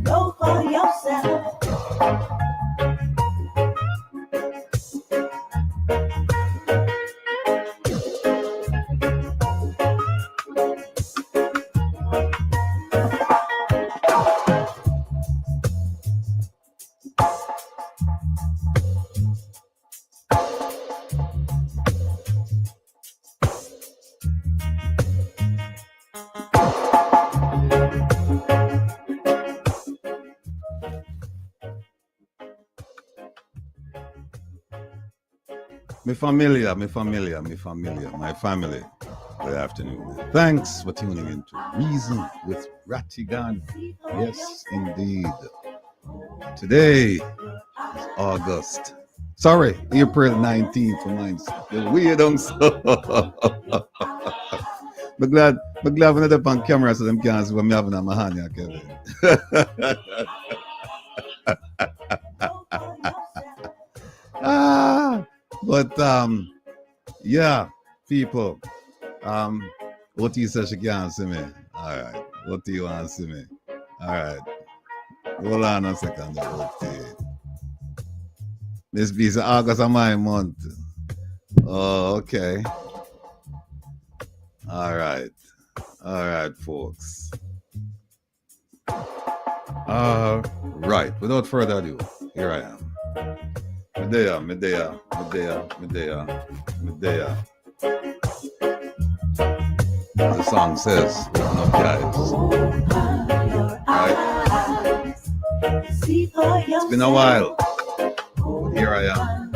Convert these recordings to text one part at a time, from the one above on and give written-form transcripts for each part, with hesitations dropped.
Know for yourself. my family. Good afternoon. Thanks for tuning in to Reason with Rattigan. Yes, indeed. Today is August. Sorry, April 19th for mine. The weird so. I'm glad when they're on camera so them can't see what I'm having on my hand, yeah, Kevin. But yeah, people. What you say she can't see me? Alright. What do you want to see me? Alright. Hold on a second. This be August of my month. Oh, okay. Alright. Alright, folks. Right. Without further ado, here I am. Medea. The song says, open up guys. Right? It's been a while, but here I am.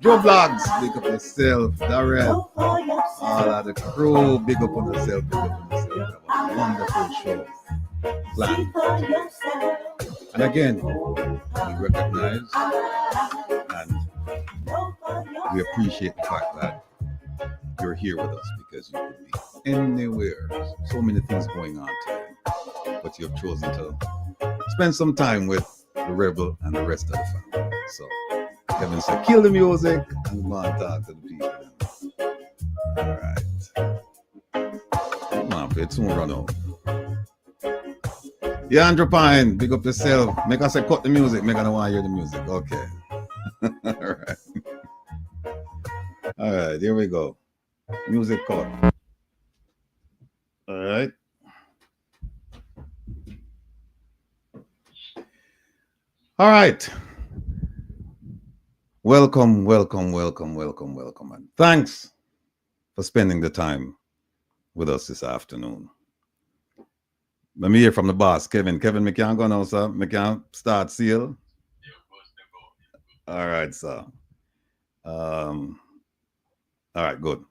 Joe Blogs, big up yourself. Darren, all of the crew, big up on yourself. Have a wonderful show planned. And again, we recognize and we appreciate the fact that you're here with us because you could be anywhere. So many things going on today, but you've chosen to spend some time with the Rebel and the rest of the family. So Kevin said, kill the music and go and talk to the people. All right. Come on, it soon run out. Yeah, Andrew Pine, big up yourself. Make us say cut the music. Make us want to hear the music. Okay. All right. All right, here we go. Music cut. All right. All right. Welcome. And thanks for spending the time with us this afternoon. Let me hear from the boss, Kevin. Kevin, me can't go now, sir. Me can't start seal. All right, sir. All right, good.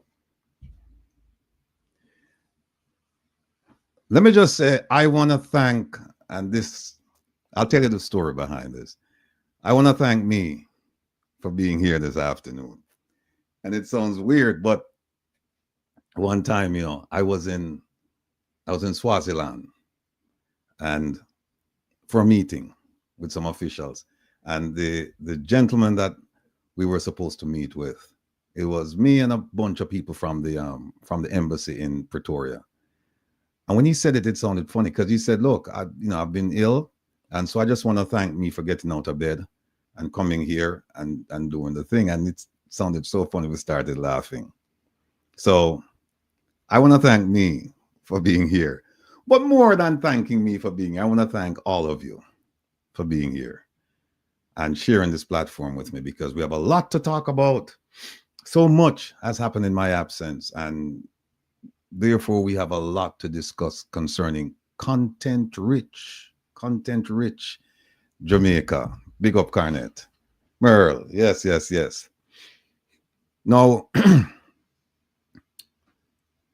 Let me just say, I want to thank, and this, I'll tell you the story behind this. I want to thank me for being here this afternoon. And it sounds weird, but one time, I was in Swaziland and for a meeting with some officials. And the gentleman that we were supposed to meet with, it was me and a bunch of people from the embassy in Pretoria. And when he said it, it sounded funny because he said, look, I've been ill. And so I just want to thank me for getting out of bed and coming here and doing the thing. And it sounded so funny, we started laughing. So I want to thank me for being here. But more than thanking me for being here, I want to thank all of you for being here and sharing this platform with me because we have a lot to talk about. So much has happened in my absence, and therefore we have a lot to discuss concerning content-rich Jamaica. Big up, Carnet. Merle, yes. Now,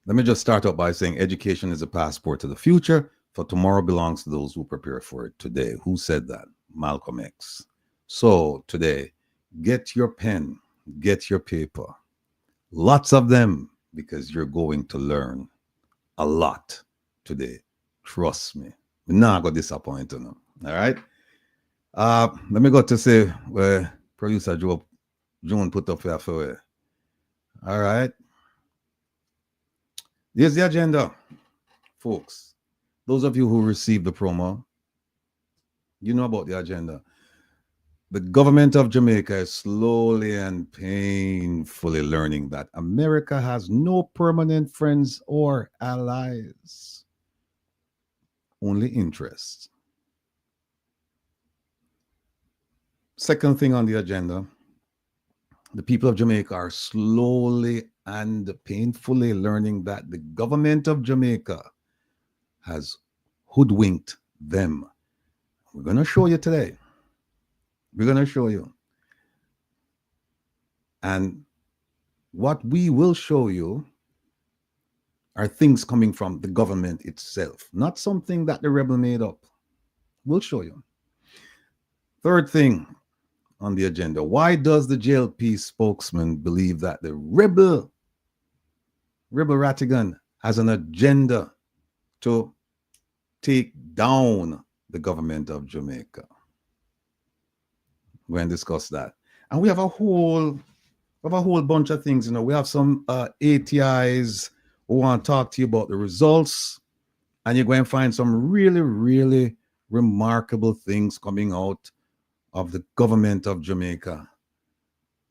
let me just start out by saying education is a passport to the future, for tomorrow belongs to those who prepare for it today. Who said that? Malcolm X. So today, get your pen, get your paper, lots of them, because you're going to learn a lot today. Trust me. We're not going to disappoint you. All right? Let me go to say where producer June put up here for you. All right? Here's the agenda, folks. Those of you who received the promo, you know about the agenda. The government of Jamaica is slowly and painfully learning that America has no permanent friends or allies, only interests. Second thing on the agenda, the people of Jamaica are slowly and painfully learning that the government of Jamaica has hoodwinked them. We're going to show you today. We're going to show you. And What we will show you are things coming from the government itself, not something that the rebel made up. We'll show you. Third thing on the agenda, why does the JLP spokesman believe that the rebel Rattigan has an agenda to take down the government of Jamaica? We're going to discuss that. And we have a whole bunch of things. We have some ATIs who want to talk to you about the results, and you're going to find some really, really remarkable things coming out of the government of Jamaica.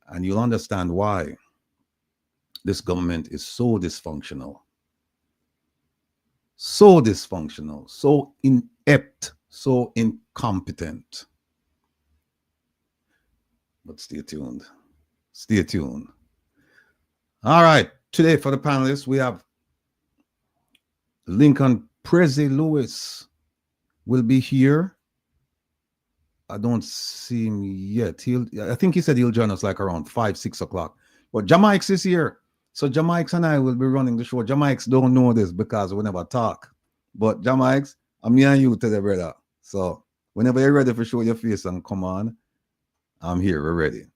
And you'll understand why this government is so dysfunctional, so inept, so incompetent. But stay tuned. Stay tuned. All right. Today for the panelists, we have Lincoln Prezi Lewis will be here. I don't see him yet. I think he said he'll join us like around 5, 6 o'clock. But Jamaica is here. So Jamaica and I will be running the show. Jamaica don't know this because we never talk. But Jamaica, I'm me and you today, brother. So whenever you're ready for show your face and come on, I'm here. We're ready.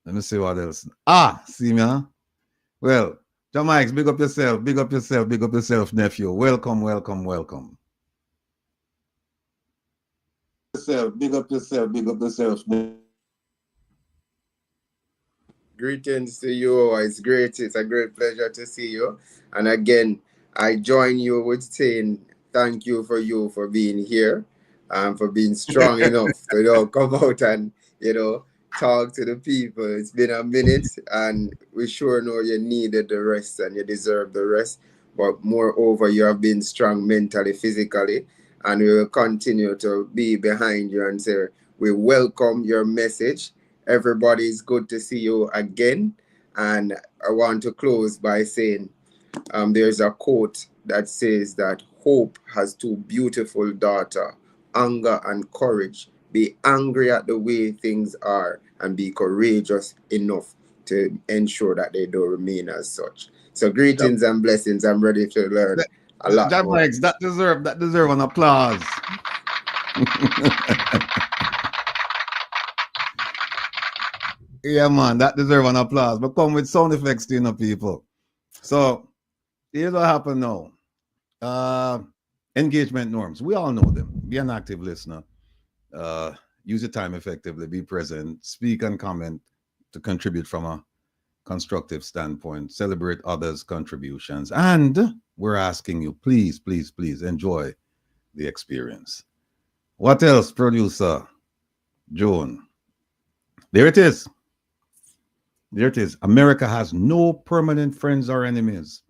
Let me see what else. See me, huh? Well, Jamaica, big up yourself, big up yourself, big up yourself, nephew. Welcome, welcome, welcome. Big up yourself, big up yourself. Greetings to you. It's great. It's a great pleasure to see you. And again, I join you with saying thank you for being here, for being strong enough to come out and talk to the people. It's been a minute, and we sure know you needed the rest and you deserve the rest. But moreover, you have been strong mentally, physically, and we will continue to be behind you and say we welcome your message. Everybody, it's good to see you again. And I want to close by saying there's a quote that says that hope has two beautiful daughters, anger and courage. Be angry at the way things are and be courageous enough to ensure that they don't remain as such. So greetings and blessings. I'm ready to learn a lot more. That deserve an applause. Yeah, man, that deserve an applause. But come with sound effects, people. So here's what happened now. Engagement norms. We all know them. Be an active listener. Use your time effectively. Be present. Speak and comment to contribute from a constructive standpoint. Celebrate others' contributions. And we're asking you, please, please, please enjoy the experience. What else, producer Joan? There it is. There it is. America has no permanent friends or enemies,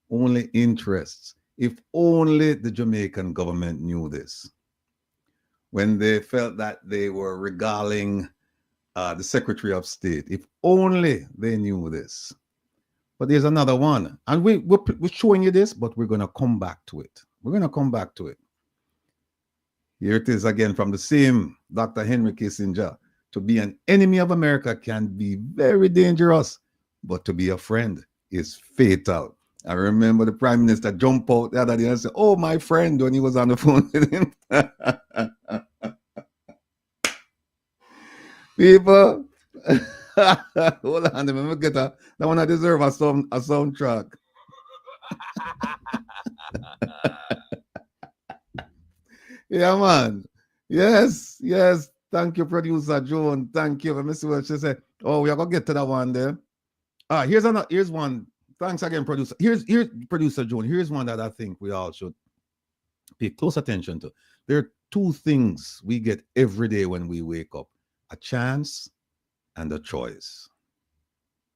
only interests. If only the Jamaican government knew this. When they felt that they were regaling the Secretary of State, if only they knew this. But there's another one. And we're showing you this, but we're going to come back to it. We're going to come back to it. Here it is again from the same Dr. Henry Kissinger. To be an enemy of America can be very dangerous, but to be a friend is fatal. I remember the Prime Minister jumped out the other day and said, "Oh, my friend," when he was on the phone with him. People, hold on, let me get that one. I deserve a soundtrack. Yeah, man. Yes. Thank you, producer Joan. Thank you. Let me see what she said. Oh, we are gonna get to that one there. Here's one. Thanks again, producer. Here's producer Joan. Here's one that I think we all should pay close attention to. There are two things we get every day when we wake up: a chance and a choice.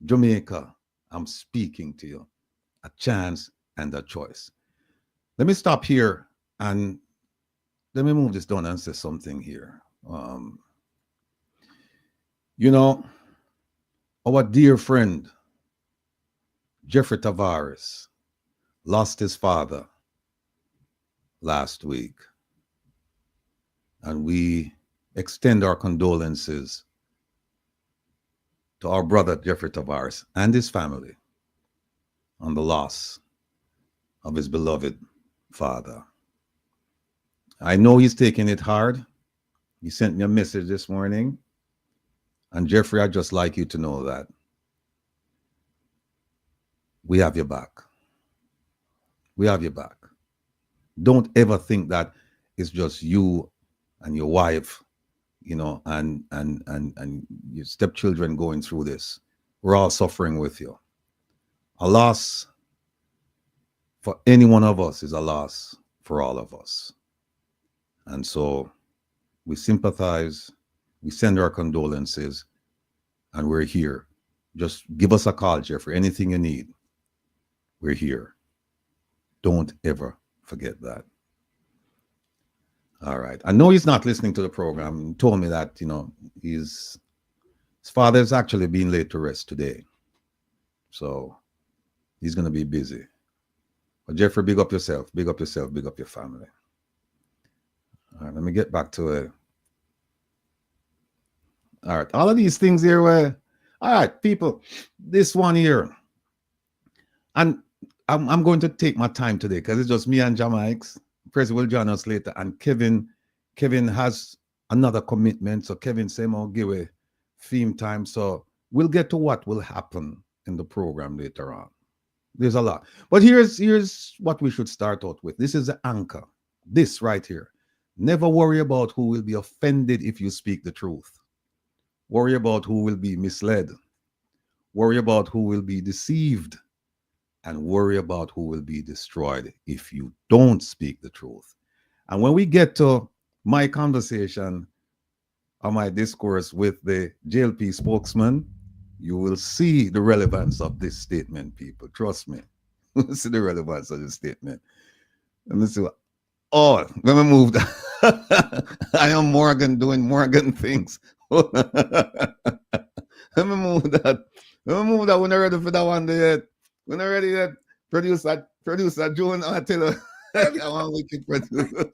Jamaica, I'm speaking to you. A chance and a choice. Let me stop here and let me move this down and say something here. Our dear friend Jeffrey Tavares lost his father last week, and we extend our condolences to our brother Jeffrey Tavares and his family on the loss of his beloved father. I know he's taking it hard. He sent me a message this morning. And Jeffrey, I'd just like you to know that we have your back. We have your back. Don't ever think that it's just you and your wife, you know, and your stepchildren going through this. We're all suffering with you. A loss for any one of us is a loss for all of us. And so we sympathize, we send our condolences, and we're here. Just give us a call, Jeffrey. Anything you need, we're here. Don't ever forget that. All right. I know he's not listening to the program. He told me that, you know, his father's actually being laid to rest today. So he's going to be busy. But Jeffrey, big up yourself, big up yourself, big up your family. All right, let me get back to it. All right, all of these things here were, all right, people, this one here. And I'm going to take my time today because it's just me and JAMAICA. President will join us later. And Kevin has another commitment. So Kevin said, I'll give a theme time. So we'll get to what will happen in the program later on. There's a lot. But here's what we should start out with. This is the anchor. This right here. Never worry about who will be offended if you speak the truth. Worry about who will be misled. Worry about who will be deceived. And worry about who will be destroyed if you don't speak the truth. And when we get to my conversation or my discourse with the JLP spokesman, you will see the relevance of this statement, people. Trust me. You'll see the relevance of this statement. Let me see what. Oh, let me move that. I am Morgan doing Morgan things. Let me move that. Let me move that. We're not ready for that one yet. We're not ready yet. Producer June, I tell her. I want wicked producer.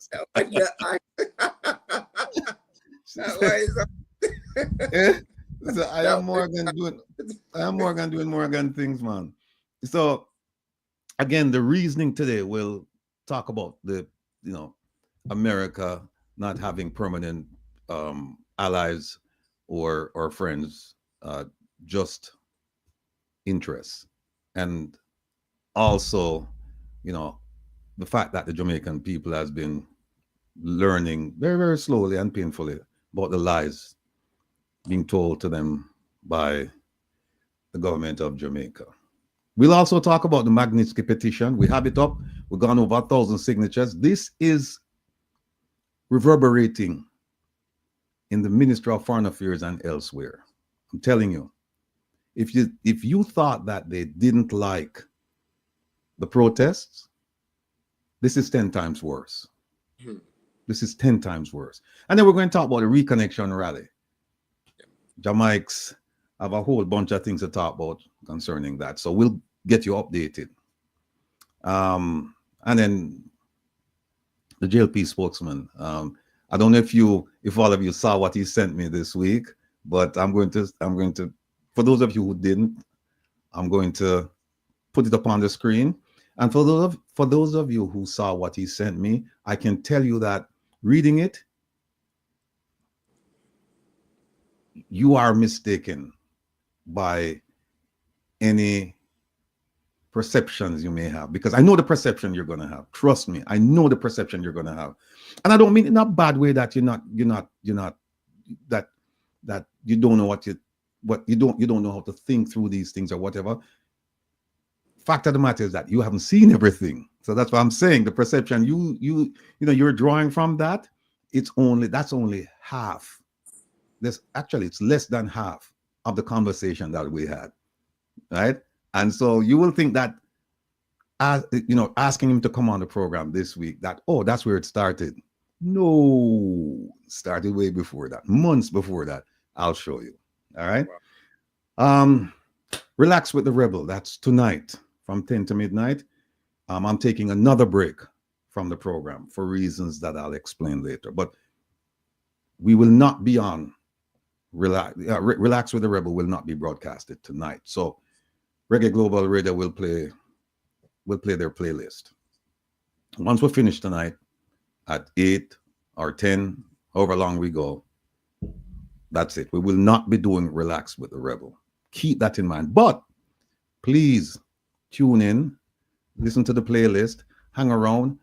So I am Morgan doing Morgan things, man. So again, the reasoning today will talk about the, you know, America not having permanent allies or friends, just interests. And also, you know, the fact that the Jamaican people has been learning very, very slowly and painfully about the lies being told to them by the government of Jamaica. We'll also talk about the Magnitsky petition. We have it up. We've gone over 1,000 signatures. This is reverberating in the Ministry of Foreign Affairs and elsewhere. I'm telling you, if you thought that they didn't like the protests, this is 10 times worse. This is 10 times worse. And then we're going to talk about the reconnection rally. Jamaics have a whole bunch of things to talk about concerning that. So we'll get you updated. And then the JLP spokesman. I don't know if all of you saw what he sent me this week, but I'm going to, for those of you who didn't, I'm going to put it up on the screen. And for those of you who saw what he sent me, I can tell you that reading it, you are mistaken by any perceptions you may have, because I know the perception you're going to have. Trust me, I know the perception you're going to have, and I don't mean in a bad way that you're not that you don't know you don't know how to think through these things or whatever. Fact of the matter is that you haven't seen everything, so that's what I'm saying. The perception you're drawing from that, that's only half. It's less than half of the conversation that we had, right? And so you will think that, as you know, asking him to come on the program this week, that, oh, that's where it started. No, it started way before that, months before that. I'll show you. All right. Relax with the Rebel. That's tonight from 10 to midnight. I'm taking another break from the program for reasons that I'll explain later. But we will not be on Relax with the Rebel will not be broadcasted tonight. So Reggae Global Radio will play their playlist. Once we finish tonight at 8 or 10, however long we go, that's it. We will not be doing Relax with the Rebel. Keep that in mind. But please tune in, listen to the playlist, hang around,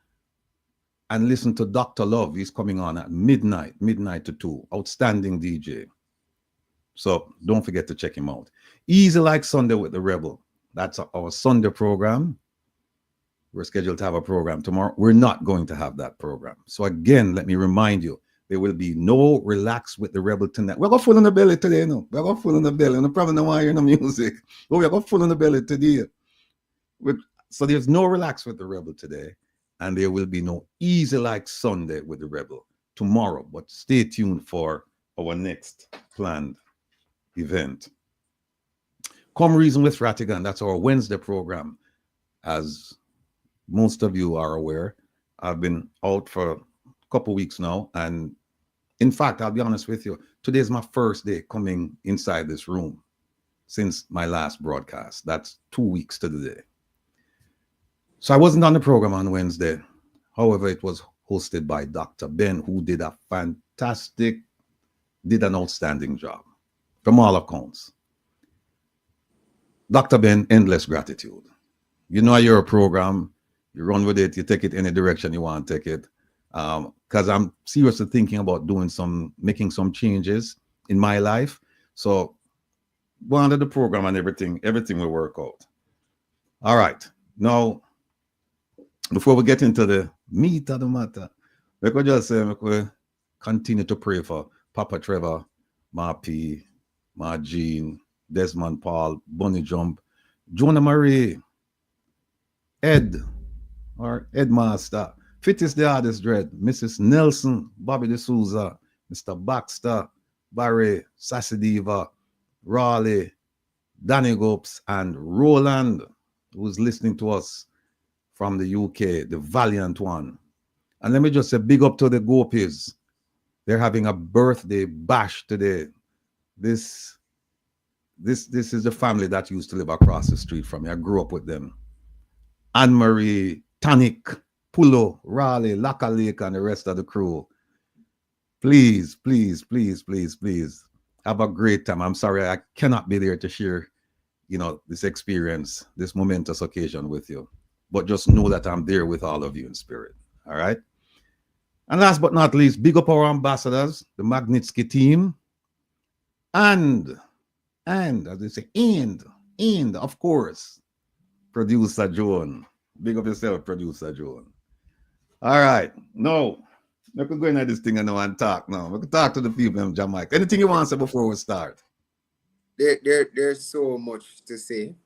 and listen to Dr. Love. He's coming on at midnight to 2. Outstanding DJ. So don't forget to check him out. Easy Like Sunday with the Rebel. That's our Sunday program. We're scheduled to have a program tomorrow. We're not going to have that program. So again, let me remind you, there will be no Relax with the Rebel tonight. We're going full on the belly today, no? We're going full on the belly. No problem, no one hearing the music. But we're going full on the belly today. So there's no Relax with the Rebel today. And there will be no Easy Like Sunday with the Rebel tomorrow. But stay tuned for our next planned event. Come Reason with Rattigan. That's our Wednesday program. As most of you are aware, I've been out for a couple weeks now. And in fact, I'll be honest with you, today is my first day coming inside this room since my last broadcast. That's 2 weeks to the day. So I wasn't on the program on Wednesday. However, it was hosted by Dr. Ben, who did an outstanding job from all accounts. Dr. Ben, endless gratitude. You know you're a program, you run with it, you take it any direction you want to take it. Because I'm seriously thinking about making some changes in my life. So go under the program and everything will work out. All right. Now, before we get into the meat of the matter, we could just say we could continue to pray for Papa Trevor, Ma P, Ma Jean, Desmond Paul, Bunny Jump, Jonah Marie, Ed Master, Fittis the Artist Dread, Mrs. Nelson, Bobby D'Souza, Mr. Baxter, Barry, Sassy Diva, Raleigh, Danny Gopes, and Roland, who's listening to us from the UK, the valiant one. And let me just say big up to the Gopis. They're having a birthday bash today. This is the family that used to live across the street from me. I grew up with them. Anne-Marie, Tanik, Pulo, Raleigh, Laka Lake, and the rest of the crew. Please, please, please, please, please have a great time. I'm sorry I cannot be there to share, this experience, this momentous occasion with you. But just know that I'm there with all of you in spirit. All right? And last but not least, big up our ambassadors, the Magnitsky team, and as they say, and of course, Producer Joan. Big up yourself, Producer Joan. All right. No, we could go into this thing and talk now. We could talk to the people in Jamaica. Anything you want to say before we start? There's so much to say.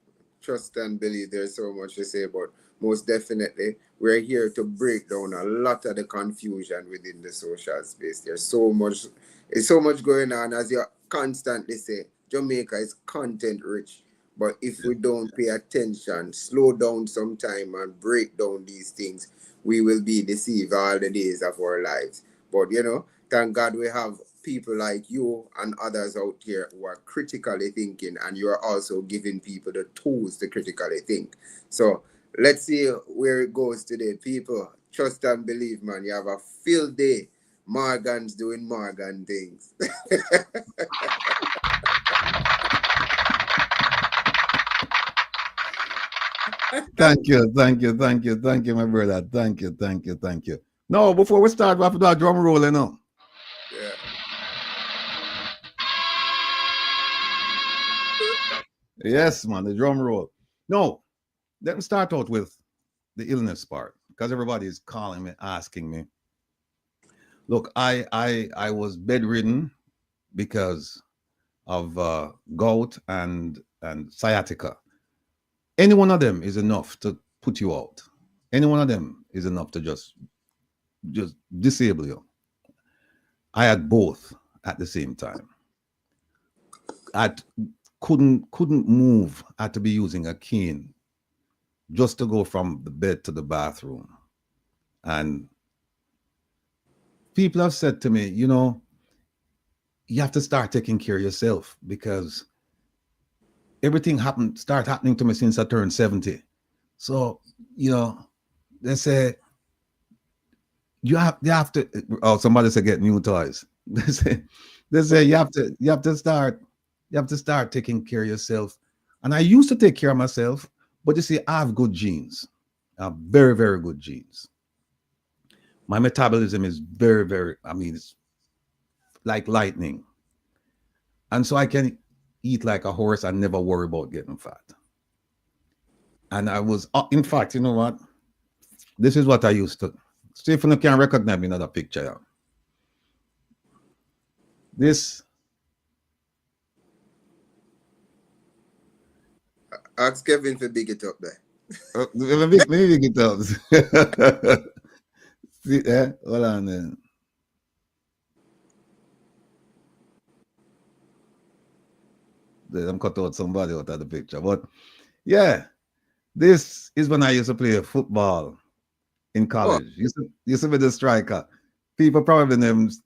Trust and believe there's so much to say, but most definitely we're here to break down a lot of the confusion within the social space. There's so much going on, as you constantly say. Jamaica is content rich, but if we don't pay attention, slow down some time and break down these things, we will be deceived all the days of our lives. But thank God we have people like you and others out here who are critically thinking, and you are also giving people the tools to critically think. So let's see where it goes today. People, trust and believe, man. You have a field day. Morgan's doing Morgan things. Thank you, my brother. Thank you. No, before we start, we have to do a drum roll, Yeah. Yes, man, the drum roll. No, let me start out with the illness part, because everybody is calling me, asking me. Look, I was bedridden because of gout and sciatica. Any one of them is enough to put you out. Any one of them is enough to just disable you. I had both at the same time. I couldn't move. I had to be using a cane just to go from the bed to the bathroom. And people have said to me, you have to start taking care of yourself, because everything start happening to me since I turned 70. So, they say you have to. Oh, somebody said get new toys. They say you have to start taking care of yourself. And I used to take care of myself, but you see, I have good genes. I have very, very good genes. My metabolism is very, very, I mean, it's like lightning. And so I can eat like a horse and never worry about getting fat. And I was, in fact, you know what? This is what I used to. See if you can recognize me in another picture. Yeah. This, Ask Kevin to big it up there. maybe get up. See, hold on then. I'm cut out somebody out of the picture. But yeah, this is when I used to play football in Oh, college. Used to be the striker. People probably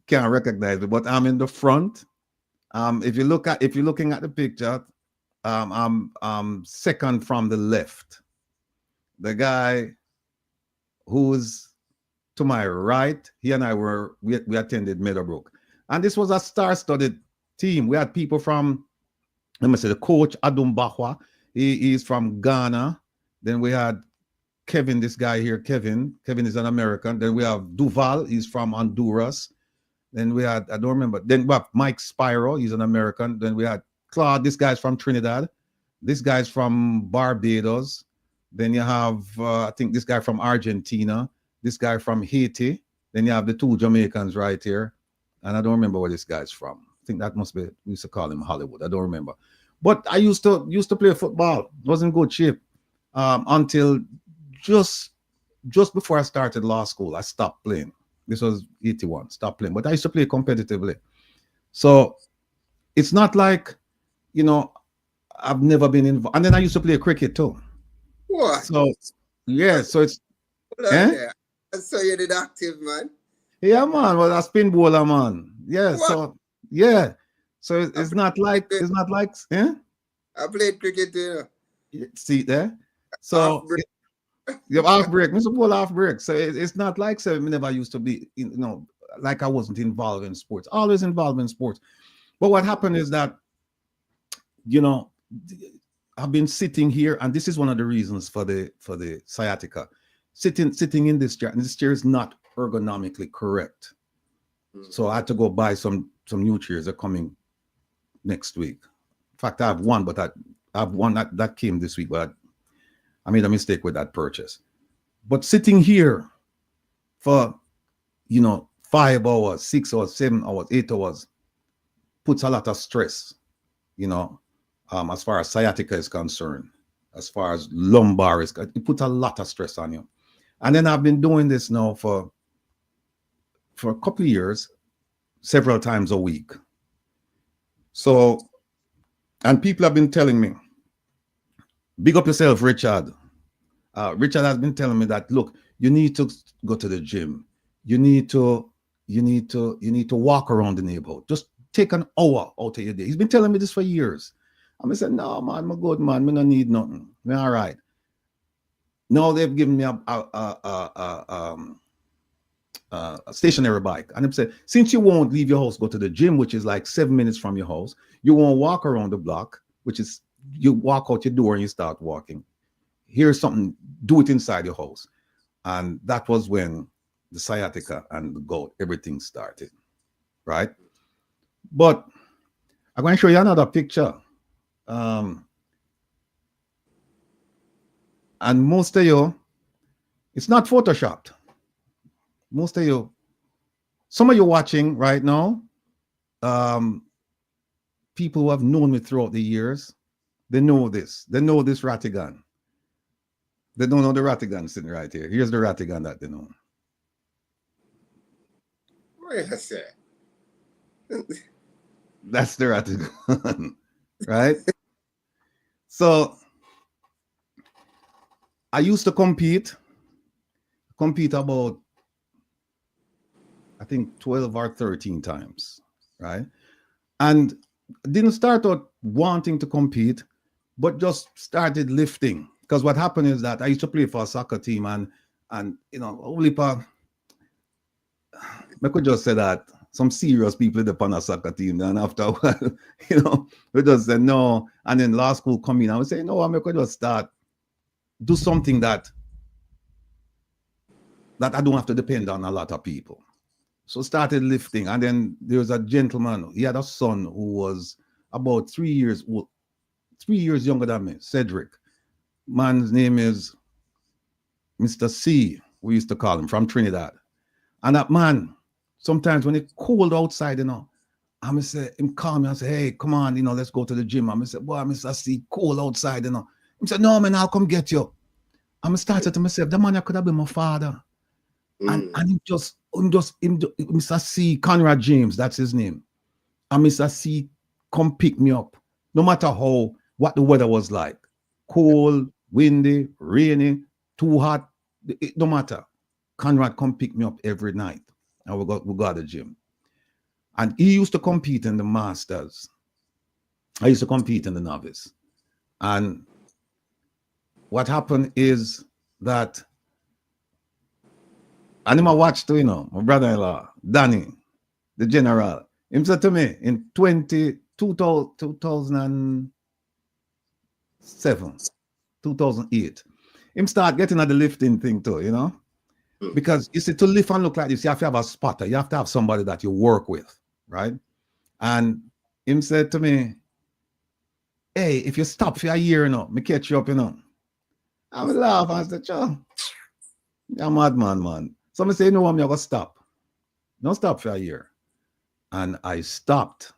can't recognize me, but I'm in the front. If you're looking at the picture, I'm second from the left. The guy who's to my right, he and I we attended Meadowbrook, and this was a star-studded team. We had people from, let me say, the coach Adum Bahwa. He's from Ghana. Then we had Kevin, this guy here, Kevin. Kevin is an American. Then we have Duval, he's from Honduras. Then we had, I don't remember. Then we have Mike Spiro, he's an American. Then we had Claude, this guy's from Trinidad. This guy's from Barbados. Then you have, I think, this guy from Argentina. This guy from Haiti. Then you have the two Jamaicans right here. And I don't remember where this guy's from. I think that must be, we used to call him Hollywood. I don't remember. But I used to play football. Was in good shape until just before I started law school. I stopped playing. This was 81. Stopped playing. But I used to play competitively. So it's not like, I've never been involved. And then I used to play cricket too. what? So yeah, so it's Hold on there. So you did active, man. yeah, man. Well, a spin bowler, man. Yeah, What? so yeah. So it's not like I played cricket too. see there. Half So break. you have half break, Mr. Ball half break. So it's not like so me never used to be, like I wasn't involved in sports. Always involved in sports. But what happened is that, I've been sitting here, and this is one of the reasons for the sciatica. Sitting in this chair, and this chair is not ergonomically correct. So I had to go buy some new chairs. They're coming next week. In fact, I have one, but I have one that came this week, but I made a mistake with that purchase. But sitting here for 5 hours, 6 hours, 7 hours, 8 hours puts a lot of stress, as far as sciatica is concerned, as far as lumbar is concerned. It puts a lot of stress on you. And then I've been doing this now for a couple of years, several times a week. So, and people have been telling me, big up yourself, Richard. Richard has been telling me that, look, you need to go to the gym. You need to walk around the neighborhood. Just take an hour out of your day. He's been telling me this for years. I'm saying, no, man, I'm a good man. I don't need nothing. I'm all right. Now they've given me a stationary bike. And I'm saying, since you won't leave your house, go to the gym, which is like 7 minutes from your house, you won't walk around the block, which is you walk out your door and you start walking. Here's something, do it inside your house. And that was when the sciatica and the gout, everything started, right? But I'm going to show you another picture. And most of you, it's not photoshopped. Most of you, some of you watching right now, people who have known me throughout the years, they know this. They know this Rattigan. They don't know the Rattigan sitting right here. Here's the Rattigan that they know. What did I say? That's the Rattigan, right? So I used to compete about, I think, 12 or 13 times, right? and didn't start out wanting to compete, but just started lifting. Because what happened is that I used to play for a soccer team, and you know, only pa, I could just say that some serious people in the on a soccer team. Then after a while, you know, we just said no. And then law school come in, I would say, no, I could just start do something that I don't have to depend on a lot of people. So started lifting, and then there was a gentleman. He had a son who was about 3 years old, 3 years younger than me, Cedric. Man's name is Mr. C. We used to call him, from Trinidad. And that man, sometimes when it's cold outside, you know, I'm say him call me and say, hey, come on, you know, let's go to the gym. I'm say, boy, Mr. C, cold outside, you know. He said, no, man, I'll come get you. I'm started to myself, the man could have been my father. And Mr. C, Conrad James, that's his name. And Mr. C come pick me up. No matter what the weather was like. Cold, windy, rainy, too hot, it no matter. Conrad come pick me up every night. And we go to the gym. And he used to compete in the masters. I used to compete in the novice. And what happened is that, and him I watched too, you know, my brother-in-law, Danny, the general, him said to me in 2007, 2008, him start getting at the lifting thing too, you know? Because you see, to lift and look like this, you have to have a spotter. You have to have somebody that you work with, right? And him said to me, hey, if you stop for a year, you know, me catch you up, you know. I would laugh and I said, "Joe, you're a madman, man." So I say, you know what, I'm going to stop. Don't stop for a year. And I stopped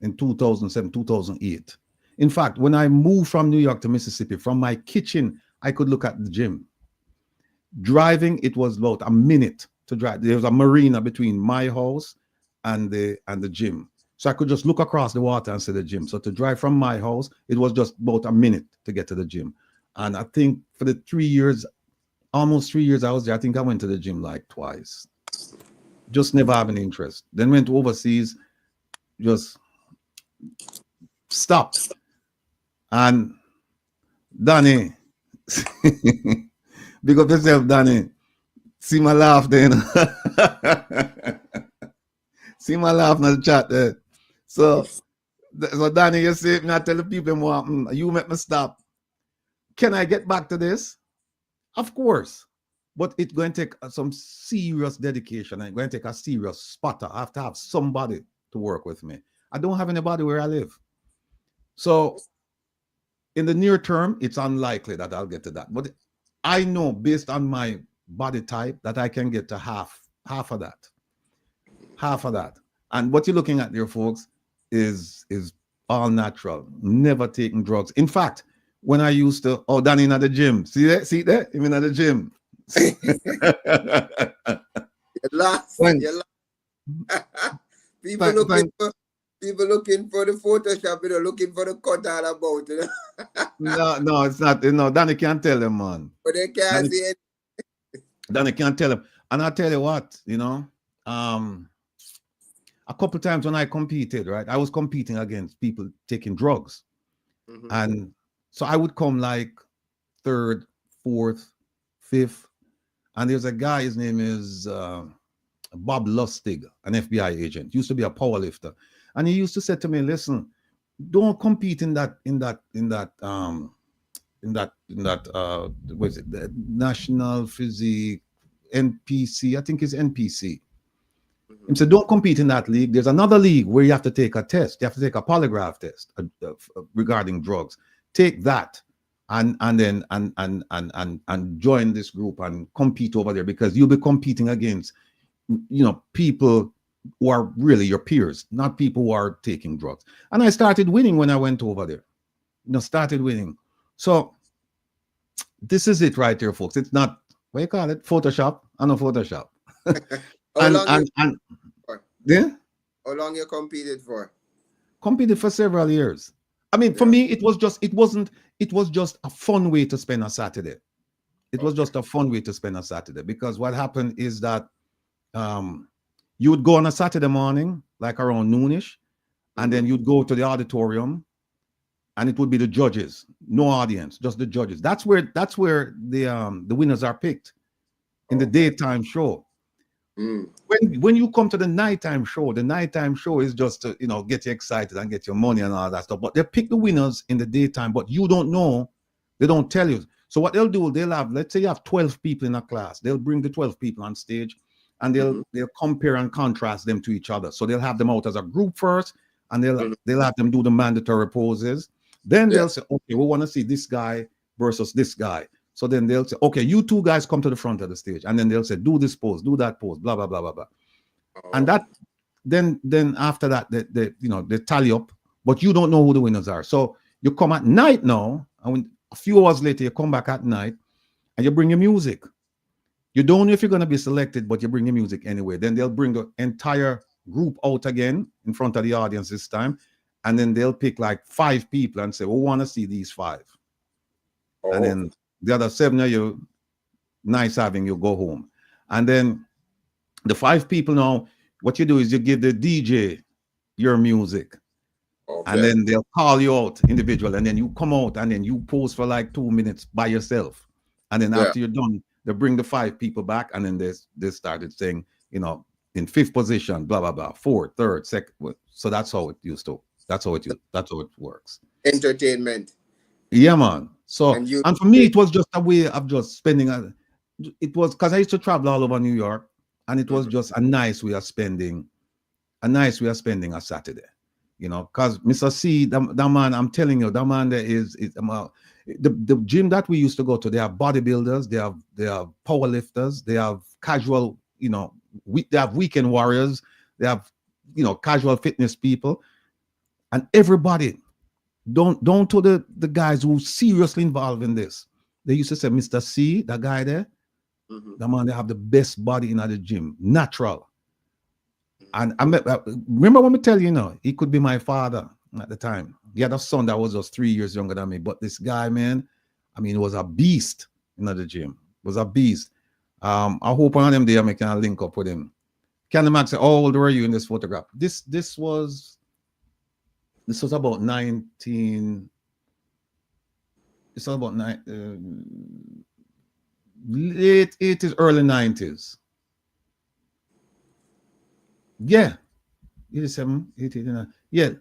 in 2007, 2008. In fact, when I moved from New York to Mississippi, from my kitchen, I could look at the gym. Driving, it was about a minute to drive. There was a marina between my house and the gym. So I could just look across the water and see the gym. So to drive from my house, it was just about a minute to get to the gym. And I think for the 3 years, almost 3 years I was there, I think I went to the gym like twice. Just never having interest. Then went overseas, just stopped. And Danny, big up yourself, Danny. See my laugh then. See my laugh in the chat there. So Danny, you see, me I tell the people more, you make me stop. Can I get back to this? Of course. But it's going to take some serious dedication. It's going to take a serious spotter. I have to have somebody to work with me. I don't have anybody where I live. So in the near term, it's unlikely that I'll get to that. But I know based on my body type that I can get to half of that. Half of that. And what you're looking at there, folks, is all natural, never taking drugs. In fact, when I used to, Danny in at the gym. See that? See that? Even at the gym. People looking for the Photoshop, you know, looking for the cut all about it. No, it's not. You know, Danny can't tell them, man. But they can't see it. Danny can't tell them. And I'll tell you what, you know, a couple times when I competed, right, I was competing against people taking drugs. And so I would come like third, fourth, fifth. And there's a guy, his name is Bob Lustig, an FBI agent, used to be a power lifter. And he used to say to me, listen, don't compete in that what is it, the National Physique, NPC, I think it's NPC. He said, don't compete in that league. There's another league where you have to take a test. You have to take a polygraph test regarding drugs. Take that and join this group and compete over there, because you'll be competing against, you know, people who are really your peers, not people who are taking drugs. And I started winning when I went over there. You know, started winning. So this is it right here, folks. It's not, what you call it, Photoshop. I know Photoshop. Yeah. How long you competed for? Competed for several years. I mean, for me, it was just a fun way to spend a Saturday. It was just a fun way to spend a Saturday, because what happened is that you would go on a Saturday morning, like around noonish, and then you'd go to the auditorium, and it would be the judges, no audience, just the judges. That's where the winners are picked in the daytime show. When you come to the nighttime show is just to get you excited and get your money and all that stuff. But they pick the winners in the daytime, but you don't know. They don't tell you. So what they'll do, they'll have, let's say you have 12 people in a class. They'll bring the 12 people on stage, and they'll compare and contrast them to each other. So they'll have them out as a group first, and they'll have them do the mandatory poses. Then they'll say, okay, we want to see this guy versus this guy. So then they'll say, okay, you two guys come to the front of the stage, and then they'll say, do this pose, do that pose, blah blah blah blah blah. And that then after that they tally up, but you don't know who the winners are. So you come at night now, and when a few hours later you come back at night, and you bring your music. You don't know if you're going to be selected, but you bring your music anyway. Then they'll bring the entire group out again in front of the audience this time, and then they'll pick like 5 people and say, we want to see these 5. And then the other 7 of you, nice having you, go home. And then the 5 people now, what you do is you give the DJ your music. And then they'll call you out individual, and then you come out, and then you pose for like 2 minutes by yourself. And then after you're done, they bring the 5 people back, and then they started saying, in 5th position, blah blah blah, 4th, 3rd, 2nd. So that's how it used to. That's how it works. Entertainment. Yeah, man. So and for me, it was just a way of just spending. It was because I used to travel all over New York, and it was just a nice way of spending a Saturday. Because Mr. C, that man, I'm telling you, that man there is the gym that we used to go to. They have bodybuilders, they have power lifters, they have casual, they have weekend warriors, they have casual fitness people, and everybody. Don't to the guys who seriously involved in this. They used to say, Mr. C, that guy there, the man, they have the best body in the gym, natural. And I remember when I tell you, he could be my father at the time. He had a son that was just 3 years younger than me. But this guy, man, he was a beast in the gym. Was a beast. I hope one of them days I can link up with him. Can the man say, how old were you in this photograph? This was about 19. It's about late 80s, early 90s. Yeah, 87, 89. Yeah,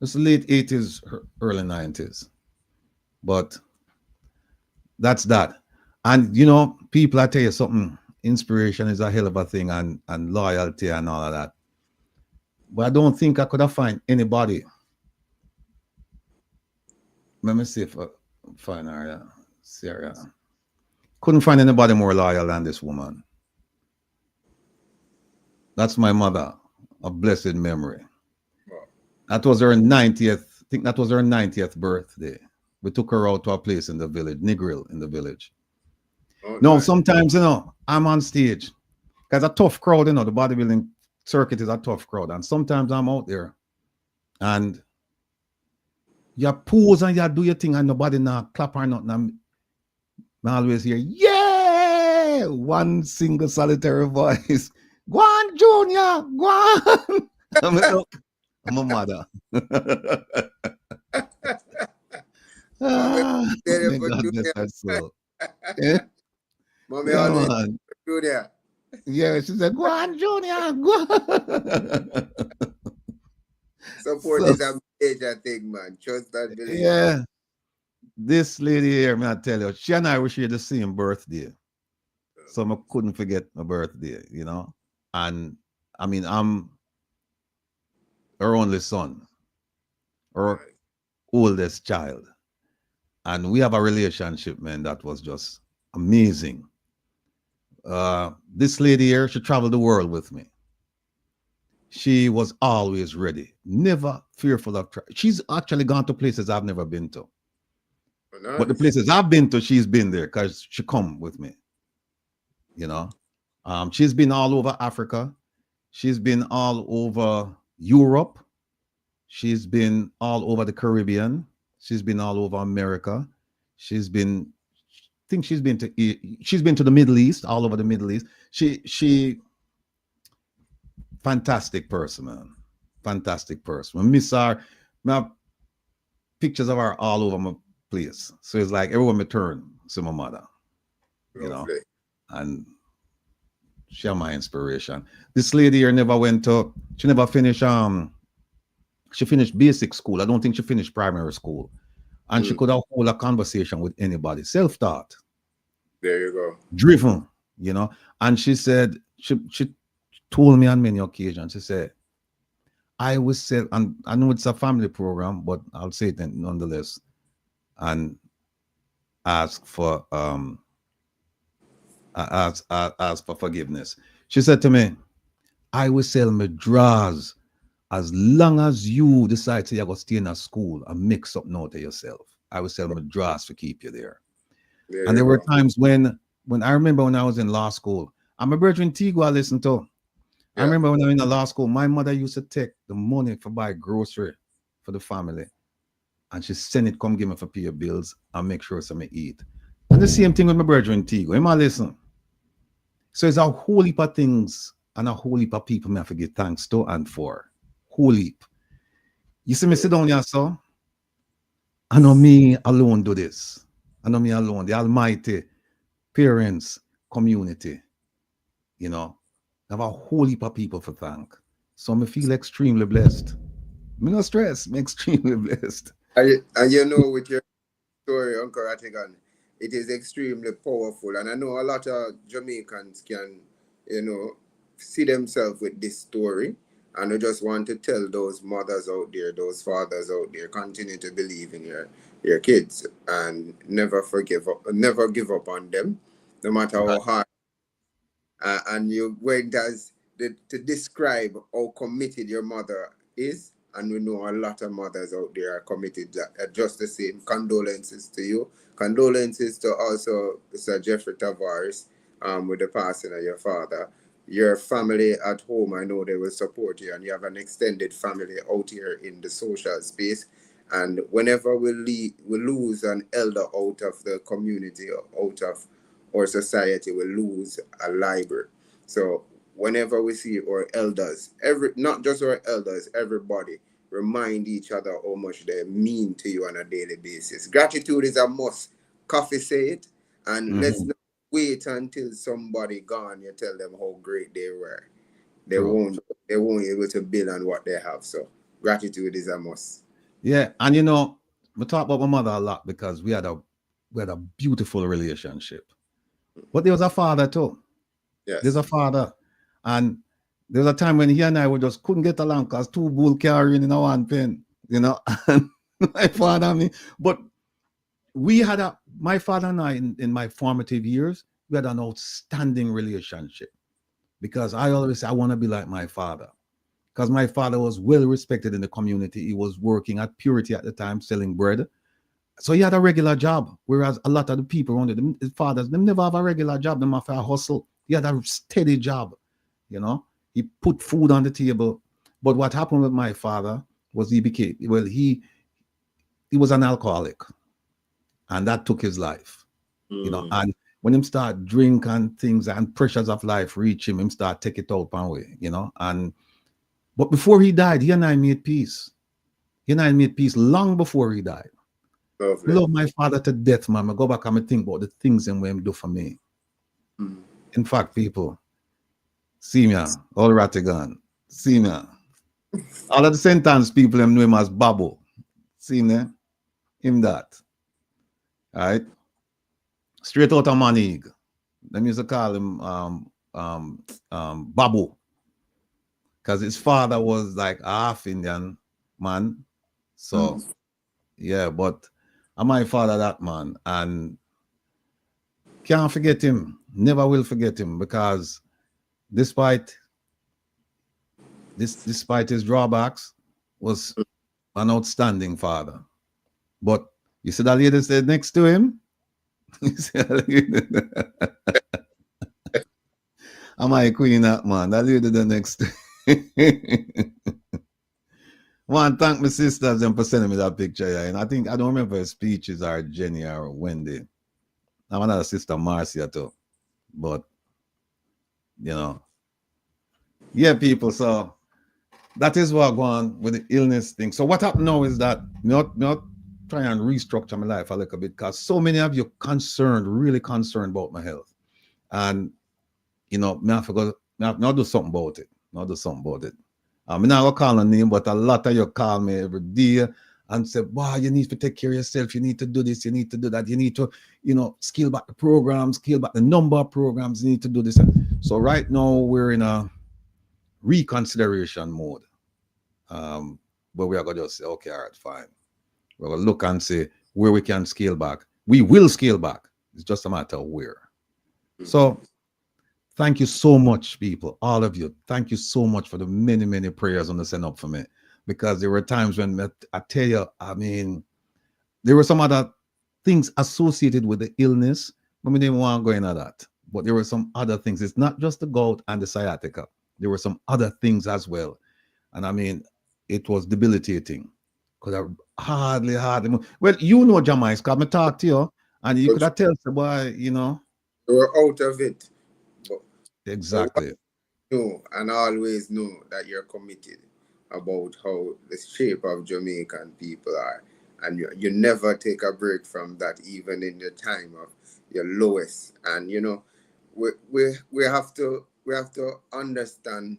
it's late 80s, early 90s. But that's that. And people, I tell you something, inspiration is a hell of a thing, and loyalty and all of that. But I don't think I could have found anybody. Let me see if I find her. Sarah. Couldn't find anybody more loyal than this woman. That's my mother, a blessed memory. That was her 90th. I think that was her 90th birthday. We took her out to a place in the village, Negril in the village. No, sometimes, I'm on stage. Because a tough crowd, the bodybuilding circuit is a tough crowd. And sometimes I'm out there. And you pose and you do your thing and nobody now clap or nothing. I always hear, yeah! One single solitary voice. Go on, Junior, go on. I'm a mother. May God bless her soul. Mommy, Junior. Yeah, she said, go on, Junior, go on. Support is a major thing, man. Trust that belief. Yeah. This lady here, man, I tell you, she and I were share the same birthday. So I couldn't forget my birthday, And I'm her only son, her oldest child. And we have a relationship, man, that was just amazing. This lady here, she traveled the world with me. She was always ready, never fearful of travel. She's actually gone to places I've never been to. Oh, nice. But the places I've been to, she's been there because she come with me. She's been all over Africa. She's been all over Europe. She's been all over the Caribbean. She's been all over America. She's been to the Middle East, all over the Middle East. She fantastic person, man. fantastic person. We miss her. I have pictures of her all over my place. So it's like everyone me turn to my mother, you know, Lovely. and she my inspiration. This lady here never went to, she never finished, she finished basic school. I don't think she finished primary school. And she Mm. could have hold a conversation with anybody. Self-taught, There you go. driven, you know. And she said, she told me on many occasions, she said, I would say, and I know it's a family program, but I'll say it nonetheless, and ask for ask for forgiveness. She said to me, I will sell my drawers as long as you decide to you're gonna stay in a school and mix up now to yourself. I will sell my drawers to keep you there. There And you there were go. times when I remember when I was in law school, I'm a brethren Tigo I listened to. I Yeah. remember when I was in the law school, my mother used to take the money for buy grocery for the family, and she send it come give me for pay your bills and make sure some eat. And the same thing with my brethren Tigo. Am I listen? So it's a whole heap of things and a whole heap of people me have to give thanks to and for. Whole heap. You see me sit down here, so I know me alone do this. I know me alone, the Almighty, parents, community, you know. I have a whole heap of people for thank. So I feel extremely blessed. Me no stress, I'm extremely blessed. And you know, with your story, Uncle Rattigan, it is extremely powerful. And I know a lot of Jamaicans can, you know, see themselves with this story. And I just want to tell those mothers out there, those fathers out there, continue to believe in your kids and never give up on them, no matter how hard. And you went as to describe how committed your mother is. And we know a lot of mothers out there are committed just the same. Condolences to you. Condolences to also Sir Jeffrey Tavares with the passing of your father. Your family at home, I know they will support you, and you have an extended family out here in the social space. And whenever we lose an elder out of the community, out of our society, we lose a library. So whenever we see our elders, not just our elders, everybody, remind each other how much they mean to you on a daily basis. Gratitude is a must. Coffee say it, and let's Mhm. not wait until somebody gone. You tell them how great they were. They True. won't. They won't be able to build on what they have. So gratitude is a must. Yeah, and you know, we talk about my mother a lot because we had a beautiful relationship. But there was a father too. There's Yes. a father. And there was a time when he and I were just couldn't get along because two bull carrying in a one pen, you know. And my father and me. But we had my father and I in my formative years, we had an outstanding relationship because I always say I want to be like my father. Because my father was well respected in the community. He was working at Purity at the time, selling bread. So he had a regular job, whereas a lot of the people around it, his fathers, they never have a regular job. They have a hustle. He had a steady job, you know. He put food on the table. But what happened with my father was he was an alcoholic, and that took his life, you know. Mm. And when him start drink and things and pressures of life reach him start take it out and way, you know. And but before he died, he and I made peace. He and I made peace long before he died. I Lovely. love my father to death, man. I go back and I think about the things and what him do for me. Mm. In fact, people, see me, all Rattigan, see me. All of the sentence people them know him as Babu. See me, him that. All right. Straight out of Manig. Them used to call him Babu. Because his father was like a half Indian man. So Mm. yeah, but I'm my father that man. And can't forget him. Never will forget him because despite despite his drawbacks, was an outstanding father. But you see that lady said next to him? You see that lady? Am I queen that man? That lady the next to one thank my sisters and for sending me that picture. Yeah. And I think I don't remember her speeches or Jenny or Wendy. I'm another sister Marcia too. But you know, yeah, people. So that is what going on with the illness thing. So what happened now is that not trying and restructure my life a little bit because so many of you concerned, really concerned about my health. And me I forgot not do something about it. Not do something about it. I'm not gonna call a name, but a lot of you call me every day and say, wow, you need to take care of yourself, you need to do this, you need to do that, you need to, scale back the programs, scale back the number of programs, you need to do this. So right now we're in a reconsideration mode. But we are gonna just say, okay, all right, fine. We're gonna look and see where we can scale back. We will scale back. It's just a matter of where. So thank you so much, people, all of you. Thank you so much for the many, many prayers on the send up for me. Because there were times when I tell you, I mean, there were some other things associated with the illness, but we didn't want to go into that. But there were some other things. It's not just the gout and the sciatica. There were some other things as well. And I mean, it was debilitating because I hardly move. Well, Jamaica, because I talk to you and you could have tell the boy, You were out of it. But, exactly. know and always know that you're committed about how the shape of Jamaican people are. And you never take a break from that, even in the time of your lowest. And we have to understand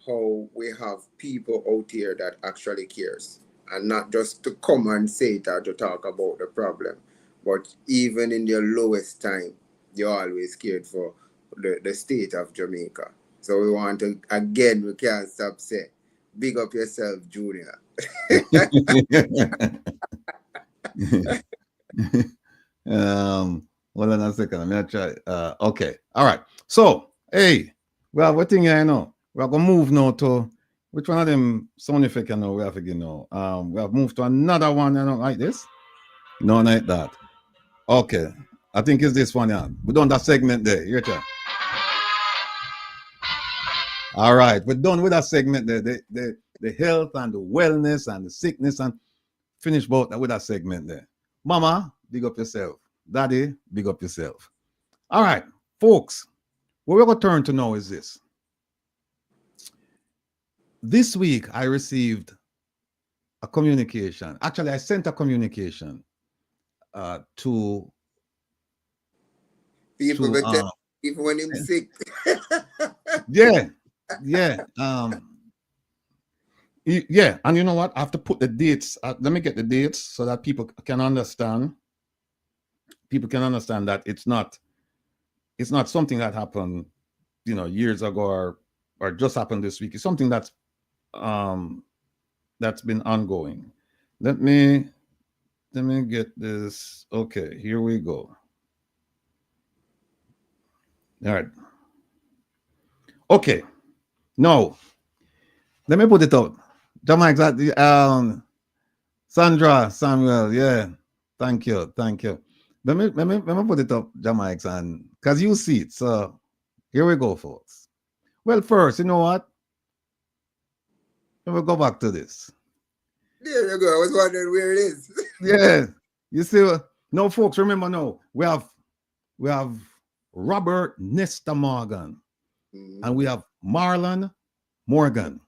how we have people out here that actually cares, and not just to come and say it or to talk about the problem, but even in your lowest time, you always cared for the state of Jamaica. So we want to, again, we can't stop saying, big up yourself, Junior. Hold on a second. I'm gonna try. Okay. All right. So, hey, well, what thing I know? We're gonna move now to which one of them sound effect I know we have again now. We have moved to another one, like this. No, like that. Okay. I think it's this one, yeah. We done that segment there. Here, too. All right, we're done with that segment there. The health and the wellness and the sickness, and finish both with that segment there. Mama, big up yourself. Daddy, big up yourself. All right, folks, what we're going to turn to now is this. This week, I received a communication. Actually, I sent a communication to people when I'm sick. Yeah. Yeah, and you know what? I have to put the dates. Let me get the dates so that people can understand. People can understand that it's not something that happened, years ago or just happened this week. It's something that's been ongoing. Let me get this. Okay, here we go. All right. Okay. No. Let me put it out. Jamaica, Sandra, Samuel, yeah. Thank you. Let me put it up, Jamaica, and because you see it. So here we go, folks. Well, first, you know what? Let me go back to this. There you go. I was wondering where it is. Yeah. You see, no, folks, remember now, we have Robert Nesta Morgan, and we have Marlon Morgan.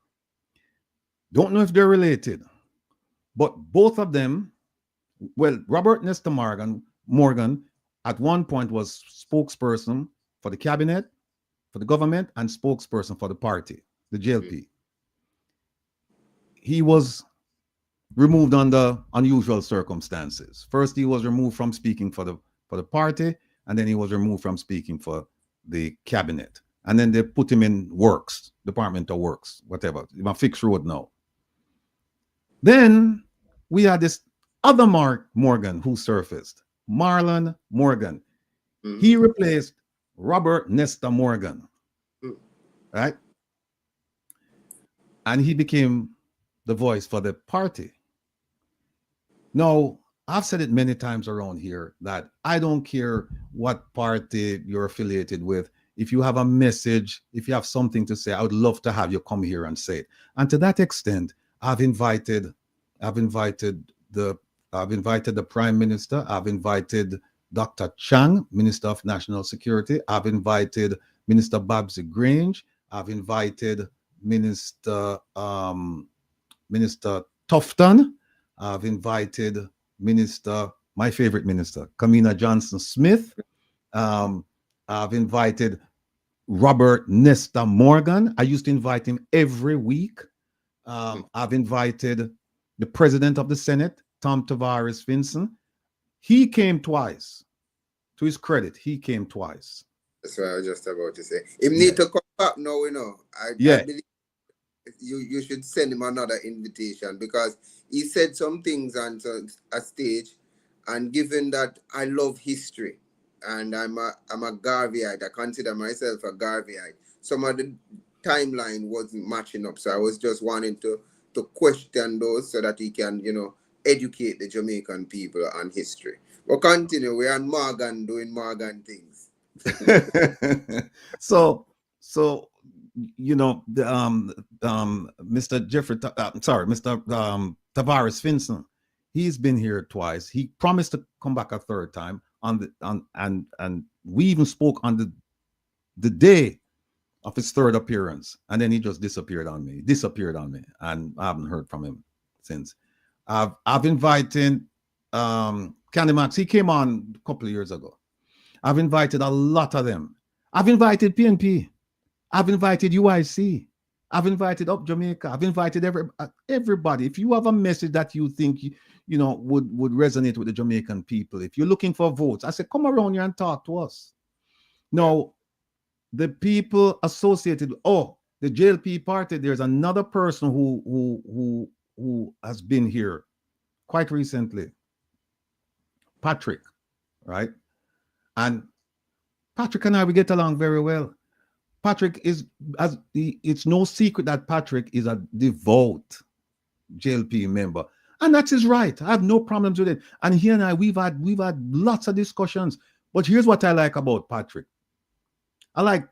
Don't know if they're related, but both of them, well, Robert Nesta Morgan at one point was spokesperson for the cabinet, for the government, and spokesperson for the party, the JLP. He was removed under unusual circumstances. First, he was removed from speaking for the party, and then he was removed from speaking for the cabinet. And then they put him in works, Department of Works, whatever. He's on fixed road now. Then we had this other Morgan who surfaced, Marlon Morgan. He replaced Robert Nesta Morgan, right? And he became the voice for the party. Now, I've said it many times around here that I don't care what party you're affiliated with. If you have a message, if you have something to say, I would love to have you come here and say it. And to that extent, I've invited the Prime Minister. I've invited Dr. Chang, Minister of National Security. I've invited Minister Babsy Grange. I've invited Minister Minister Tufton. I've invited Minister, my favorite minister, Kamina Johnson Smith. I've invited Robert Nesta Morgan. I used to invite him every week. I've invited the president of the Senate, Tom Tavares Finson. He came twice. To his credit, he came twice. That's what I was just about to say. Him Yeah. need to come back now, you know. I Yeah. believe you should send him another invitation, because he said some things on a stage, and given that I love history and I'm a Garveyite, I consider myself a Garveyite. Some of the timeline wasn't matching up, so I was just wanting to question those so that he can, you know, educate the Jamaican people on history. But continue. We're on Morgan doing Morgan things. so you know, Mr. Mr. Tavares Finson, he's been here twice. He promised to come back a third time and we even spoke on the day of his third appearance, and then he just disappeared on me, and I haven't heard from him since. I've invited Candy Max. He came on a couple of years ago. I've invited a lot of them. I've invited PNP. I've invited UIC. I've invited Up Jamaica. I've invited everybody. If you have a message that you think you know would resonate with the Jamaican people, if you're looking for votes, I said, come around here and talk to us. Now, the people associated, the JLP party, there's another person who has been here quite recently, Patrick, right? And Patrick and I, we get along very well. Patrick it's no secret that Patrick is a devout JLP member, and that's his right. I have no problems with it. And he and I, we've had lots of discussions. But here's what I like about Patrick. I like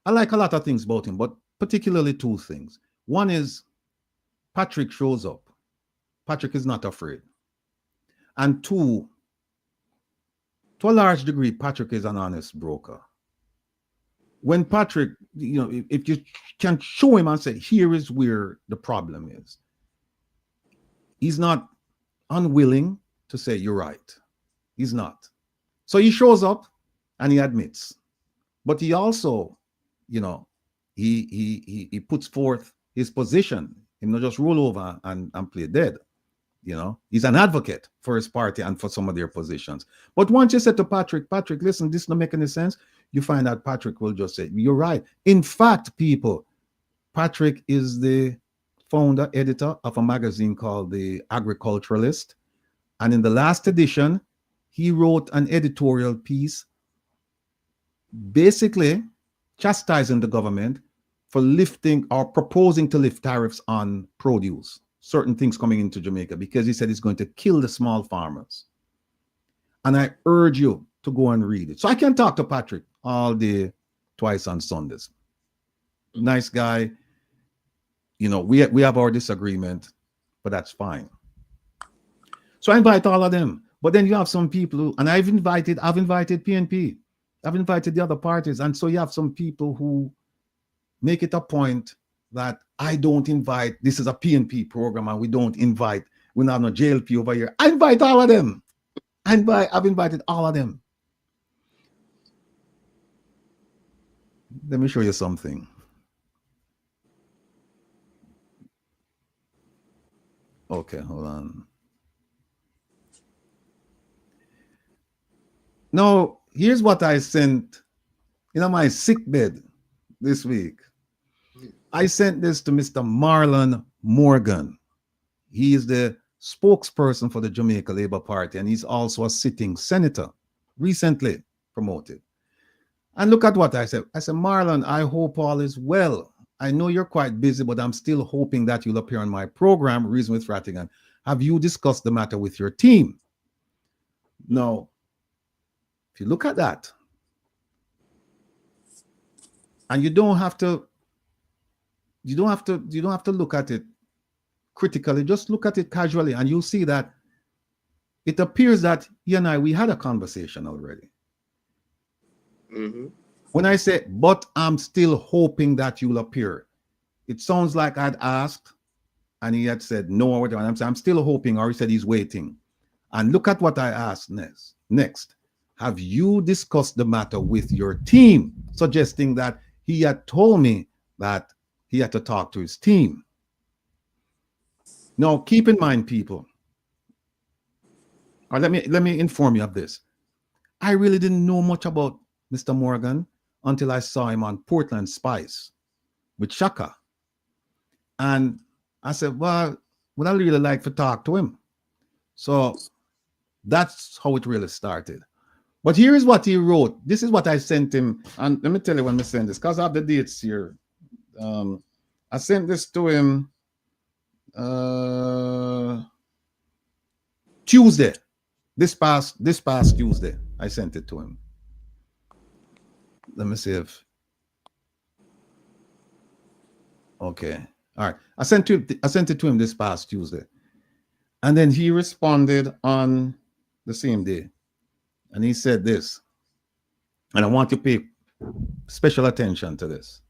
a lot of things about him, but particularly two things. One is Patrick shows up. Patrick is not afraid. And two, to a large degree, Patrick is an honest broker. When Patrick, you know, if you can show him and say, here is where the problem is, he's not unwilling to say, you're right. He's not. So he shows up and he admits. But he also, you know, he puts forth his position. He not just roll over and play dead. You know, he's an advocate for his party and for some of their positions. But once you said to Patrick, listen, this don't make any sense, you find out Patrick will just say, you're right. In fact, people, Patrick is the founder, editor of a magazine called The Agriculturalist. And in the last edition, he wrote an editorial piece basically chastising the government for lifting or proposing to lift tariffs on produce, certain things coming into Jamaica, because he said it's going to kill the small farmers. And I urge you to go and read it. So I can talk to Patrick all day, twice on Sundays. Nice guy. You know, we have our disagreement, but that's fine. So I invite all of them. But then you have some people who, and I've invited PNP. I've invited the other parties. And so you have some people who make it a point that I don't invite, this is a PNP program and we don't invite, we don't have no JLP over here. I invite all of them. I've invited all of them. Let me show you something. Okay, hold on. Now, here's what I sent, my sick bed this week. I sent this to Mr. Marlon Morgan. He is the spokesperson for the Jamaica Labour Party, and he's also a sitting senator, recently promoted. And look at what I said. I said, Marlon, I hope all is well. I know you're quite busy, but I'm still hoping that you'll appear on my program, Reason with Rattigan. Have you discussed the matter with your team? Now, if you look at that, and you don't have to look at it critically, just look at it casually, and you'll see that it appears that he and we had a conversation already. Mm-hmm. When I say, but I'm still hoping that you'll appear, it sounds like I'd asked and he had said no or whatever. And I'm saying, I'm still hoping, or he said he's waiting. And look at what I asked next. Next, have you discussed the matter with your team? Suggesting that he had told me that he had to talk to his team. Now, keep in mind, people, or let me inform you of this. I really didn't know much about Mr. Morgan until I saw him on Portland Spice with Shaka. And I said, well, would I really like to talk to him? So that's how it really started. But here is what he wrote. This is what I sent him. And let me tell you when I sent this, because I have the dates here. I sent this to him Tuesday. This past Tuesday, I sent it to him. Let me see if. Okay. All right. I sent it to him this past Tuesday. And then he responded on the same day. And he said this. And I want to pay special attention to this.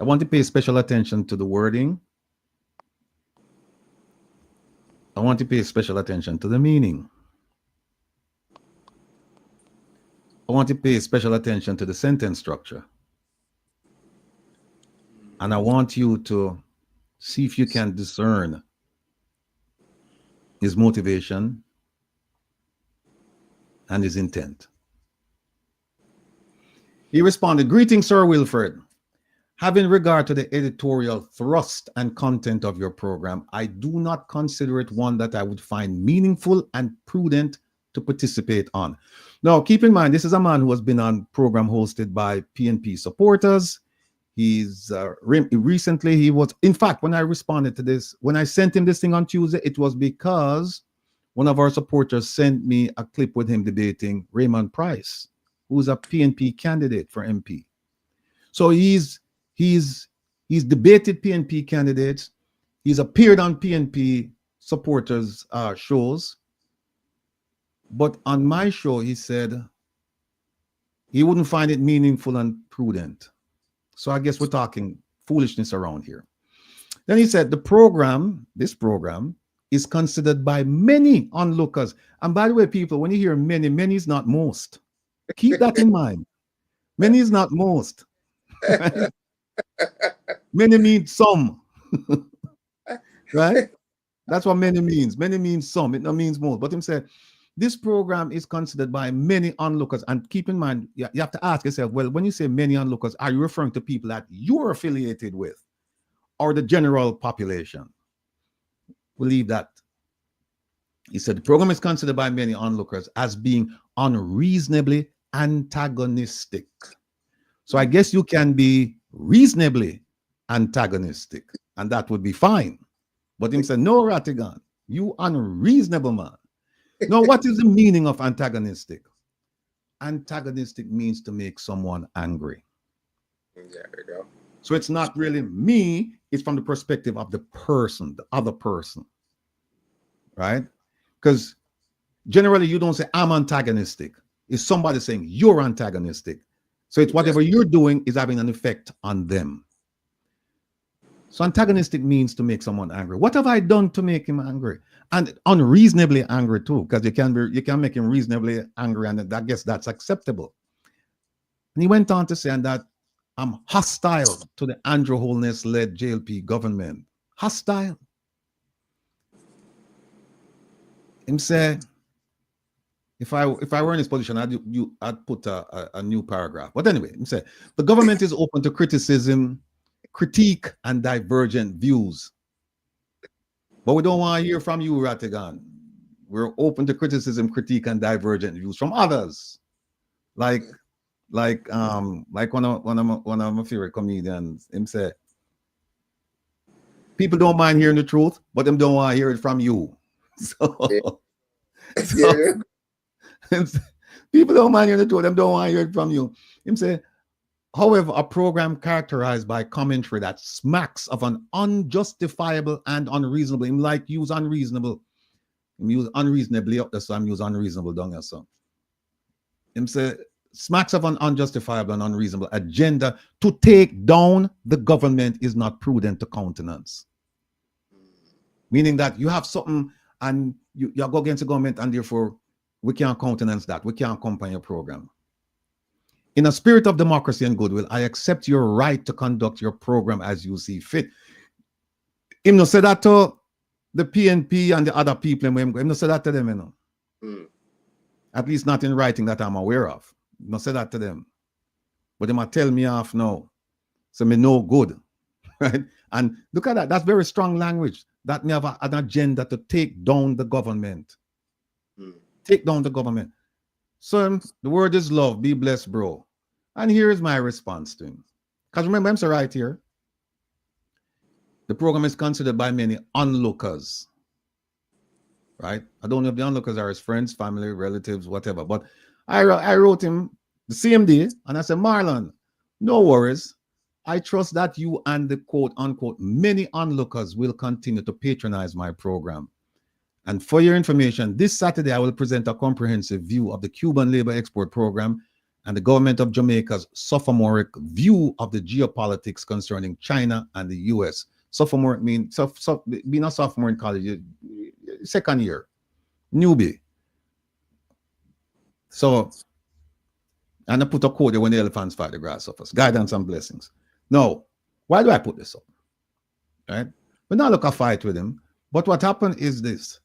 I want to pay special attention to the wording. I want to pay special attention to the meaning. I want to pay special attention to the sentence structure. And I want you to see if you can discern his motivation and his intent. He responded, "Greetings, Sir Wilfred. Having regard to the editorial thrust and content of your program, I do not consider it one that I would find meaningful and prudent to participate on." Now, keep in mind, this is a man who has been on program hosted by PNP supporters. He's recently, he was, in fact, when I responded to this, when I sent him this thing on Tuesday, it was because one of our supporters sent me a clip with him debating Raymond Price, who's a PNP candidate for MP. So he's debated PNP candidates. He's appeared on PNP supporters shows. But on my show, he said he wouldn't find it meaningful and prudent. So I guess we're talking foolishness around here. Then he said this program is considered by many onlookers. And by the way, people, when you hear many, many is not most. Keep that in mind. Many is not most. Right? Many means some. Right? That's what many means. Many means some. It not means most. But him said, this program is considered by many onlookers. And keep in mind, you have to ask yourself, well, when you say many onlookers, are you referring to people that you're affiliated with or the general population? We'll leave that. He said, the program is considered by many onlookers as being unreasonably antagonistic. So I guess you can be reasonably antagonistic, and that would be fine. But him said, no, Rattigan, you unreasonable man. Now, what is the meaning of antagonistic? Antagonistic means to make someone angry. There we go. So it's not really me, it's from the perspective of the person, the other person, right? Because generally you don't say, I'm antagonistic. It's somebody saying you're antagonistic. So it's whatever you're doing is having an effect on them. So antagonistic means to make someone angry. What have I done to make him angry? And unreasonably angry too, because you can make him reasonably angry, and I guess that's acceptable. And he went on to say that I'm hostile to the Andrew Holness-led JLP government. Hostile. Him say, if I were in his position, I'd put a new paragraph. But anyway, him say, the government is open to criticism, critique, and divergent views. But we don't want to hear from you, Rattigan. We're open to criticism, critique, and divergent views from others. Like one of my favorite comedians, him say, people don't mind hearing the truth, but them don't want to hear it from you. So people don't mind hearing the truth, them don't want to hear it from you. Him say, however, a program characterized by commentary that smacks of an unjustifiable and unreasonable. Him like use unreasonable. Him use unreasonably up there, so I'm use unreasonable down here. So him say smacks of an unjustifiable and unreasonable agenda to take down the government is not prudent to countenance. Meaning that you have something and you go against the government, and therefore we can't countenance that. We can't accompany your program. In a spirit of democracy and goodwill, I accept your right to conduct your program as you see fit. Him no say that to the PNP and the other people. Him no say that to them, you know. At least not in writing that I'm aware of. No say that to them. But they might tell me off now. So me no good. Right? And look at that. That's very strong language. That me have an agenda to take down the government. Take down the government. So the word is love. Be blessed, bro. And here is my response to him. Because remember, I'm so right here. The program is considered by many onlookers. Right? I don't know if the onlookers are his friends, family, relatives, whatever. But I wrote him the same day, and I said, Marlon, no worries. I trust that you and the quote unquote many onlookers will continue to patronize my program. And for your information, this Saturday I will present a comprehensive view of the Cuban labor export program and the government of Jamaica's sophomoric view of the geopolitics concerning China and the US. Sophomoric means being a sophomore in college, second year, newbie. So, and I put a quote there: when the elephants fight the grasshoppers, guidance and blessings. No, why do I put this up? Right? We're not looking to fight with him. But what happened is this.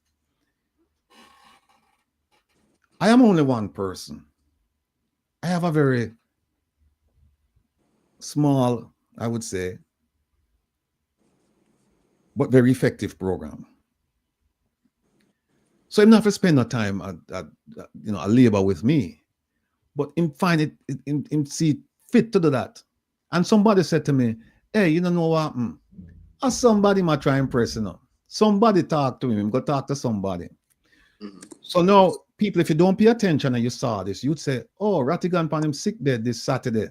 I am only one person. I have a very small, I would say, but very effective program. So I'm not have to spend no time at a labor with me, but him find it, him see fit to do that. And somebody said to me, hey, you don't know what? Somebody might try and impress, you know. Somebody talk to him, go talk to somebody. So now, people, if you don't pay attention and you saw this, you'd say, oh, Rattigan on him sick bed this Saturday.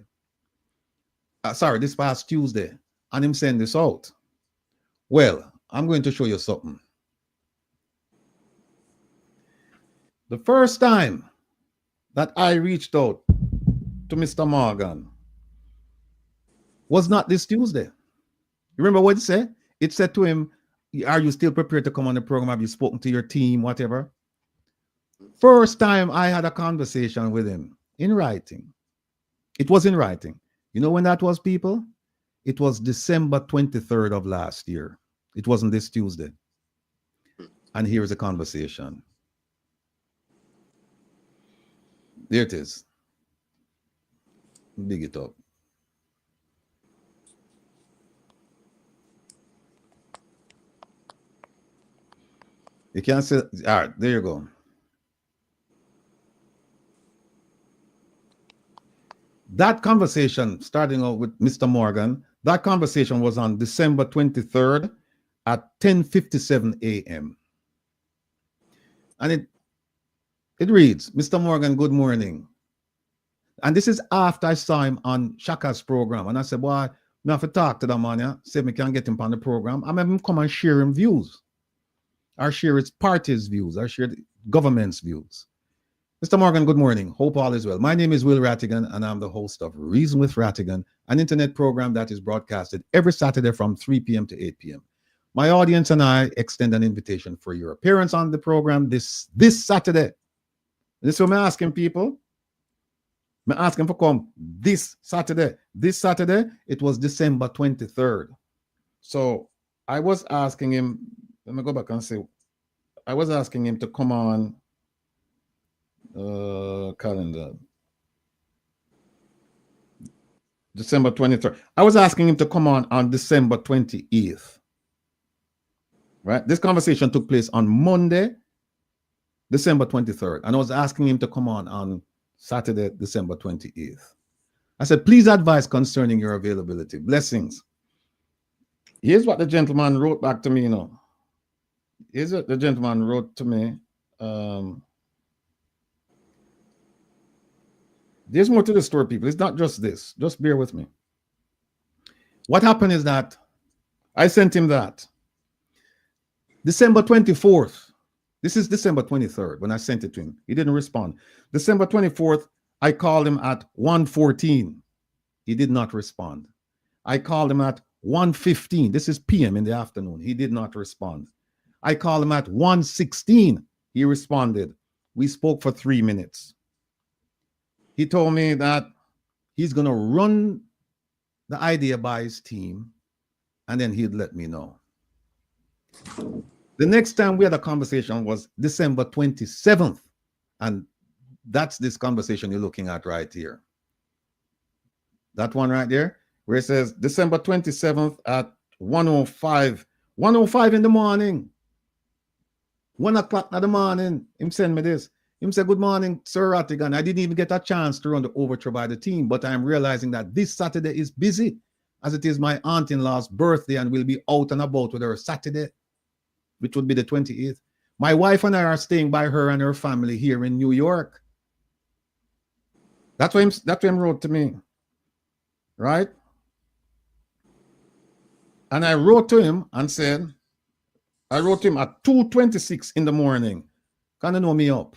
This past Tuesday. And him send this out. Well, I'm going to show you something. The first time that I reached out to Mr. Morgan was not this Tuesday. You remember what it said? It said to him, are you still prepared to come on the program? Have you spoken to your team, whatever? First time I had a conversation with him in writing. It was in writing. You know when that was, people? It was December 23rd of last year. It wasn't this Tuesday. And here's the conversation. There it is. Dig it up. You can't say, all right, there you go. That conversation, starting out with Mr. Morgan, that conversation was on December 23rd at 10:57 a.m. And it reads, Mr. Morgan, good morning. And this is after I saw him on Shaka's program. And I said, boy, I have to talk to that man, yeah? See if I can get him on the program. I'm having him come and share him views. Or share his party's views. Or share the government's views. Mr. Morgan, good morning. Hope all is well. My name is Will Rattigan, and I'm the host of Reason with Rattigan, an internet program that is broadcasted every Saturday from 3 p.m. to 8 p.m. My audience and I extend an invitation for your appearance on the program this Saturday. This is what I'm asking people. I'm asking for come this Saturday. This Saturday, it was December 23rd. So I was asking him, let me go back and say, I was asking him to come on calendar. December 23rd. I was asking him to come on December 28th. Right? This conversation took place on Monday, December 23rd. And I was asking him to come on Saturday, December 28th. I said, please advise concerning your availability. Blessings. Here's what the gentleman wrote back to me, you know. Here's what the gentleman wrote to me. There's more to the story, people. It's not just this. Just bear with me. What happened is that I sent him that. December 24th. This is December 23rd when I sent it to him. He didn't respond. December 24th, I called him at 1:14. He did not respond. I called him at 1:15. This is PM in the afternoon. He did not respond. I called him at 1:16. He responded. We spoke for 3 minutes. He told me that he's going to run the idea by his team and then he'd let me know. The next time we had a conversation was December 27th. And that's this conversation you're looking at right here. That one right there, where it says December 27th at 1:05 in the morning. 1 o'clock in the morning, him send me this. Him say, good morning, Sir Rattigan. I didn't even get a chance to run the overture by the team, but I'm realizing that this Saturday is busy, as it is my aunt-in-law's birthday, and we'll be out and about with her Saturday, which would be the 28th. My wife and I are staying by her and her family here in New York. That's what him wrote to me, right? And I wrote to him and said, I wrote to him at 2:26 in the morning. Kind of know me up.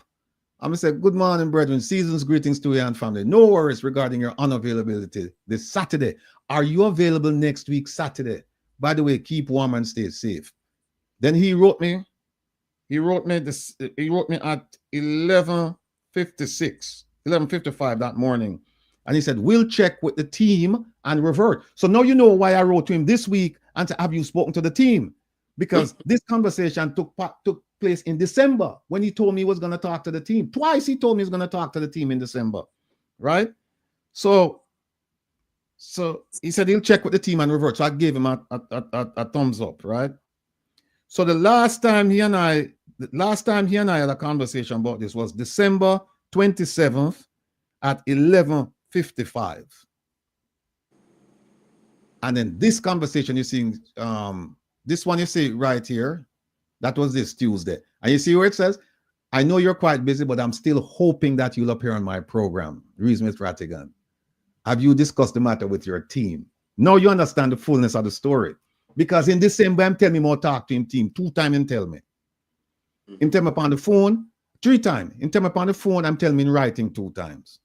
I'm going to say, good morning, brethren. Season's greetings to you and family. No worries regarding your unavailability this Saturday. Are you available next week, Saturday? By the way, keep warm and stay safe. Then he wrote me at 11:55 that morning. And he said, we'll check with the team and revert. So now you know why I wrote to him this week and to have you spoken to the team. Because this conversation took place in December when he told me he was going to talk to the team. Twice he told me he was going to talk to the team in December, right? So he said he'll check with the team and revert. So I gave him a thumbs up, right? So the last time he and I had a conversation about this was December 27th at 11:55. And then this conversation you see, this one you see right here, that was this Tuesday. And you see where it says, I know you're quite busy, but I'm still hoping that you'll appear on my program. Reason with Rattigan. Have you discussed the matter with your team? Now you understand the fullness of the story. Because in December, I'm telling him I'll talk to him team 2 times and tell me. Him tell me upon the phone 3 times. Him tell me upon the phone, I'm telling me in writing 2 times.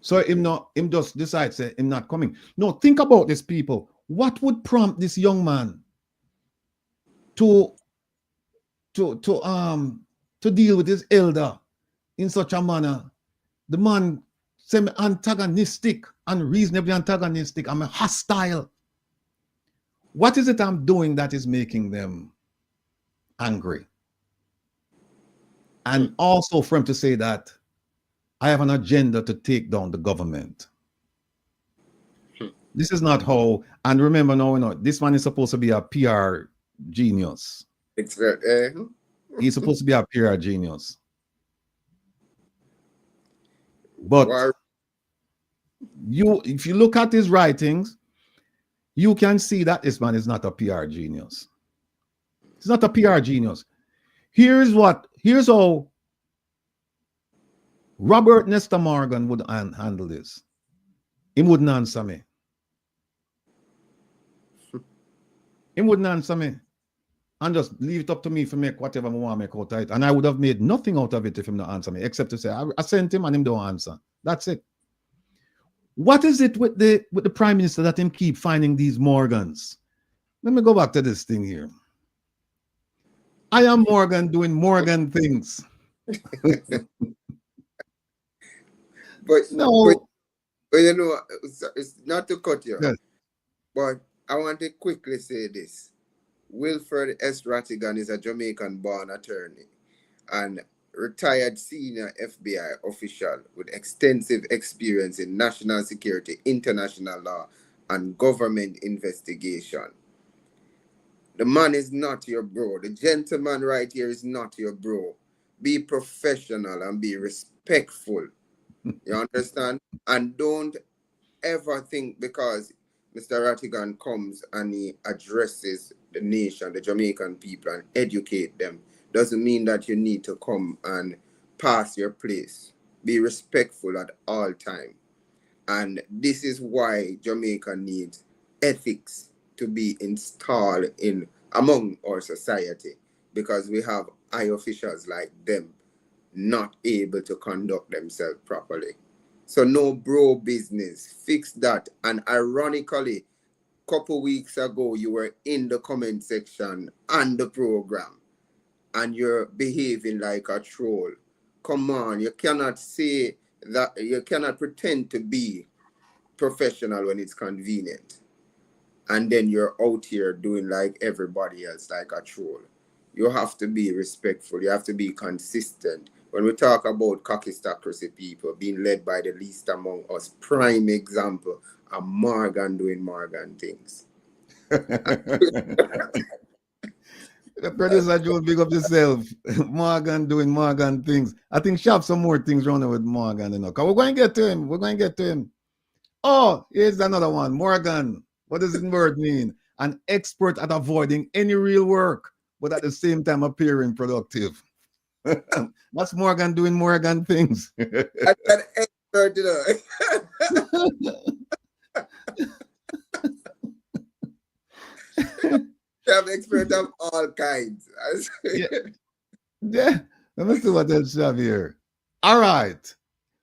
So him just decides that him not coming. No, think about this, people. What would prompt this young man to deal with his elder in such a manner? The man semi-antagonistic, unreasonably antagonistic. I'm hostile. What is it I'm doing that is making them angry? And also for him to say that I have an agenda to take down the government. This is not how, and remember now, this man is supposed to be a PR genius. He's supposed to be a PR genius. But if you look at his writings, you can see that this man is not a PR genius. He's not a PR genius. Here's how Robert Nesta Morgan would handle this. He wouldn't answer me. He wouldn't answer me. And just leave it up to me to make whatever I want to make out of it. And I would have made nothing out of it if him not answer me, except to say, I sent him and him don't answer. That's it. What is it with the Prime Minister that him keep finding these Morgans? Let me go back to this thing here. I am Morgan doing Morgan things. But no. But you know, it's not to cut you, Yes. but I want to quickly say this. Wilfred S. Rattigan is a Jamaican-born attorney and retired senior FBI official with extensive experience in national security, international law, and government investigation. The man is not your bro. The gentleman right here is not your bro. Be professional and be respectful. You understand? And don't ever think because Mr. Rattigan comes and he addresses the nation, the Jamaican people, and educate them, doesn't mean that you need to come and pass your place. Be respectful at all time. And this is why Jamaica needs ethics to be installed in among our society, because we have high officials like them not able to conduct themselves properly. So no bro business. Fix that. And ironically, couple weeks ago, you were in the comment section on the program and you're behaving like a troll. Come on, you cannot say that, you cannot pretend to be professional when it's convenient. And then you're out here doing like everybody else, like a troll. You have to be respectful, you have to be consistent. When we talk about cockistocracy people being led by the least among us, prime example, a Morgan doing Morgan things. The producer Joe, big up yourself. Morgan doing Morgan things. I think she have some more things running with Morgan, you know. Cause we're going to get to him. We're going to get to him. Oh, here's another one. Morgan. What does the word mean? An expert at avoiding any real work, but at the same time appearing productive. That's Morgan doing Morgan things. I'm an expert, you know. I'm expert of all kinds. Yeah. Let me see what else you have here. All right.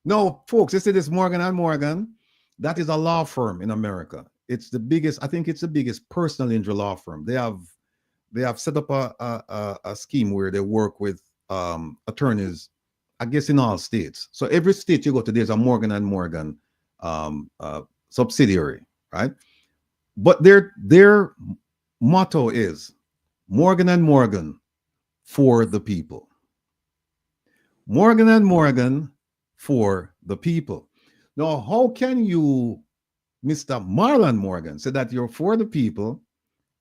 No, folks, you see this Morgan and Morgan. That is a law firm in America. It's the biggest, I think it's the biggest personal injury law firm. They have set up a scheme where they work with attorneys, I guess, in all states. So every state you go to, there's a Morgan and Morgan subsidiary, right? But their motto is Morgan and Morgan for the people. Morgan and Morgan for the people. Now, how can you, Mr. Marlon Morgan, say that you're for the people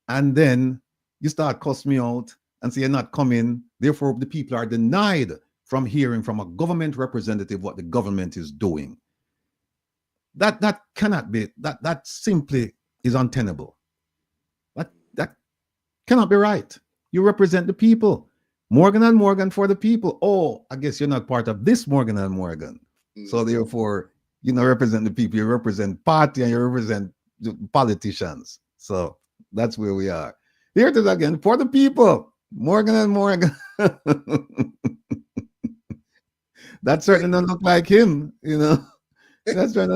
and then you start cussing me out and say you're not coming, therefore the people are denied from hearing from a government representative what the government is doing? That cannot be, that simply is untenable. That cannot be right. You represent the people. Morgan and Morgan for the people. Oh, I guess you're not part of this Morgan and Morgan. So therefore, you don't represent the people. You represent party and you represent politicians. So that's where we are. Here it is again, for the people. Morgan and Morgan. That certainly doesn't look like him, you know. That's right.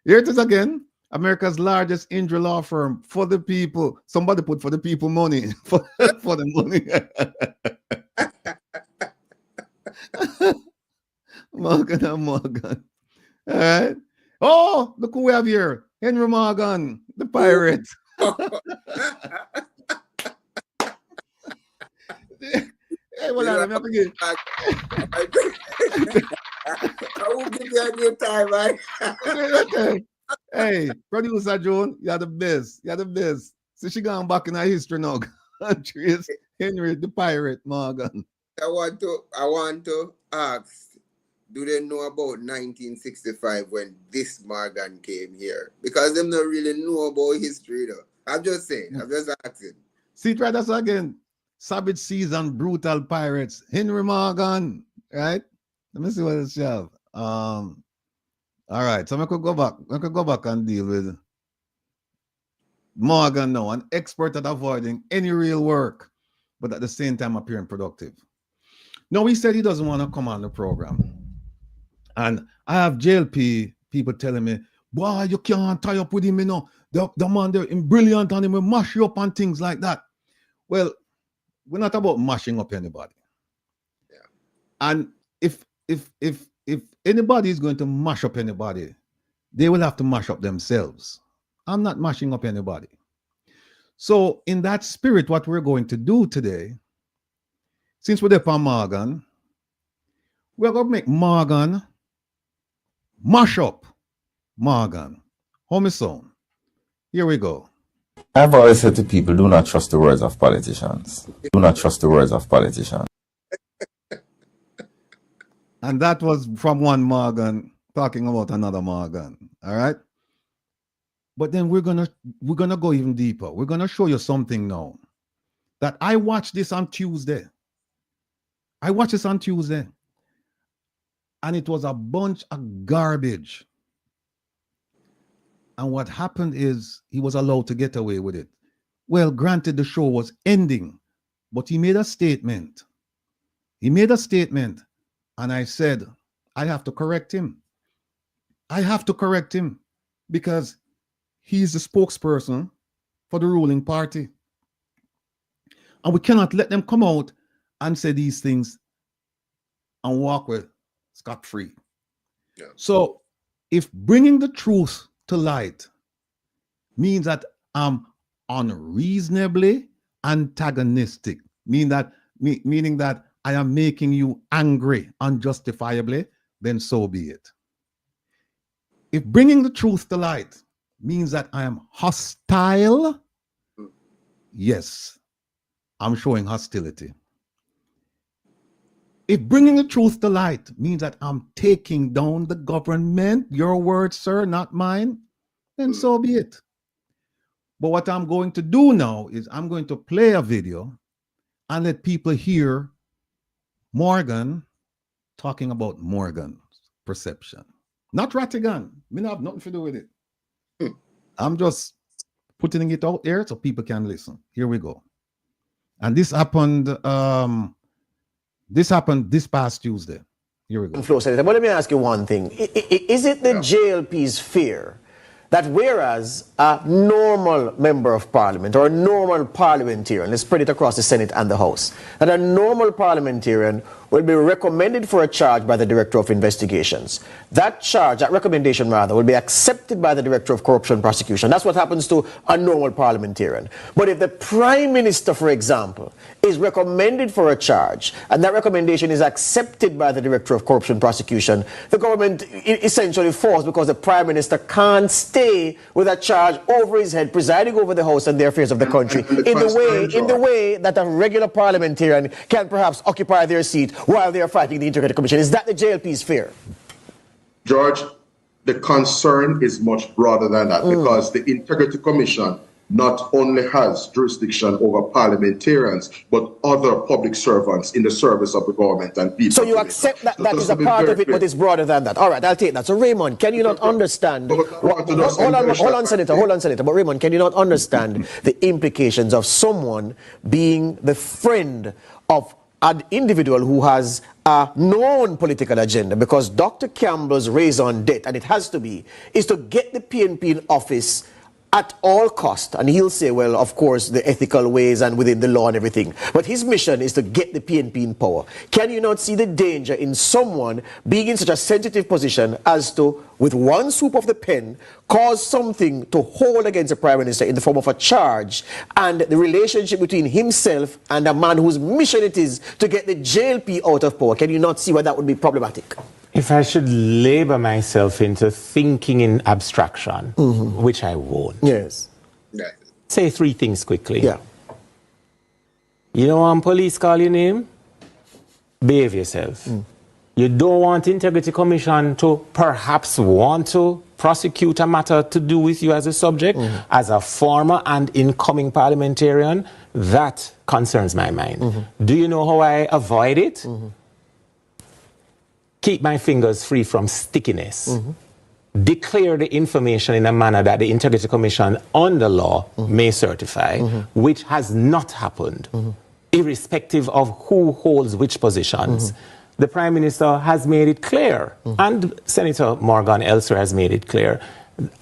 Here it is again. America's largest injury law firm for the people. Somebody put for the people money. for the money. Morgan and Morgan. All right. Oh, look who we have here. Henry Morgan, the pirate. Hey, well, let me have to get. I will give you a new time, man. Okay. Hey, producer Joan, you're the best. You're the best. So she gone back in our history now. Countries, Henry the pirate Morgan. I want to ask, do they know about 1965 when this Morgan came here? Because them don't really know about history, though. I'm just saying. I'm just asking. See, try that again. Savage seas and brutal pirates. Henry Morgan, right? Let me see what else you have. All right, so I could go back. I could go back and deal with Morgan now, an expert at avoiding any real work, but at the same time appearing productive. No, he said he doesn't want to come on the program. And I have JLP people telling me, boy, you can't tie up with him, you know. The man, they're brilliant and he will mash you up and things like that. Well, we're not about mashing up anybody. Yeah. And if anybody is going to mash up anybody, they will have to mash up themselves. I'm not mashing up anybody. So in that spirit, what we're going to do today, since we're there for Morgan, we're going to make Morgan mash up Morgan. Homie son. Here we go. I've always said to people, do not trust the words of politicians. Do not trust the words of politicians. And that was from one Morgan talking about another Morgan. All right. But then we're gonna go even deeper. We're gonna show you something now. That I watched this on Tuesday. I watched this on Tuesday. And it was a bunch of garbage. And what happened is he was allowed to get away with it. Well, granted, the show was ending, but he made a statement. He made a statement. and I said, I have to correct him. I have to correct him because he's the spokesperson for the ruling party. And we cannot let them come out and say these things and walk with scot-free. Yeah. So if bringing the truth to light means that I'm unreasonably antagonistic, meaning that I am making you angry unjustifiably, then so be it. If bringing the truth to light means that I am hostile, yes, I'm showing hostility. If bringing the truth to light means that I'm taking down the government, your word, sir, not mine, then so be it. But what I'm going to do now is I'm going to play a video and let people hear Morgan talking about Morgan's perception. Not Rattigan. Me not have nothing to do with it. I'm just putting it out there so people can listen. Here we go. And this happened this past Tuesday. Here we go. But let me ask you one thing. Is it the JLP's fear that whereas a normal member of parliament or a normal parliamentarian, let's spread it across the Senate and the House, that a normal parliamentarian will be recommended for a charge by the Director of Investigations. That charge, that recommendation rather, will be accepted by the Director of Corruption Prosecution. That's what happens to a normal parliamentarian. But if the Prime Minister, for example, is recommended for a charge and that recommendation is accepted by the Director of Corruption Prosecution, the government essentially falls because the Prime Minister can't stay with a charge over his head, presiding over the House and the affairs of the country in the way that a regular parliamentarian can perhaps occupy their seat while they are fighting the Integrity Commission. Is that the JLP's fear? George, the concern is much broader than that because the Integrity Commission not only has jurisdiction over parliamentarians, but other public servants in the service of the government and people. So you accept that that is a part of it, but it's broader than that. All right, I'll take that. So Raymond, can you not understand? Hold on, Senator. But Raymond, can you not understand the implications of someone being the friend of an individual who has a known political agenda? Because Dr. Campbell's raison d'etre, and it has to be, is to get the PNP in office at all cost. And he'll say, well, of course, the ethical ways and within the law and everything. But his mission is to get the PNP in power. Can you not see the danger in someone being in such a sensitive position as to, with one swoop of the pen, cause something to hold against the Prime Minister in the form of a charge, and the relationship between himself and a man whose mission it is to get the JLP out of power? Can you not see why that would be problematic? If I should labor myself into thinking in abstraction, which I won't. Yes. Say three things quickly. Yeah. You don't want police call your name? Behave yourself. You don't want Integrity Commission to perhaps want to prosecute a matter to do with you as a subject, as a former and incoming parliamentarian? That concerns my mind. Do you know how I avoid it? Keep my fingers free from stickiness. Declare the information in a manner that the Integrity Commission under law may certify, which has not happened, irrespective of who holds which positions. The Prime Minister has made it clear, and Senator Morgan elsewhere has made it clear,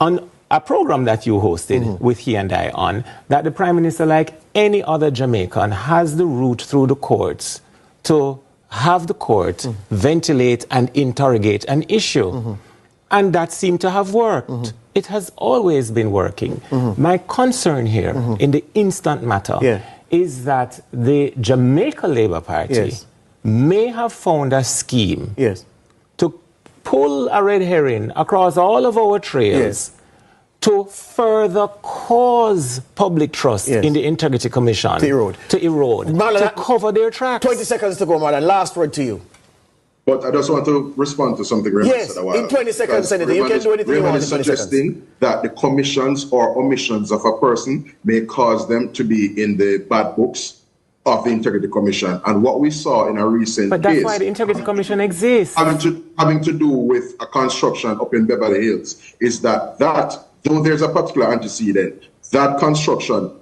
on a program that you hosted with he and I on, that the Prime Minister, like any other Jamaican, has the route through the courts to have the court ventilate and interrogate an issue. And that seemed to have worked. It has always been working. My concern here, in the instant matter, is that the Jamaica Labour Party may have found a scheme to pull a red herring across all of our trails to further cause public trust in the Integrity Commission to erode, Marlon, to cover their tracks. 20 seconds to go, Marlon. Last word to you. But I just want to respond to something Raymond said a while. In 20 seconds, Senator. You can do anything you want in 20 seconds. Suggesting that the commissions or omissions of a person may cause them to be in the bad books of the Integrity Commission. And what we saw in a recent But that's case, why the Integrity Commission exists. having to do with a construction up in Beverly Hills, is that though there's a particular antecedent, that construction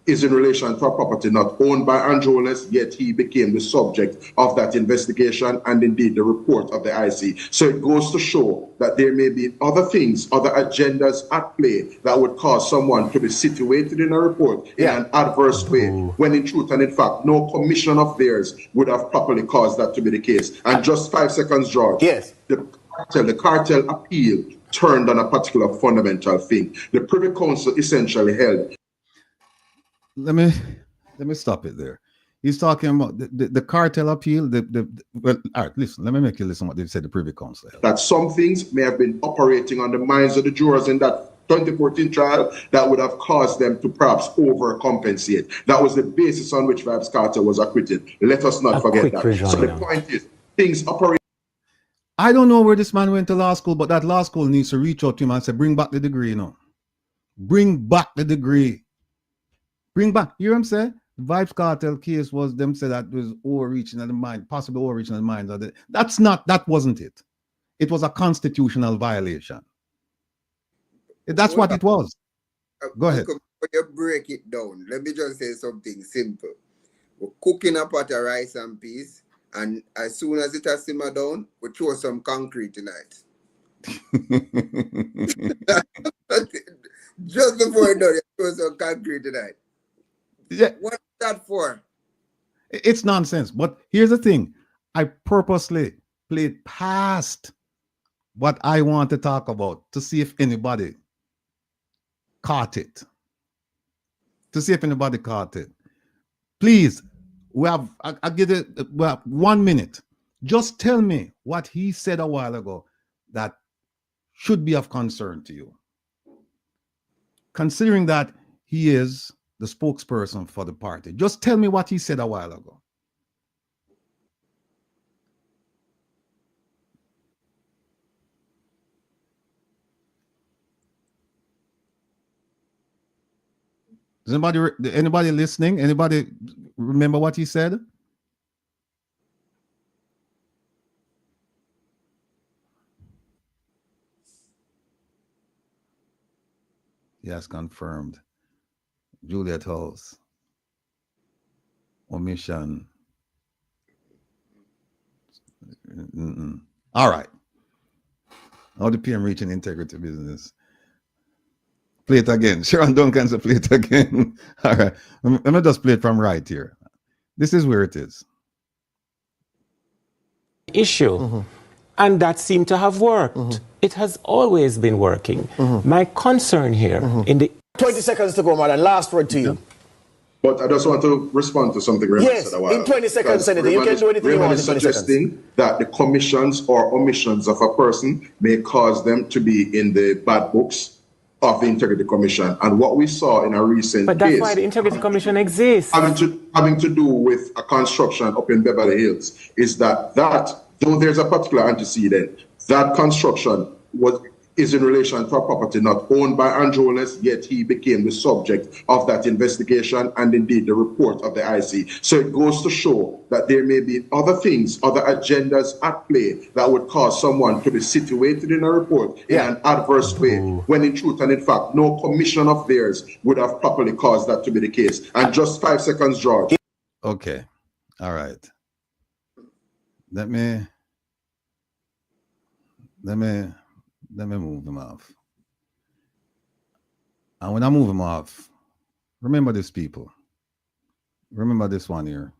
is in relation to a property not owned by Androles, yet he became the subject of that investigation and indeed the report of the IC. So it goes to show that there may be other things, other agendas at play that would cause someone to be situated in a report in an adverse way, when in truth and in fact, no commission of theirs would have properly caused that to be the case. And just 5 seconds, George. Yes. The cartel appeal turned on a particular fundamental thing. The Privy Council essentially held. Let me stop it there. He's talking about the cartel appeal. Well, all right, listen. Let me make you listen what they said. The Privy Council held. That some things may have been operating on the minds of the jurors in that 2014 trial that would have caused them to perhaps overcompensate. That was the basis on which Vybz Kartel was acquitted. Let us not forget that. So the point is, things operate. I don't know where this man went to law school, but that law school needs to reach out to him and say, bring back the degree, you know. Bring back the degree. Bring back, you know what I'm saying? The Vybz Kartel case was them said that was overreaching of the mind, possibly overreaching of the minds of the, that wasn't it. It was a constitutional violation. That's what it was. Go ahead. When you break it down, let me just say something simple. We're cooking a pot of rice and peas, and as soon as it has simmered down, we throw some concrete in it. Just before it done, you throw some concrete in it. Yeah. What's that for? It's nonsense. But here's the thing. I purposely played past what I want to talk about to see if anybody caught it. To see if anybody caught it. Please, I'll give it 1 minute. Just tell me what he said a while ago that should be of concern to you. Considering that he is the spokesperson for the party. Just tell me what he said a while ago. Does anybody listening? Anybody remember what he said? Yes, confirmed. Juliet House. Omission. All right. How the PM reaching integrity business? Play it again. Sharon Duncan said play it again. All right. Let me just play it from right here. This is where it is. Issue. And that seemed to have worked. It has always been working. My concern here in the 20 seconds to go, man, and last word to you. But I just want to respond to something Raymond Yes, said a while in 20 seconds, Senator. You can do anything you want in 20 seconds. Suggesting that the commissions or omissions of a person may cause them to be in the bad books of the Integrity Commission. And what we saw in a recent But that's case, why the Integrity Commission exists. having to do with a construction up in Beverly Hills, is that though there's a particular antecedent, that construction is in relation to a property not owned by Androles, yet he became the subject of that investigation and indeed the report of the IC. So it goes to show that there may be other things, other agendas at play that would cause someone to be situated in a report in an adverse way, when in truth and in fact, no commission of theirs would have properly caused that to be the case. And just 5 seconds, George. Okay. All right. Let me move him off. And when I move him off, remember this, people. Remember this one here.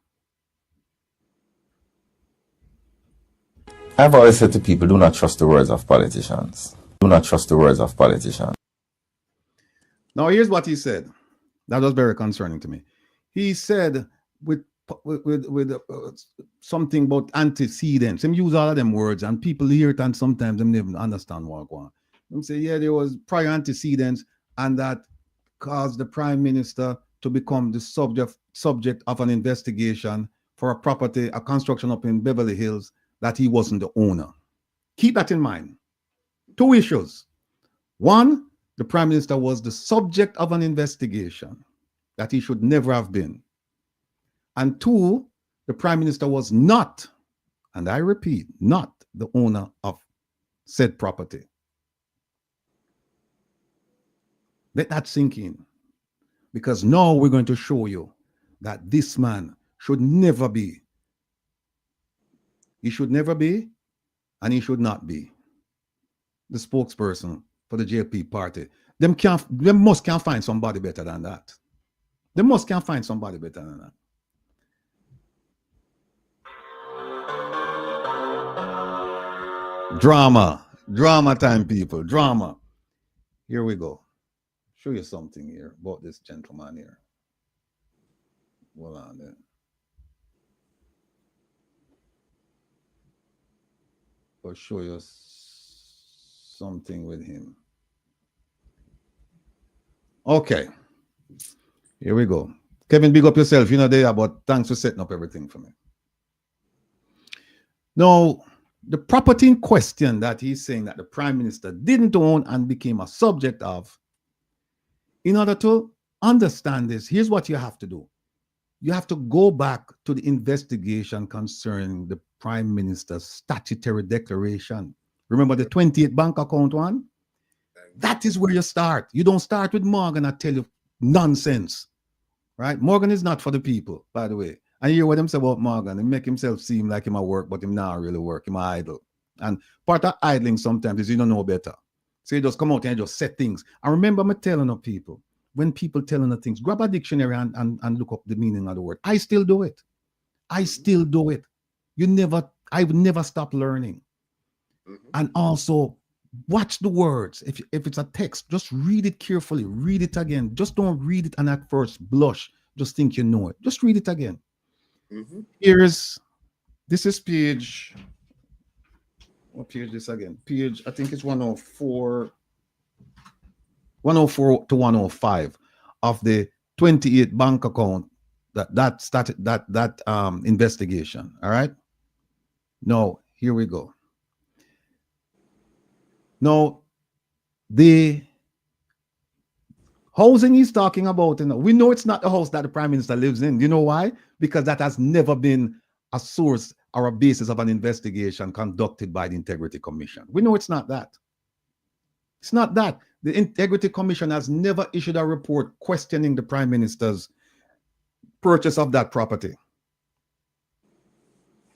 I've always said to people, do not trust the words of politicians. Do not trust the words of politicians. Now, here's what he said. That was very concerning to me. He said with something about antecedents. Him use all of them words, and people hear it, and sometimes them never understand what going on. Them say, yeah, there was prior antecedents, and that caused the Prime Minister to become the subject of an investigation for a property, a construction up in Beverly Hills that he wasn't the owner. Keep that in mind. 2 issues. 1, the Prime Minister was the subject of an investigation that he should never have been. And 2, the Prime Minister was not, and I repeat, not the owner of said property. Let that sink in. Because now we're going to show you that this man should never be. He should never be, and he should not be the spokesperson for the JP party. Them must can't find somebody better than that. They must can't find somebody better than that. Drama time, people. Drama. Here we go. Show you something here about this gentleman here. Hold on there. I'll show you something with him. Okay. Here we go. Kevin, big up yourself. You know there, but thanks for setting up everything for me. Now, the property in question that he's saying that the Prime Minister didn't own and became a subject of, in order to understand this, here's what you have to do. You have to go back to the investigation concerning the Prime Minister's statutory declaration. Remember the 28 bank account one? That is where you start. You don't start with Morgan, I tell you, nonsense. Right? Morgan is not for the people, by the way. And you hear what them say about Morgan. He make himself seem like him at work, but him not really work. Him idle. And part of idling sometimes is you don't know better. So you just come out and just set things. I remember me telling of people, when people telling the things, grab a dictionary and look up the meaning of the word. I still do it. I still do it. I would never stop learning. And also watch the words. If it's a text, just read it carefully. Read it again. Just don't read it and at first blush. Just think you know it. Just read it again. This is page, what page this again? Page, I think it's 104 to 105 of the 28 bank account that started that investigation. All right. Now, here we go. Now, the housing he's talking about, we know it's not the house that the Prime Minister lives in. You know why? Because that has never been a source or a basis of an investigation conducted by the Integrity Commission. We know it's not that. It's not that. The Integrity Commission has never issued a report questioning the Prime Minister's purchase of that property.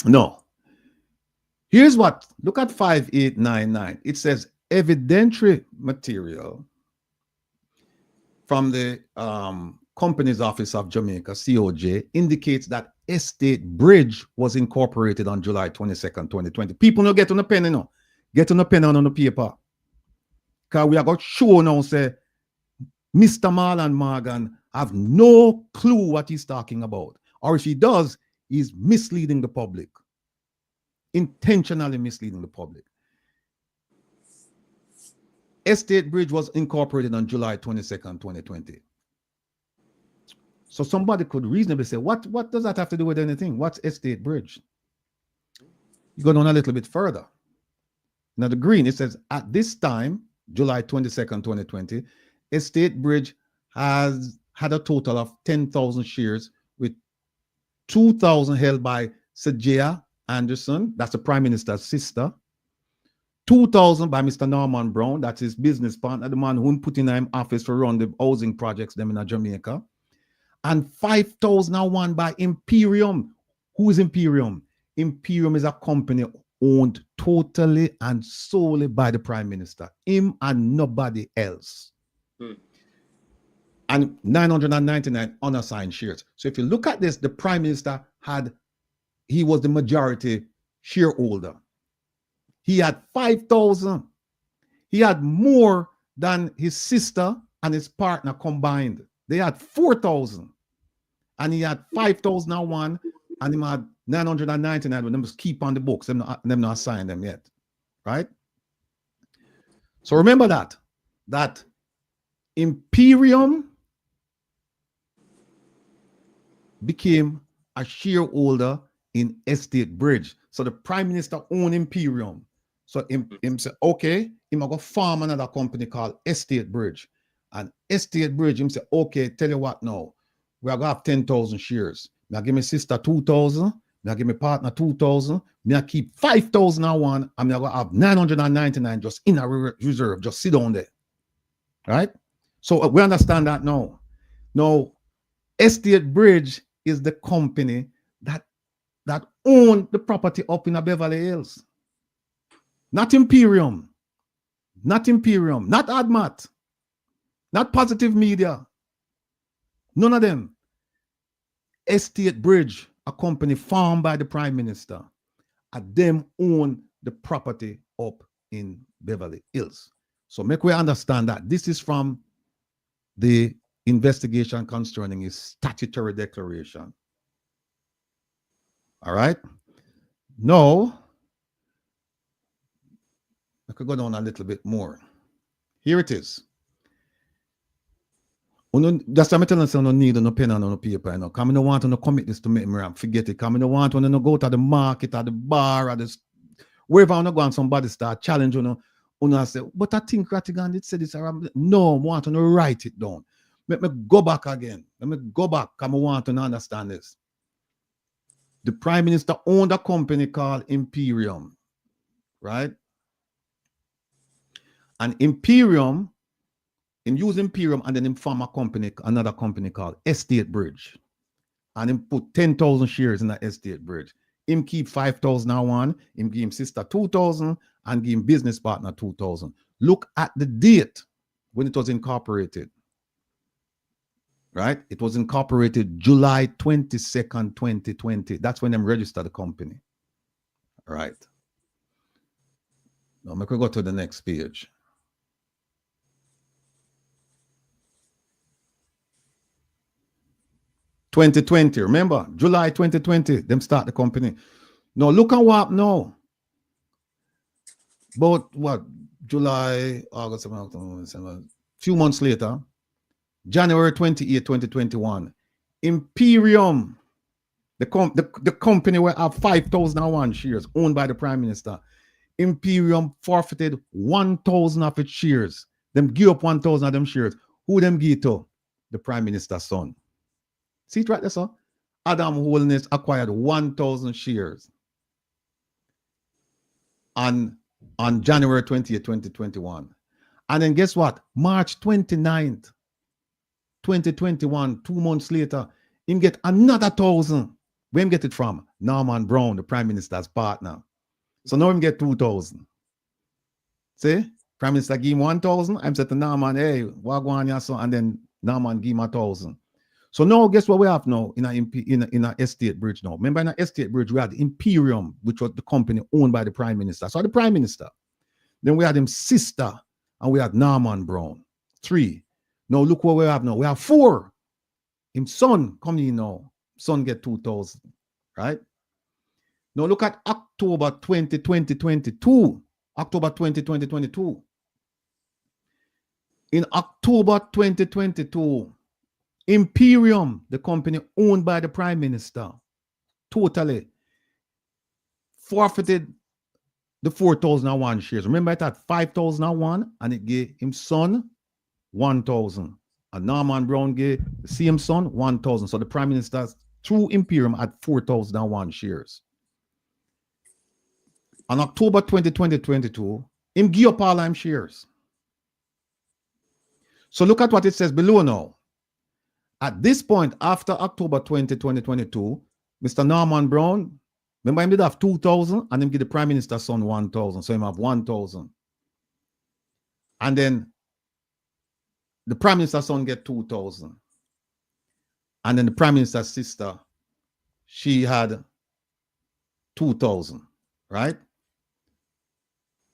No. Here's what, look at 5899. It says evidentiary material from the Company's Office of Jamaica, GOJ, indicates that Estate Bridge was incorporated on July 22nd, 2020. People don't get on the pen, you know. Get on the pen and on the paper. Because we are going to show now, say, Mr. Marlon Morgan have no clue what he's talking about. Or if he does, he's misleading the public. Intentionally misleading the public. Estate Bridge was incorporated on July 22nd, 2020. So somebody could reasonably say, what does that have to do with anything? What's Estate Bridge? You go down a little bit further. Now the green, it says, at this time, July 22nd, 2020, Estate Bridge has had a total of 10,000 shares, with 2,000 held by Sajia Anderson, that's the Prime Minister's sister, 2,000 by Mr. Norman Brown, that's his business partner, the man who put in him office for run the housing projects them in Jamaica, and 5,001 by Imperium. Who is Imperium? Imperium is a company owned totally and solely by the Prime Minister, him and nobody else. And 999 unassigned shares. So if you look at this, the Prime Minister he was the majority shareholder. He had 5,000. He had more than his sister and his partner combined. They had 4,000. And he had 5,001, and he had 999, but them just keep on the books. Them not assign them yet. Right? So remember that Imperium became a shareholder in Estate Bridge. So the Prime Minister owned Imperium. So him say, okay, him go farm another company called Estate Bridge. And Estate Bridge, him say, okay, tell you what now, we are going to have 10,000 shares. Me I give my sister 2,000, me I give my partner 2,000, me I keep 5,001, and me I going to have 999 just in a reserve, just sit down there. Right? So we understand that now. Now, Estate Bridge is the company that owned the property up in Beverly Hills. Not Imperium. Not Imperium. Not AdMat. Not Positive Media. None of them. Estate Bridge, a company formed by the Prime Minister, and them own the property up in Beverly Hills. So make we understand that this is from the investigation concerning his statutory declaration. All right. Now, I could go down a little bit more. Here it is. That's why I'm telling you, no need no pen and no paper. You know, come no want to commit this to make me forget it. Come no want to go to the market, at the bar, at the wherever I go and somebody start challenge I say, but I think Rattigan did say this. No, I want to write it down. Let me go back again. Let me go back. Come I want to understand this. The Prime Minister owned a company called Imperium, right? And Imperium, him use Imperium and then him form a company, another company called Estate Bridge. And him put 10,000 shares in that Estate Bridge. Him keep 5,001, him give him sister 2,000 and give him business partner 2,000. Look at the date when it was incorporated. Right? It was incorporated July 22nd, 2020. That's when them registered the company. All right. Now, we could go to the next page. (2020). Remember, July 2020, them start the company. Now, look at what now. About what? July, August, September, few months later, January 28, 2021, Imperium, the company where have 5,001 shares owned by the Prime Minister, Imperium forfeited 1,000 of its shares. Them give up 1,000 of them shares. Who them give to? The Prime Minister's son. See it right there, sir? Adam Holness acquired 1,000 shares on January 20th, 2021. And then guess what? March 29th, 2021, 2 months later, him get another 1,000. Where him get it from? Norman Brown, the Prime Minister's partner. So now him get 2,000. See? Prime Minister give him 1,000. I'm saying to Norman, hey, what go on your son? And then Norman give him 1,000. So now guess what we have now in a Estate Bridge now? Remember in a Estate Bridge, we had Imperium, which was the company owned by the Prime Minister. So the Prime Minister. Then we had him sister, and we had Norman Brown. 3. Now look what we have now. We have 4. Him son come in now. Son get 2,000. Right? Now look at October 2022. October 2022. In October 2022, Imperium, the company owned by the Prime Minister, totally forfeited the 4,001 shares. Remember, it had 5,001 and it gave him son 1,000. And Norman Brown gave the same son 1,000. So the Prime Minister, through Imperium, had 4,001 shares. On October 2022, him give up all them shares. So look at what it says below now. At this point, after October 20, 2022, Mr. Norman Brown, remember him did have 2,000 and him give the Prime Minister's son 1,000. So him have 1,000. And then the Prime Minister's son get 2,000. And then the Prime Minister's sister, she had 2,000, right?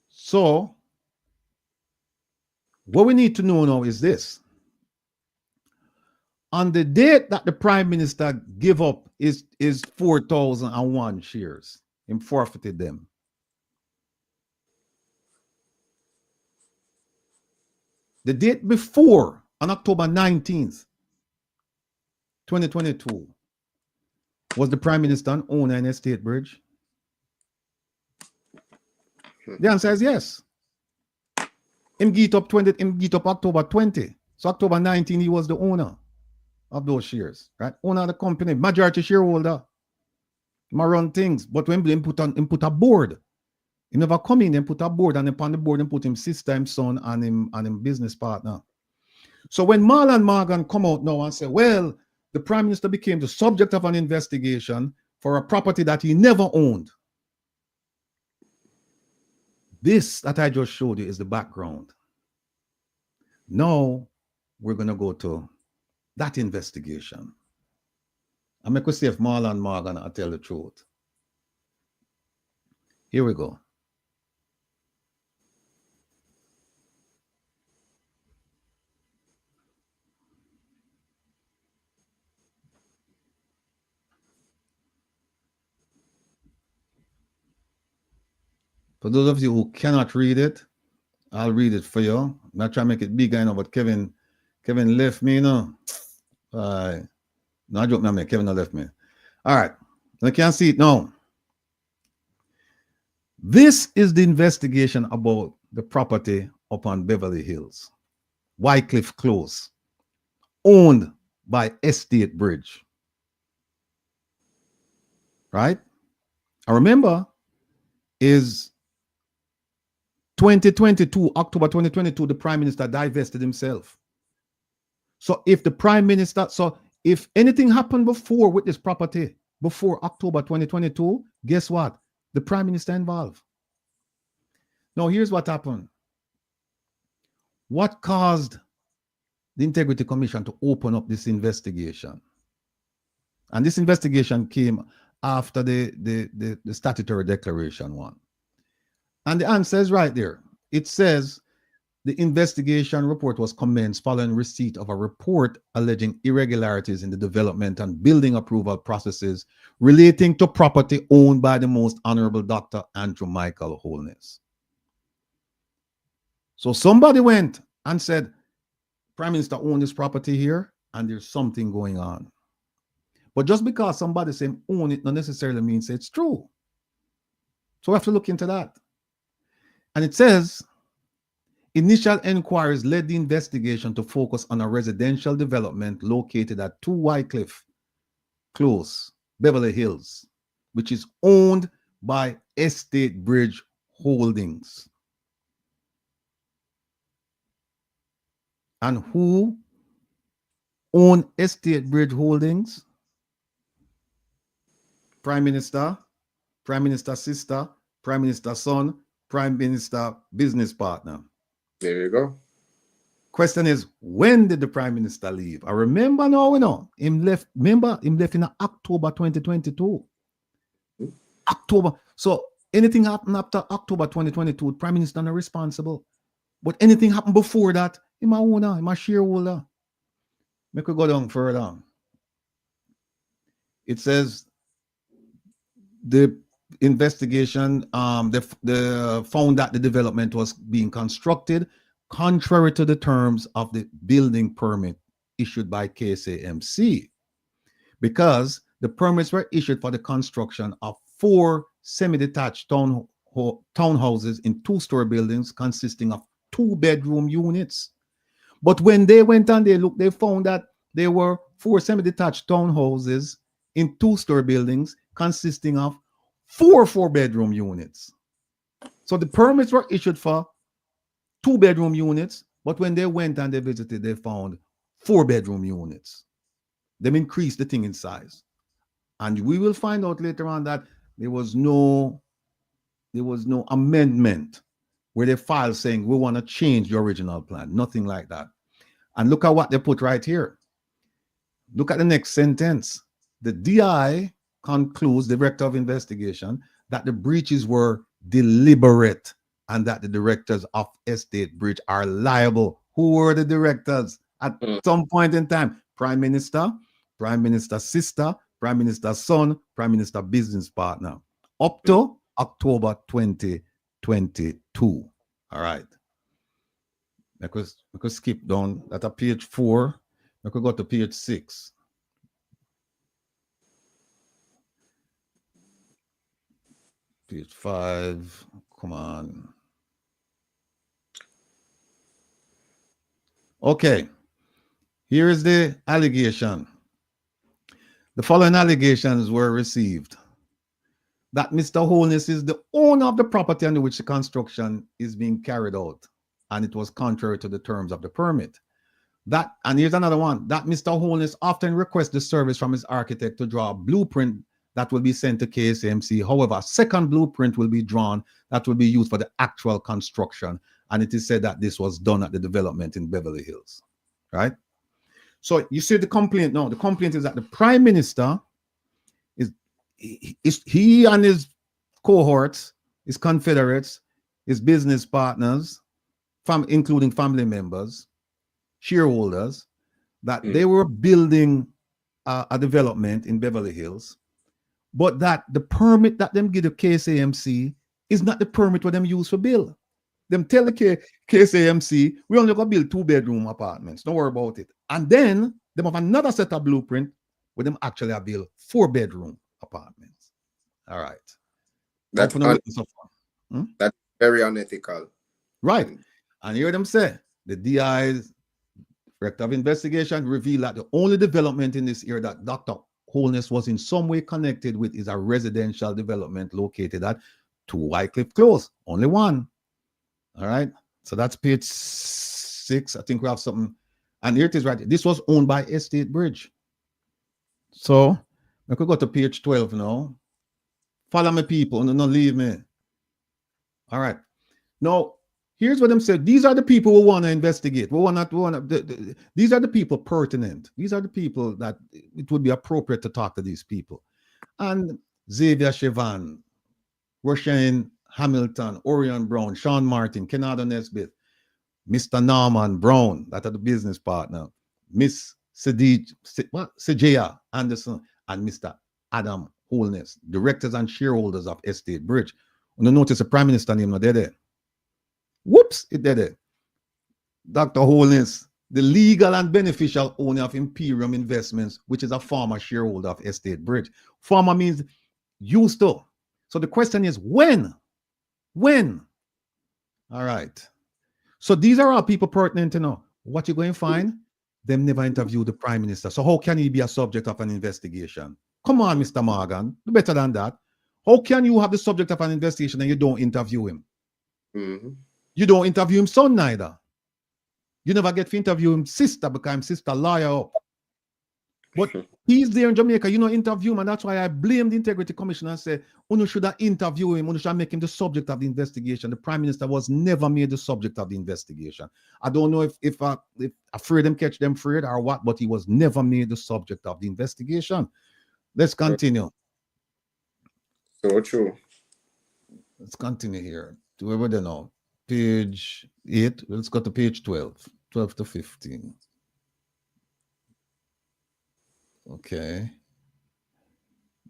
So what we need to know now is this. On the date that the Prime Minister give up is 4,001 shares, him forfeited them. The date before, on October 19th, 2022, was the Prime Minister an owner in Estate Bridge? The answer is yes. Him get up October 20. So October 19, he was the owner of those shares, right? Owner of the company, majority shareholder. He run things, but when he put a board, he never come in and put a board, and upon the board and put him sister, him son, and him business partner. So when Marlon Morgan come out now and say, well, the Prime Minister became the subject of an investigation for a property that he never owned. This that I just showed you is the background. Now we're going to go to that investigation. I'm going to see if Marlon Morgan will tell the truth. Here we go. For those of you who cannot read it, I'll read it for you. I'm not trying to make it big, I know, but Kevin left me, you know. No, I joke, man. Kevin left me. All right. I can't see it now. This is the investigation about the property upon Beverly Hills, Wycliffe Close, owned by Estate Bridge. Right? I remember is 2022, October 2022, the Prime Minister divested himself. So if the Prime Minister, so if anything happened before with this property, before October 2022, guess what? The Prime Minister involved. Now, here's what happened. What caused the Integrity Commission to open up this investigation? And this investigation came after the statutory declaration one. And the answer is right there. It says the investigation report was commenced following receipt of a report alleging irregularities in the development and building approval processes relating to property owned by the Most Honorable Dr. Andrew Michael Holness. So somebody went and said, Prime Minister owned this property here, and there's something going on. But just because somebody saying own it, not necessarily means it's true. So we have to look into that. And it says, initial inquiries led the investigation to focus on a residential development located at 2 Wycliffe Close, Beverly Hills, which is owned by Estate Bridge Holdings. And who own Estate Bridge Holdings? Prime Minister, Prime Minister's sister, Prime Minister's son, Prime Minister business partner. There you go. Question is, when did the Prime Minister leave? I remember now, you know, him left in October 2022. October. So anything happened after October 2022, the Prime Minister not responsible. But anything happened before that, him a owner, him a shareholder. Make we go down further. It says the investigation the found that the development was being constructed contrary to the terms of the building permit issued by KSAMC, because the permits were issued for the construction of 4 semi-detached townhouses in 2-story buildings consisting of 2-bedroom units. But when they went and they looked, they found that there were 4 semi-detached townhouses in 2-story buildings consisting of 4 4-bedroom units. So the permits were issued for 2-bedroom units, but when they went and they visited, they found 4-bedroom units. They increased the thing in size. And we will find out later on that there was no amendment where they filed saying we want to change the original plan. Nothing like that. And look at what they put right here. Look at the next sentence. The DI concludes, the Director of Investigation, that the breaches were deliberate and that the directors of Estate Bridge are liable. Who were the directors at some point in time? Prime Minister, Prime Minister's sister, Prime Minister's son, Prime Minister business partner, up to October 2022. All right. I could skip down that at page 4. I could go to page 6. Page 5. Come on. Okay. Here is the allegation. The following allegations were received: that Mr. Holness is the owner of the property under which the construction is being carried out, and it was contrary to the terms of the permit. That, and here's another one, that Mr. Holness often requests the service from his architect to draw a blueprint that will be sent to KSAMC. However, a second blueprint will be drawn that will be used for the actual construction. And it is said that this was done at the development in Beverly Hills, right? So you see the complaint now. The complaint is that the Prime Minister he and his cohorts, his confederates, his business partners, including family members, shareholders, that they were building a development in Beverly Hills, but that the permit that them give to KSAMC is not the permit what them use for build. Them tell the KSAMC, we only gonna build 2-bedroom apartments. Don't worry about it. And then them have another set of blueprint where them actually have build 4-bedroom apartments. All right. That's very unethical. Right. And you hear them say, the DI's Director of Investigation revealed that the only development in this area that Dr. Holness was in some way connected with is a residential development located at 2 Wycliffe Close. Only one. All right. So that's page 6. I think we have something. And here it is, right? This was owned by Estate Bridge. So we could go to page 12 now. Follow me, people. No, leave me. All right. Now, here's what I'm saying. These are the people who want to investigate. These are the people pertinent. These are the people that it would be appropriate to talk to these people. And Xavier Chevan, Roshan Hamilton, Orion Brown, Sean Martin, Kenado Nesbitt, Mr. Norman Brown, that are the business partner, Miss Sejaya Anderson, and Mr. Adam Holness, directors and shareholders of Estate Bridge. When you notice the Prime Minister name, no, they're there. Whoops, it did it. Dr. Holness, the legal and beneficial owner of Imperium Investments, which is a former shareholder of Estate Bridge. Former means used to. So the question is, when? When? All right. So these are all people pertinent to know. What you're going to find? Them never interviewed the Prime Minister. So how can he be a subject of an investigation? Come on, Mr. Morgan. Do better than that. How can you have the subject of an investigation and you don't interview him? You don't interview him son neither. You never get to interview him sister because him sister lawyer up. But he's there in Jamaica, you know, interview him, and that's why I blame the Integrity Commission and say, you should have interview him, you should make him the subject of the investigation. The Prime Minister was never made the subject of the investigation. I don't know if afraid them catch them afraid or what, but he was never made the subject of the investigation. Let's continue. So true. Let's continue here. Do we already know? Page 8. Let's go to page 12. 12 to 15. Okay.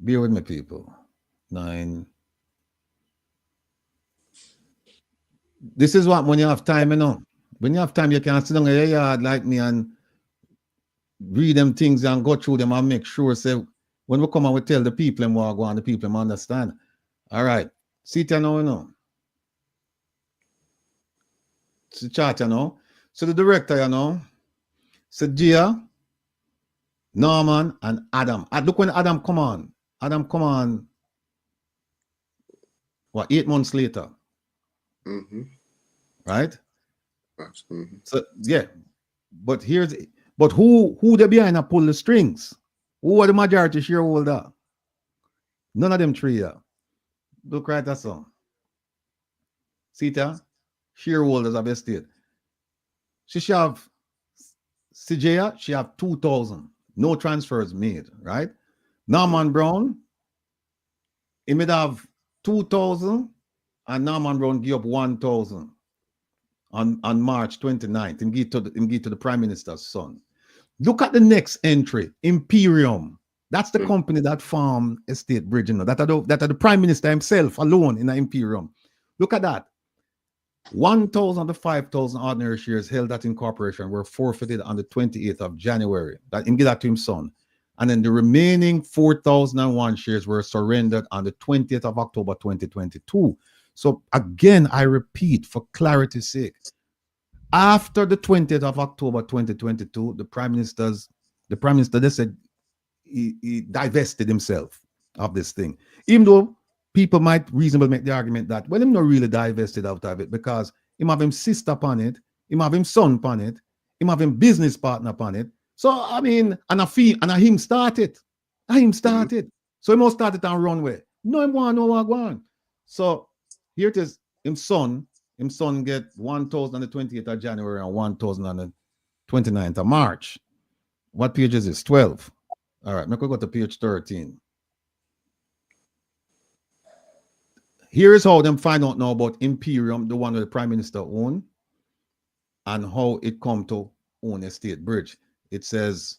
Bear with me, people. 9. This is what when you have time, you know. When you have time, you can sit down in your yard like me and read them things and go through them and make sure, say, when we come and we tell the people and what go on, the people understand. All right. See it now, you know. It's the chart, you know. So the director, you know. So Gia, Norman, and Adam. Look when Adam come on. Adam come on. What, 8 months later? Right? So yeah. But who they behind and pull the strings? Who are the majority shareholder? None of them three here. Look right at some. See that? Shareholders of estate. She have Sejaya, she have 2,000. No transfers made, right? Norman Brown, he may have 2,000, and Norman Brown give up 1,000 on March 29th. Him give to the Prime Minister's son. Look at the next entry, Imperium. That's the company that farmed Estate Bridge, you know, that are the Prime Minister himself alone in the Imperium. Look at that. 1,000 to 5,000 ordinary shares held at incorporation were forfeited on the 28th of January. That him give that to his son. And then the remaining 4,001 shares were surrendered on the 20th of October 2022. So again, I repeat, for clarity's sake, after the 20th of October 2022, the Prime Minister, they said he divested himself of this thing. Even though people might reasonably make the argument that, well, him not really divested out of it because him have him sister upon it, him have him son upon it, Him having business partner upon it. So I mean, and a fee, and a him started. So he must start it on runway. No, him want no one going. So here it is. Him son get 1,000 on the 28th of January and 1,000 on the 29th of March. What page is this? 12. All right, I'm going to go to page 13. Here is how them find out now about Imperium, the one that the Prime Minister owned, and how it come to own Estate Bridge. It says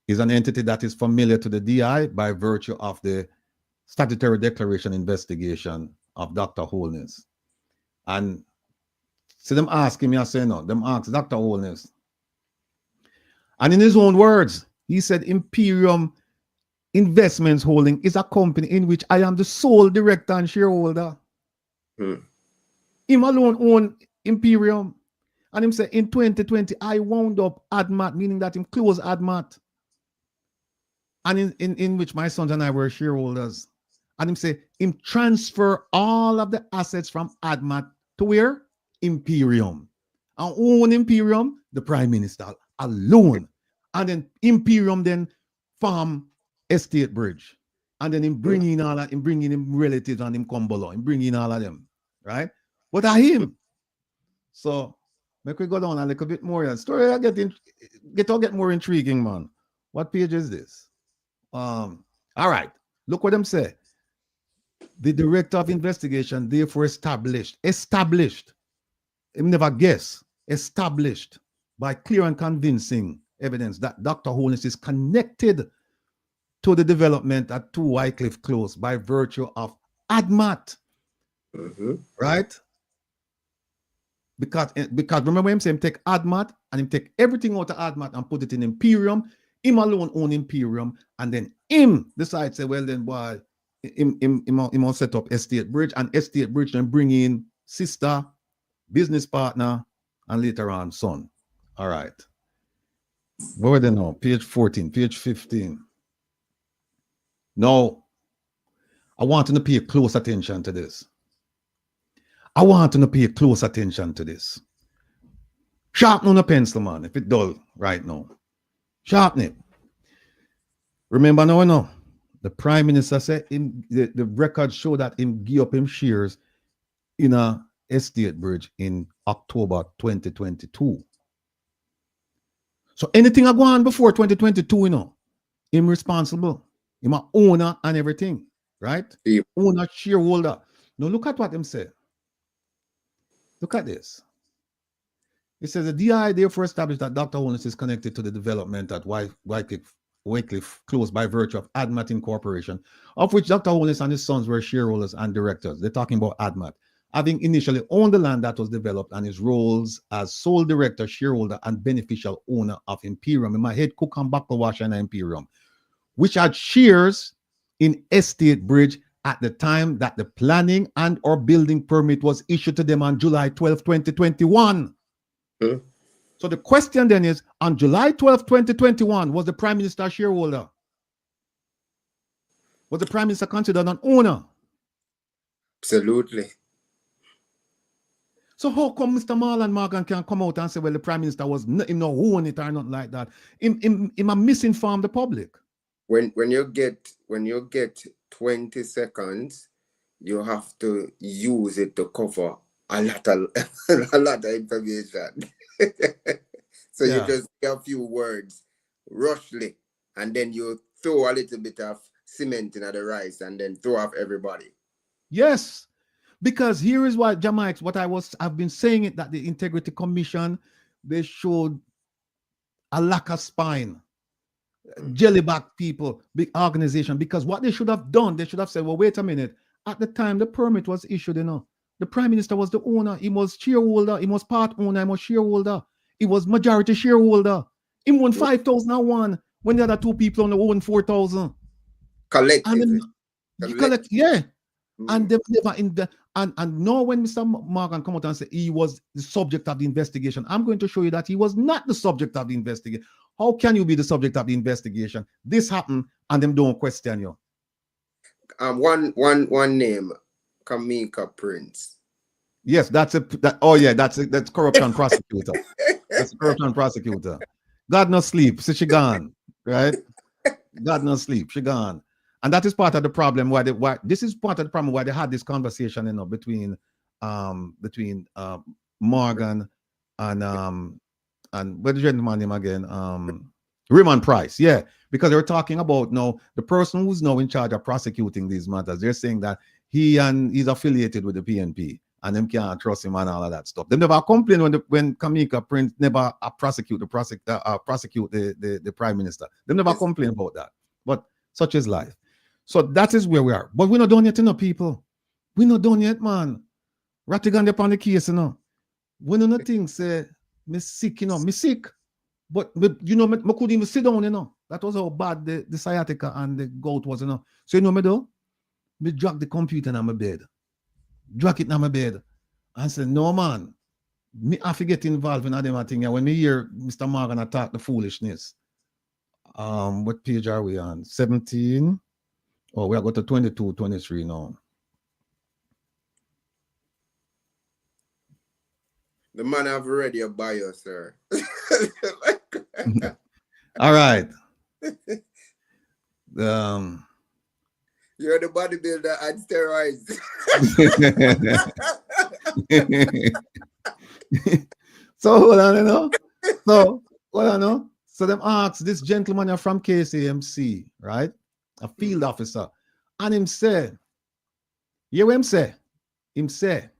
is an entity that is familiar to the DI by virtue of the statutory declaration investigation of Dr. Holness. And see them asking me, I say no, them ask Dr. Holness. And in his own words, he said Imperium Investments Holding is a company in which I am the sole director and shareholder. Him alone own Imperium. And him say in 2020, I wound up ADMAT, meaning that him close ADMAT. And in which my sons and I were shareholders. And him say him transfer all of the assets from ADMAT to where? Imperium. And own Imperium, the Prime Minister alone. And then Imperium then farm Estate Bridge. And then him bring in all that, him bring in him relatives and him come below. Him bring in all of them. Right? But I him. So make we go down a little bit more. The story get more intriguing, man. What page is this? All right. Look what them say. The director of investigation therefore established, him never guess, established by clear and convincing evidence that Dr. Holness is connected to the development at 2 Wycliffe Close by virtue of ADMAT. Right? Because remember him saying take ADMAT and him take everything out of ADMAT and put it in Imperium. Him alone own Imperium, and then him decide say, well then boy, him set up Estate Bridge, and Estate Bridge then bring in sister, business partner, and later on son. All right. Where are they now? Page 14, page 15. Now, I want you to pay close attention to this. Sharpen on a pencil, man, if it's dull right now. Sharpen it. Remember now, the Prime Minister said the records show that him give up him shares in a Estate Bridge in October 2022. So anything I go on before 2022, him responsible. Him a owner and everything, right? Yeah. Owner, shareholder. Now look at what him said. Look at this. It says the DI therefore established that Dr. Holness is connected to the development at Wycliffe Close by virtue of ADMAT Incorporation, of which Dr. Holness and his sons were shareholders and directors. They're talking about ADMAT, having initially owned the land that was developed and his roles as sole director, shareholder, and beneficial owner of Imperium. In my head, cook and buckle wash and Imperium, which had shares in Estate Bridge at the time that the planning and or building permit was issued to them on July 12, 2021. So the question then is, on July 12, 2021, was the Prime Minister a shareholder? Was the Prime Minister considered an owner? Absolutely. So how come Mr. Marlon Morgan can come out and say, well, the Prime Minister was him no own it or nothing like that? Him a misinform the public. When you get 20 seconds, you have to use it to cover a lot of information. So you just get a few words rushly, and then you throw a little bit of cement in the rice and then throw off everybody. Yes, because here is what Jamaica, I've been saying it, that the Integrity Commission, they showed a lack of spine, jellyback people, big organization, because what they should have done, they should have said, well, wait a minute, at the time the permit was issued, the Prime Minister was the owner, he was shareholder, he was part owner, he was shareholder, he was majority shareholder. He won 5,001 when the other two people only own 4,000. Collectively. And they've never and now when Mr. Morgan come out and say he was the subject of the investigation, I'm going to show you that he was not the subject of the investigation. How can you be the subject of the investigation? This happened and them don't question you. One name, Jamaica Prince. Yes, that's oh yeah, that's corruption prosecutor. That's a corruption prosecutor. God no sleep, so she gone, right? God no sleep, she gone. And that is part of the problem why this is part of the problem why they had this conversation, between Morgan and what the gentleman name again? Raymond Price, yeah, because they were talking about now the person who's now in charge of prosecuting these matters. They're saying that he's affiliated with the PNP and them can't trust him and all of that stuff. They never complained when Kamika Prince never prosecute the prime minister. They never complain about that. But such is life. So that is where we are. But we're not done yet, people. We're not done yet, man. Rattigan upon the case, One of the things say, me sick, me sick. But me couldn't even sit down, That was how bad the sciatica and the gout was, So me do? Me drag the computer in my bed. Drag it in my bed. And say, no, man. Me have to get involved in that thing. When me hear Mr. Morgan attack the foolishness. What page are we on? 17? Oh, we are going to 22, 23 now. The man have already a bio, sir. All right. You're the bodybuilder and steroids. So hold on, So hold on, So them asked this gentleman from KCMC, right? A field officer, and him say, hear what him say? Him say,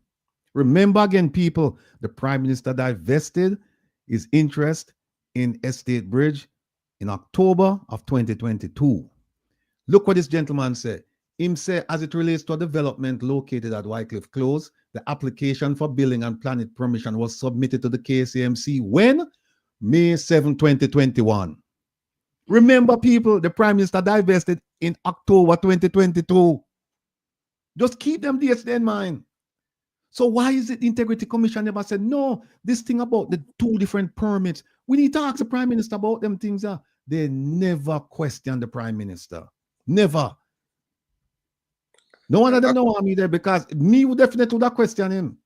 remember again, people, the Prime Minister divested his interest in Estate Bridge in October of 2022. Look what this gentleman said. Him say, as it relates to a development located at Wycliffe Close, the application for building and planning permission was submitted to the KCMC when? May 7, 2021. Remember, people, the Prime Minister divested in October 2022. Just keep them dates in mind. So why is it Integrity Commission never said, no, this thing about the 2 different permits, we need to ask the Prime Minister about them things. They never question the Prime Minister. Never. No one of them know me there because me would definitely would question him.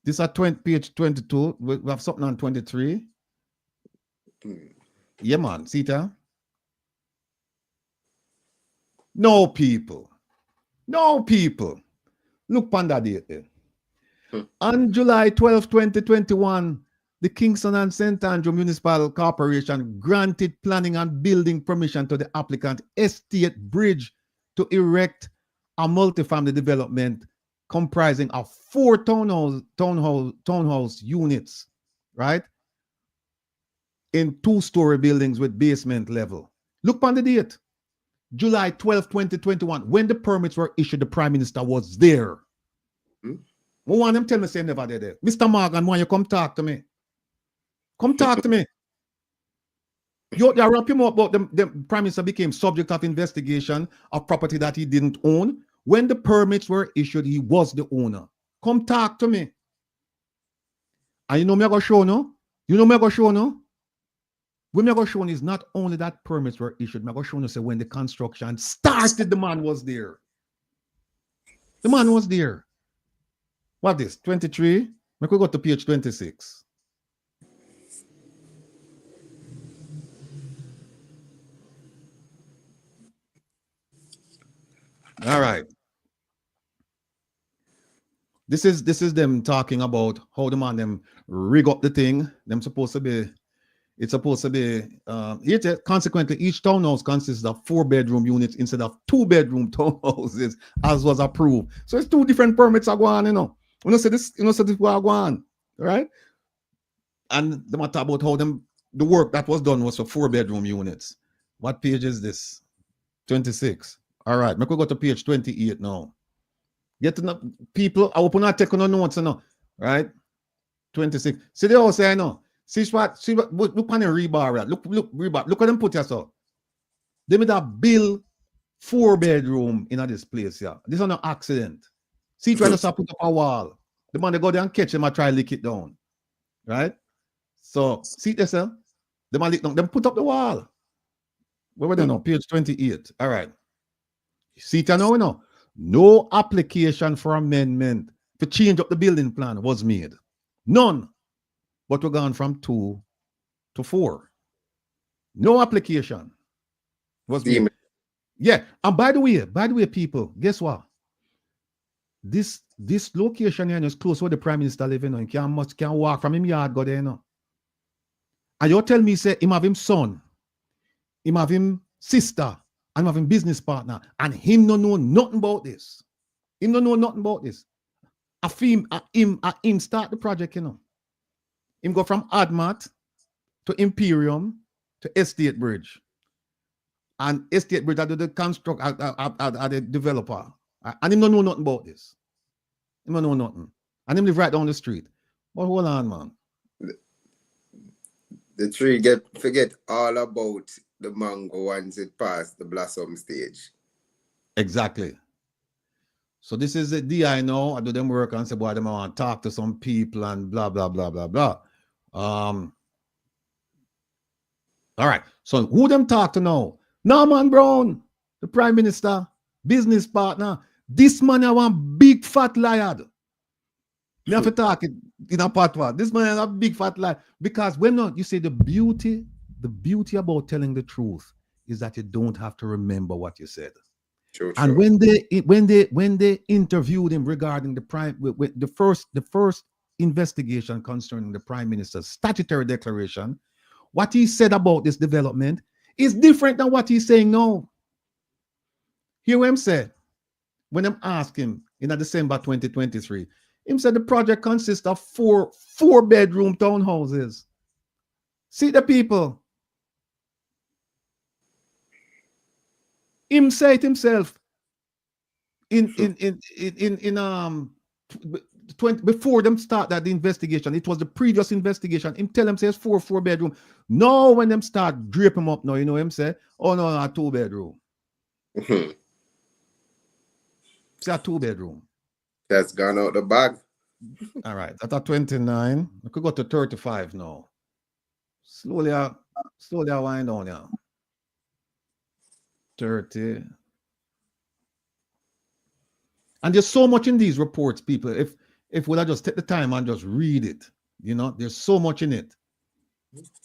This is page 22. We have something on 23. Yeah, man. See that? No people. Look on that date there. On July 12, 2021, the Kingston and St. Andrew Municipal Corporation granted planning and building permission to the applicant Estate Bridge to erect a multifamily development comprising of 4 townhouse units, right? In 2-story buildings with basement level. Look on the date. July 12, 2021. When the permits were issued, the Prime Minister was there. One them tell me say never there. Mr. Morgan, why you come talk to me? Come talk to me. You wrap him up about the Prime Minister became subject of investigation of property that he didn't own. When the permits were issued, he was the owner. Come talk to me. And you know me I go show no? When me I go show is not only that permits were issued, me I go show no say when the construction started, the man was there. The man was there. What this? 23? We could go to page 26. All right. This is them talking about how the man them rig up the thing. It's supposed to be consequently each townhouse consists of 4-bedroom units instead of 2-bedroom townhouses, as was approved. So it's 2 different permits are going, You know, say this will go on, right? And the matter about how the work that was done was for 4-bedroom units. What page is this? 26. All right, we could go to page 28 now. Get to know people. I open our take on notes, right? 26. See the house here, See what look on the rebar. Look rebar. Look at them put yourself. They made a build 4-bedroom in this place here. This is no accident. See, trying to put up a wall. The man they go there and catch him and try to lick it down. Right? So see this, the man lick down. Them put up the wall. Where were they now? Page 28. All right. See it now, no application for amendment to change up the building plan was made. None. But we're gone from 2 to 4. No application was made. Yeah. And by the way, people, guess what? This location here is close where the Prime Minister lives, you know. He can walk from him yard, go there, you know. And you tell me, say, him have him son, him have him sister, and have him business partner, and him no know nothing about this. Him no know nothing about this. Him start the project, you know. Him go from Admat to Imperium to Estate Bridge. And Estate Bridge are the construct, are the developer. And him don't know nothing about this. Him don't know nothing. And him live right down the street. But hold on, man. The tree forget all about the mango once it passed the blossom stage. Exactly. So this is the DI now. I do them work and say, boy, them want to talk to some people and blah, blah, blah, blah, blah. All right. So who them talk to now? Norman Brown, the Prime Minister, business partner. This man I want big fat liar. You have to talk it in a patois. This man is a big fat liar. Because when you say the beauty about telling the truth is that you don't have to remember what you said. True. And when they interviewed him regarding the first investigation concerning the Prime Minister's statutory declaration, what he said about this development is different than what he's saying now. Hear what him said when I'm asking him in December 2023. Him said the project consists of four bedroom townhouses. See the people. Him say it himself before them start that the investigation. It was the previous investigation. Him tell them says four bedroom. No, when them start drape him up now, you know him say, oh no, a 2 bedroom. It's a 2 bedroom. That's gone out the bag. All right, that's at 29. We could go to 35 now. Slowly I wind down now. 30. And there's so much in these reports, people. If we'll just take the time and just read it, you know, there's so much in it.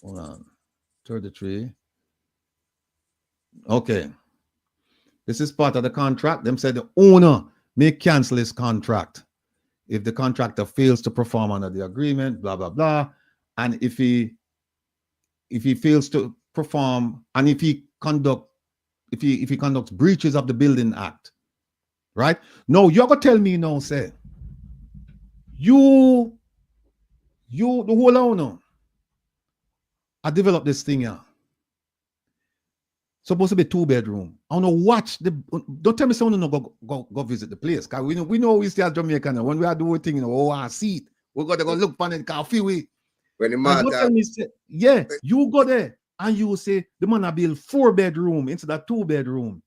Hold on. 33. Okay. This is part of the contract. Them said the owner may cancel his contract if the contractor fails to perform under the agreement, blah, blah, blah. And if he fails to perform, and if he conducts breaches of the Building Act, right? No, you're gonna tell me now, say, you the whole owner, I developed this thing here. Supposed to be 2 bedroom. I want to watch the. Don't tell me someone no go visit the place. Cause we know we stay at Jamaica now. When we are doing thing, you know, I see it. We gotta go look for it. Coffee we. When the man tell me, say, yeah, you go there and you say the man I build 4 bedroom instead of 2 bedroom,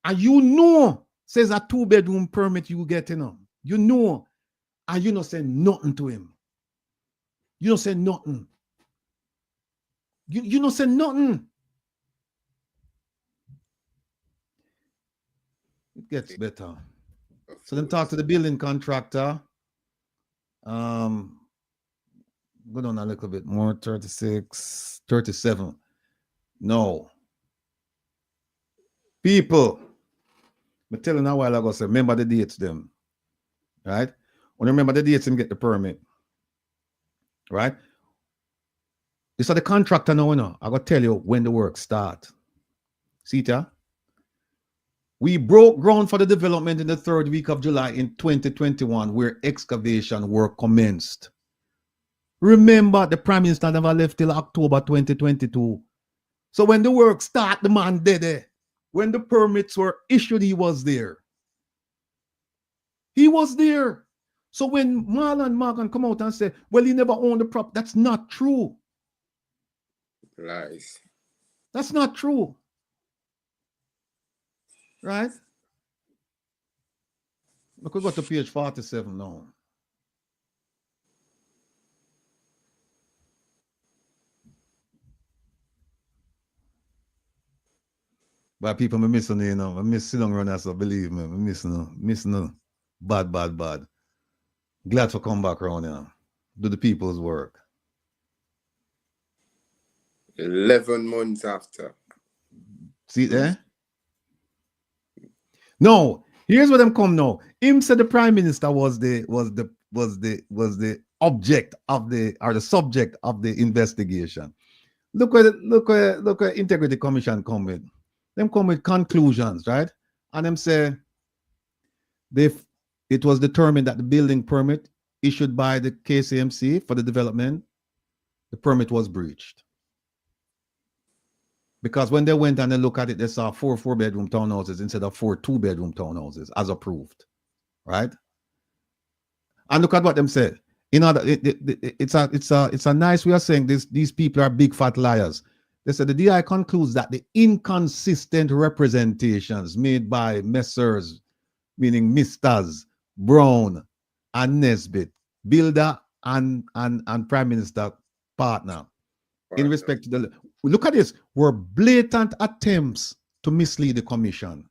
and you know says a 2 bedroom permit you get in. You know, and you not say nothing to him. You don't say nothing. You don't say nothing. It gets better. So then talk to the building contractor. Go down a little bit more. 36, 37. No. People. I'm telling you a while ago, say, remember the dates them. Right? When you remember the dates and get the permit. Right? This is the contractor now, you know. I gotta tell you when the work start. See it, yeah? We broke ground for the development in the 3rd week of July in 2021, where excavation work commenced. Remember, the Prime Minister never left till October 2022. So when the work started, the man did it. When the permits were issued, he was there. He was there. So when Marlon Morgan come out and say, well, he never owned the property, that's not true. Lies. That's not true. Right? We could go to page 47 now. But people, I'm missing, you know. I miss Silong Runners, so believe me. I'm missing. Bad, bad, bad. Glad to come back around here. Do the people's work. 11 months after. See there? No, here's what them come now. Him said the prime minister was the object of the subject of the investigation. Look where Integrity Commission come with. Them come with conclusions, right? And them say it was determined that the building permit issued by the KCMC for the development, the permit was breached. Because when they went and they look at it, they saw 4 4-bedroom townhouses instead of 4 2-bedroom townhouses as approved, right? And look at what them said. It's a nice way of saying this. These people are big fat liars. They said the DI concludes that the inconsistent representations made by Messrs, meaning Misters Brown and Nesbitt, builder and prime minister partner, in respect to the look at this, were blatant attempts to mislead the commission.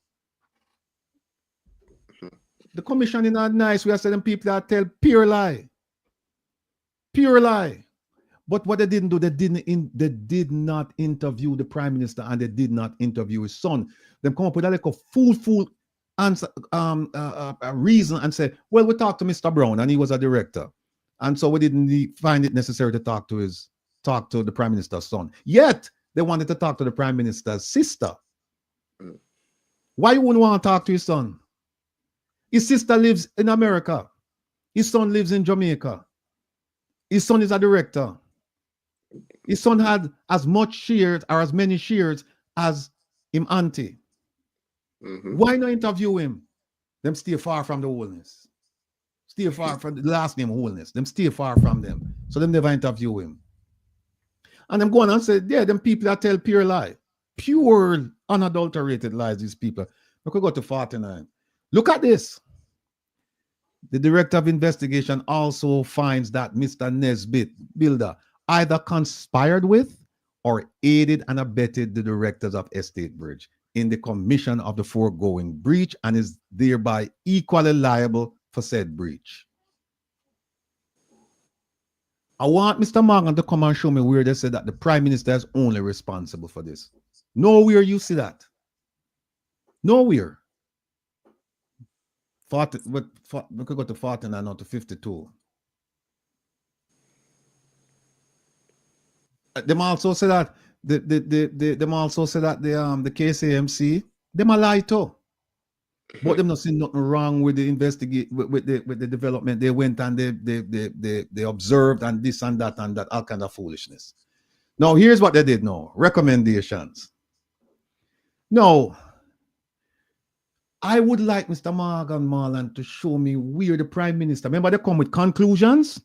The commission in a nice way of saying people that tell pure lie. Pure lie. But what they didn't do, they did not interview the prime minister and they did not interview his son. They come up with a like a fool answer, a reason and say, well, we talked to Mr. Brown and he was a director. And so we didn't find it necessary to talk to the prime minister's son. Yet they wanted to talk to the prime minister's sister. Why you wouldn't want to talk to his son? His sister lives in America. His son lives in Jamaica. His son is a director. His son had as much shares or as many shares as him auntie. Why not interview him? Them stay far from the wholeness. Stay far from the last name wholeness. Them stay far from them. So them never interview him. And them go on and say, yeah, them people that tell pure lie. Pure, unadulterated lies, these people. We could go to 49. Look at this. The director of investigation also finds that Mr. Nesbitt, builder, either conspired with or aided and abetted the directors of Estate Bridge in the commission of the foregoing breach and is thereby equally liable for said breach. I want Mr. Morgan to come and show me where they said that the prime minister is only responsible for this. Nowhere you see that. Nowhere. 40, we could go to 49 or to 52. Them also say that the KCMC them a lie too. But them not see nothing wrong with the with the development. They went and they observed and this and that, all kind of foolishness. Now here's what they did now. Recommendations. No. I would like Mr. Morgan Marland to show me where the prime minister, remember they come with conclusions?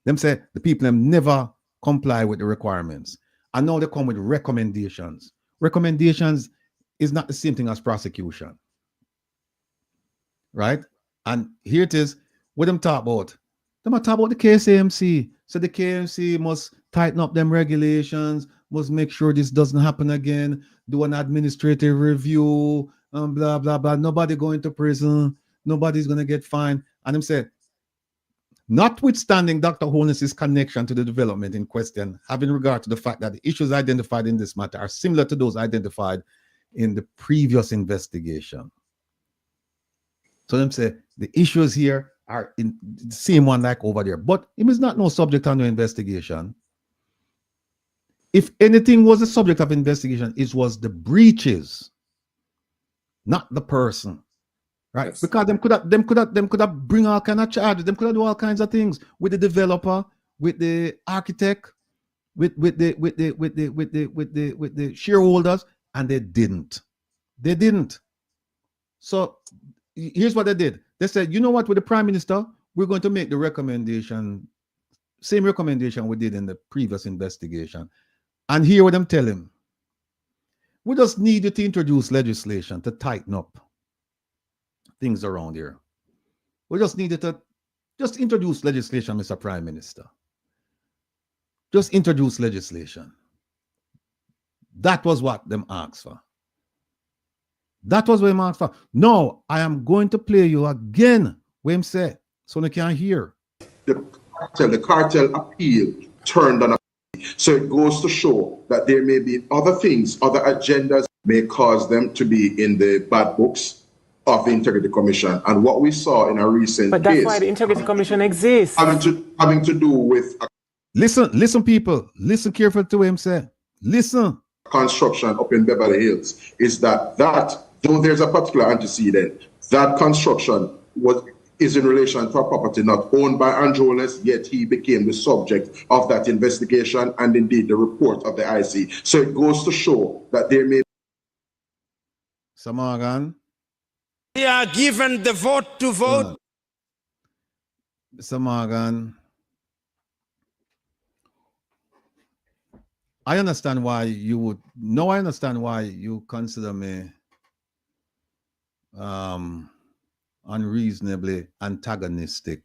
Them say the people them never comply with the requirements. And now they come with recommendations. Recommendations is not the same thing as prosecution. Right? And here it is. What them talk about? Them talk about the KCMC. So the KCMC must tighten up them regulations, must make sure this doesn't happen again, do an administrative review, and blah, blah, blah. Nobody going to prison. Nobody's going to get fined. And them said, notwithstanding Dr. Holness's connection to the development in question, having regard to the fact that the issues identified in this matter are similar to those identified in the previous investigation. So them say the issues here are in the same one like over there, but it is not no subject under investigation. If anything was a subject of investigation, it was the breaches, not the person, right? Yes. Because them could have bring all kind of charges. Them could have do all kinds of things with the developer, with the architect, with the shareholders, and they didn't. They didn't. So here's what they did. They said, you know what, with the prime minister, we're going to make the recommendation, same recommendation we did in the previous investigation. And here what I'm telling him, we just need you to introduce legislation to tighten up things around here. We just needed to just introduce legislation, Mr. Prime Minister. Just introduce legislation. That was what them asked for. That was what him asked for. No, I am going to play you again what him say, so they can hear. The cartel appeal turned on a. So it goes to show that there may be other things, other agendas may cause them to be in the bad books of the Integrity Commission. And what we saw in a recent But that's case, why the Integrity Commission exists. having to do with Listen, people. Listen carefully to what him say. Listen. construction up in Beverly Hills, is that though there's a particular antecedent, that construction is in relation to a property not owned by Andrew Holness, yet he became the subject of that investigation and indeed the report of the IC. So it goes to show that there may Morgan. They are given the vote to vote. Mr. Morgan, I understand why you would. No, I understand why you consider me unreasonably antagonistic.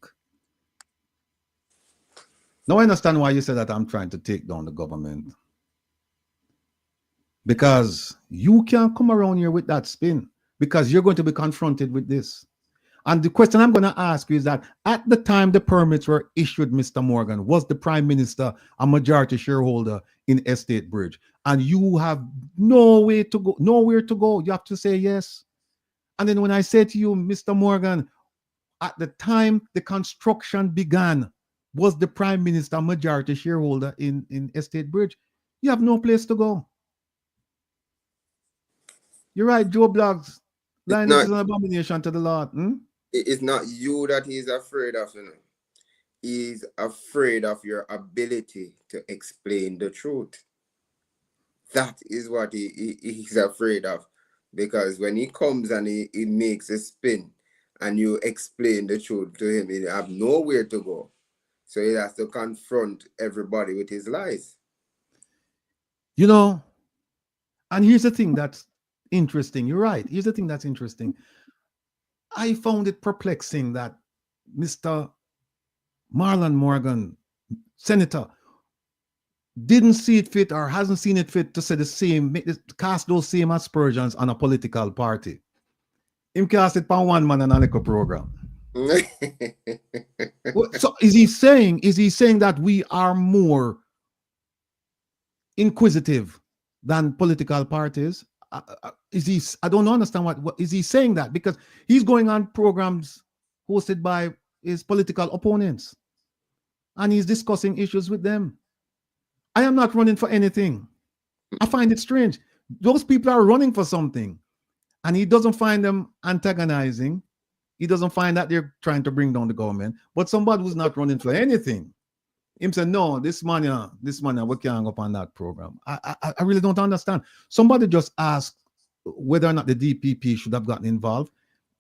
Now I understand why you say that I'm trying to take down the government. Because you can't come around here with that spin, because you're going to be confronted with this. And the question I'm going to ask you is that at the time the permits were issued, Mr. Morgan, was the Prime Minister a majority shareholder in Estate Bridge? And you have nowhere to go. You have to say yes. And then when I say to you, Mr. Morgan, at the time the construction began, was the Prime Minister a majority shareholder in Estate Bridge? You have no place to go. You're right, Joe Bloggs. Linus is an abomination to the Lord. It's not you that he's afraid of, you know. He's afraid of your ability to explain the truth. That is what he's afraid of. Because when he comes and he makes a spin and you explain the truth to him, he have nowhere to go. So he has to confront everybody with his lies. You know, and here's the thing that's interesting. You're right. Here's the thing that's interesting. I found it perplexing that Mr. Marlon Morgan, Senator, didn't see it fit or hasn't seen it fit to say the same, cast those same aspersions on a political party. Him cast it on one man and a little program. So is he saying that we are more inquisitive than political parties? I don't understand what is he saying that, because he's going on programs hosted by his political opponents and he's discussing issues with them. I am not running for anything. I find it strange. Those people are running for something and he doesn't find them antagonizing. He doesn't find that they're trying to bring down the government. But somebody who's not running for anything, him say, no, this man, we can't go up on that program. I really don't understand. Somebody just asked whether or not the DPP should have gotten involved.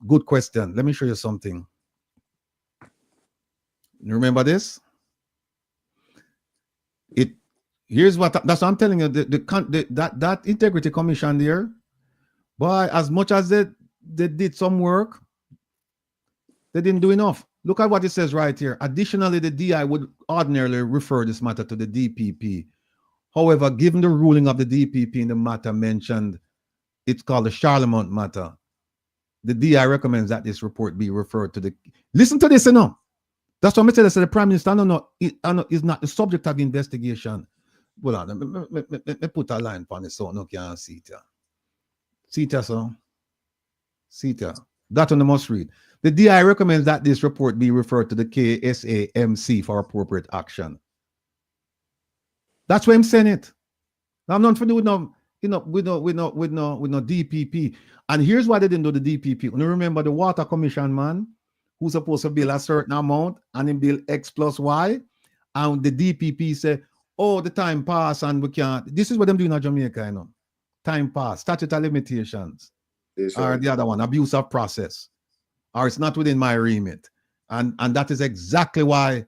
Good question. Let me show you something. You remember this? Here's what that's what I'm telling you. That Integrity Commission there, boy, as much as they did some work, they didn't do enough. Look at what it says right here. Additionally, the DI would ordinarily refer this matter to the DPP. However, given the ruling of the DPP in the matter mentioned, it's called the Charlemont matter. The DI recommends that this report be referred to the. Listen to this, you know. That's what I said. The Prime Minister is not the subject of the investigation. Hold on, let me put a line on it so no can see it. See it, so. See it. That one I must read. The DI recommends that this report be referred to the KSAMC for appropriate action. That's why I'm saying it. Now, I'm not for with no DPP. And here's why they didn't do the DPP. You remember the Water Commission man who's supposed to bill a certain amount and then bill X plus Y, and the DPP say, oh, the time passed and we can't. This is what I'm doing in Jamaica, you know. Time passed, statute of limitations, or the other one, abuse of process, or it's not within my remit, and that is exactly why.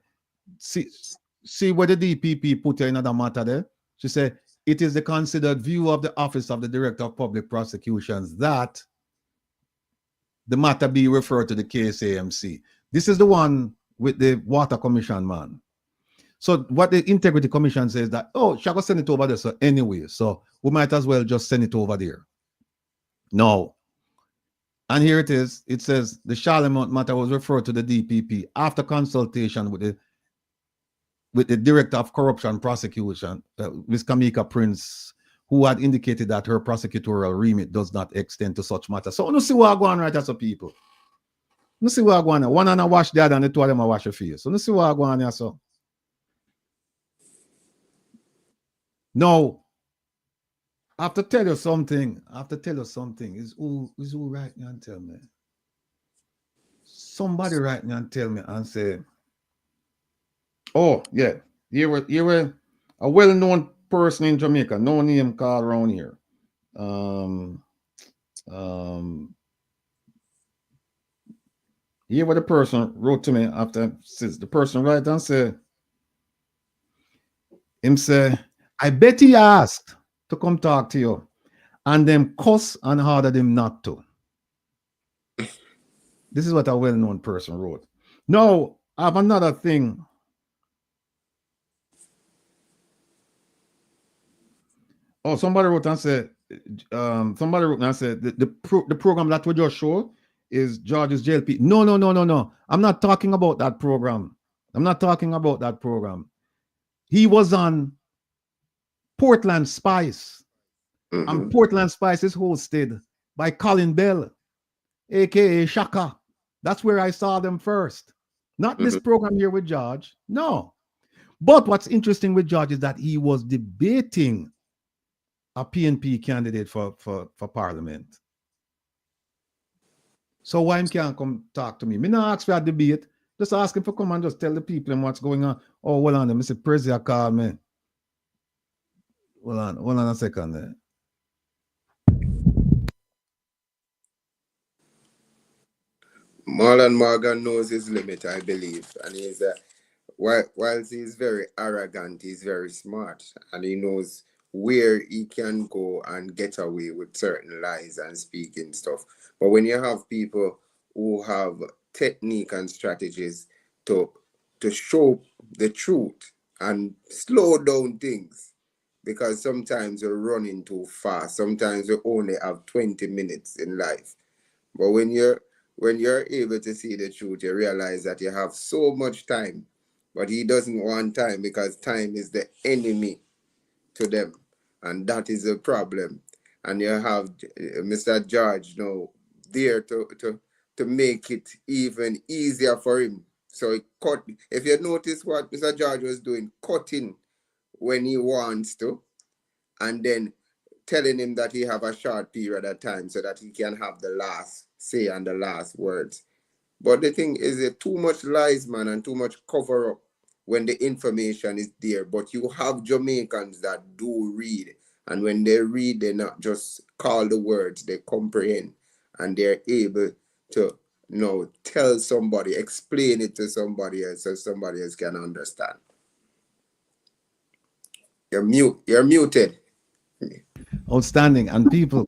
See where the DPP put in another matter there. She said it is the considered view of the Office of the Director of Public Prosecutions that the matter be referred to the KSAMC. This is the one with the Water Commission man. So what the Integrity Commission says that, oh, shall I send it over there? So anyway, so we might as well just send it over there. No, And here it is. It says the Charlemont matter was referred to the DPP after consultation with the Director of Corruption Prosecution, Ms. Jamaica Prince, who had indicated that her prosecutorial remit does not extend to such matters. So, you see what I go on right as a people. You see what I go on. One and I wash the other, and the two of them I wash your face. So, you see what I go on here, so. No. I have to tell you something. Is who right now and tell me? Somebody right now and tell me and say, oh, yeah, you were a well-known person in Jamaica, no name called around here. Here what the person wrote to me after, says the person right and say, him say, I bet he asked to come talk to you, and them cuss and ordered him not to. This is what a well-known person wrote. Now, I have another thing. Oh, somebody wrote and said, the program that we just showed is George's JLP. No. I'm not talking about that program. He was on Portland Spice. And Portland Spice is hosted by Colin Bell, aka Shaka. That's where I saw them first. Not this program here with George. No. But what's interesting with George is that he was debating a PNP candidate for Parliament. So why him can't come talk to me? Me not ask for a debate. Just ask him to come and just tell the people what's going on. Oh, hold on, Mr. President call me. Hold on a second there. Marlon Morgan knows his limit, I believe. And he's whilst he's very arrogant, he's very smart. And he knows where he can go and get away with certain lies and speaking stuff. But when you have people who have technique and strategies to show the truth and slow down things, because sometimes we're running too fast. Sometimes we only have 20 minutes in life. But when you're able to see the truth, you realize that you have so much time, but he doesn't want time because time is the enemy to them. And that is a problem. And you have Mr. George now there to make it even easier for him. So he cut. If you notice what Mr. George was doing, cutting when he wants to, and then telling him that he have a short period of time so that he can have the last say and the last words. But the thing is, too much lies, man, and too much cover up when the information is there. But you have Jamaicans that do read, and when they read, they not just call the words, they comprehend, and they're able to tell somebody, explain it to somebody else so somebody else can understand. You're muted. Outstanding. And people,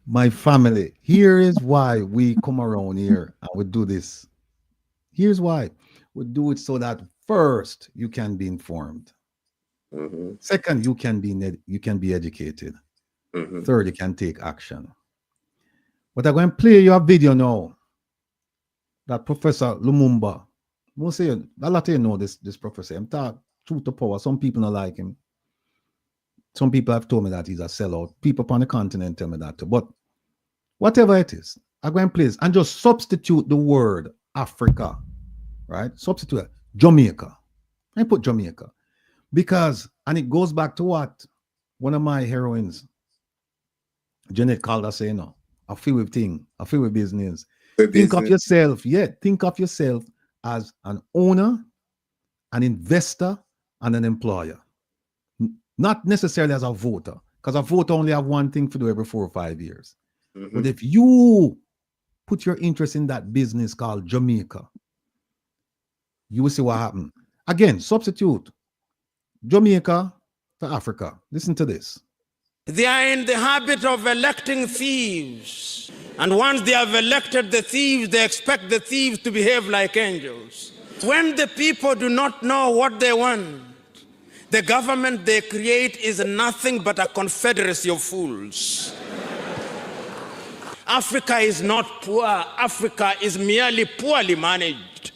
my family, here is why we come around here and we do this. Here's why. We do it so that first, you can be informed. Second, you can be educated. Third, you can take action. But I'm going to play your video now. That Professor Lumumba. We'll say a lot of you know this professor. I'm talking truth to power. Some people don't like him. Some people have told me that he's a sellout. People upon the continent tell me that too. But whatever it is, I'm going to play this and just substitute the word Africa, right? Substitute it. Jamaica. I put Jamaica. Because, and it goes back to what one of my heroines, Janet Calder, say, I feel with thing, I feel with business. Think of yourself, think of yourself as an owner, an investor, and an employer. Not necessarily as a voter, because a voter only have one thing to do every 4 or 5 years. But if you put your interest in that business called Jamaica, you will see what happens. Again, substitute Jamaica to Africa. Listen to this. They are in the habit of electing thieves. And once they have elected the thieves, they expect the thieves to behave like angels. When the people do not know what they want, the government they create is nothing but a confederacy of fools. Africa is not poor. Africa is merely poorly managed.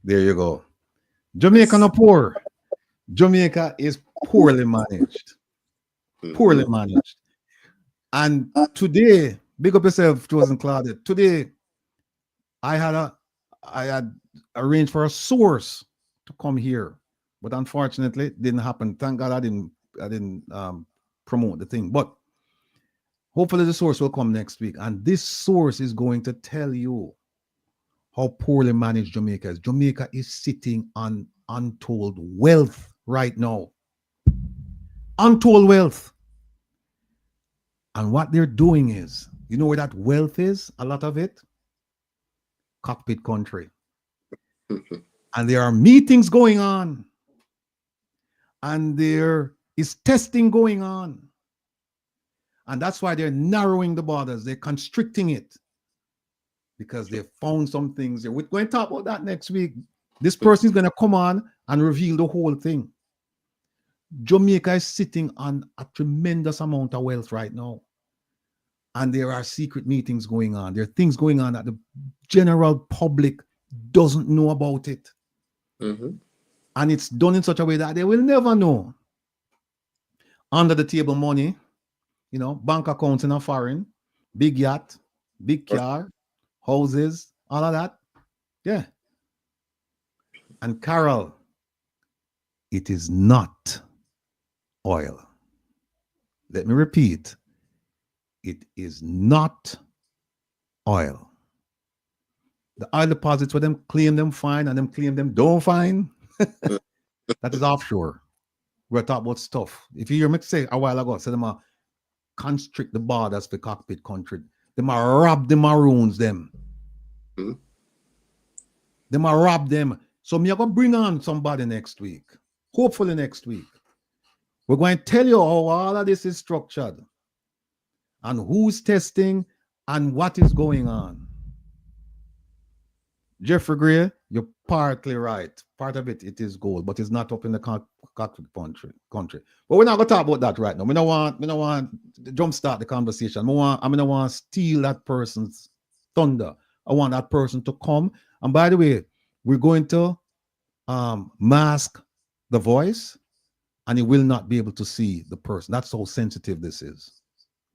There you go. Jamaica not poor. Jamaica is poorly managed. Poorly managed. And today, big up yourself, Chosen Claudia. Today, I had arranged for a source to come here, but unfortunately, it didn't happen. Thank God I didn't promote the thing. But hopefully, the source will come next week, and this source is going to tell you how poorly managed Jamaica is. Jamaica is sitting on untold wealth right now. Untold wealth. And what they're doing is, you know where that wealth is? A lot of it? Cockpit country. And there are meetings going on. And there is testing going on. And that's why they're narrowing the borders. They're constricting it. Because they found some things there. We're going to talk about that next week. This person is going to come on and reveal the whole thing. Jamaica is sitting on a tremendous amount of wealth right now. And there are secret meetings going on. There are things going on that the general public doesn't know about it. And it's done in such a way that they will never know. Under the table money, you know, bank accounts in a foreign, big yacht, big car, houses, all of that. Yeah. And Carol, it is not oil. Let me repeat. It is not oil. The oil deposits where them claim them fine and them claim them don't fine. That is offshore. We're talking about stuff. If you hear me say a while ago, say them are constrict the borders for cockpit country. Them are rob the maroons them. Them are rob them. So me are gonna bring on somebody next week. Hopefully next week. We're going to tell you how all of this is structured. And who's testing and what is going on. Jeffrey Gray, you're partly right. Part of it is gold, but it's not up in the country. But we're not going to talk about that right now. We don't want to jumpstart the conversation. I don't want to steal that person's thunder. I want that person to come. And by the way, we're going to mask the voice, and you will not be able to see the person. That's how sensitive this is.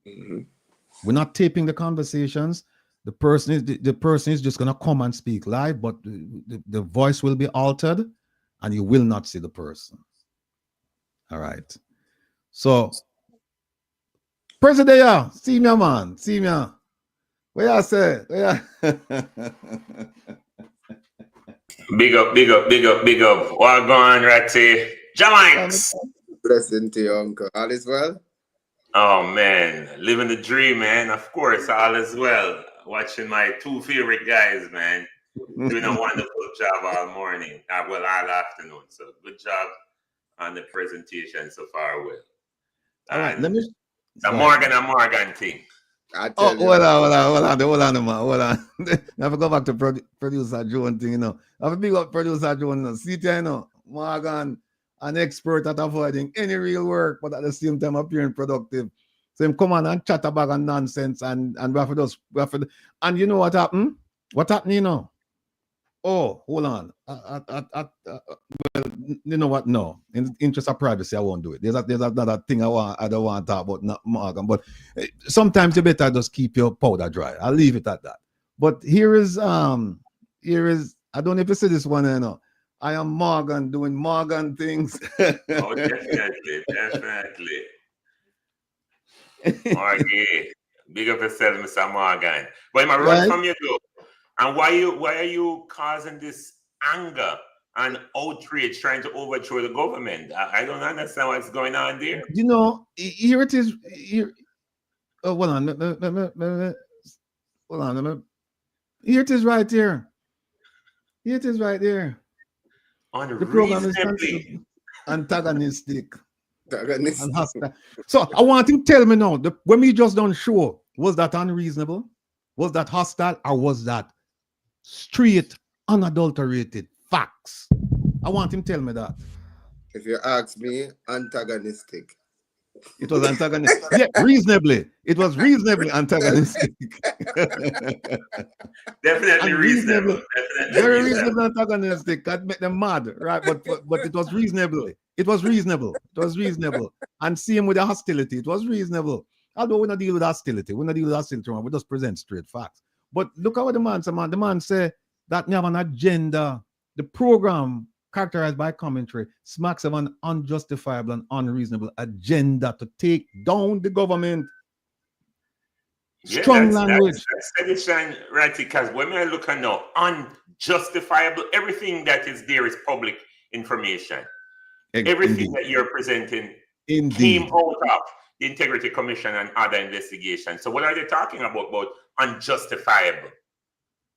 We're not taping the conversations. The person is just going to come and speak live, but the voice will be altered and you will not see the person. All right. So, President, yeah, see me, man. See me. What you say? Big up, big up, big up, big up. What going, Ratty? Jamaics. Blessing to you, uncle. All is well? Oh, man. Living the dream, man. Of course, all is well. Watching my two favorite guys, man. Doing a wonderful job all morning. Well, all afternoon. So good job on the presentation so far. Well. All right, let me. The Morgan thing. Hold on, man. Hold on. Now go back to producer Joan thing, you know. I have a big up producer Joan, you know. See, you know, Morgan, an expert at avoiding any real work, but at the same time appearing productive. So him come on and chat about a nonsense and we have to and you know what happened? What happened, you know? Oh, hold on. Well, you know what? No. In the interest of privacy, I won't do it. There's another thing I don't want to talk about, not Morgan, but sometimes you better just keep your powder dry. I'll leave it at that. But here is I don't know if you see this one, you know. I am Morgan doing Morgan things. Oh, definitely. Morgan. Big up yourself, Mr. Morgan. But I'm right from you though. And why are you causing this anger and outrage trying to overthrow the government? I don't understand what's going on there. You know, here it is. Here, hold on. Hold on. Here it is right here. Here it is right there. The program is antagonistic. And hostile. So I want him to tell me now, when we just done show, was that unreasonable? Was that hostile? Or was that straight, unadulterated facts? I want him to tell me that. If you ask me, antagonistic. It was antagonistic. Yeah, reasonably. It was reasonably antagonistic. Definitely And reasonable. Definitely very reasonable. reasonable antagonistic. That made them mad, right? But it was reasonably. It was reasonable. It was reasonable. And same with the hostility. It was reasonable. Although we don't deal with hostility. We don't deal with hostility. We just present straight facts. But look at what the man said, man. The man said that we have an agenda. The program characterized by commentary smacks of an unjustifiable and unreasonable agenda to take down the government. Strong language. That's right, because when I look at now, unjustifiable, everything that is there is public information. Everything that you're presenting came out of the Integrity Commission and other investigations. So what are they talking about unjustifiable?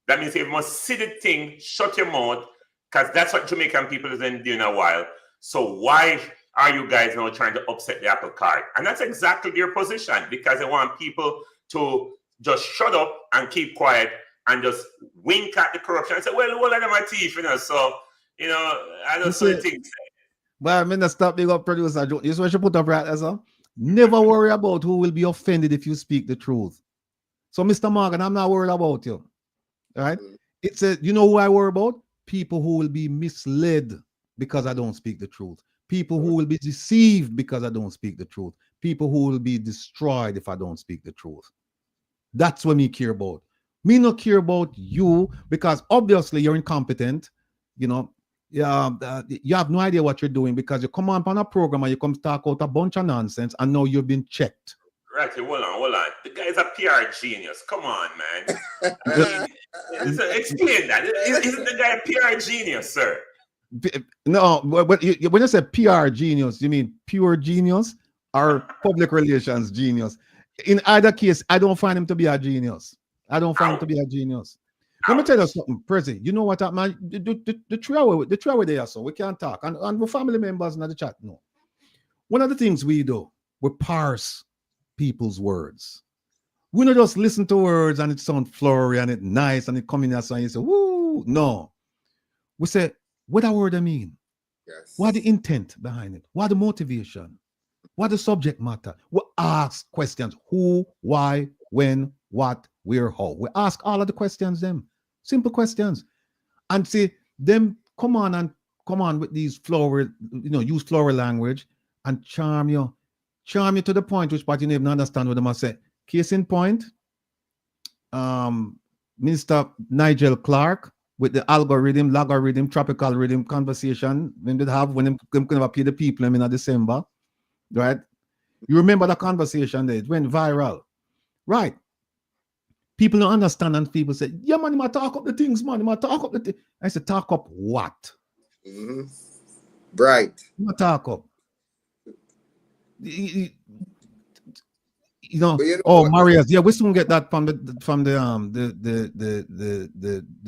That means you must see the thing, shut your mouth, because that's what Jamaican people have been doing a while. So why are you guys now trying to upset the apple cart? And that's exactly their position, because they want people to just shut up and keep quiet and just wink at the corruption and say, well, all of them are thief, you know. So, you know, I don't see things. But I'm gonna stop big up producer. This is what you put up right there, sir. Never worry about who will be offended if you speak the truth. So, Mr. Morgan, I'm not worried about you. All right? It's you know who I worry about? People who will be misled because I don't speak the truth. People who will be deceived because I don't speak the truth. People who will be destroyed if I don't speak the truth. That's what me care about. Me not care about you because obviously you're incompetent. You know, you have no idea what you're doing because you come on a program and you come talk out a bunch of nonsense and now you've been checked. Right, hold on. The guy's a PR genius. Come on, man. Explain that. Isn't the guy a PR genius, sir? No, when you say PR genius, you mean pure genius or public relations genius? In either case, I don't find him to be a genius. I don't find him to be a genius. Let me tell you something, Prezi. You know what, man? The three away there, so we can't talk. And we're family members in the chat. No. One of the things we do, we parse people's words. We don't just listen to words and it sounds flowery and it's nice and it comes in as and you say, woo. No. We say, what that word I mean? Yes. What the intent behind it? What the motivation? What the subject matter? We ask questions. Who, why, when, what, where, how. We ask all of the questions them. Simple questions. And say, them come on with these flowery, use flowery language and charm you to the point which part you even understand what they must say. Case in point, Minister Nigel Clark with the logarithm, tropical rhythm conversation when they can appear the people in December, right? You remember the conversation there? It went viral, right? People don't understand and people say, yeah, man, you might talk up the things, man. You might talk up the things. I said, talk up what? Bright. You might talk up. Marius, yeah, we soon get that from the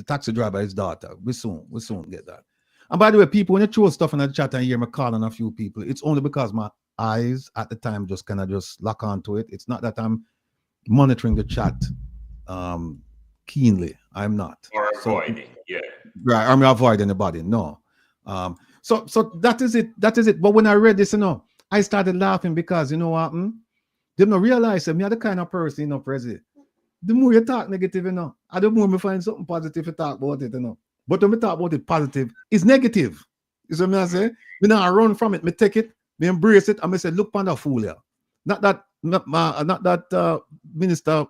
taxi driver, his daughter. We soon get that. And by the way, people, when you throw stuff in the chat and hear me calling a few people, it's only because my eyes at the time just kind of just lock onto it. It's not that I'm monitoring the chat keenly. I'm not. Or avoiding, yeah. Right, I'm not avoiding anybody. No. So that is it. But when I read this, I started laughing because you know what? They don't realize that me are the kind of person, Prezi. The more you talk negative, and the more me find something positive to talk about it, But when we talk about it positive, it's negative. You see what I say? Me not run from it. Me take it, me embrace it, and me say, look, panda fool here. Not that Minister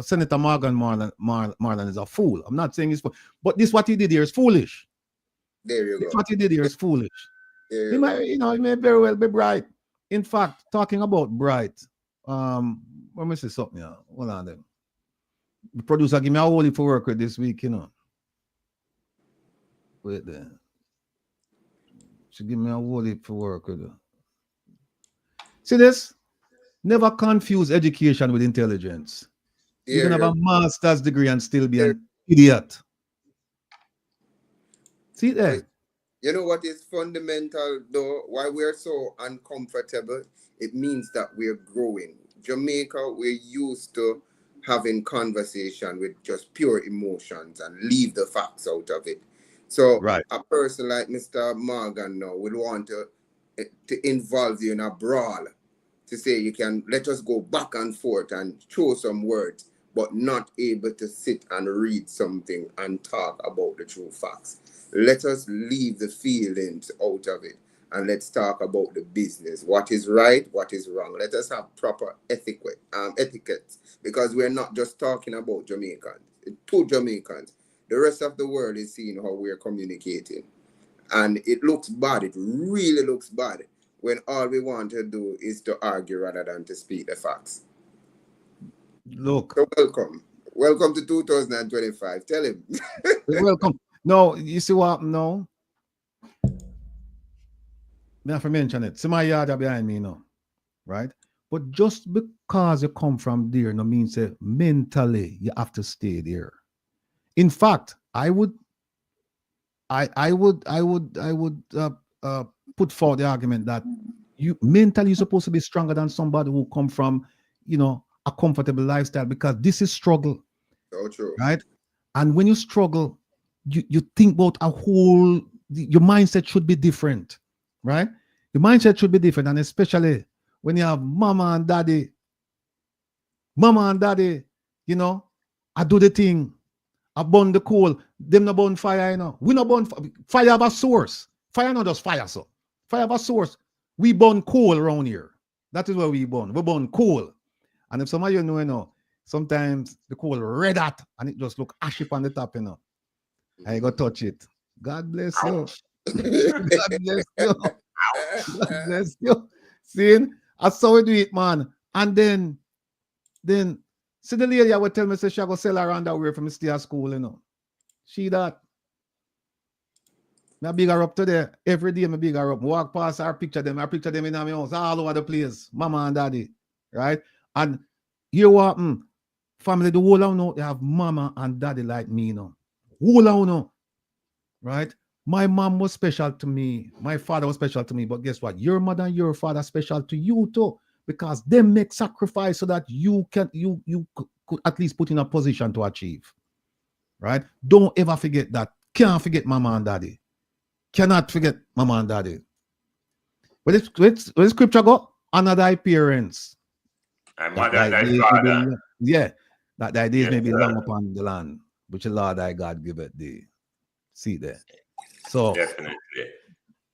Senator Morgan Marlon is a fool. I'm not saying he's fool, but this what he did here is foolish. There you go. What he did here is foolish. He may very well be bright. In fact, talking about bright, let me say something here. Hold on then. The producer give me a whole for work with this week, Wait there. She give me a whole for work with her. See this? Never confuse education with intelligence. You can have a master's degree and still be an idiot. See there? You know what is fundamental though? Why we're so uncomfortable? It means that we're growing. Jamaica, we're used to having conversation with just pure emotions and leave the facts out of it. So a person like Mr. Morgan now would want to involve you in a brawl, to say you can let us go back and forth and throw some words, but not able to sit and read something and talk about the true facts. Let us leave the feelings out of it and let's talk about the business. What is right, what is wrong. Let us have proper etiquette, because we're not just talking about Jamaicans. Two Jamaicans. The rest of the world is seeing how we're communicating. And it looks bad. It really looks bad when all we want to do is to argue rather than to speak the facts. Look. So welcome. Welcome to 2025. Tell him. Welcome. No, you see what? No. I have to mention it. See my yard are behind me now. Right? But just because you come from there, no means that mentally you have to stay there. In fact, I would put forward the argument that you mentally you're supposed to be stronger than somebody who come from, a comfortable lifestyle, because this is struggle. So true. Right? And when you struggle, you think about your mindset should be different, right? Your mindset should be different, and especially when you have mama and daddy, I do the thing, I burn the coal, them no burn fire, we no burn fire have a source. Fire not just fire, so fire have a source. We burn coal around here. That is where we burn. We burn coal. And if some of you know, sometimes the coal red hot and it just look ashy on the top, I go touch it. God bless you. God bless you. God bless you. See, I saw it do it, man. And then see the lady I would tell me, say she go sell around that way from stay at school, She that. I big her up today. Every day I big her up. Walk past her, picture them in my house, all over the place. Mama and daddy. Right? And you what? Family, the whole of now, they have mama and daddy like me, Whole of now. Right? My mom was special to me. My father was special to me. But guess what? Your mother and your father are special to you too. Because they make sacrifice so that you could at least put in a position to achieve. Right? Don't ever forget that. Can't forget mama and daddy. Cannot forget mama and daddy. Where the scripture go? Honor thy parents. And mother and thy father. That thy days may be long upon the land, which the Lord thy God giveth thee. See there. So definitely.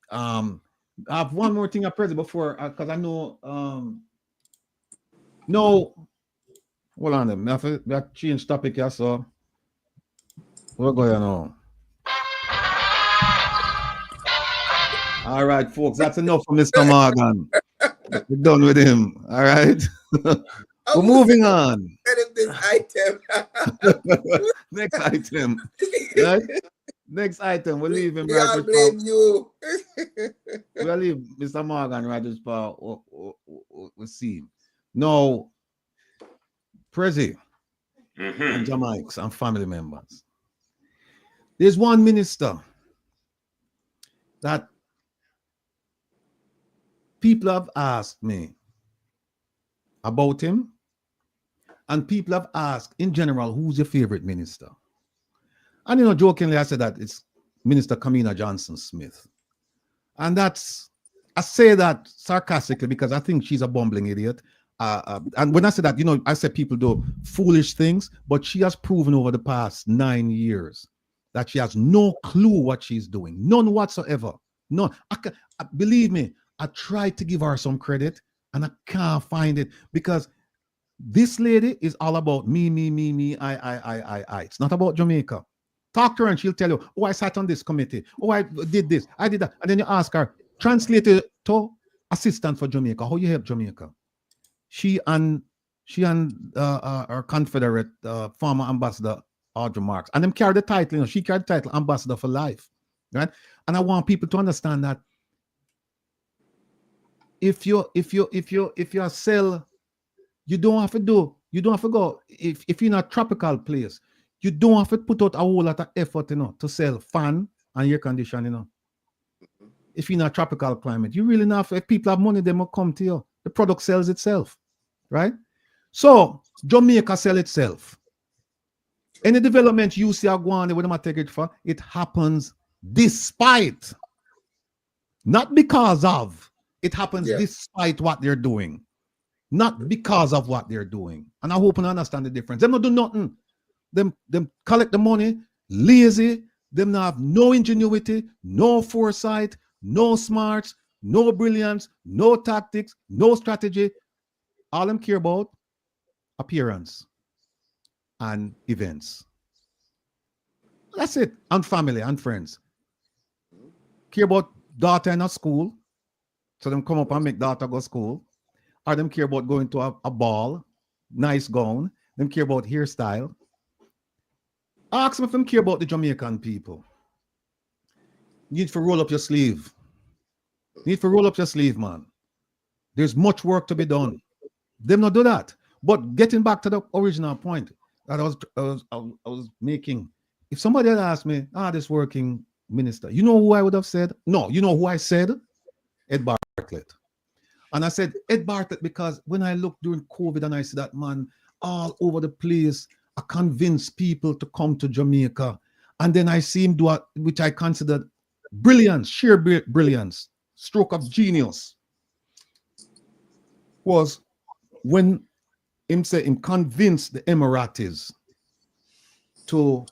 I have one more thing I press before, because I know hold on them. I have to change topic here, so we're going on. All right, folks, that's enough for Mr. Morgan. We're done with him. All right. We're moving on. This item. Next item. Right? Next item. We'll leave him We right all blame you. We'll leave Mr. Morgan right this part. We'll see. No, Prezi and Jamaics and family members. There's one minister that people have asked me about him, and people have asked in general, who's your favorite minister? And jokingly, I said that it's Minister Kamina Johnson-Smith. And I say that sarcastically because I think she's a bumbling idiot. And when I say that, I said people do foolish things, but she has proven over the past 9 years that she has no clue what she's doing. None whatsoever. None. Believe me, I tried to give her some credit and I can't find it, because this lady is all about me, I. It's not about Jamaica. Talk to her and she'll tell you, oh, I sat on this committee. Oh, I did this. I did that. And then you ask her, translate it to assistant for Jamaica. How you help Jamaica? She and her confederate former ambassador, Audrey Marks. And them carry the title, she carried the title ambassador for life. Right? And I want people to understand that if you sell, you don't have to go. If you're in a tropical place, you don't have to put out a whole lot of effort, to sell fan and air conditioning, If you're in a tropical climate, you really not. If people have money, they will come to you. The product sells itself, right? So Jamaica sell itself. Any development you see going where they take it for, it happens despite, not because of. It happens despite what they're doing. not because of what they're doing. And I hope you understand the difference. Them not do nothing. Them collect the money, lazy, them not have no ingenuity, no foresight, no smarts, no brilliance, no tactics, no strategy. All them care about appearance and events. That's it. And family and friends. Care about daughter in a school. So them come up and make daughter go to school. Or them care about going to a ball, nice gown. Them care about hairstyle. Ask them if them care about the Jamaican people. You need to roll up your sleeve. You need to roll up your sleeve, man. There's much work to be done. Them not do that. But getting back to the original point that I was making, if somebody had asked me, this working minister, you know who I would have said? No, you know who I said? Ed Bartlett. And I said Ed Bartlett because when I looked during COVID and I see that man all over the place, I convinced people to come to Jamaica. And then I see him do it, which I considered brilliance, sheer brilliance, stroke of genius, was when him convinced the Emiratis to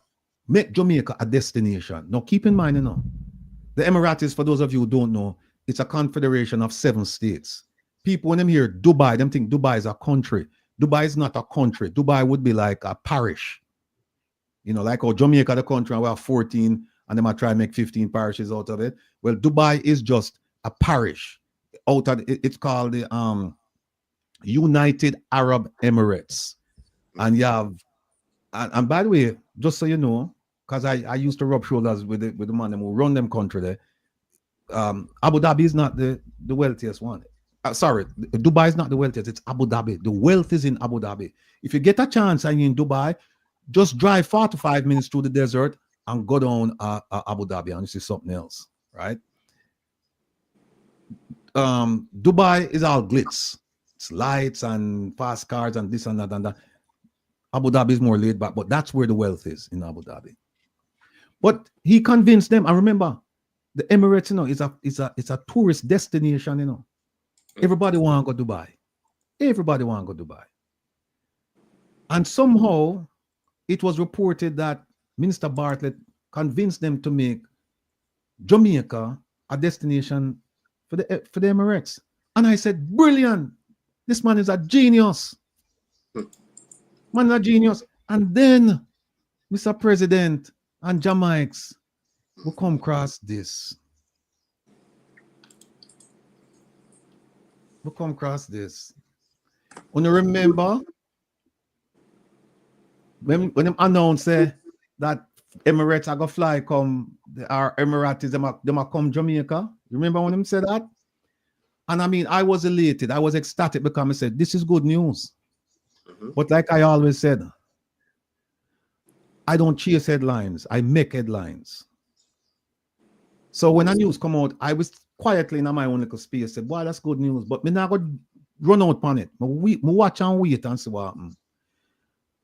make Jamaica a destination. Now, keep in mind, the Emiratis, for those of you who don't know, it's a confederation of 7 states. People, when them hear Dubai, them think Dubai is a country. Dubai is not a country. Dubai would be like a parish. Like how Jamaica, the country, and we have 14, and they might try and make 15 parishes out of it. Well, Dubai is just a parish. It's called the United Arab Emirates. And you have, and by the way, just so you know, because I used to rub shoulders with the man who run them country there. Abu Dhabi is not the wealthiest one. Sorry, Dubai is not the wealthiest. It's Abu Dhabi. The wealth is in Abu Dhabi. If you get a chance and you're in Dubai, just drive 45 minutes through the desert and go down Abu Dhabi and you see something else, right? Dubai is all glitz. It's lights and fast cars and this and that and that. Abu Dhabi is more laid back, but that's where the wealth is, in Abu Dhabi. But he convinced them. I remember the Emirates, it's a tourist destination, Everybody want to go to Dubai. Everybody want to go to Dubai. And somehow it was reported that Minister Bartlett convinced them to make Jamaica a destination for the Emirates. And I said, brilliant. This man is a genius. Man is a genius. And then Mr. President and Jamaics will come across this. We'll come across this. When you remember, when them announced that Emirates are going to fly our Emiratis, them are come Jamaica. You remember when them said that? And I mean, I was elated. I was ecstatic because I said, this is good news. But like I always said, I don't chase headlines. I make headlines. So when the news come out, I was quietly in my own little space, said, "Boy, that's good news." But me not go run out on it. Me watch and wait and see what happens.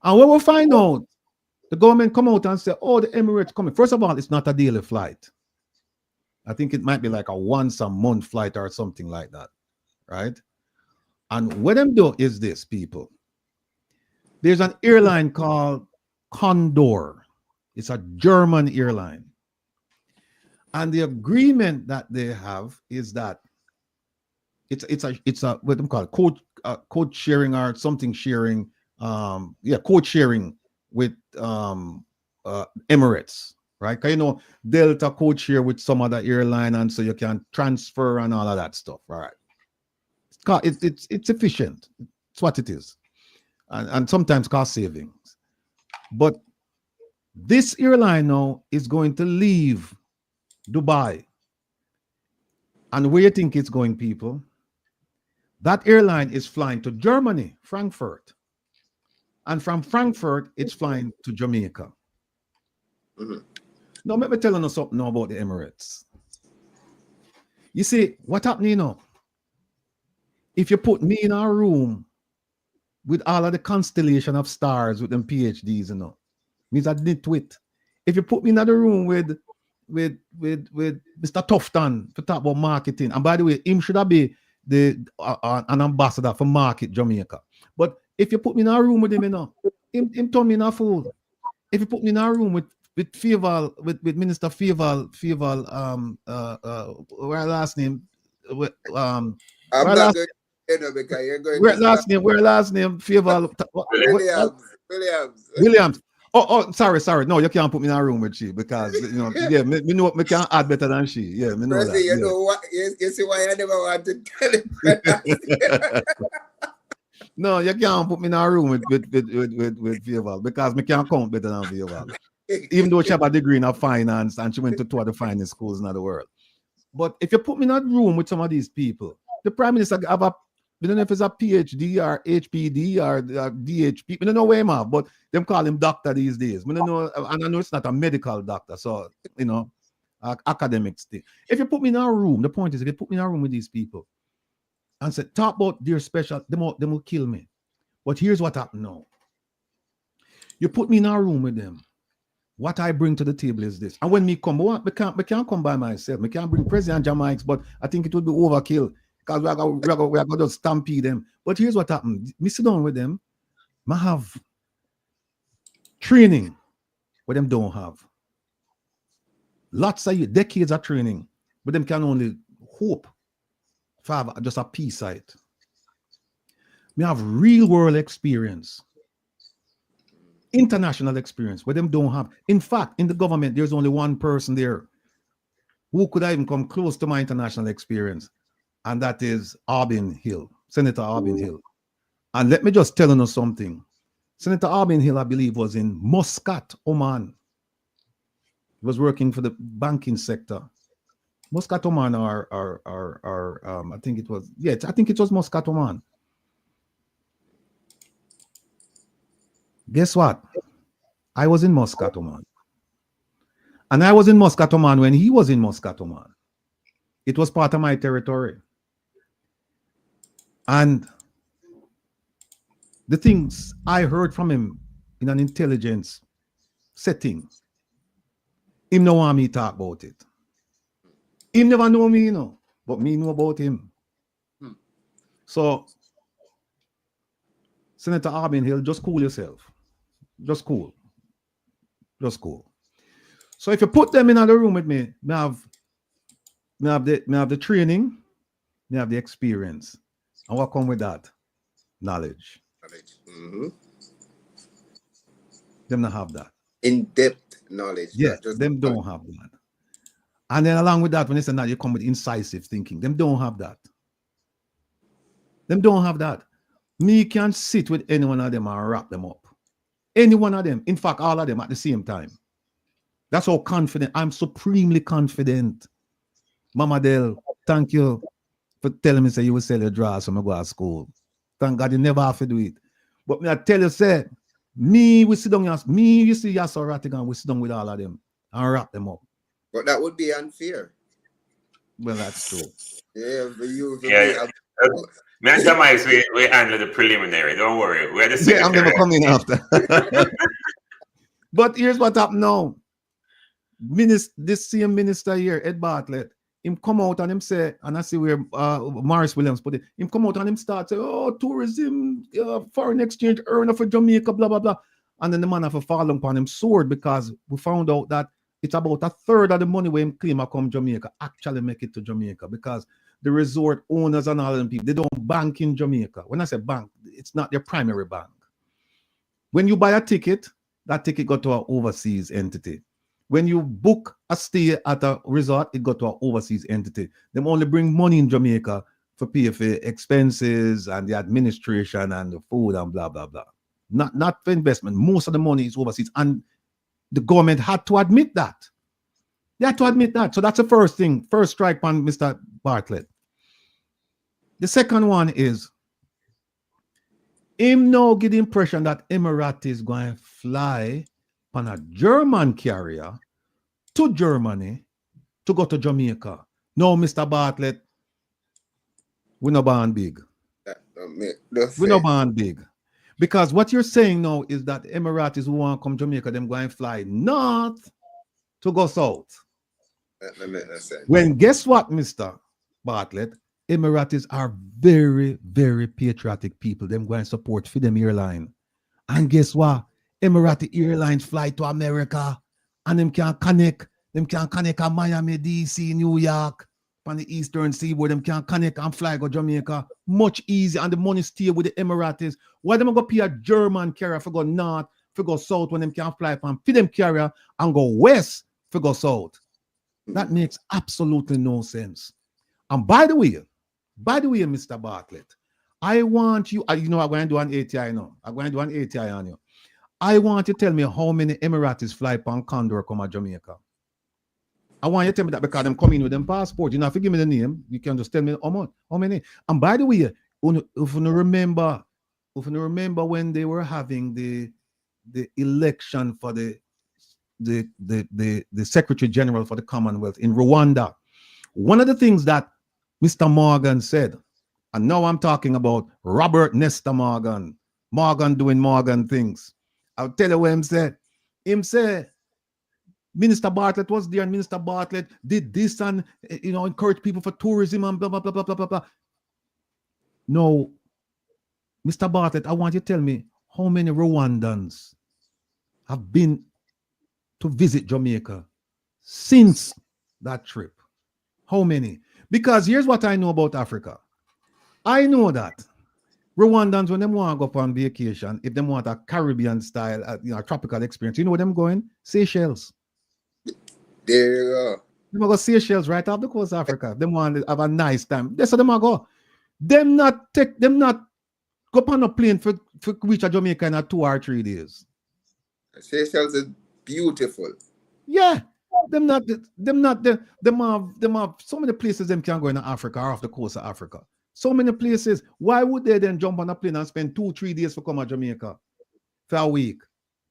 And when we find out, the government come out and say, "Oh, the Emirates coming." First of all, it's not a daily flight. I think it might be like a once a month flight or something like that, right? And what them do is this, people. There's an airline called Condor. It's a German airline. And the agreement that they have is that it's a what them call code sharing or something sharing, code sharing with Emirates, right? Because Delta code share with some other airline, and so you can transfer and all of that stuff, right? It's efficient. It's what it is, and sometimes cost savings. But this airline now is going to leave Dubai. And where you think it's going, people? That airline is flying to Germany, Frankfurt. And from Frankfurt, it's flying to Jamaica. Now, let me tell you something now about the Emirates. You see, what happened, if you put me in a room with all of the constellation of stars with them PhDs, means I nitwit. If you put me in another room with Mr. Tufton to talk about marketing, and by the way, him should have been an ambassador for Market Jamaica. But if you put me in a room with him, you know, him turn me in a fool. If you put me in a room with Faval, with Minister Faval, where last name, I'm not going to because you're going where to last name, Faval, Williams. Oh, sorry. No, you can't put me in a room with she because you know, yeah, me know me can add better than she. Yeah, me know Presley, that. you know what? You see why I never want to tell him. No, you can't put me in a room with Faval because me can't count better than Faval. Even though she have a degree in finance and she went to two of the finest schools in the world. But if you put me in a room with some of these people, the Prime Minister have a, I don't know if it's a PhD or HPD or DHP. I don't know where him have, but them call him doctor these days. I don't know, and I know it's not a medical doctor, so you know, academics thing. If you put me in a room, the point is, if you put me in a room with these people and say, talk about their special, them will kill me. But here's what happened now. You put me in a room with them. What I bring to the table is this. And when me come, I can't come by myself. I can't bring President JAMAICA, but I think it would be overkill because we are going to stampede them. But here's what happened. Me sit down with them. I have training what them don't have. Lots of decades of training, but them can only hope for have just a peace site. We have real world experience. International experience where them don't have. In fact, in the government, there's only one person there who could even come close to my international experience, and that is Arbin Hill, Senator Arbin Hill. And let me just tell you something. Senator Arbin Hill, I believe, was in Muscat, Oman. He was working for the banking sector. Muscat, Oman, or I think it was, yeah, I think it was Muscat, Oman. Guess what? I was in Muscat, Oman. And I was in Muscat, Oman when he was in Muscat, Oman. It was part of my territory. And the things I heard from him in an intelligence setting, him no want me talk about it. Him never know me, you know, but me know about him. So, Senator Arbin Hill, just cool yourself. Just cool. Just cool. So if you put them in the room with me, I have the training, I have the experience. And what come with that? Knowledge. Mm-hmm. Them not have that. In-depth knowledge. Yeah, them don't have that. And then along with that, when they say that, you come with incisive thinking. Them don't have that. Them don't have that. Me can sit with any one of them and wrap them up. Any one of them. In fact, all of them at the same time. That's how confident. I'm supremely confident. Mama Del, thank you for telling me say you will sell your drawers when I go to school. Thank God you never have to do it. But me I tell you, say, me, we sit down, me, you see Yasser Rattigan, we sit down with all of them and wrap them up. But that would be unfair. Well, that's true. Yeah, for you. Me and JAMAICA, we handle the preliminary. Don't worry. We're the secretary. Yeah, I'm never coming after. But here's what happened now. This same minister here, Ed Bartlett, him come out and him say, and I see where Morris Williams put it, him come out and him start say, oh, tourism, foreign exchange earner for Jamaica, blah, blah, blah. And then the man have to fall upon him sword because we found out that it's about a third of the money when him claim I come Jamaica actually make it to Jamaica because the resort owners and all them people, they don't bank in Jamaica. When I say bank, it's not their primary bank. When you buy a ticket, that ticket go to an overseas entity. When you book a stay at a resort, it go to an overseas entity. They only bring money in Jamaica for pay for expenses and the administration and the food and blah, blah, blah. Not for investment. Most of the money is overseas. And the government had to admit that. They had to admit that. So that's the first thing. First strike on Mr. Bartlett. The second one is him now get the impression that Emirates is going to fly on a German carrier to Germany to go to Jamaica. No, Mr. Bartlett, we're not born big. We're not born big. Because what you're saying now is that Emirates who want to come to Jamaica, them going to fly north to go south. That makes sense. When guess what, Mr. Bartlett? Emiratis are very, very patriotic people. Them going to support for them airline. And guess what? Emirati Airlines fly to America and them can connect. Them can connect at Miami, DC, New York, on the Eastern Seaboard. Them can connect and fly go Jamaica. Much easier, and the money stay with the Emiratis. Why them go pay a German carrier for go north, for go south when them can fly from for them carrier and go west for go south? That makes absolutely no sense. And by the way, Mr. Bartlett, I want you, I'm going to do an ATI now. I'm going to do an ATI on you. I want you to tell me how many Emiratis fly from Condor come to Jamaica. I want you to tell me that because them come in with them passport. You don't have to give me the name. You can just tell me how many. And by the way, if you remember when they were having the election for the Secretary General for the Commonwealth in Rwanda, one of the things that Mr. Morgan said, and now I'm talking about Robert Nesta Morgan doing Morgan things. I'll tell you what him said. Him said, Minister Bartlett was there and Minister Bartlett did this and, encourage people for tourism and blah, blah, blah, blah, blah, blah, blah. No, Mr. Bartlett, I want you to tell me how many Rwandans have been to visit Jamaica since that trip. How many? Because here's what I know about Africa. I know that Rwandans, when they want to go on vacation, if they want a Caribbean style, tropical experience, you know where them going? Seychelles. There you go. They go Seychelles right off the coast of Africa. They want to have a nice time. That's how they go. Them not go on a plane for reach a Jamaica in 2 or 3 days. Seychelles is beautiful. Yeah. Them have so many places them can go in Africa or off the coast of Africa. So many places. Why would they then jump on a plane and spend 2-3 days for come to Jamaica for a week?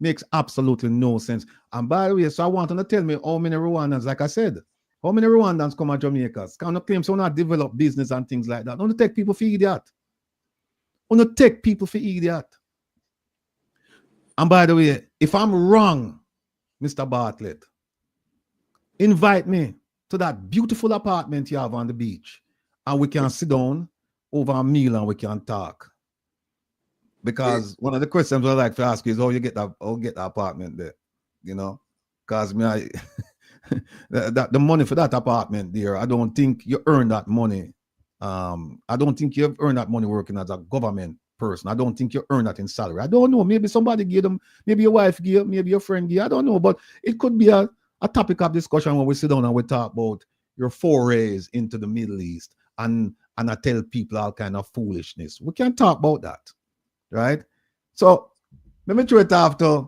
Makes absolutely no sense. And by the way, so I want you to tell me how many Rwandans, like I said, how many Rwandans come to Jamaica? Kind of claim so not develop business and things like that. Don't take people for idiot. Don't take people for idiot. And by the way, if I'm wrong, Mr. Bartlett, invite me to that beautiful apartment you have on the beach, and we can sit down over a meal and we can talk. Because one of the questions I like to ask you is how you get that apartment there, because the money for that apartment there, I don't think you earn that money. I don't think you've earned that money working as a government person. I don't think you earn that in salary. I don't know. Maybe somebody gave them, maybe your wife gave, maybe your friend gave. I don't know, but it could be a topic of discussion when we sit down and we talk about your forays into the Middle East and I tell people all kind of foolishness. We can talk about that, right? So let me throw it after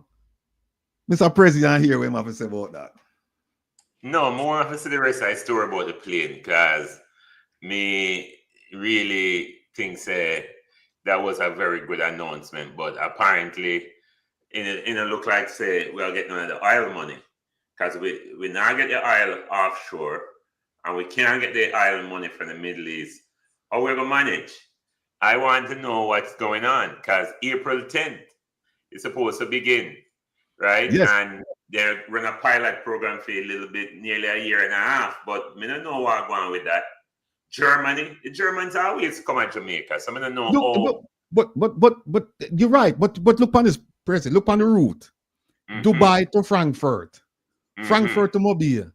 Mr. President here what him have to say about that. No, more of a say the rest of the story about the plane, because me really think that was a very good announcement, but apparently it look like say we are getting the oil money, because we now get the oil offshore and we can't get the oil money from the Middle East. How we going to manage? I want to know what's going on, because April 10th is supposed to begin, right? Yes. And they're running a pilot program for a little bit, nearly a year and a half, but I don't know what's going on with that. Germany, the Germans always come at Jamaica, so I don't know. But you're right. But look on this, President. Look on the route. Dubai to Frankfurt, Frankfurt to Mobile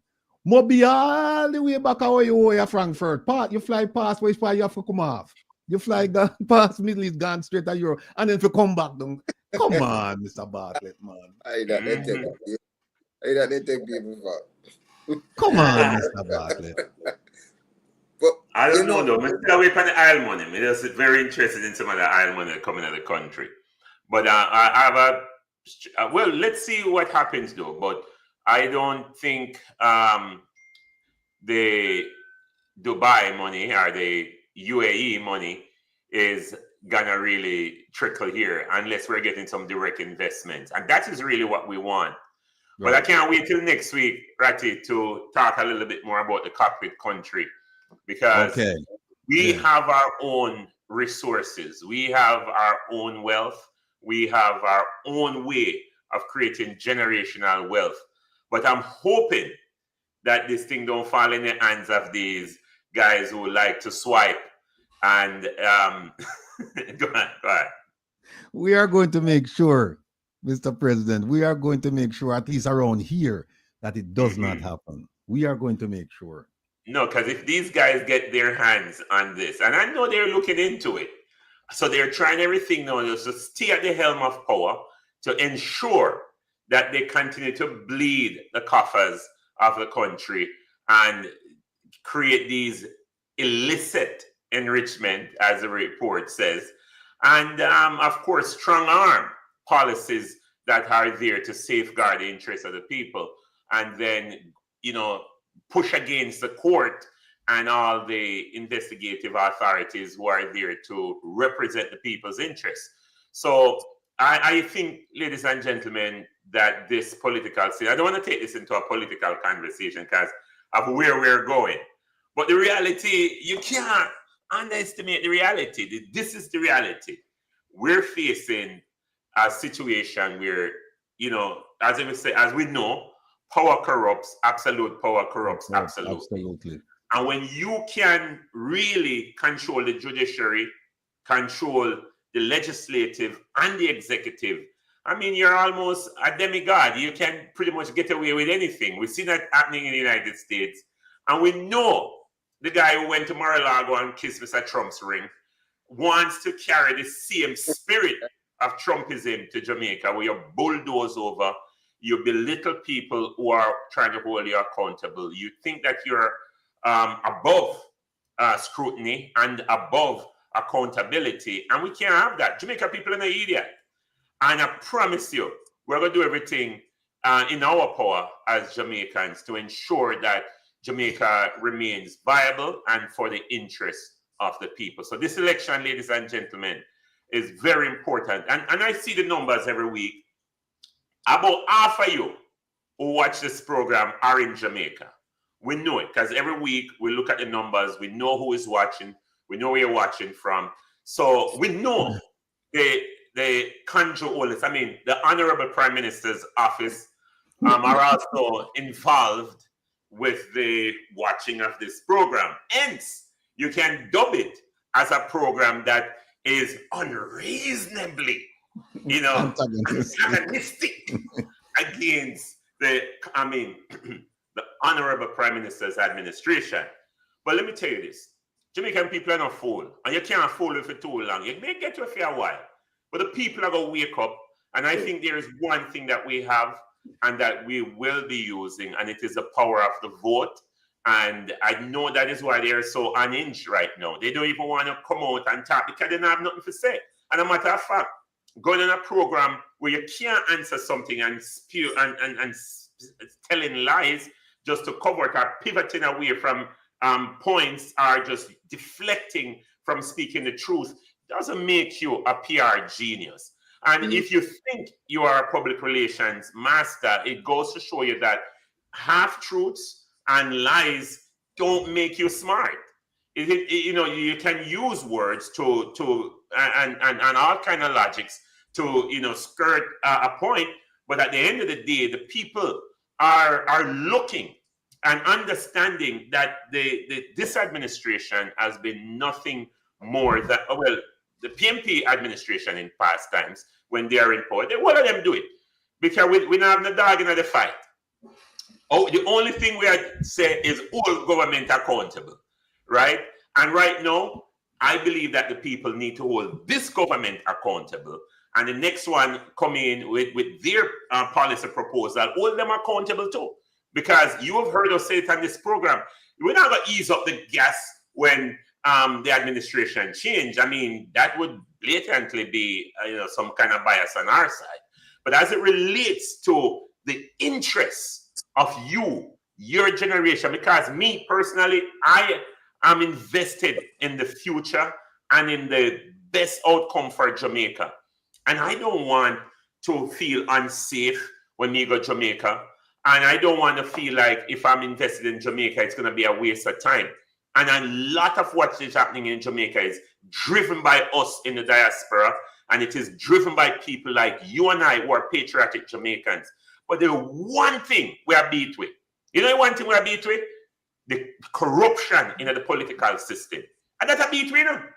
all the way back away Frankfurt. You fly past which part you have to come off. You fly past Middle East, gone straight to Europe, and then if you come back down. Come on, Mr. Bartlett, man. I don't take people for. Come on, Mr. Bartlett. But I don't know though. I'm still away from the oil money. I'm just very interested in some of the oil money coming out of the country. But I have well, let's see what happens though. But I don't think the Dubai money or the UAE money is gonna really trickle here unless we're getting some direct investments, and that is really what we want. Right. But I can't wait till next week, Ratty, to talk a little bit more about the cockpit country, because we have our own resources, we have our own wealth, we have our own way of creating generational wealth. But I'm hoping that this thing don't fall in the hands of these guys who like to swipe And go ahead. We are going to make sure, Mr. President, we are going to make sure, at least around here, that it does not happen. We are going to make sure. No, because if these guys get their hands on this, and I know they're looking into it, so they're trying everything now just to stay at the helm of power to ensure that they continue to bleed the coffers of the country and create these illicit enrichment, as the report says, and of course, strong arm policies that are there to safeguard the interests of the people, and then, you know, push against the court and all the investigative authorities who are there to represent the people's interests. So I think, ladies and gentlemen, that this political scene, I don't want to take this into a political conversation because of where we're going. But the reality, you can't underestimate the reality. This is the reality. We're facing a situation where, you know, as we know, power corrupts, absolute power corrupts, absolutely. And when you can really control the judiciary, control the legislative and the executive, I mean, you're almost a demigod. You can pretty much get away with anything. We've seen that happening in the United States. And we know the guy who went to Mar-a-Lago and kissed Mr. Trump's ring wants to carry the same spirit of Trumpism to Jamaica, where you bulldoze over, you belittle people who are trying to hold you accountable. You think that you're above scrutiny and above accountability, and we can't have that. Jamaica people are not idiot. And I promise you, we're going to do everything in our power as Jamaicans to ensure that Jamaica remains viable and for the interests of the people. So this election, ladies and gentlemen, is very important. And I see the numbers every week. About half of you who watch this program are in Jamaica. We know it because every week we look at the numbers. We know who is watching. We know where you're watching from. So we know the control. I mean, the Honorable Prime Minister's office are also involved with the watching of this program. Hence, you can dub it as a program that is unreasonably, you know, antagonistic against the Honorable Prime Minister's administration. But let me tell you this. Jamaican people are not fooled, and you can't fool them for too long. You may get to a fair while, but the people are going to wake up, and I think there is one thing that we have and that we will be using, and it is the power of the vote. And I know that is why they are so unhinged right now. They don't even want to come out and talk because they don't have nothing to say. And a matter of fact, going on a program where you can't answer something and spew and telling lies just to cover it or pivoting away from points or just deflecting from speaking the truth doesn't make you a PR genius. And if you think you are a public relations master, it goes to show you that half-truths and lies don't make you smart. You know, you can use words and all kind of logics to, you know, skirt a point, but at the end of the day, the people are looking and understanding that this administration has been nothing more than, well, the PMP administration in past times, when they are in power, what do them do it? Because we don't have no dog in the fight. Oh, the only thing we say is hold government accountable, right? And right now, I believe that the people need to hold this government accountable, and the next one come in with their policy proposal, hold them accountable too. Because you have heard us say it on this program, we're not going to ease up the gas when the administration change. I mean, that would blatantly be some kind of bias on our side. But as it relates to the interests of your generation, because me personally, I am invested in the future and in the best outcome for Jamaica. And I don't want to feel unsafe when we go to Jamaica. And I don't want to feel like if I'm invested in Jamaica, it's going to be a waste of time. And a lot of what is happening in Jamaica is driven by us in the diaspora. And it is driven by people like you and I who are patriotic Jamaicans. But the one thing we are beat with, you know one thing we are beat with? The corruption in the political system. And that's a beat winner.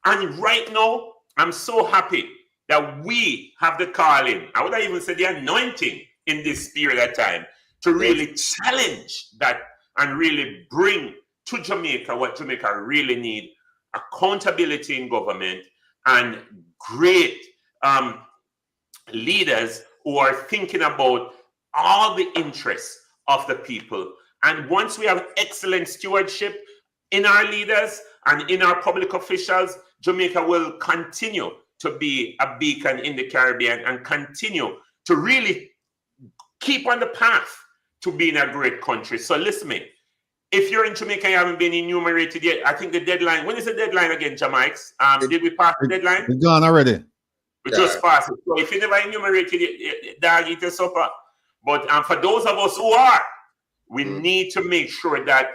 And right now, I'm so happy that we have the calling, I would even say the anointing in this period of time to really challenge that and really bring to Jamaica what Jamaica really need: accountability in government and great leaders who are thinking about all the interests of the people. And once we have excellent stewardship in our leaders and in our public officials, Jamaica will continue to be a beacon in the Caribbean and continue to really keep on the path to being a great country. So listen me, if you're in Jamaica and you haven't been enumerated yet, I think the deadline, when is the deadline again, Jamaics? Did we pass the deadline? We're gone already. We just passed it. So if you never enumerated it, dog, eat a supper. But for those of us who are, we need to make sure that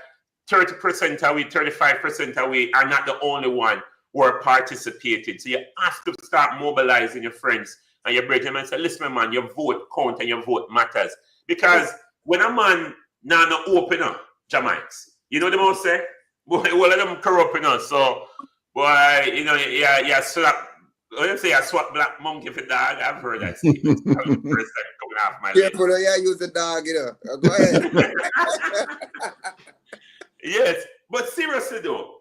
30% away, 35% away are not the only one who are participating. So you have to start mobilizing your friends and your brethren and say, listen, man, your vote count and your vote matters. Because when a man not open up, Jamaics, you know what I'm say? Boy, all of them corrupt, you know. So, boy, you know, yeah, slap. When you say I swap black monkey for dog, I've heard that statement. Coming off my careful, yeah, use the dog, you know. Go ahead. Yes, but seriously though,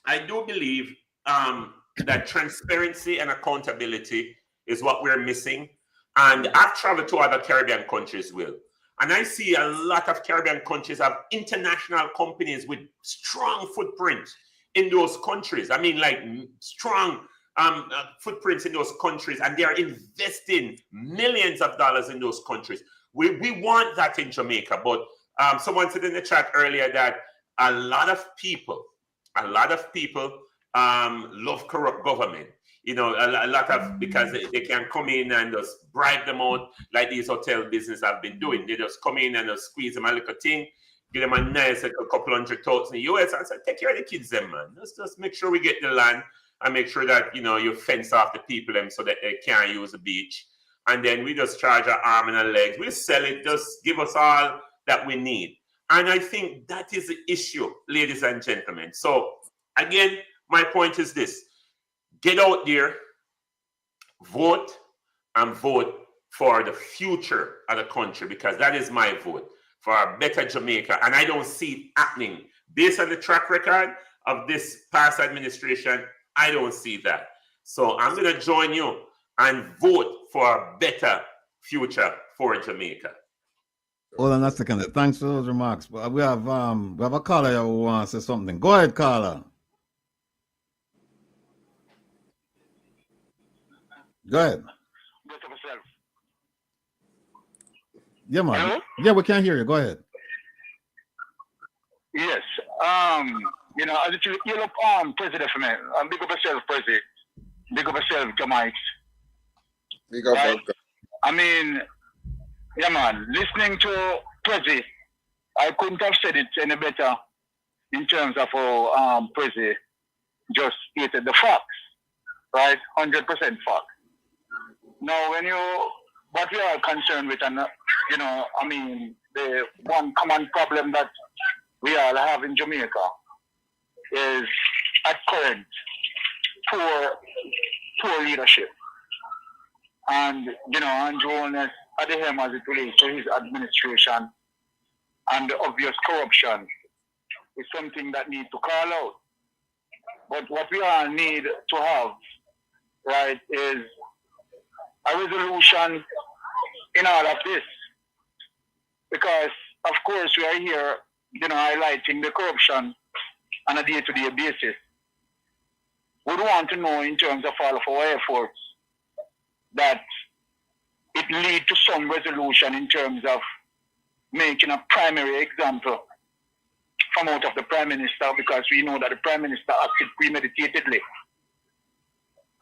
I do believe that transparency and accountability is what we're missing. And I've traveled to other Caribbean countries, Will, and I see a lot of Caribbean countries have international companies with strong footprint in those countries. I mean, like strong footprints in those countries, and they are investing millions of dollars in those countries. We want that in Jamaica, but someone said in the chat earlier that a lot of people love corrupt government. You know, a lot of, because they can come in and just bribe them out like these hotel business have been doing. They just come in and just squeeze them a little thing, give them a nice like, a couple $100,000 in the US and say, take care of the kids then, man. Let's just make sure we get the land and make sure that, you know, you fence off the people them so that they can't use the beach. And then we just charge our arm and our legs. We sell it, just give us all that we need. And I think that is the issue, ladies and gentlemen. So again, my point is this: get out there, vote, and vote for the future of the country, because that is my vote for a better Jamaica. And I don't see it happening. Based on the track record of this past administration, I don't see that. So I'm going to join you and vote for a better future for Jamaica. Hold on a second. Thanks for those remarks. We have a caller who wants to say something. Go ahead, caller. Go ahead. Yeah, man. Hello? Yeah, we can't hear you. Go ahead. Yes. You know, as you look President for me. Big up yourself, President. Big up yourself, Jamaics. Big up, right? I mean, yeah, man. Listening to President, I couldn't have said it any better in terms of how President just stated the facts, right? 100% fact. Now, what we are concerned with, and you know, I mean, the one common problem that we all have in Jamaica is at current poor leadership, and you know, unruliness at the helm as it relates to his administration, and the obvious corruption is something that needs to call out. But what we all need to have, right, is a resolution in all of this, because of course we are here, you know, highlighting the corruption on a day-to-day basis. We want to know, in terms of all of our efforts, that it lead to some resolution in terms of making a primary example from out of the Prime Minister, because we know that the Prime Minister acted premeditatedly.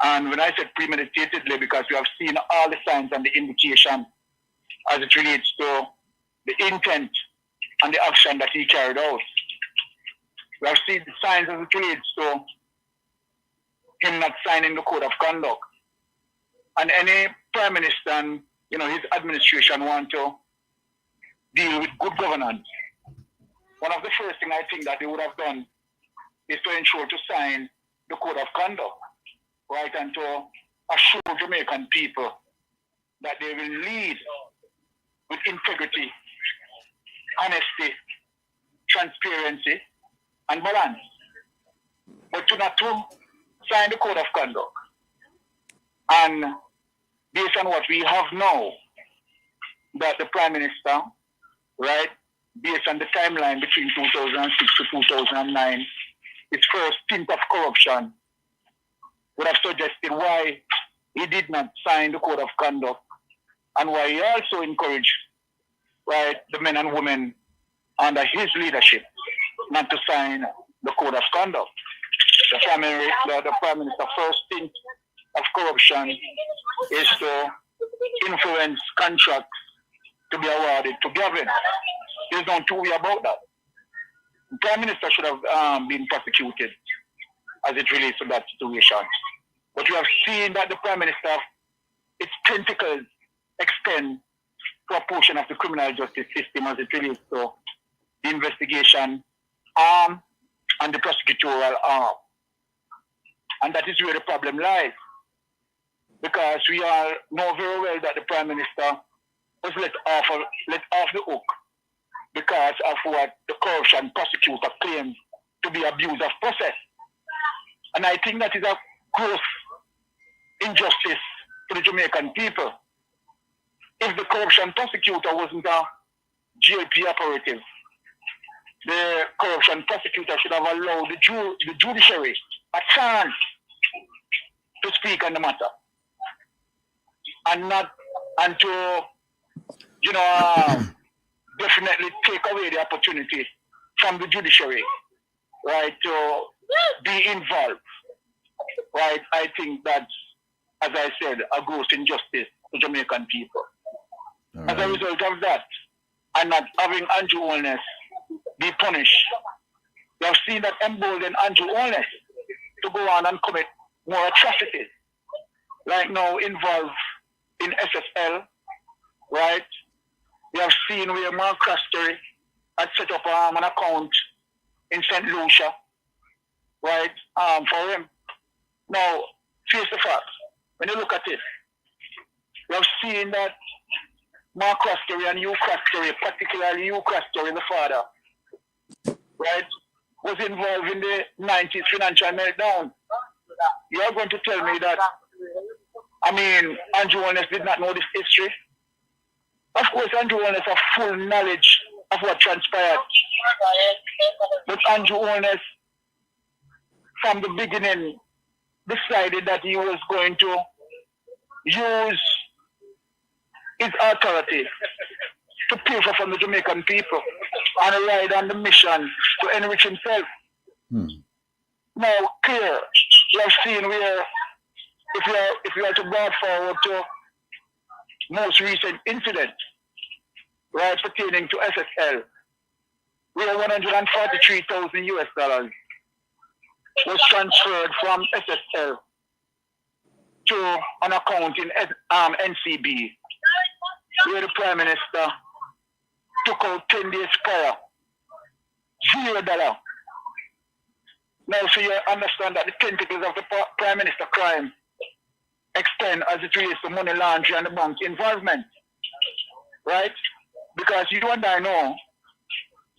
And when I said premeditatedly, because we have seen all the signs and the indication as it relates to the intent and the action that he carried out. We have seen the signs as it relates to him not signing the code of conduct. And any Prime Minister and, you know, his administration want to deal with good governance. One of the first things I think that they would have done is to ensure to sign the code of conduct, right, and to assure Jamaican people that they will lead with integrity, honesty, transparency, and balance. But to not to sign the code of conduct. And based on what we have now, that the Prime Minister, right, based on the timeline between 2006 to 2009, his first stint of corruption would have suggested why he did not sign the code of conduct and why he also encouraged, right, the men and women under his leadership not to sign the code of conduct. The Prime Minister's first stint of corruption is to influence contracts to be awarded to Gavin. There's no two way about that. The Prime Minister should have been prosecuted as it relates to that situation. But we have seen that the Prime Minister, its tentacles extend to a portion of the criminal justice system as it relates to the investigation arm and the prosecutorial arm. And that is where the problem lies. Because we all know very well that the Prime Minister was let off the hook because of what the corruption prosecutor claims to be abuse of process. And I think that is a gross injustice to the Jamaican people. If the corruption prosecutor wasn't a GLP operative, the corruption prosecutor should have allowed the judiciary a chance to speak on the matter. And to, definitely take away the opportunity from the judiciary, right, to be involved, right. I think that's, as I said, a gross injustice to Jamaican people. Right. As a result of that, and not having Andrew Holness be punished, we have seen that embolden Andrew Holness to go on and commit more atrocities, like now involved in SSL, right? We have seen where Mark Castery had set up an account in St. Lucia, right, for him. Now, face the facts. When you look at it, we have seen that Mark Castery and Hugh Castery, particularly Hugh Castery, the father, right, was involved in the 90s financial meltdown. You are going to tell me that, Andrew Holness did not know this history? Of course, Andrew Holness has full knowledge of what transpired. But Andrew Holness, from the beginning, decided that he was going to use his authority to pay for from the Jamaican people and ride on the mission to enrich himself. Now, clear, we have seen where, if we are to go forward to most recent incident, right, pertaining to SSL, where $143,000 was transferred from SSL to an account in NCB, where the Prime Minister took out 10 days prior, $0. Now, so you understand that the tentacles of the Prime Minister crime extend as it relates to money laundering and the bank involvement, right? Because you and I know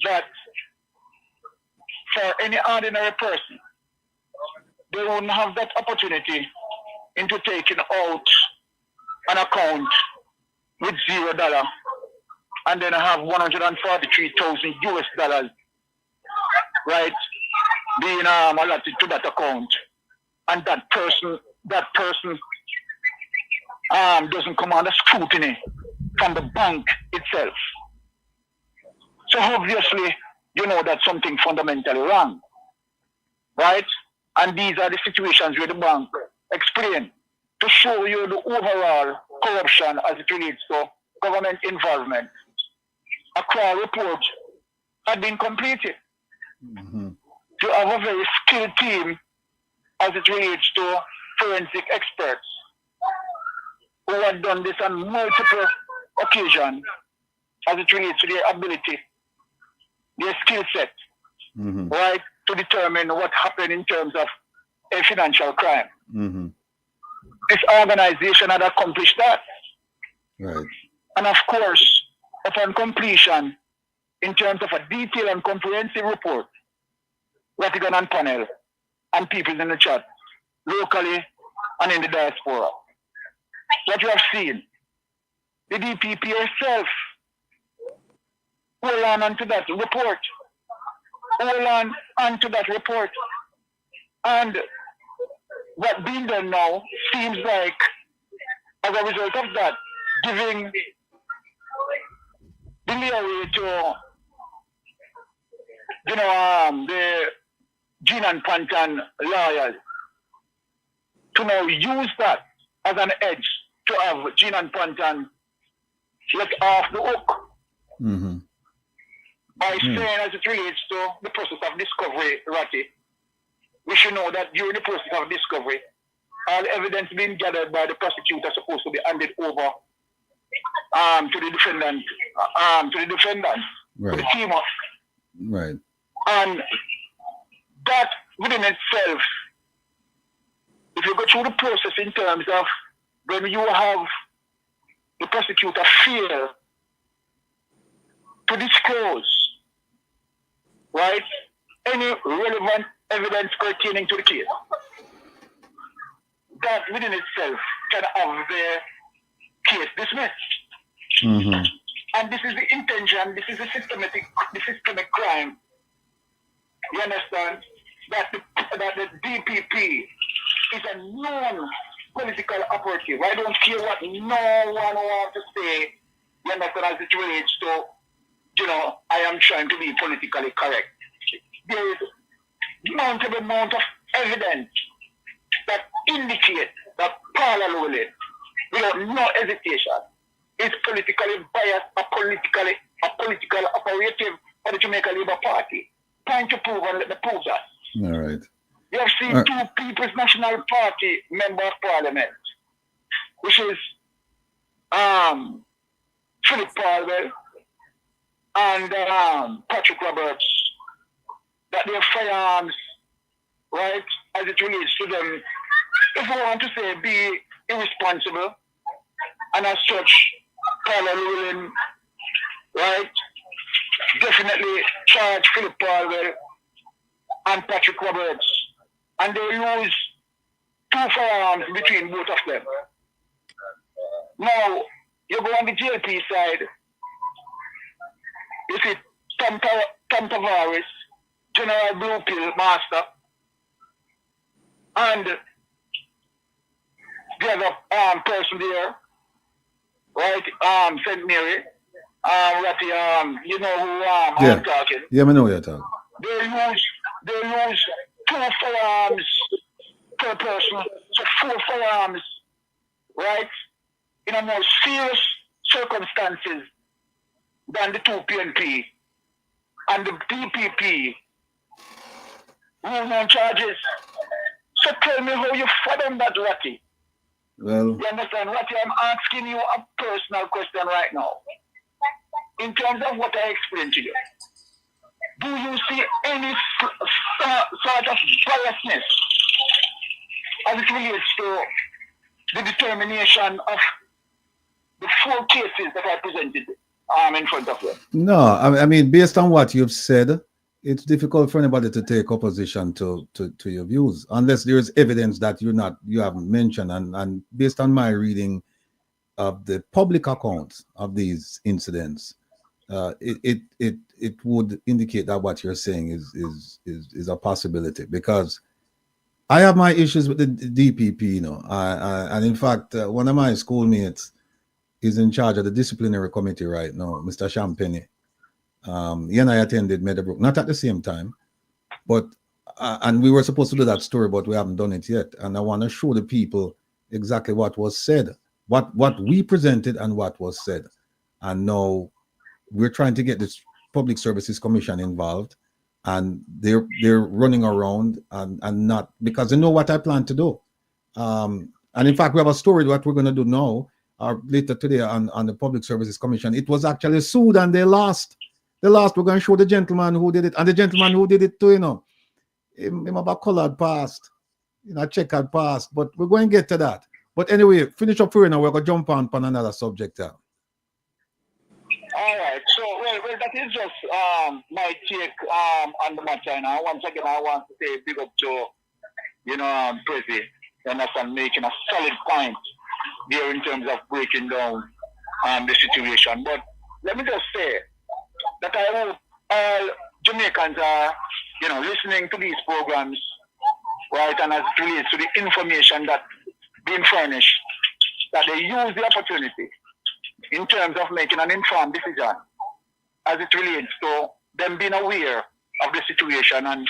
that for any ordinary person, they wouldn't have that opportunity into taking out an account with $0 and then have $143,000, right, being allotted to that account, and that person doesn't come under scrutiny from the bank itself. So obviously, you know that's something fundamentally wrong, right? And these are the situations where the bank explain to show you the overall corruption as it relates to government involvement. A CRA report had been completed. To have a very skilled team as it relates to forensic experts who had done this on multiple occasions as it relates to their ability, their skill set, right, to to determine what happened in terms of a financial crime. Mm-hmm. This organization had accomplished that. Right. And of course, upon completion, in terms of a detailed and comprehensive report, Rattigan and panel and people in the chat, locally and in the diaspora, what you have seen, the DPP herself hold on to that report. Hold on to that report. And what being done now seems like, as a result of that, giving the leeway to, the Gene and Pantan lawyers to now use that as an edge to have Gene and Pantan let off the hook. Mm-hmm. By saying, as it relates to the process of discovery, Ratty, we should know that during the process of discovery, all evidence being gathered by the prosecutor is supposed to be handed over to the defendant, right. to the team of. Right. And that within itself, if you go through the process in terms of when you have the prosecutor fail to disclose, right, any relevant evidence pertaining to the case, that within itself can have the case dismissed. Mm-hmm. And this is the intention, this is the systemic crime. You understand? That the DPP is a known political operative. I don't care what no one wants to say, you understand, as it relates to, I am trying to be politically correct. There is mounted amount of evidence that indicate that Paula Lowell, without no hesitation, is politically biased, a political operative for the Jamaica Labour Party. Trying to prove and let me prove that. All right. You have seen two People's National Party Member of Parliament, which is Philip Palwell and Patrick Roberts, that their firearms, right, as it relates to them, if we want to say be irresponsible, and as such, Paula Llewellyn, right, definitely charge Philip Palwell and Patrick Roberts, and they use two firearms between both of them. Now, you go on the JP side, you see Tom Tavares, General Blue Pill Master, and the other person there, right, St. Mary, Ratty, you know who I'm talking. Yeah, I know what you're talking. They use two firearms per person, so 4 firearms, right, in a more serious circumstances than the 2 PNP and the DPP rule on charges. So tell me how you fathom that, Ratty. Well, you understand, Ratty? I'm asking you a personal question right now. In terms of what I explained to you, do you see any sort of biasness as it relates to the determination of the 4 cases that I presented in front of you? No, I mean, based on what you've said, it's difficult for anybody to take opposition to your views unless there is evidence that you haven't mentioned. And based on my reading of the public accounts of these incidents, it would indicate that what you're saying is a possibility, because I have my issues with the DPP, and in fact, one of my schoolmates is in charge of the disciplinary committee right now, Mr. Champagne. He and I attended Meadowbrook, not at the same time, but and we were supposed to do that story, but we haven't done it yet. And I want to show the people exactly what was said, what we presented and what was said. And now we're trying to get this Public Services Commission involved, and they're running around and not, because they know what I plan to do. And in fact, we have a story what we're going to do now or later today on the Public Services Commission. It was actually sued and they lost. We're going to show the gentleman who did it, and the gentleman who did it too, him have a colored past, a checkered past, but we're going to get to that. But anyway, finish up for you now. We're going to jump on another subject now. All right. So, well, that is just my take on the matter. And once again, I want to say big up to, Prezi, and making a solid point there in terms of breaking down the situation. But let me just say that I hope all Jamaicans are, listening to these programs, right, and as it relates to the information that's being furnished, that they use the opportunity in terms of making an informed decision as it relates to them being aware of the situation and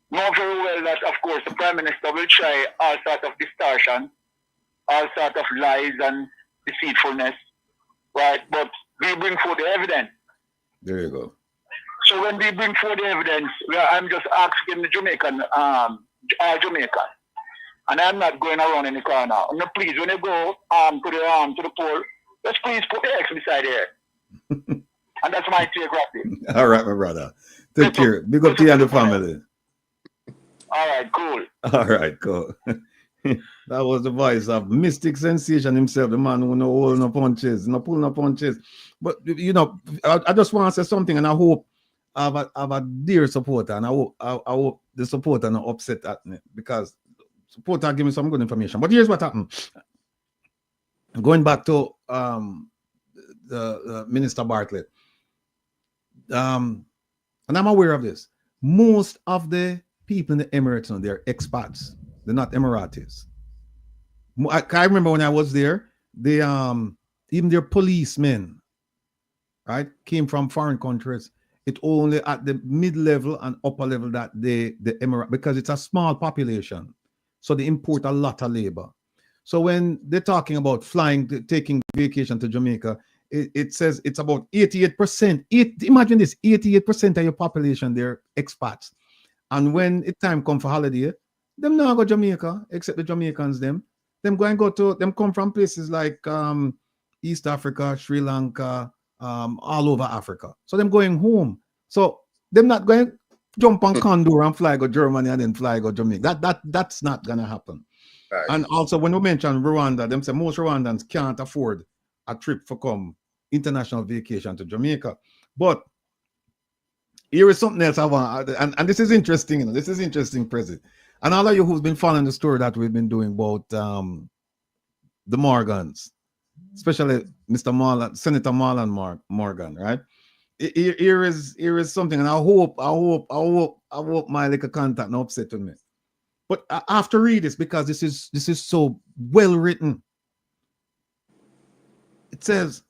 know very well that, of course, the Prime Minister will try all sorts of distortion, all sorts of lies and deceitfulness, right? But we bring forth the evidence. There you go. So when we bring forth the evidence, I'm just asking the Jamaican, and I'm not going around in the corner. No, please, when you go to the poll, just please put the X beside here. And that's my take, Ratty. All right, my brother. Take care. Big up to you and the family. All right, cool. All right, cool. That was the voice of Mystic Sensation himself, the man who no hold no punches, no pull no punches. But I just want to say something, and I hope I have a dear supporter, and I hope the supporter not upset at me, because supporter give me some good information. But here's what happened. Going back to the Minister Bartlett, and I'm aware of this. Most of the people in the Emirates, they're expats. They're not Emiratis. I remember when I was there, they even their policemen, right, came from foreign countries. It only at the mid-level and upper level that the Emirate, because it's a small population, so they import a lot of labor. So when they're talking about taking vacation to Jamaica, it says it's about 88%. Imagine this: 88% of your population, they're expats. And when it's time come for holiday, them now go Jamaica, except the Jamaicans, them come from places like East Africa, Sri Lanka, all over Africa. So them going home. So them not going to jump on Condor and fly go Germany and then fly go Jamaica. That's not gonna happen. Right. And also when we mention Rwanda, them say most Rwandans can't afford a trip for come international vacation to Jamaica. But here is something else I want, and this is interesting, this is interesting, President. And all of you who's been following the story that we've been doing about the Morgans, especially Mr. Marlon, Senator Marlon Morgan, right? Here is something, and I hope my little contact not upset with me. But I have to read this because this is so well written. It says,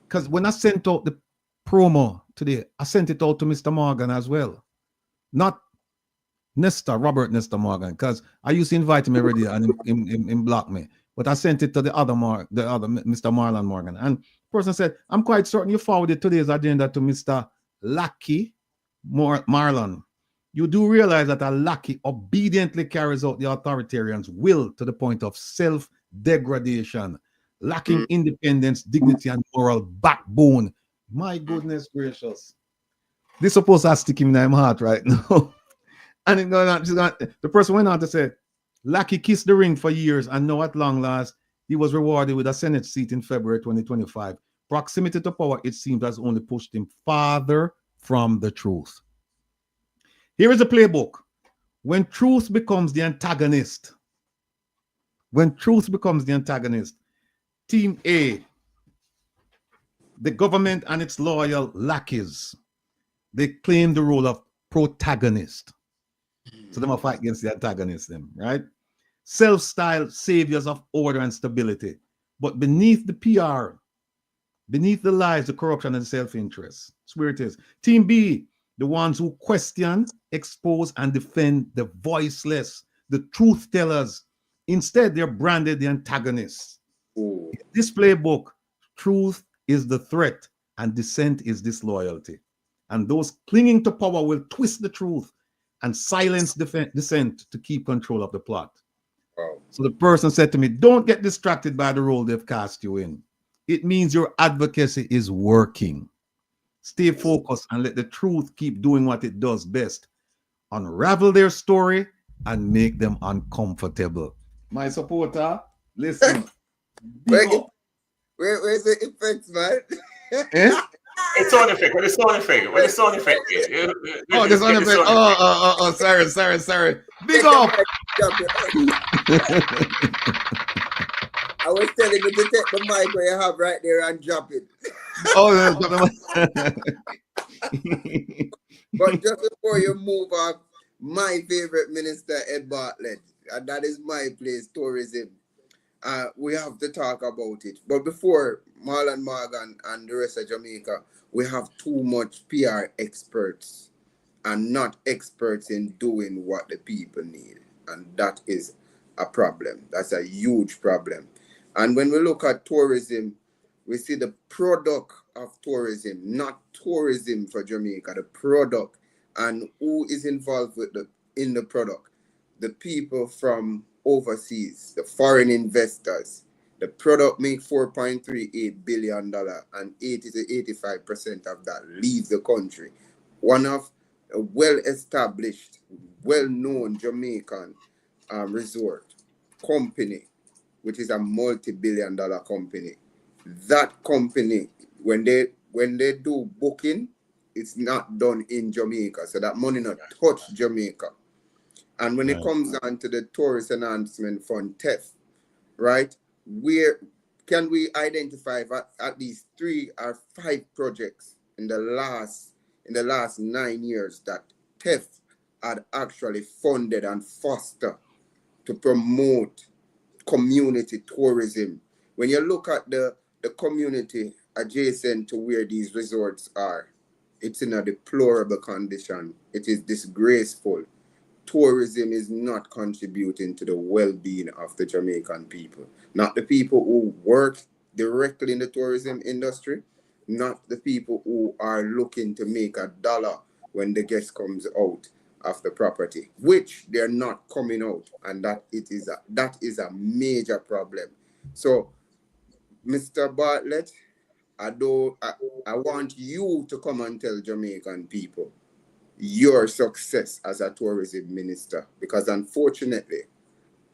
because when I sent out the promo today, I sent it out to Mr. Morgan as well, not Robert Nestor Morgan, because I used to invite him every day and him block me. But I sent it to the other Mr. Marlon Morgan. And the person said, I'm quite certain you forwarded today's agenda to Mr. Lucky Marlon. You do realize that a Lucky obediently carries out the authoritarian's will to the point of self-degradation, lacking independence, dignity, and moral backbone. My goodness gracious. This is supposed to stick him in my heart right now. And the person went on to say, Lucky kissed the ring for years, and now at long last, he was rewarded with a Senate seat in February 2025. Proximity to power, it seems, has only pushed him farther from the truth. Here is a playbook. When truth becomes the antagonist, Team A, the government and its loyal lackeys, they claim the role of protagonist. So they might fight against the antagonists, right? Self-styled saviors of order and stability. But beneath the PR, beneath the lies, the corruption, and self-interest. That's where it is. Team B, the ones who question, expose, and defend the voiceless, the truth tellers. Instead, they're branded the antagonists. In this playbook, truth is the threat and dissent is disloyalty. And those clinging to power will twist the truth and silence dissent to keep control of the plot. Wow. So the person said to me, don't get distracted by the role they've cast you in. It means your advocacy is working. Stay focused and let the truth keep doing what it does best. unravel their story, and make them uncomfortable. My supporter, listen. Big up. Where's the effects, man? Eh? It's sound effect. What is sound effect? What is sound effect? Oh, the sound effect. Oh, sorry. Big up. I was telling you to take the mic where you have right there and drop it. Oh, But just before you move on, my favorite minister, Ed Bartlett, and that is my place, tourism. We have to talk about it. But before Marlon Morgan and the rest of Jamaica, we have too much PR experts and not experts in doing what the people need. And that is a problem. That's a huge problem. And when we look at tourism, we see the product of tourism, not tourism for Jamaica, the product, and who is involved in the product. The people from overseas, the foreign investors. The product makes $4.38 billion and 80 to 85% of that leaves the country. One of a well-established, well-known Jamaican resort company, which is a multi-billion-dollar company. That company, when they do booking, it's not done in Jamaica. So that money not touch Jamaica. And when it comes on to the Tourist Enhancement Fund, TEF, right? Where can we identify at least 3 or 5 projects in the last 9 years that TEF had actually funded and fostered to promote community tourism? When you look at the community adjacent to where these resorts are, it's in a deplorable condition. It is disgraceful. Tourism is not contributing to the well-being of the Jamaican people. Not the people who work directly in the tourism industry, not the people who are looking to make a dollar when the guest comes out of the property, which they're not coming out, and that is a major problem. So, Mr. Bartlett, I want you to come and tell Jamaican people your success as a tourism minister, because unfortunately,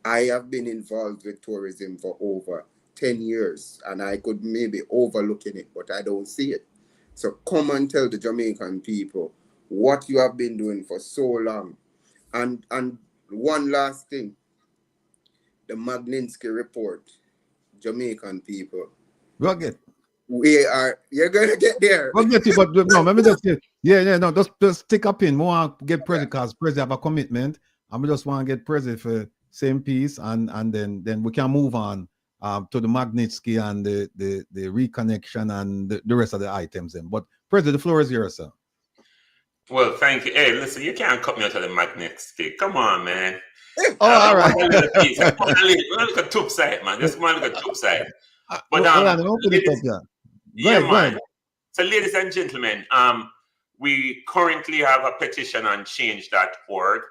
I have been involved with tourism for over 10 years, and I could maybe overlooking it, but I don't see it. So come and tell the Jamaican people what you have been doing for so long. And one last thing, the Magnitsky report, Jamaican people. We'll get. You're gonna get there. We'll get you, but no, let me just say, no, just stick up in. We want to get Prezi because Prezi have a commitment, and we just want to get Prezi for same piece, and then we can move on to the Magnitsky and the reconnection and the rest of the items. Then, but Prezi, the floor is yours, sir. Well, thank you. Hey, listen, you can't cut me out of the Magnitsky. Come on, man. All right. Look at top side, man. Just want to look at top side. But man. So, ladies and gentlemen, we currently have a petition on change.org,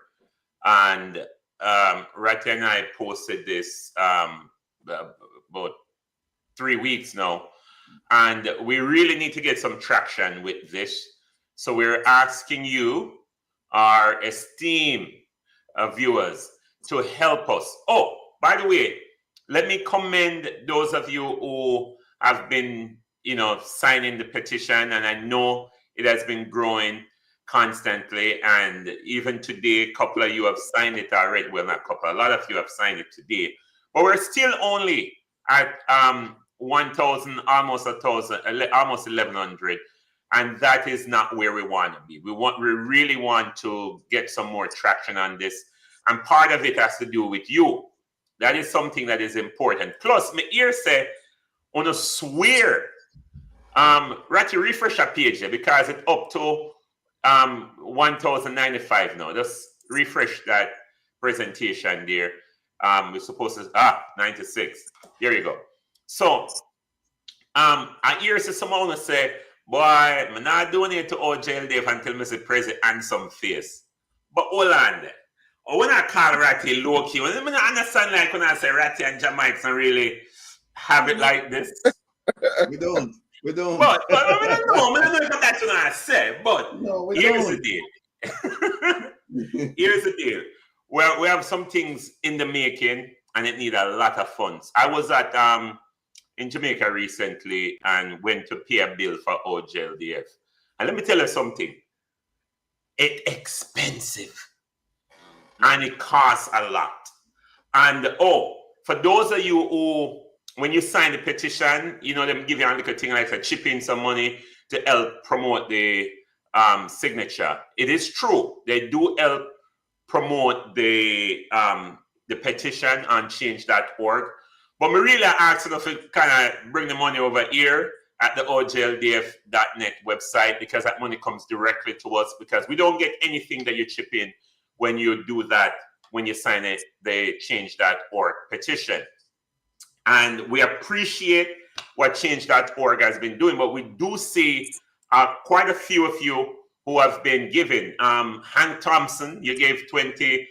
and Ratty and I posted this about 3 weeks now, and we really need to get some traction with this. So we're asking you, our esteemed viewers, to help us. Oh, by the way, let me commend those of you who have been, signing the petition, and I know it has been growing constantly. And even today, a couple of you have signed it already. Well, not a couple, a lot of you have signed it today. But we're still only at 1,000, almost 1,000, almost 1,100. And that is not where we want to be. We really want to get some more traction on this. And part of it has to do with you. That is something that is important. Plus, my ear say, on a swear, Ratty, refresh our page there because it's up to 1,095 now. Just refresh that presentation there. We're supposed to 96. There you go. So I hear someone say, boy, I'm not doing it to all jail Dave until Mr. President and some face. But hold on there. Or when I call Ratty low key, when I understand like when I say Ratty and Jamaica don't really have it like this. We don't. But we don't know. We don't know if that's what I say. But no, here's the deal. Here's the deal. Well, we have some things in the making, and it needs a lot of funds. I was at in Jamaica recently and went to pay a bill for OJLDF. And let me tell you something. It's expensive. And it costs a lot. And for those of you who, when you sign the petition, you know, them give you a little thing like chip in some money to help promote the signature. It is true. They do help promote the petition on change.org. But we really ask them to kind of bring the money over here at the ojldf.net website, because that money comes directly to us, because we don't get anything that you chip in when you do that, when you sign it, the change.org petition. And we appreciate what change.org has been doing, but we do see quite a few of you who have been giving. Hank Thompson, you gave $20.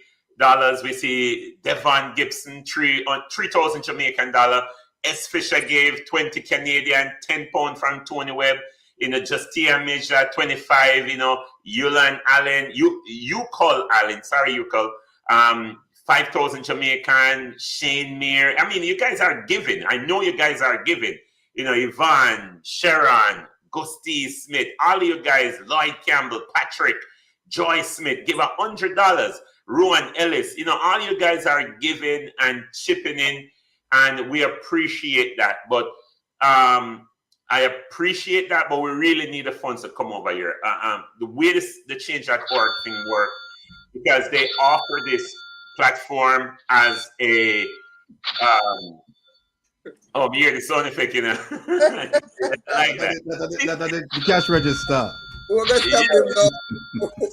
We see Devon Gibson, 3,000 Jamaican dollar. S. Fisher gave 20 Canadian, 10 pound from Tony Webb. You know, Justia Major, 25, you know, Yulan Allen, you call Allen, sorry, you call, 5,000 Jamaican, Shane Meir. I mean, you guys are giving. I know you guys are giving. You know, Yvonne, Sharon, Gusty Smith, all of you guys, Lloyd Campbell, Patrick, Joy Smith, give $100. Rowan Ellis, you know, all you guys are giving and chipping in, and we appreciate that. But I appreciate that, but we really need the funds to come over here. The way the change.org thing works, because they offer this platform as a yeah, the sound effect, you know. Like that. The cash register.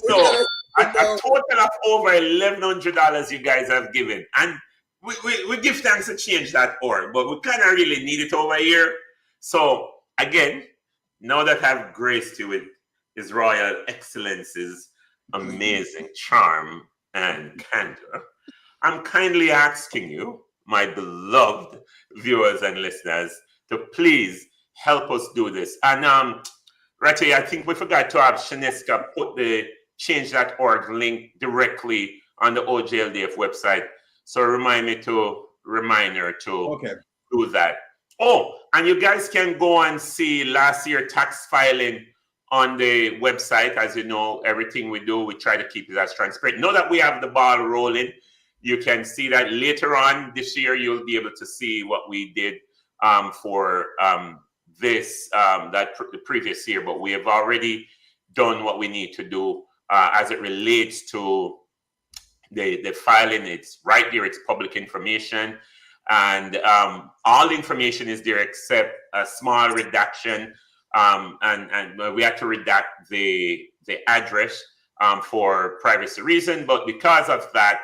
So a total of over $1,100 you guys have given, and we give thanks to change.org, but we kind of really need it over here. So again, now that I've graced you with His Royal Excellency's amazing charm and candor, I'm kindly asking you, my beloved viewers and listeners, to please help us do this. And Ratty, I think we forgot to have Shaneska put the change.org link directly on the OJLDF website. So remind her to do that. Oh, and you guys can go and see last year tax filing on the website. As you know, everything we do, we try to keep it as transparent. Now that we have the ball rolling, you can see that later on this year, you'll be able to see what we did for the previous year. But we have already done what we need to do as it relates to the filing. It's right there. It's public information. And all the information is there except a small redaction. And we had to redact the address for privacy reason. But because of that,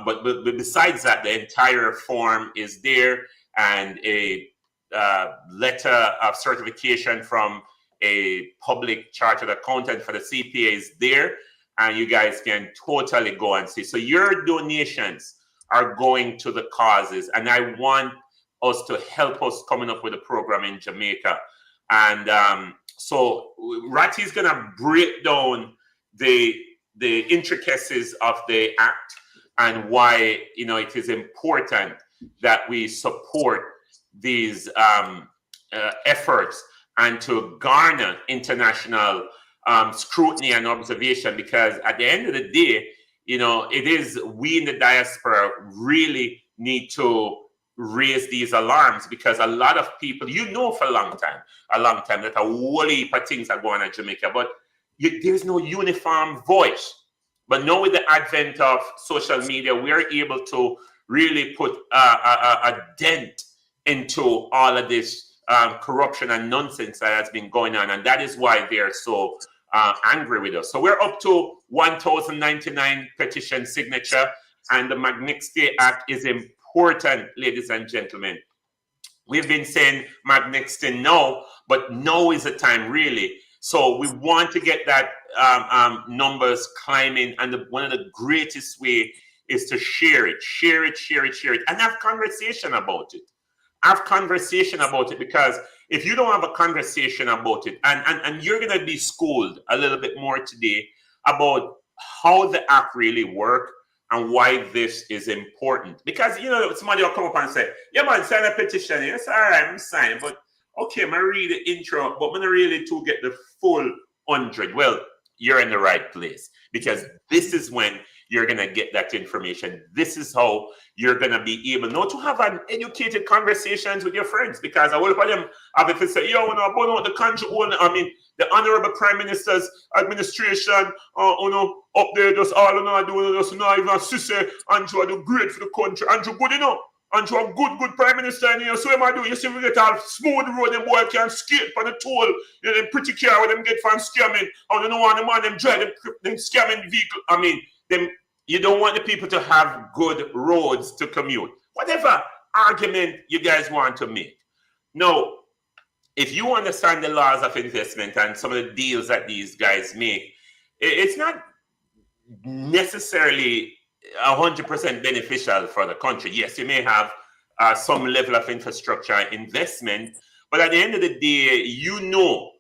but besides that, the entire form is there, and a letter of certification from a public chartered accountant for the CPA is there, and you guys can totally go and see. So your donations are going to the causes, and I want us to help us coming up with a program in Jamaica. And so Ratty is going to break down the intricacies of the act and why, you know, it is important that we support these efforts and to garner international scrutiny and observation, because at the end of the day, you know, it is we in the diaspora really need to raise these alarms, because a lot of people, you know, for a long time that a whole heap of things are going on in Jamaica, but there's no uniform voice. But now with the advent of social media, we're able to really put a dent into all of this corruption and nonsense that has been going on. And that is why they're so angry with us. So we're up to 1,099 petition signature, and the Magnitsky Act is important, ladies and gentlemen. We've been saying Magnitsky no, but now is the time really. So we want to get that numbers climbing, and one of the greatest way is to share it, and have conversation about it. Because if you don't have a conversation about it, and you're gonna be schooled a little bit more today about how the act really works and why this is important. Because, you know, somebody will come up and say, yeah, man, sign a petition. Yes, all right, I'm signing. But, okay, I'm going to read the intro, but I'm going to really to get the full 100. Well, you're in the right place, because this is when you're going to get that information. This is how you're going to be able not to have an educated conversations with your friends, because I will put them have to say, yo, no, but the country, I mean, the Honorable Prime Minister's administration, up there, just all doing, just not even sister, Andrew do great for the country. Andrew good enough. Andrew a good Prime Minister in here. So what am I doing? You see, we get a smooth road, them boy can skate on the toll. You know, them pretty car where them get from scamming. And you know what, the man, them drive them scamming vehicle. I mean, them, you don't want the people to have good roads to commute. Whatever argument you guys want to make. No. If you understand the laws of investment and some of the deals that these guys make, it's not necessarily 100% beneficial for the country. Yes, you may have some level of infrastructure investment, but at the end of the day, you know,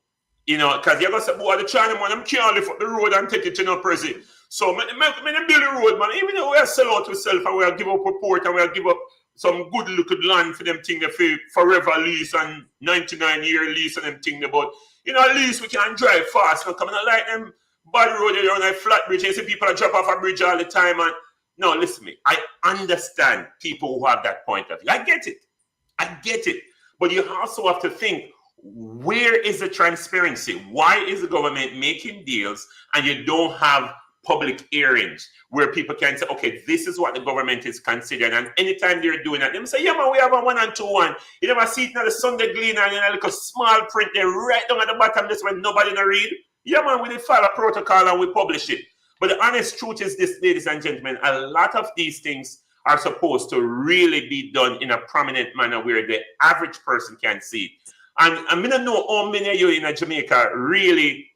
because you're going to say, boy, the China man, I'm can't lift up the road and take it to no prison. So, I'm build a road, man. Even though we'll sell out ourselves and we'll give up a port and we'll give up some good looking land for them thing for forever lease and 99-year lease and them thing about, at least we can drive fast. Not coming like them bad road around a flat bridge. You see people drop off a bridge all the time. And no, listen to me. I understand people who have that point of view. I get it. But you also have to think, where is the transparency? Why is the government making deals and you don't have public hearings where people can say, okay, this is what the government is considering, and anytime they're doing that, they say, yeah, man, we have a 1 and 2 1. You never see it in the Sunday Gleaner and a little small print there right down at the bottom, this when nobody can read. Yeah, man, we did follow protocol and we publish it. But the honest truth is this, ladies and gentlemen, a lot of these things are supposed to really be done in a prominent manner where the average person can see it. And I mean, I know how many of you in Jamaica really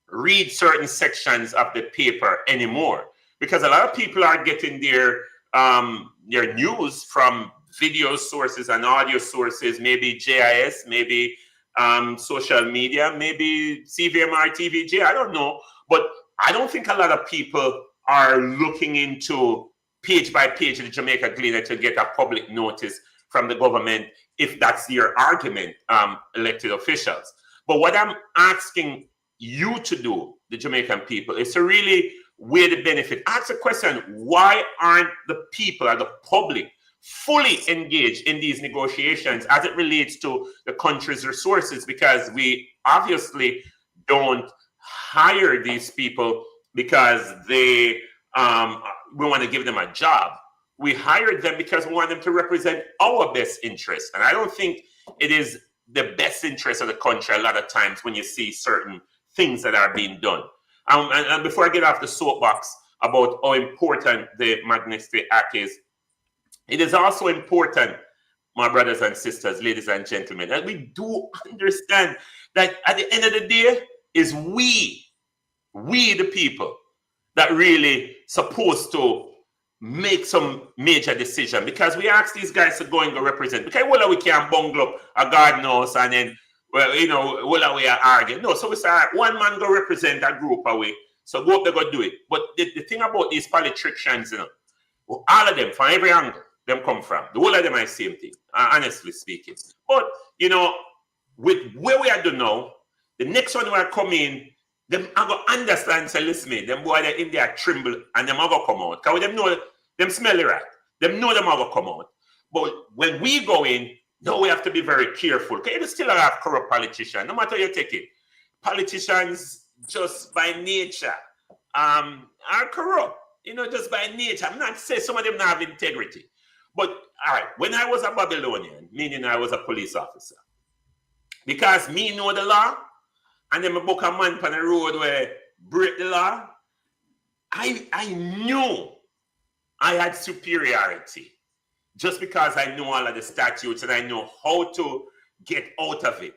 read certain sections of the paper anymore, because a lot of people are getting their news from video sources and audio sources, maybe JIS, maybe social media, maybe CVMR, TVJ, I don't know. But I don't think a lot of people are looking into page by page of the Jamaica Gleaner to get a public notice from the government, if that's your argument, elected officials. But what I'm asking you to do, the Jamaican people, is to really weigh the benefit. Ask the question, why aren't the people or the public fully engaged in these negotiations as it relates to the country's resources? Because we obviously don't hire these people because we want to give them a job. We hired them because we want them to represent our best interests. And I don't think it is the best interest of the country a lot of times when you see certain things that are being done. And before I get off the soapbox about how important the Magnitsky Act is, it is also important, my brothers and sisters, ladies and gentlemen, that we do understand that at the end of the day, is we the people, that really supposed to make some major decision, because we ask these guys to go and go represent. Because well, we can't bungle up a garden house and then, well, well, we are arguing. No, so we say, one man go represent a group away. So go up there, go do it. But the thing about these politicians, well, all of them, from every angle, them come from. The whole of them are the same thing, honestly speaking. But, with where we are doing now, the next one who are coming, them are going to understand, say, listen me, them boy, they're in there tremble, and them are going to come out. Because them know, them smell it right. Them know them are going to come out. But when we go in, now we have to be very careful. Because you still have corrupt politicians, no matter how you take it. Politicians, just by nature, are corrupt. Just by nature. I'm not saying some of them don't have integrity. But, all right, when I was a Babylonian, meaning I was a police officer, because me know the law, and then I book a man on the road where break the law, I knew I had superiority. Just because I know all of the statutes and I know how to get out of it.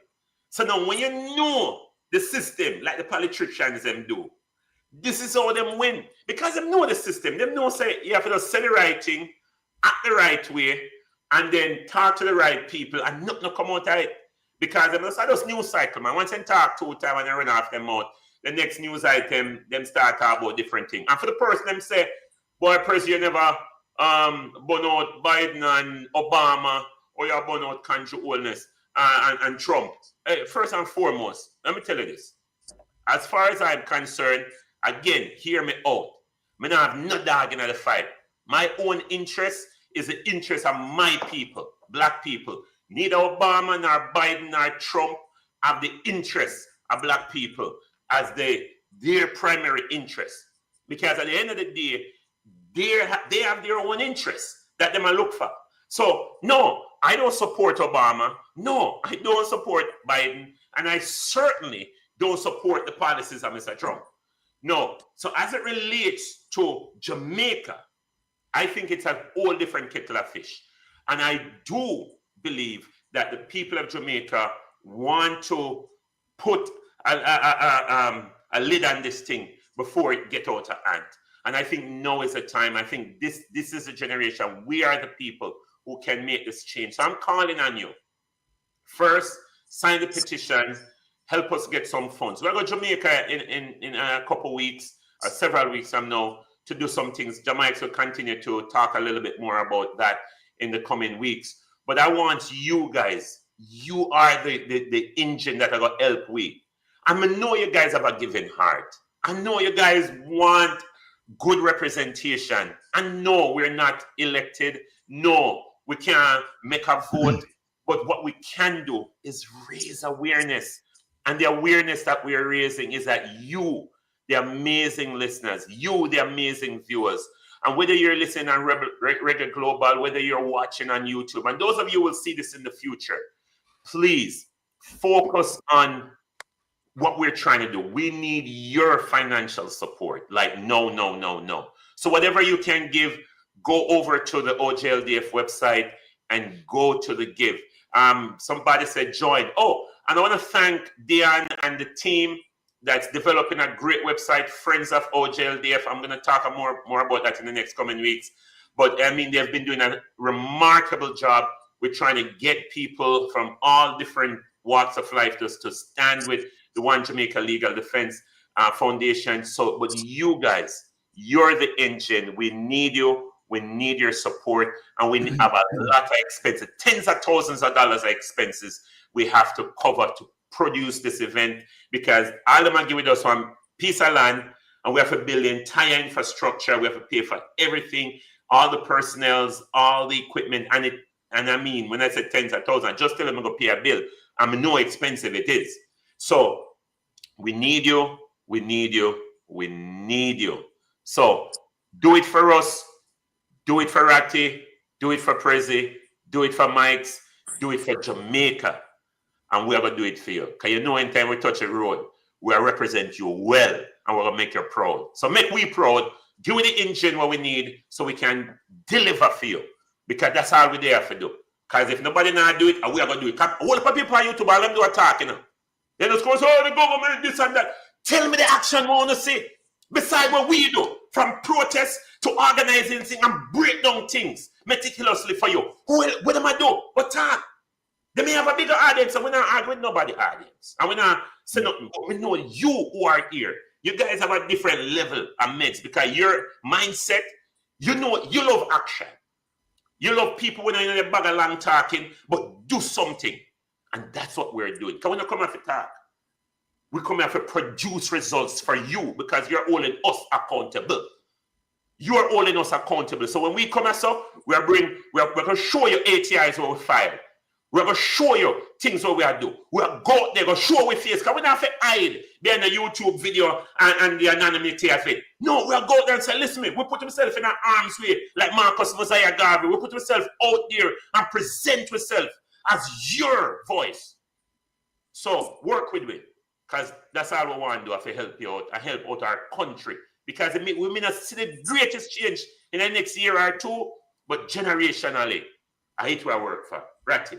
So now when you know the system, like the politicians them do, this is how them win. Because them know the system. Them know say you have to just say the right thing, act the right way, and then talk to the right people and nothing come out of it. Because them just news cycle, man. Once they talk 2 times and they run off them out, the next news item, them start talking about different things. And for the person, them say, boy, President, you never burn out Biden and Obama, or you burn out country oldness and Trump. First and foremost, let me tell you this. As far as I'm concerned, again, hear me out. I don't have no dog in the fight. My own interest is the interest of my people, black people. Neither Obama nor Biden nor Trump have the interest of black people as their primary interest. Because at the end of the day, they have their own interests that they might look for. So, no, I don't support Obama. No, I don't support Biden. And I certainly don't support the policies of Mr. Trump. No. So as it relates to Jamaica, I think it's a whole different kettle of fish. And I do believe that the people of Jamaica want to put a lid on this thing before it gets out of hand. And I think now is the time. I think this is a generation. We are the people who can make this change. So I'm calling on you. First, sign the petition. Help us get some funds. We're going to Jamaica in a couple weeks, or several weeks from now, to do some things. Jamaica will continue to talk a little bit more about that in the coming weeks. But I want you guys, you are the engine that are going to help we. I know you guys have a giving heart. I know you guys want good representation. I know we're not elected. No, we can't make a vote. But what we can do is raise awareness. And the awareness that we are raising is that you, the amazing listeners, you, the amazing viewers, and whether you're listening on Reggae Global, whether you're watching on YouTube, and those of you will see this in the future, please focus on what we're trying to do. We need your financial support. Like, no. So whatever you can give, go over to the OJLDF website and go to the give. Somebody said join. Oh, and I want to thank Diane and the team that's developing a great website, Friends of OJLDF. I'm going to talk more about that in the next coming weeks. But I mean, they've been doing a remarkable job with trying to get people from all different walks of life to stand with the One Jamaica Legal Defense Foundation. So, but you guys, you're the engine. We need you. We need your support. And we have a lot of expenses, tens of thousands of dollars of expenses we have to cover to produce this event, because all of them are giving us one piece of land, and we have to build the entire infrastructure. We have to pay for everything, all the personnel, all the equipment, and I mean, when I say tens of thousands, just tell them I'm going to pay a bill. I mean, how expensive it is. So we need you. We need you. We need you. So do it for us. Do it for Ratty. Do it for Prezi. Do it for Mike's. Do it for Jamaica. And we're going to do it for you. Because you know, anytime we touch a road, we'll represent you well, and we're going to make you proud. So make we proud. Give the engine what we need so we can deliver for you. Because that's all we're there for do. Because if nobody now do it, we are going to do it. All the people on YouTube, all them do attack, you know. They just go, oh, the government, this and that. Tell me the action we want to see. Besides what we do, from protests to organizing things and break down things meticulously for you. What am I do? What talk? They may have a bigger audience, and we're not arguing with nobody audience. And we're not saying nothing, but we know you who are here. You guys have a different level of meds, because your mindset, you know, you love action. You love people when you're in a bag of long talking, but do something. And that's what we're doing. Because we're not coming here to talk. We come here to produce results for you, because you're holding us accountable. You are holding us accountable. So when we come here, so we're going to show you ATIs where we file. We're going to show you things what we are doing. We're going to show we face, because we don't have to hide behind the YouTube video and the anonymity of it. No, we'll go there and say, listen, we put ourselves in our arms way, like Marcus Mosiah Garvey. We put ourselves out there and present ourselves as your voice. So work with me, because that's all we want to do, to help you out, and help out our country. Because we may not see the greatest change in the next year or two, but generationally, I hate where I work for. Ratty.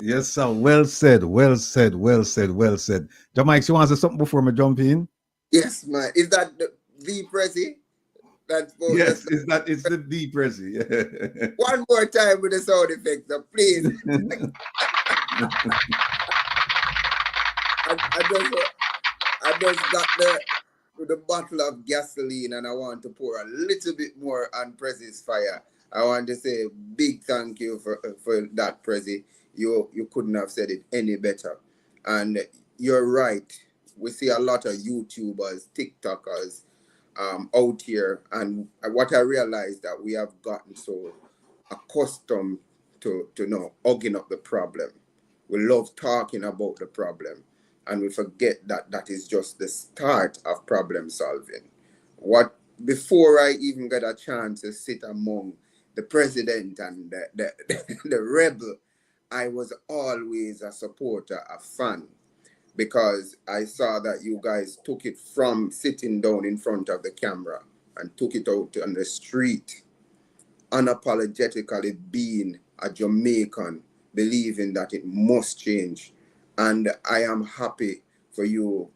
Yes, sir. Well said. Well said. Well said. Well said. Jamaica, you want to say something before me jump in? Yes, man. Is that the Prezi? That's Yes, it's the D Prezi. One more time with the sound effects, please. I just got the bottle of gasoline and I want to pour a little bit more on Prezi's fire. I want to say big thank you for that, Prezi. You couldn't have said it any better. And you're right. We see a lot of YouTubers, TikTokers out here. And what I realized that we have gotten so accustomed to hugging up the problem. We love talking about the problem. And we forget that that is just the start of problem solving. Before I even got a chance to sit among the president and the rebel, I was always a supporter, a fan, because I saw that you guys took it from sitting down in front of the camera and took it out on the street, unapologetically being a Jamaican, believing that it must change. And I am happy for you,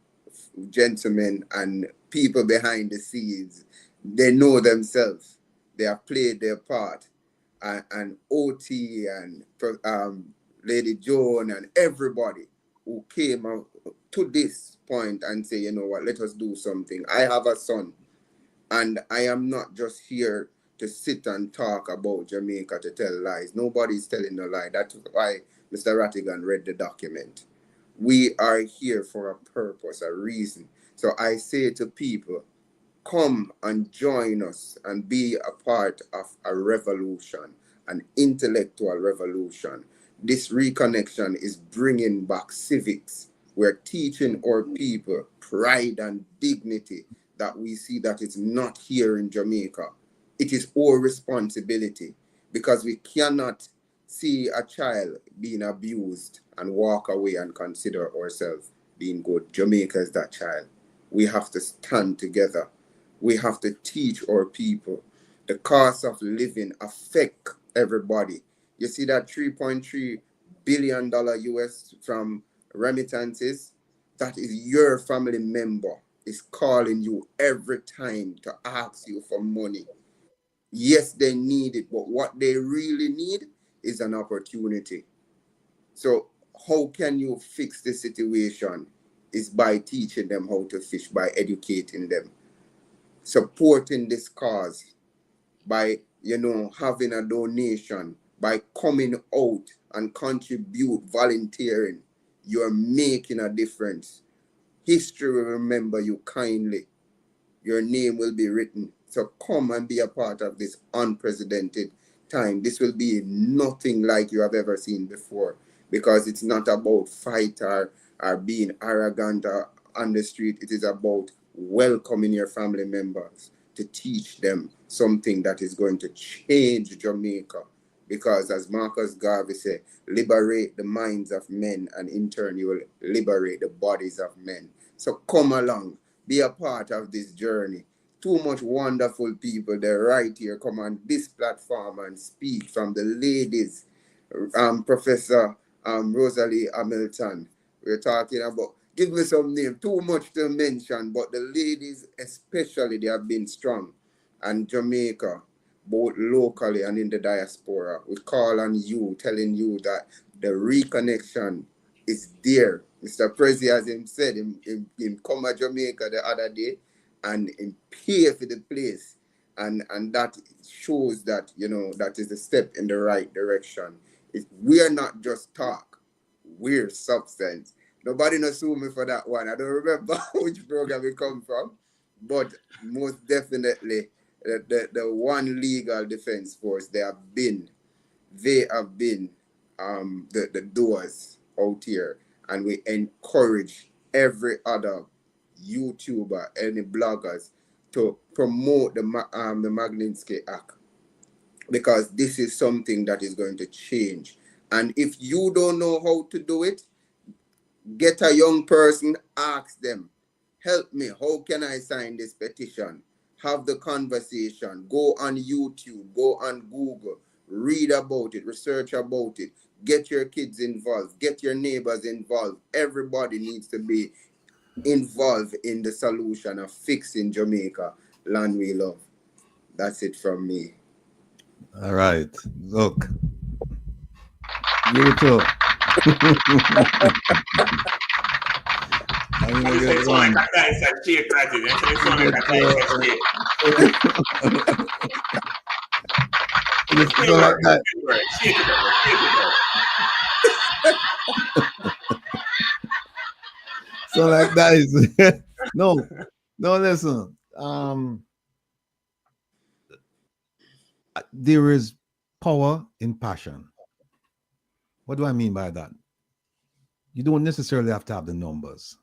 gentlemen and people behind the scenes. They know themselves. They have played their part. And OT and Lady Joan and everybody who came out to this point and say, you know what, let us do something. I have a son, and I am not just here to sit and talk about Jamaica to tell lies. Nobody's telling a lie. That's why Mr. Rattigan read the document. We are here for a purpose, a reason. So I say to people, come and join us and be a part of a revolution, an intellectual revolution. This reconnection is bringing back civics. We're teaching our people pride and dignity that we see that it's not here in Jamaica. It is our responsibility, because we cannot see a child being abused and walk away and consider ourselves being good. Jamaica is that child. We have to stand together. We have to teach our people. The cost of living affect everybody. You see that $3.3 billion US from remittances? That is your family member is calling you every time to ask you for money. Yes, they need it, but what they really need is an opportunity. So how can you fix the situation? Is by teaching them how to fish, by educating them, supporting this cause, by having a donation, by coming out and contribute, volunteering. You're making a difference. History will remember you kindly. Your name will be written. So come and be a part of this unprecedented time. This will be nothing like you have ever seen before, because it's not about fight or being arrogant or on the street. It is about welcoming your family members to teach them something that is going to change Jamaica. Because as Marcus Garvey said, liberate the minds of men, and in turn you will liberate the bodies of men. So come along, be a part of this journey. Too much wonderful people, they're right here, come on this platform and speak. From the ladies, Professor Rosalie Hamilton, we're talking about, give me some name, too much to mention, but the ladies especially, they have been strong. And Jamaica, both locally and in the diaspora, we call on you, telling you that the reconnection is there. Mr. Prezi, as him said, him come to Jamaica the other day and him pay for the place. And that shows that, that is a step in the right direction. We are not just talk, we're substance. Nobody knows me for that one. I don't remember which program it come from, but most definitely the one legal defense force, they have been the doors out here, and we encourage every other YouTuber, any bloggers, to promote the Magnitsky Act, because this is something that is going to change. And if you don't know how to do it, get a young person, ask them, help me, how can I sign this petition? Have the conversation, go on YouTube, go on Google, read about it, research about it, get your kids involved, get your neighbors involved. Everybody needs to be involved in the solution of fixing Jamaica, land we love. That's it from me. All right. Look. You too. I'm gonna get one. So like that is no, listen. There is power in passion. What do I mean by that? You don't necessarily have to have the numbers.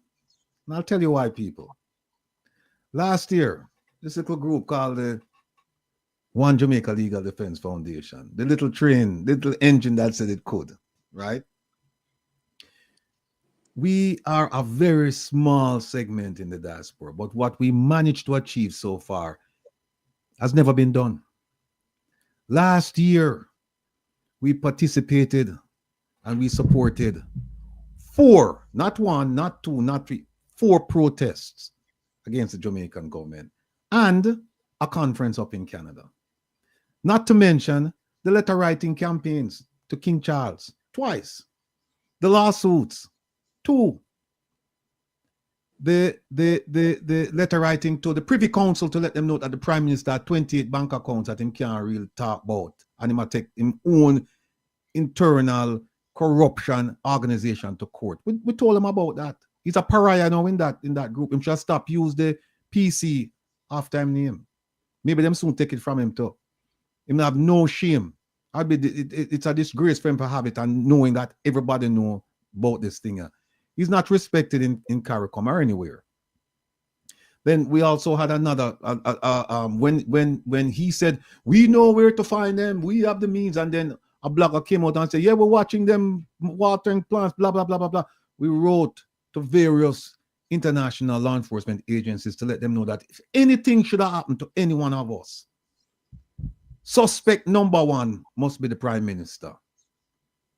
And I'll tell you why, people. Last year, this little group called the One Jamaica Legal Defense Foundation, the little engine that said it could, right? We are a very small segment in the diaspora, but what we managed to achieve so far has never been done. Last year, we participated and we supported 4, not 1, not 2, not 3, 4 protests against the Jamaican government and a conference up in Canada. Not to mention the letter writing campaigns to King Charles twice, the lawsuits 2, the letter writing to the Privy Council to let them know that the Prime Minister had 28 bank accounts that him can't really talk about, and he might take his own internal corruption organization to court. We told him about that. He's a pariah now in that group. Him should stop use the PC after him name. Maybe them soon take it from him too. Him have no shame. It's a disgrace for him to have it and knowing that everybody know about this thing. He's not respected in CARICOM or anywhere. Then we also had another when he said we know where to find them, we have the means, and then a blogger came out and said, yeah, we're watching them watering plants, blah, blah, blah, blah, blah. We wrote to various international law enforcement agencies to let them know that if anything should have happened to any one of us, suspect number 1 must be the Prime Minister.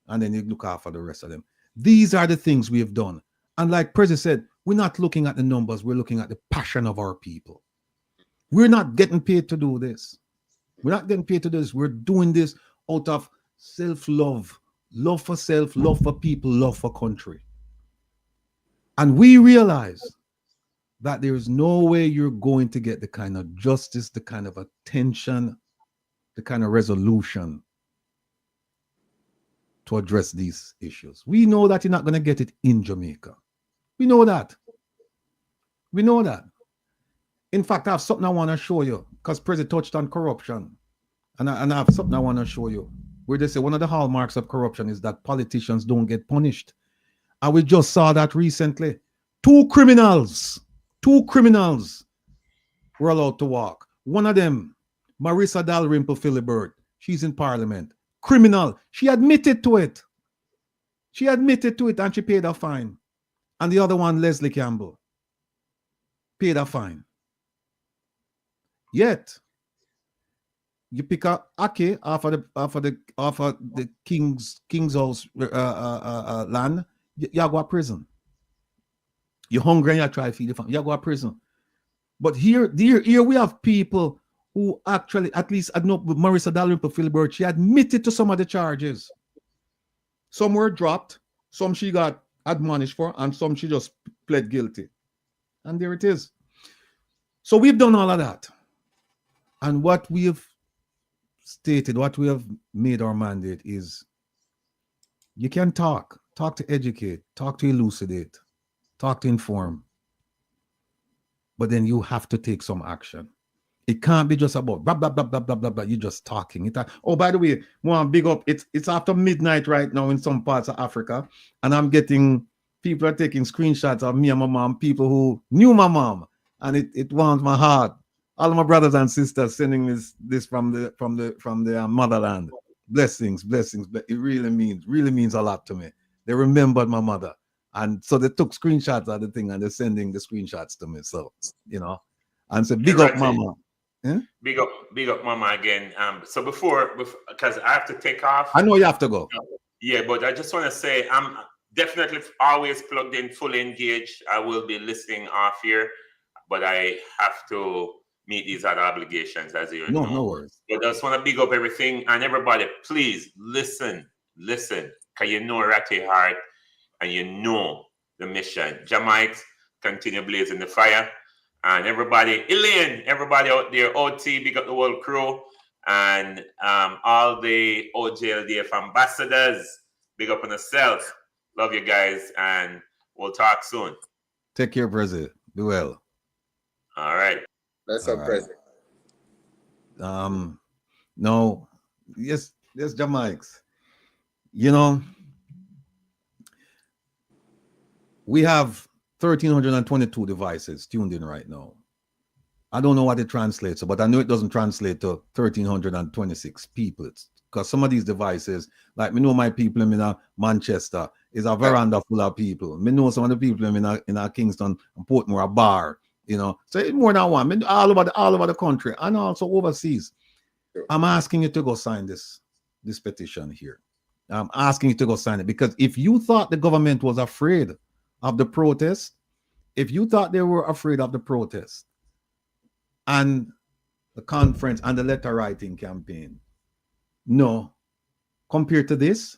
And then you look after the rest of them. These are the things we have done. And like Prezi said, we're not looking at the numbers, we're looking at the passion of our people. We're not getting paid to do this. We're not getting paid to do this. We're doing this out of self-love, love for self, love for people, love for country. And we realize that there is no way you're going to get the kind of justice, the kind of attention, the kind of resolution to address these issues. We know that you're not going to get it in Jamaica. We know that. We know that. In fact, I have something I want to show you, because President touched on corruption. And I have something I want to show you, where they say one of the hallmarks of corruption is that politicians don't get punished. And we just saw that recently. 2 criminals were allowed to walk. One of them, Marissa Dalrymple Philibert, she's in Parliament. Criminal. She admitted to it. And she paid a fine. And the other one, Leslie Campbell, paid a fine. Yet, you pick up Ake off of the King's House land, you go to prison. You're hungry and you try to feed the family, you go to prison. But here we have people who actually, at least I know Marissa Dalrymple Philibert, she admitted to some of the charges. Some were dropped, some she got admonished for, and some she just pled guilty. And there it is. So we've done all of that. And what we have stated, what we have made our mandate is you can talk to educate, talk to elucidate, talk to inform, but then you have to take some action. It can't be just about blah, blah, blah, blah, blah, blah, blah. You're just talking. Oh, by the way, one big up. It's after midnight right now in some parts of Africa, and I'm getting people are taking screenshots of me and my mom, people who knew my mom, and it warms my heart. All of my brothers and sisters sending this from the motherland. Blessings. It really means a lot to me. They remembered my mother, and so they took screenshots of the thing, and they're sending the screenshots to me. So and said, big up, mama. Yeah? Big up, mama again. So before, because I have to take off. I know you have to go. Yeah, but I just want to say I'm definitely always plugged in, fully engaged. I will be listening off here, but I have to meet these other obligations, as you No, know. no worries. But I just want to big up everything and everybody. Please listen, because you know Ratty Heart and you know the mission. Jamaica, continue blazing the fire. And everybody, Elaine, everybody out there, OT, big up the whole crew. And all the OJLDF ambassadors, big up on yourself. Love you guys, and we'll talk soon. Take care, President. Be well. All right. That's our President. No, yes, Jamaics. You know, we have 1,322 devices tuned in right now. I don't know what it translates to, but I know it doesn't translate to 1,326 people. Because some of these devices, like me know my people in Manchester is a veranda full of people. Me know some of the people in Kingston and Portmore, a bar, you know. So it's more than one. All over the country and also overseas. I'm asking you to go sign this petition here. I'm asking you to go sign it, because if you thought the government was afraid of the protest, if you thought they were afraid of the protest and the conference and the letter writing campaign, no, compared to this,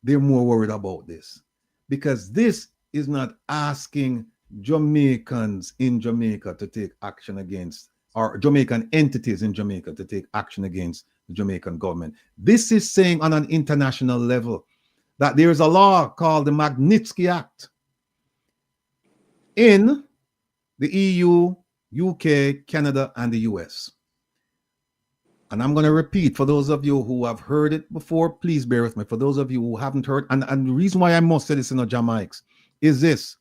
they're more worried about this, because this is not asking Jamaicans in Jamaica to take action against, or Jamaican entities in Jamaica to take action against the Jamaican government. This is saying on an international level that there is a law called the Magnitsky Act in the EU, UK, Canada, and the US. And I'm going to repeat, for those of you who have heard it before, please bear with me. For those of you who haven't heard, and the reason why I must say this in the Jamaics is this.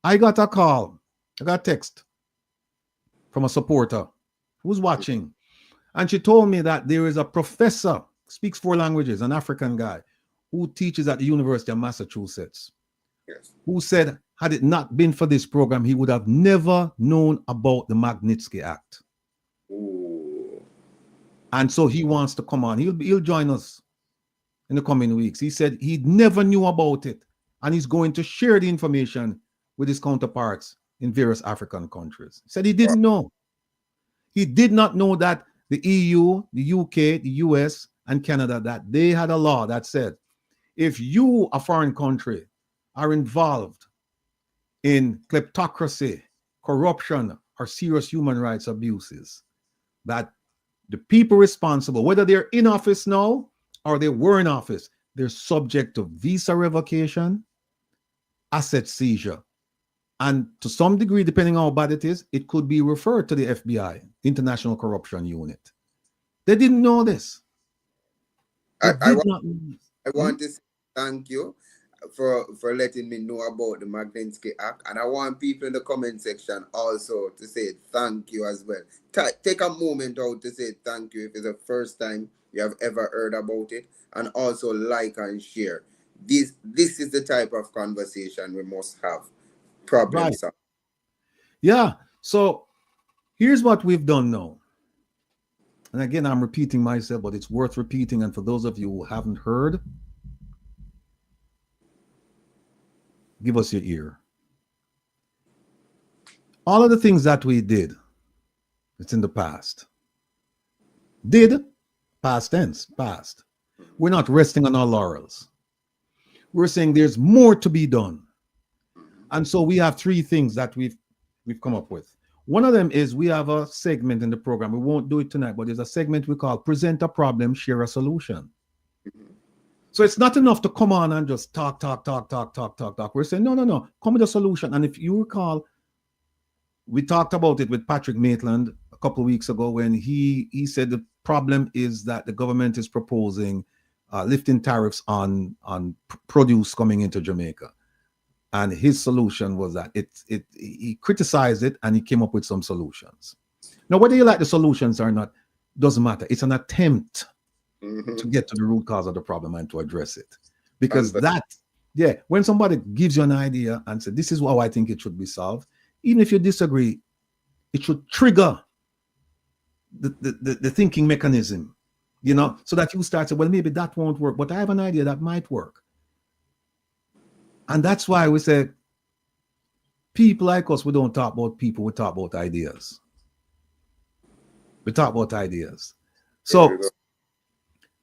I got a call, I got a text from a supporter who's watching. And she told me that there is a professor, speaks 4 languages, an African guy, who teaches at the University of Massachusetts, who said, had it not been for this program, he would have never known about the Magnitsky Act. Ooh. And so he wants to come on. He'll join us in the coming weeks. He said he never knew about it, and he's going to share the information with his counterparts in various African countries. He said he didn't know. He did not know that the EU, the UK, the US, and Canada, that they had a law that said, if you, a foreign country, are involved in kleptocracy, corruption, or serious human rights abuses, that the people responsible, whether they're in office now or they were in office, they're subject to visa revocation, asset seizure, and to some degree, depending on how bad it is, it could be referred to the FBI, International Corruption Unit. They didn't know this. I want to say thank you for letting me know about the Magnitsky Act, and I want people in the comment section also to say thank you as well. Take a moment out to say thank you if it's the first time you have ever heard about it, and also like and share. This is the type of conversation we must have. Problems. Right. Yeah. So here's what we've done now. And again, I'm repeating myself, but it's worth repeating. And for those of you who haven't heard, give us your ear. All of the things that we did, it's in the past. Did, past tense, past. We're not resting on our laurels. We're saying there's more to be done. And so we have 3 things that we've come up with. One of them is we have a segment in the program. We won't do it tonight, but there's a segment we call Present a Problem, Share a Solution. So it's not enough to come on and just talk. We're saying, no, come with a solution. And if you recall, we talked about it with Patrick Maitland a couple of weeks ago when he said the problem is that the government is proposing lifting tariffs on produce coming into Jamaica. And his solution was that he criticized it and he came up with some solutions. Now, whether you like the solutions or not, doesn't matter. It's an attempt to get to the root cause of the problem and to address it. Because when somebody gives you an idea and says, this is how I think it should be solved, even if you disagree, it should trigger the thinking mechanism, so that you start saying, well, maybe that won't work, but I have an idea that might work. And that's why we say, people like us, we don't talk about people, we talk about ideas. We talk about ideas. There we So go.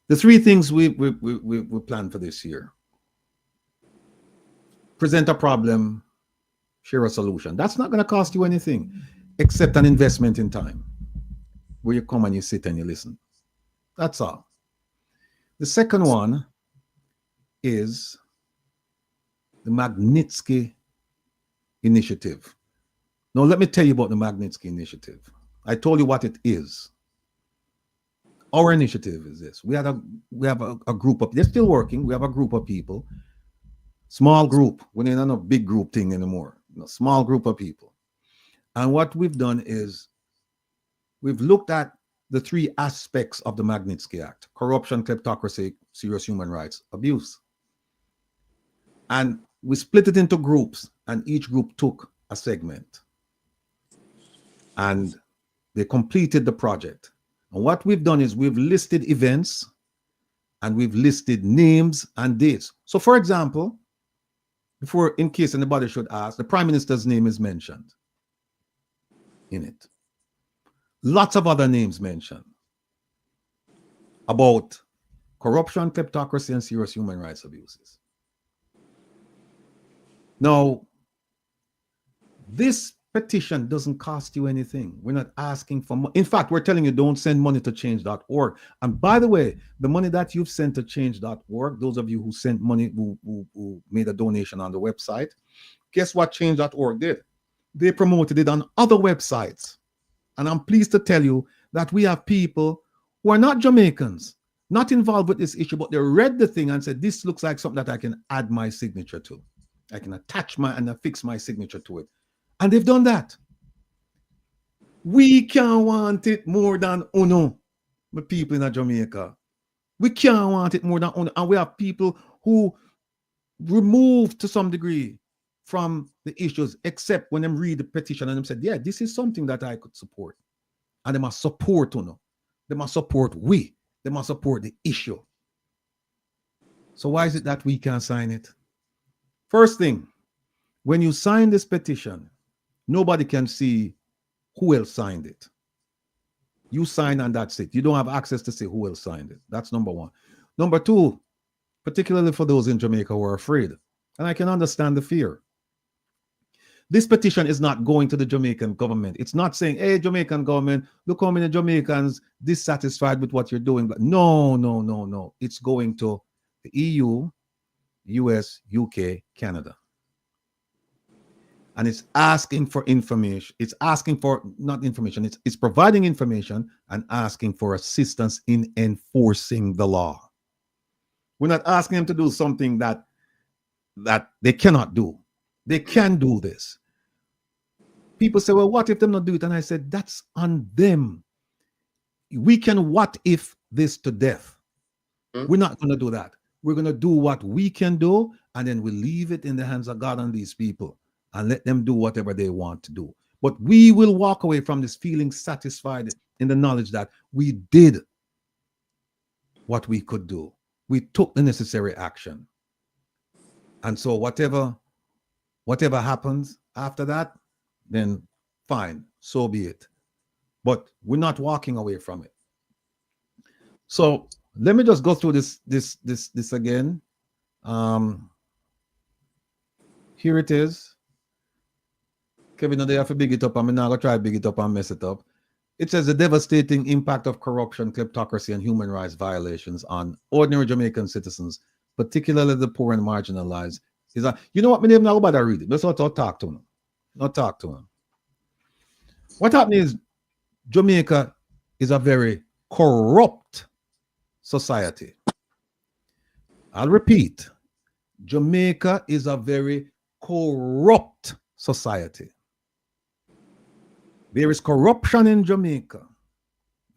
the three things we plan for this year: present a problem, share a solution. That's not going to cost you anything except an investment in time, where you come and you sit and you listen. That's all. The second one is the Magnitsky Initiative. Now, let me tell you about the Magnitsky Initiative. I told you what it is. Our initiative is this. We have a group of, they're still working. We have a group of people, small group. We're not a big group thing anymore. A small group of people. And what we've done is we've looked at the three aspects of the Magnitsky Act: corruption, kleptocracy, serious human rights abuse. And we split it into groups, and each group took a segment. And they completed the project. And what we've done is we've listed events and we've listed names and dates. So, for example, in case anybody should ask, the Prime Minister's name is mentioned in it. Lots of other names mentioned about corruption, kleptocracy, and serious human rights abuses. Now, this petition doesn't cost you anything. We're not asking for money. In fact, we're telling you, don't send money to change.org. And by the way, the money that you've sent to change.org, those of you who sent money, who made a donation on the website, guess what change.org did? They promoted it on other websites. And I'm pleased to tell you that we have people who are not Jamaicans, not involved with this issue, but they read the thing and said, this looks like something that I can add my signature to. I can attach and affix my signature to it. And they've done that. We can't want it more than Uno, the people in Jamaica. We can't want it more than Uno. And we have people who removed to some degree from the issues, except when they read the petition and they said, yeah, this is something that I could support. And they must support Uno. They must support we. They must support the issue. So why is it that we can't sign it? First thing, when you sign this petition, nobody can see who else signed it. You sign and that's it. You don't have access to see who else signed it. That's number one. Number two, particularly for those in Jamaica who are afraid, and I can understand the fear. This petition is not going to the Jamaican government. It's not saying, hey, Jamaican government, look how many Jamaicans dissatisfied with what you're doing. But no. It's going to the EU, US, UK, Canada. And it's asking for information. It's asking for, not information, it's providing information and asking for assistance in enforcing the law. We're not asking them to do something that they cannot do. They can do this. People say, well, what if them not do it? And I said, that's on them. We can what if this to death. We're not going to do that. We're going to do what we can do, and then we leave it in the hands of God and these people and let them do whatever they want to do. But we will walk away from this feeling satisfied in the knowledge that we did what we could do. We took the necessary action. And so whatever happens after that, then fine, so be it. But we're not walking away from it. So let me just go through this again. Here it is. Kevin, they have to big it up. I'm not going to try to big it up and mess it up. It says the devastating impact of corruption, kleptocracy, and human rights violations on ordinary Jamaican citizens, particularly the poor and marginalized, is that, you know what, my name now about to read it. Let's not talk to him. Not talk to him. What happened is Jamaica is a very corrupt society. I'll repeat. Jamaica is a very corrupt society. There is corruption in Jamaica,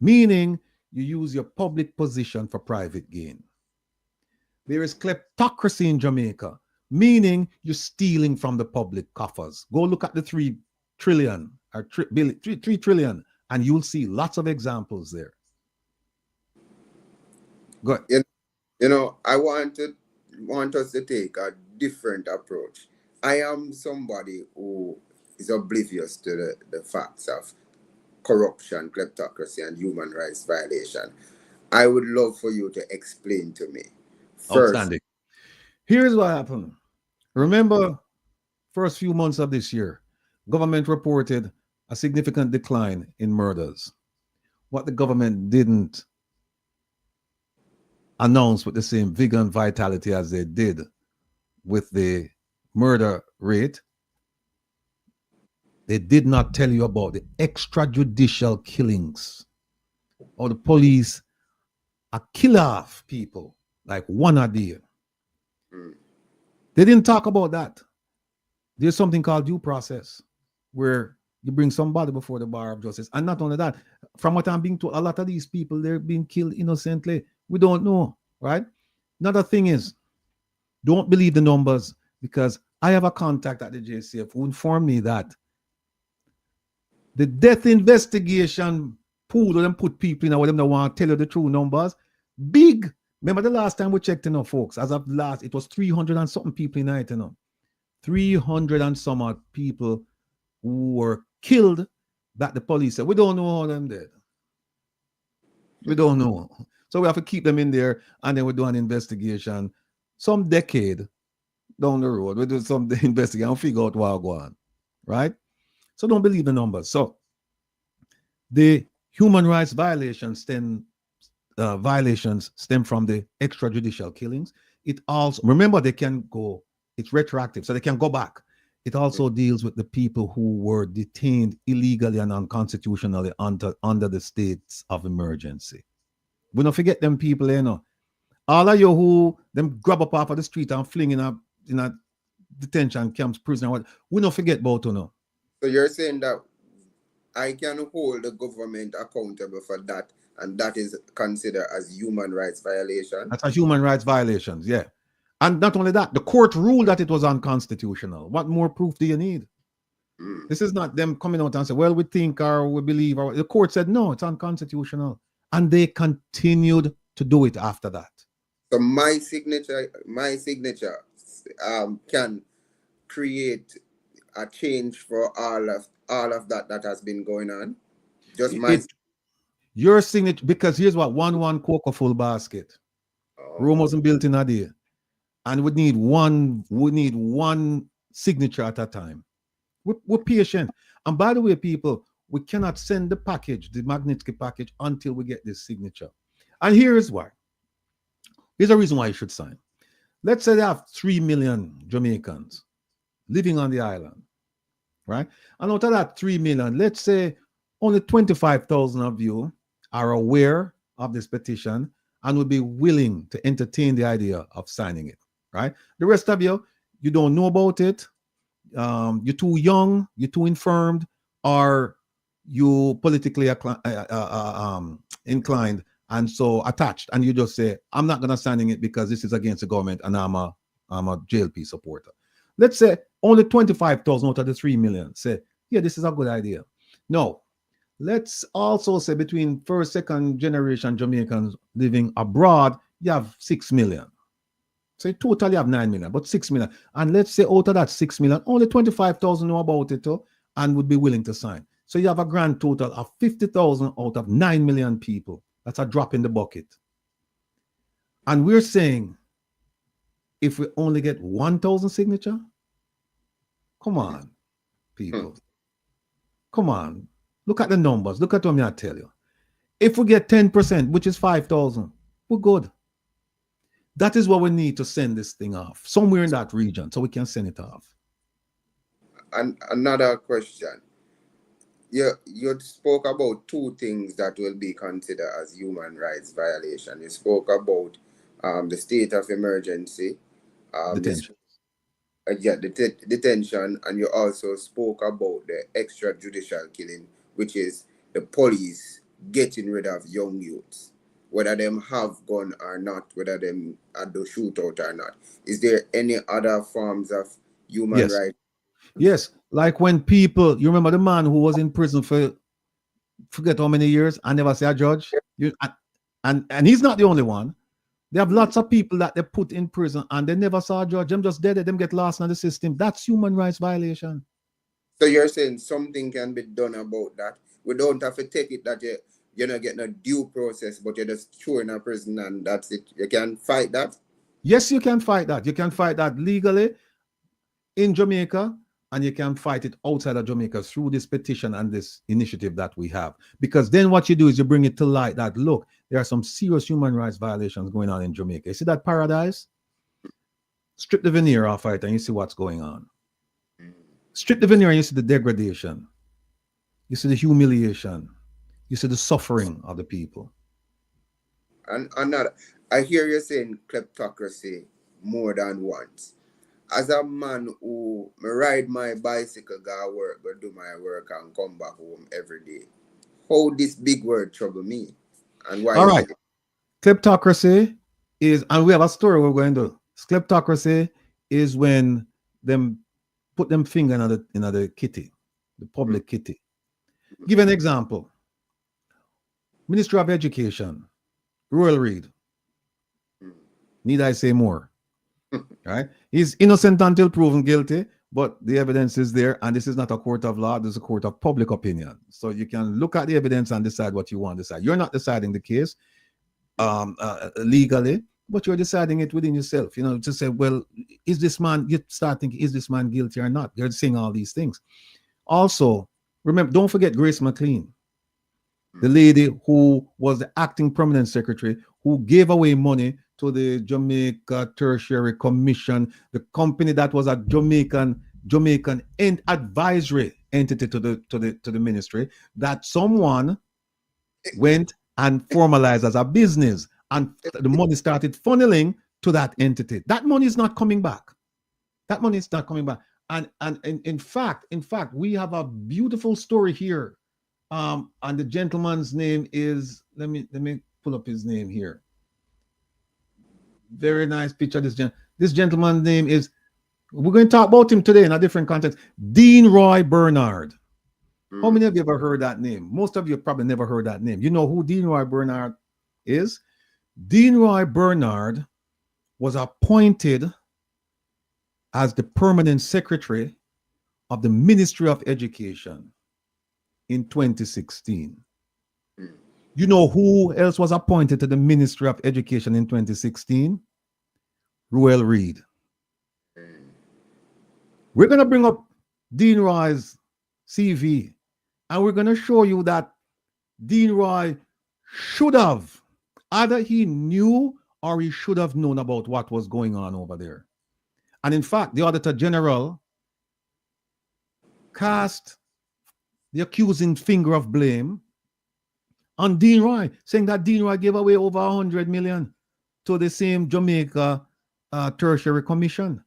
meaning you use your public position for private gain. There is kleptocracy in Jamaica, meaning you're stealing from the public coffers. Go look at the 3 trillion or 3 trillion, and you'll see lots of examples there. Go ahead. You know, I want us to take a different approach. I am somebody who is oblivious to the facts of corruption, kleptocracy, and human rights violation. I would love for you to explain to me. First, outstanding. Here's what happened. Remember, first few months of this year, government reported a significant decline in murders. What the government didn't announce with the same vigor and vitality as they did with the murder rate, they did not tell you about the extrajudicial killings, or the police are kill off people like one a day. They didn't talk about that. There's something called due process, where you bring somebody before the bar of justice. And not only that, from what I'm being told, a lot of these people, they're being killed innocently. We don't know, right? Another thing is, don't believe the numbers, because I have a contact at the JCF who informed me that the death investigation pool them put people in, or them don't want to tell you the true numbers. Big. Remember the last time we checked, folks, as of last, it was 300 and something people in it, 300 and some odd people who were killed that the police said, we don't know how them dead. We don't know. So we have to keep them in there, and then we do an investigation some decade down the road. We do some investigation and figure out what go on, right? So don't believe the numbers. So the human rights violations stem from the extrajudicial killings. It also, remember, they can go, it's retroactive, so they can go back. It also deals with the people who were detained illegally and unconstitutionally under the states of emergency. We don't forget them people, all of you who them grab up off of the street and fling in a detention camps, prison. We don't forget about you. So you're saying that I can hold the government accountable for that, and that is considered as human rights violation? That's a human rights violation, yeah. And not only that, the court ruled that it was unconstitutional. What more proof do you need? This is not them coming out and say, well, we think or we believe. Or the court said, no, it's unconstitutional. And they continued to do it after that. So my signature can create a change for all of that has been going on. Just your signature, because here's what, one cocoa full basket. Rome wasn't built in a day. And we need one signature at a time. We're patient. And by the way, people, we cannot send the package, the Magnitsky package, until we get this signature. And here's why. Here's a reason why you should sign. Let's say they have 3 million Jamaicans living on the island, right? And out of that 3 million, let's say only 25,000 of you are aware of this petition and would be willing to entertain the idea of signing it, right? The rest of you, you don't know about it. You're too young, you're too infirmed, or you politically inclined and so attached, and you just say, I'm not going to sign it because this is against the government and I'm a JLP supporter. Let's say only 25,000 out of the 3 million say, yeah, this is a good idea. No, let's also say between first, second generation Jamaicans living abroad, you have 6 million. So you totally have 9 million, but 6 million. And let's say out of that 6 million, only 25,000 know about it and would be willing to sign. So you have a grand total of 50,000 out of 9 million people. That's a drop in the bucket. And we're saying, if we only get 1,000 signature, come on, people. Come on. Look at the numbers. Look at what I tell you. If we get 10%, which is 5,000, we're good. That is what we need to send this thing off, somewhere in that region, so we can send it off. And another question. You spoke about two things that will be considered as human rights violation. You spoke about the state of emergency, detention. Detention, and you also spoke about the extrajudicial killing, which is the police getting rid of young youths, whether them have gun or not, whether them are the shootout or not. Is there any other forms of human rights? Yes, like when people, you remember the man who was in prison for forget how many years and never see a judge? And he's not the only one. They have lots of people that they put in prison and they never saw a judge. Them just dead, them get lost in the system. That's human rights violation. So you're saying something can be done about that? we don't have to take it that you're not getting a due process, but you're just thrown in prison and that's it. You can fight that. Yes, you can fight that. You can fight that legally in Jamaica, and you can fight it outside of Jamaica through this petition and this initiative that we have. Because then what you do is you bring it to light that, look, there are some serious human rights violations going on in Jamaica. You see that paradise? Strip the veneer off it and you see what's going on. Strip the veneer and you see the degradation. You see the humiliation. You see the suffering of the people. And another, I hear you saying kleptocracy more than once. As a man who ride my bicycle, go work, go do my work, and come back home every day, how this big word trouble me? And why? All right. Kleptocracy is, and we have a story we're going to do. Kleptocracy is when them put them finger in the kitty, the public kitty. Give an example. Ministry of Education, Royal Reid. Need I say more? Right? He's innocent until proven guilty, but the evidence is there, and this is not a court of law, this is a court of public opinion. So you can look at the evidence and decide what you want to decide. You're not deciding the case legally, but you're deciding it within yourself, you know, to say, well, is this man, you start thinking, is this man guilty or not? You're saying all these things. Also, remember, don't forget Grace McLean, the lady who was the acting permanent secretary, who gave away money to the Jamaica Tertiary Commission, the company that was a Jamaican advisory entity to the ministry, that someone went and formalized as a business, and the money started funneling to that entity. That money is not coming back. That money is not coming back. And in fact, we have a beautiful story here. And the gentleman's name is, let me pull up his name here. Very nice picture. This gentleman's name is, we're going to talk about him today in a different context. Dean Roy Bernard. How many of you ever heard that name? Most of you probably never heard that name. You know who Dean Roy Bernard is? Dean Roy Bernard was appointed as the permanent secretary of the Ministry of Education in 2016. You know who else was appointed to the Ministry of Education in 2016? Royal Reid. We're going to bring up Dean Roy's CV, and we're going to show you that Dean Roy should have, either he knew or he should have known about what was going on over there. And in fact, the Auditor General cast the accusing finger of blame on Dean Roy, saying that Dean Roy gave away over 100 million to the same Jamaica Tertiary Commission.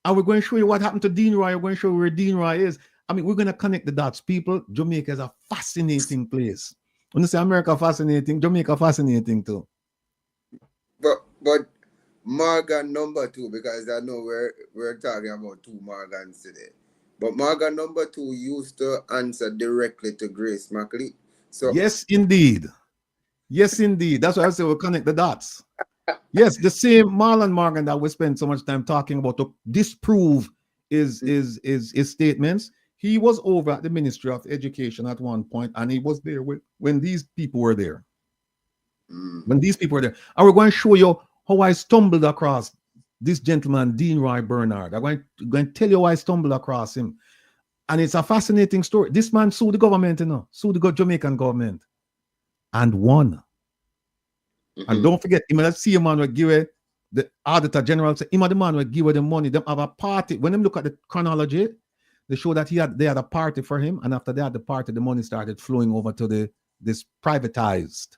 And we're going to show you what happened to Dean Roy. We're going to show you where Dean Roy is. I mean, we're going to connect the dots. People, Jamaica is a fascinating place. When you say America fascinating, Jamaica fascinating too. But Morgan number 2, because I know we're talking about 2 Morgans today. But Morgan number 2 used to answer directly to Grace McLean. So yes, indeed. Yes, indeed. That's why I say we'll connect the dots. Yes, the same Marlon Morgan that we spent so much time talking about to disprove his statements. He was over at the Ministry of Education at one point, and he was there when these people were there. When these people were there. And we're going to show you how I stumbled across this gentleman, Dean Roy Bernard. I'm going to tell you how I stumbled across him. And it's a fascinating story. This man sued the government, you know, sued the Jamaican government and won. And don't forget, let's see a man will give the Auditor General, say, the man will give the money. Them have a party. When them look at the chronology, they show that they had a party for him. And after they had the party, the money started flowing over to this privatized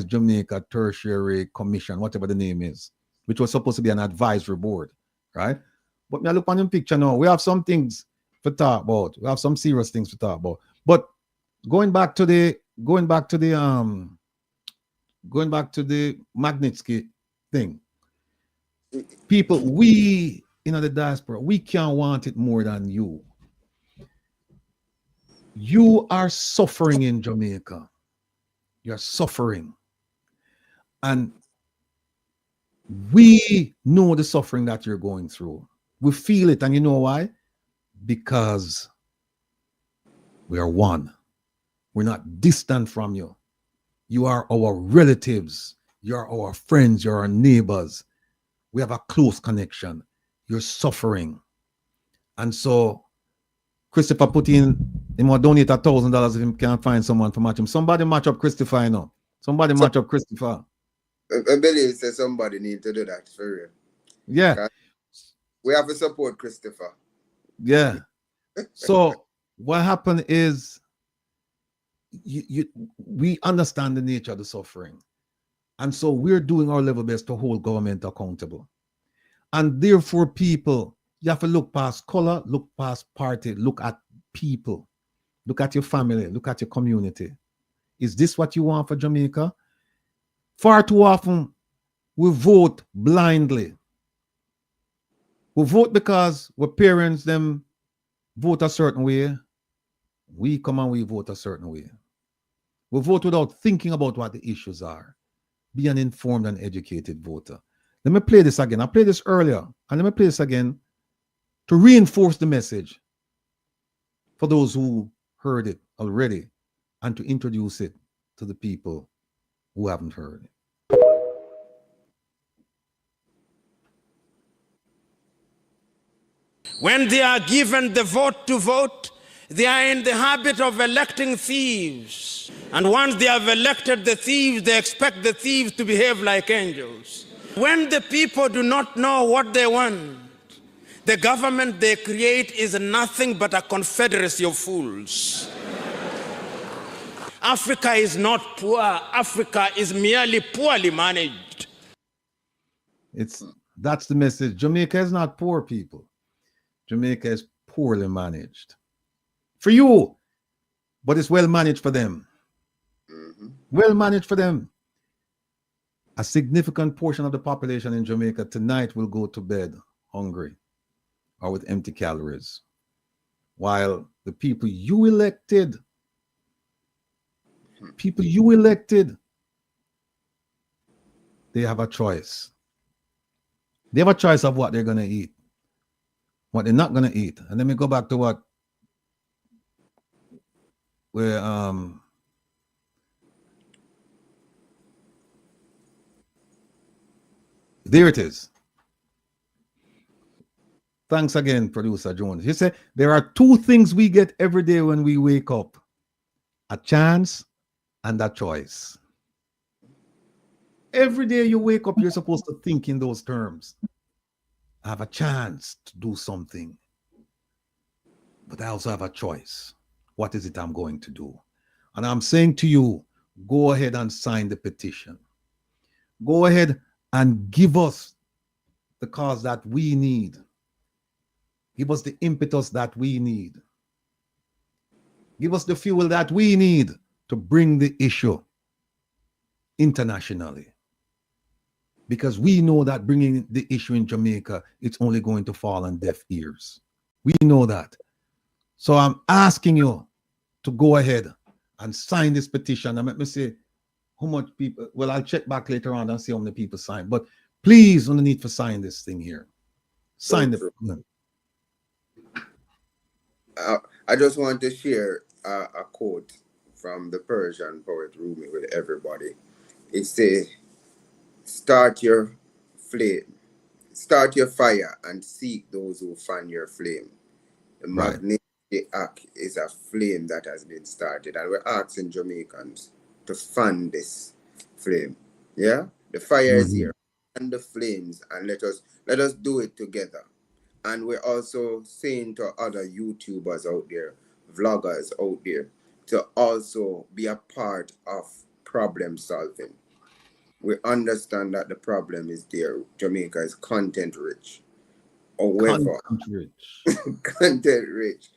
Jamaica Tertiary Commission, whatever the name is, which was supposed to be an advisory board, right? But me look on the picture now. We have some things to talk about. We have some serious things to talk about. But going back to the Magnitsky thing, people, we in the diaspora, we can't want it more than you. You are suffering in Jamaica. You're suffering. And we know the suffering that you're going through. We feel it. And you know why? Because we are one. We're not distant from you. You are our relatives. You are our friends. You're our neighbors. We have a close connection. You're suffering. And so Christopher put in, he will donate $1,000 if he can't find someone to match him. Somebody match up Christopher, you know. Somebody match up Christopher. I believe that somebody need to do that for real. Yeah. We have to support Christopher. Yeah. So what happened is we understand the nature of the suffering. And so we're doing our level best to hold government accountable. And therefore, people, you have to look past color, look past party, look at people, look at your family, look at your community. Is this what you want for Jamaica? Far too often, we vote blindly. We vote because our parents, them vote a certain way. We come and we vote a certain way. We vote without thinking about what the issues are. Be an informed and educated voter. Let me play this again. I played this earlier, and let me play this again to reinforce the message for those who heard it already and to introduce it to the people who haven't heard it. When they are given the vote to vote, they are in the habit of electing thieves. And once they have elected the thieves, they expect the thieves to behave like angels. When the people do not know what they want, the government they create is nothing but a confederacy of fools. Africa is not poor. Africa is merely poorly managed. That's the message. Jamaica is not poor, people. Jamaica is poorly managed. For you, but it's well managed for them. Well managed for them. A significant portion of the population in Jamaica tonight will go to bed hungry or with empty calories, while the people you elected, they have a choice. They have a choice of what they're going to eat, what they're not going to eat. And let me go back to there it is. Thanks again, Producer Jones. He said, there are two things we get every day when we wake up: a chance and a choice. Every day you wake up, you're supposed to think in those terms. I have a chance to do something, but I also have a choice. What is it I'm going to do? And I'm saying to you, go ahead and sign the petition. Go ahead and give us the cause that we need. Give us the impetus that we need. Give us the fuel that we need to bring the issue internationally. Because we know that bringing the issue in Jamaica, it's only going to fall on deaf ears. We know that. So I'm asking you to go ahead and sign this petition. And let me see how much people, well, I'll check back later on and see how many people sign. But please, on the need to sign this thing here. Sign the. I just want to share a quote from the Persian poet Rumi with everybody. It says, start your fire and seek those who fan your flame. The magnetic act is a flame that has been started, and we're asking Jamaicans to fan this flame. Yeah, the fire is here, and the flames, and let us do it together. And we're also saying to other YouTubers out there, vloggers out there, to also be a part of problem solving. We understand that the problem is there. Jamaica is content rich. However, content rich.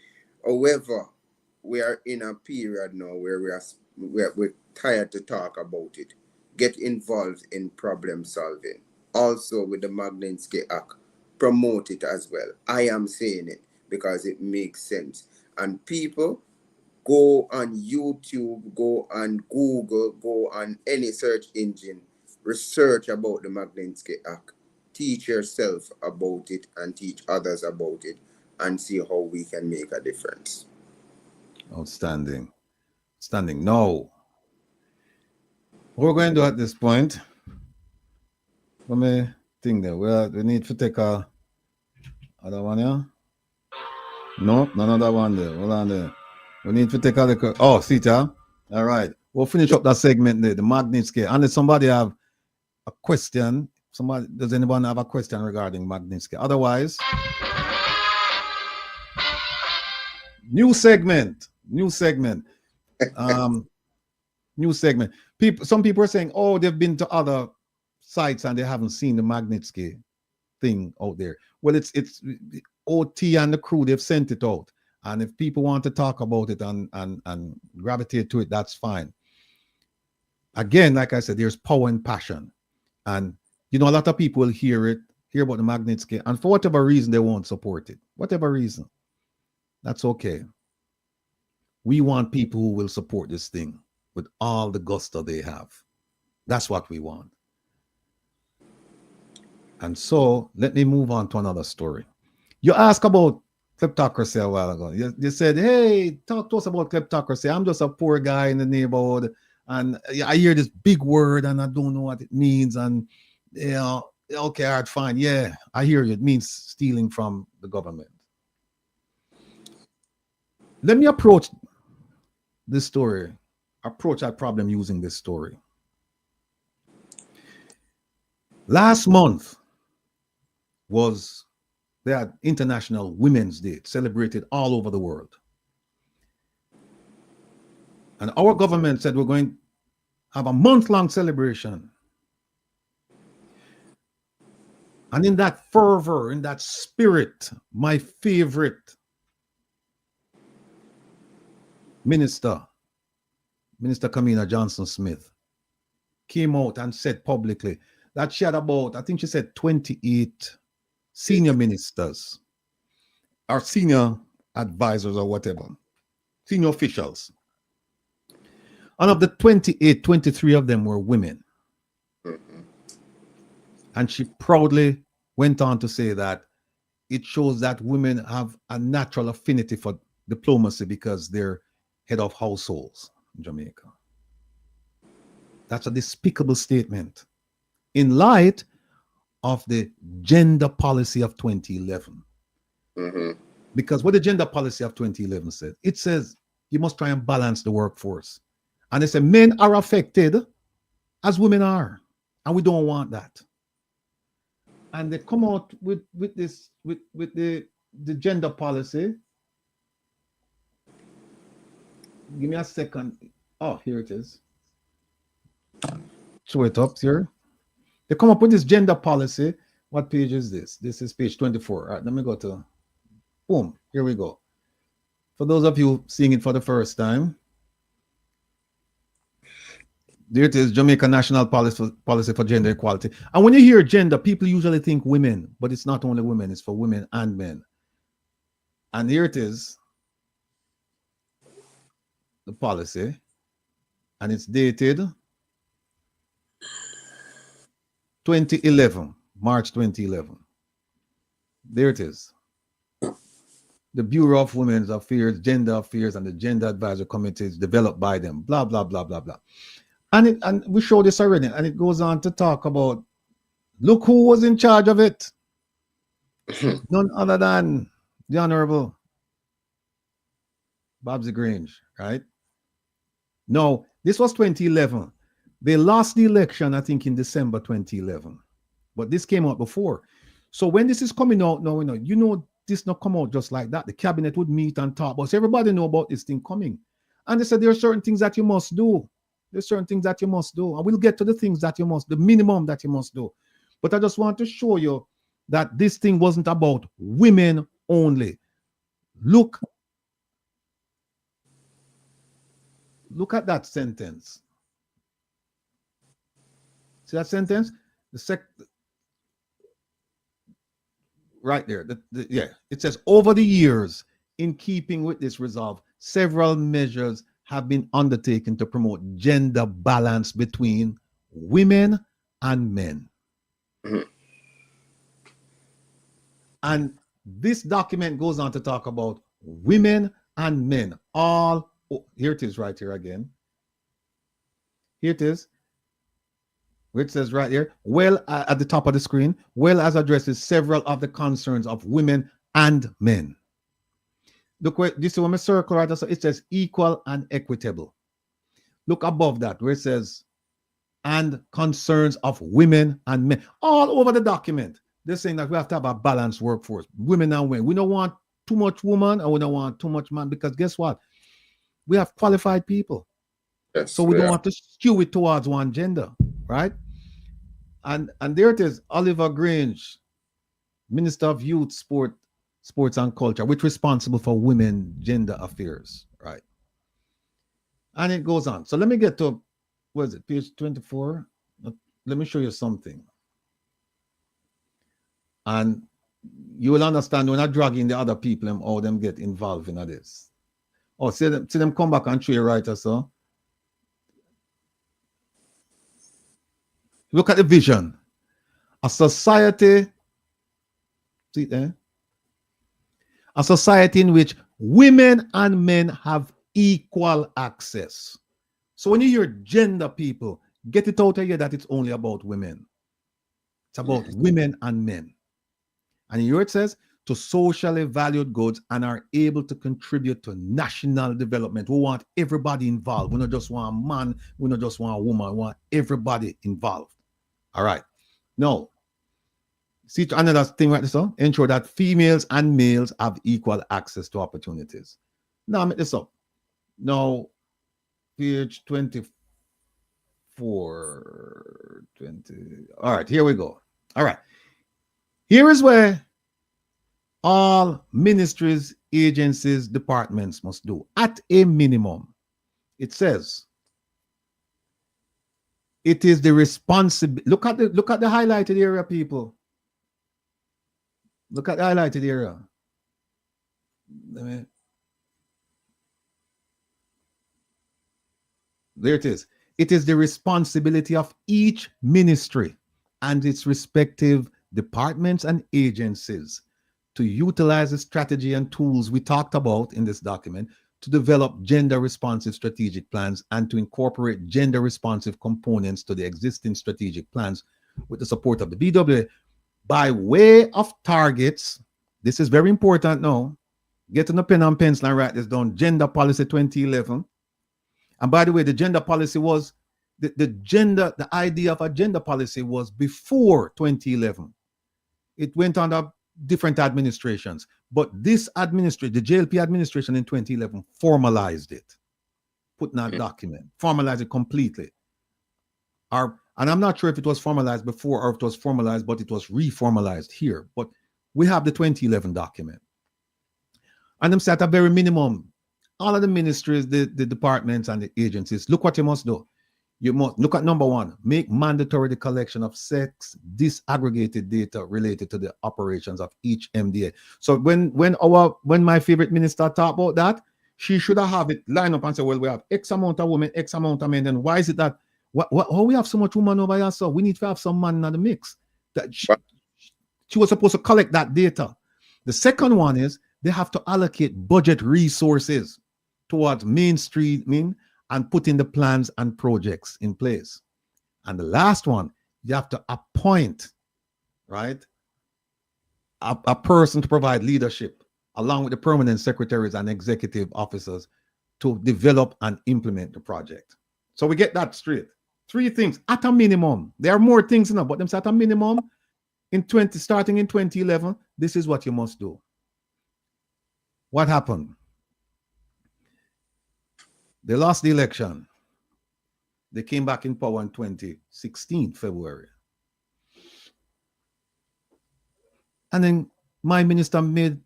However, we are in a period now where we're tired to talk about it. Get involved in problem solving. Also with the Magnitsky Act, promote it as well. I am saying it because it makes sense. And people, go on YouTube, go on Google, go on any search engine, research about the Magnitsky Act. Teach yourself about it and teach others about it and see how we can make a difference. Outstanding. standing. No. What we're going to do at this point, let me think there. We need to take a other one here. No, none of that one there. Hold on there. We need to take a look. Oh, Sita. All right. We'll finish up that segment there, the Magnitsky. Unless somebody have a question. Does anyone have a question regarding Magnitsky? Otherwise, new segment. New segment. Some people are saying, oh, they've been to other sites and they haven't seen the Magnitsky thing out there. Well, it's OT and the crew, they've sent it out. And if people want to talk about it and gravitate to it, that's fine. Again, like I said, there's power and passion. And you know, a lot of people will hear about the Magnitsky, and for whatever reason, they won't support it. Whatever reason. That's okay. We want people who will support this thing with all the gusto they have. That's what we want. And so let me move on to another story. You asked about kleptocracy a while ago. You said, hey, talk to us about kleptocracy. I'm just a poor guy in the neighborhood, and I hear this big word and I don't know what it means. And, you know, okay, all right, fine. Yeah, I hear you. It means stealing from the government. Let me approach this story, approach that problem using this story. Last month they had International Women's Day, celebrated all over the world. And our government said we're going to have a month-long celebration. And in that fervor, in that spirit, my favorite Minister Kamina Johnson-Smith, came out and said publicly that she had about, I think she said 28 senior ministers or senior advisors or whatever, senior officials. And of the 28, 23 of them were women. And she proudly went on to say that it shows that women have a natural affinity for diplomacy because they're head of households in Jamaica. That's a despicable statement in light of the gender policy of 2011. Because what the gender policy of 2011 said, it says you must try and balance the workforce. And they say men are affected as women are, and we don't want that. And they come out with the gender policy. Give me a second. Oh, here it is. Show it up here. They come up with this gender policy. What page is this? This is page 24. All right, let me go to, boom, here we go. For those of you seeing it for the first time, there it is, Jamaica National Policy for Gender Equality. And when you hear gender, people usually think women, but it's not only women, it's for women and men. And here it is, the policy, and it's dated 2011, March 2011. There it is. The Bureau of Women's Affairs, Gender Affairs, and the Gender Advisory Committees developed by them, blah, blah, blah, blah, blah. And we showed this already, and it goes on to talk about, look who was in charge of it. None other than the Honorable Babsy Grange, right? No, this was 2011. They lost the election, I think, in December 2011. But this came out before. So when this is coming out now, you know this not come out just like that. The cabinet would meet and talk, but everybody know about this thing coming. And they said there are certain things that you must do. There's certain things that you must do. And we'll get to the things that you must, the minimum that you must do. But I just want to show you that this thing wasn't about women only. Look at that sentence. See that sentence? Right there. Yeah. It says, over the years, in keeping with this resolve, several measures have been undertaken to promote gender balance between women and men. And this document goes on to talk about women and men all Oh, here it is right here again. Here it is. Where it says right here, well, at the top of the screen, well as addresses several of the concerns of women and men. Look where this is when I circle right, so it says equal and equitable. Look above that where it says and concerns of women and men. All over the document, they're saying that we have to have a balanced workforce, women and men. We don't want too much woman and we don't want too much man, because guess what? We have qualified people. Yes, so we don't want to skew it towards one gender, right? And there it is, Oliver Grange, Minister of Youth, Sports and Culture, which is responsible for women, gender affairs, right? And it goes on. So let me get to, what is it, page 24? Let me show you something. And you will understand when I drag in the other people and all them get involved in this. Oh, see them come back and show you right or so. Look at the vision. A society, see there? A society in which women and men have equal access. So when you hear gender, people, get it out of here that it's only about women. It's about women and men. And here it says, to socially valued goods and are able to contribute to national development. We want everybody involved. We don't just want a man, we don't just want a woman, we want everybody involved. All right. Now, see another thing right there, ensure that females and males have equal access to opportunities. Now, make this up. Now, page 24, 20. All right, here we go. All right. Here is where all ministries, agencies, departments must do. At a minimum, it says, it is the responsibility. Look at the highlighted area, people. Look at the highlighted area. There it is. It is the responsibility of each ministry and its respective departments and agencies to utilize the strategy and tools we talked about in this document to develop gender-responsive strategic plans and to incorporate gender-responsive components to the existing strategic plans with the support of the BWA by way of targets. This is very important now. Get on a pen and pencil and write this down. Gender Policy 2011. And by the way, the gender policy was, the idea of a gender policy was before 2011. It went under different administrations, but this administration, the JLP administration in 2011, formalized it, put in that document, formalized it completely. And I'm not sure if it was formalized before or if it was formalized, but it was reformalized here. But we have the 2011 document. And them say at a very minimum, all of the ministries, the departments and the agencies, look what you must do. You must look at number one, make mandatory the collection of sex disaggregated data related to the operations of each MDA. So when my favorite minister talk about that, she should have it lined up and say, well, we have X amount of women, X amount of men. Then why is it that how we have so much women over here? So we need to have some man in the mix. That she was supposed to collect that data. The second one is they have to allocate budget resources towards mainstreaming and putting the plans and projects in place. And the last one, you have to appoint, right, a person to provide leadership along with the permanent secretaries and executive officers to develop and implement the project. So we get that straight. Three things at a minimum. There are more things now, but them at a minimum starting in 2011, this is what you must do. What happened? They lost the election. They came back in power in 2016, February. And then my minister made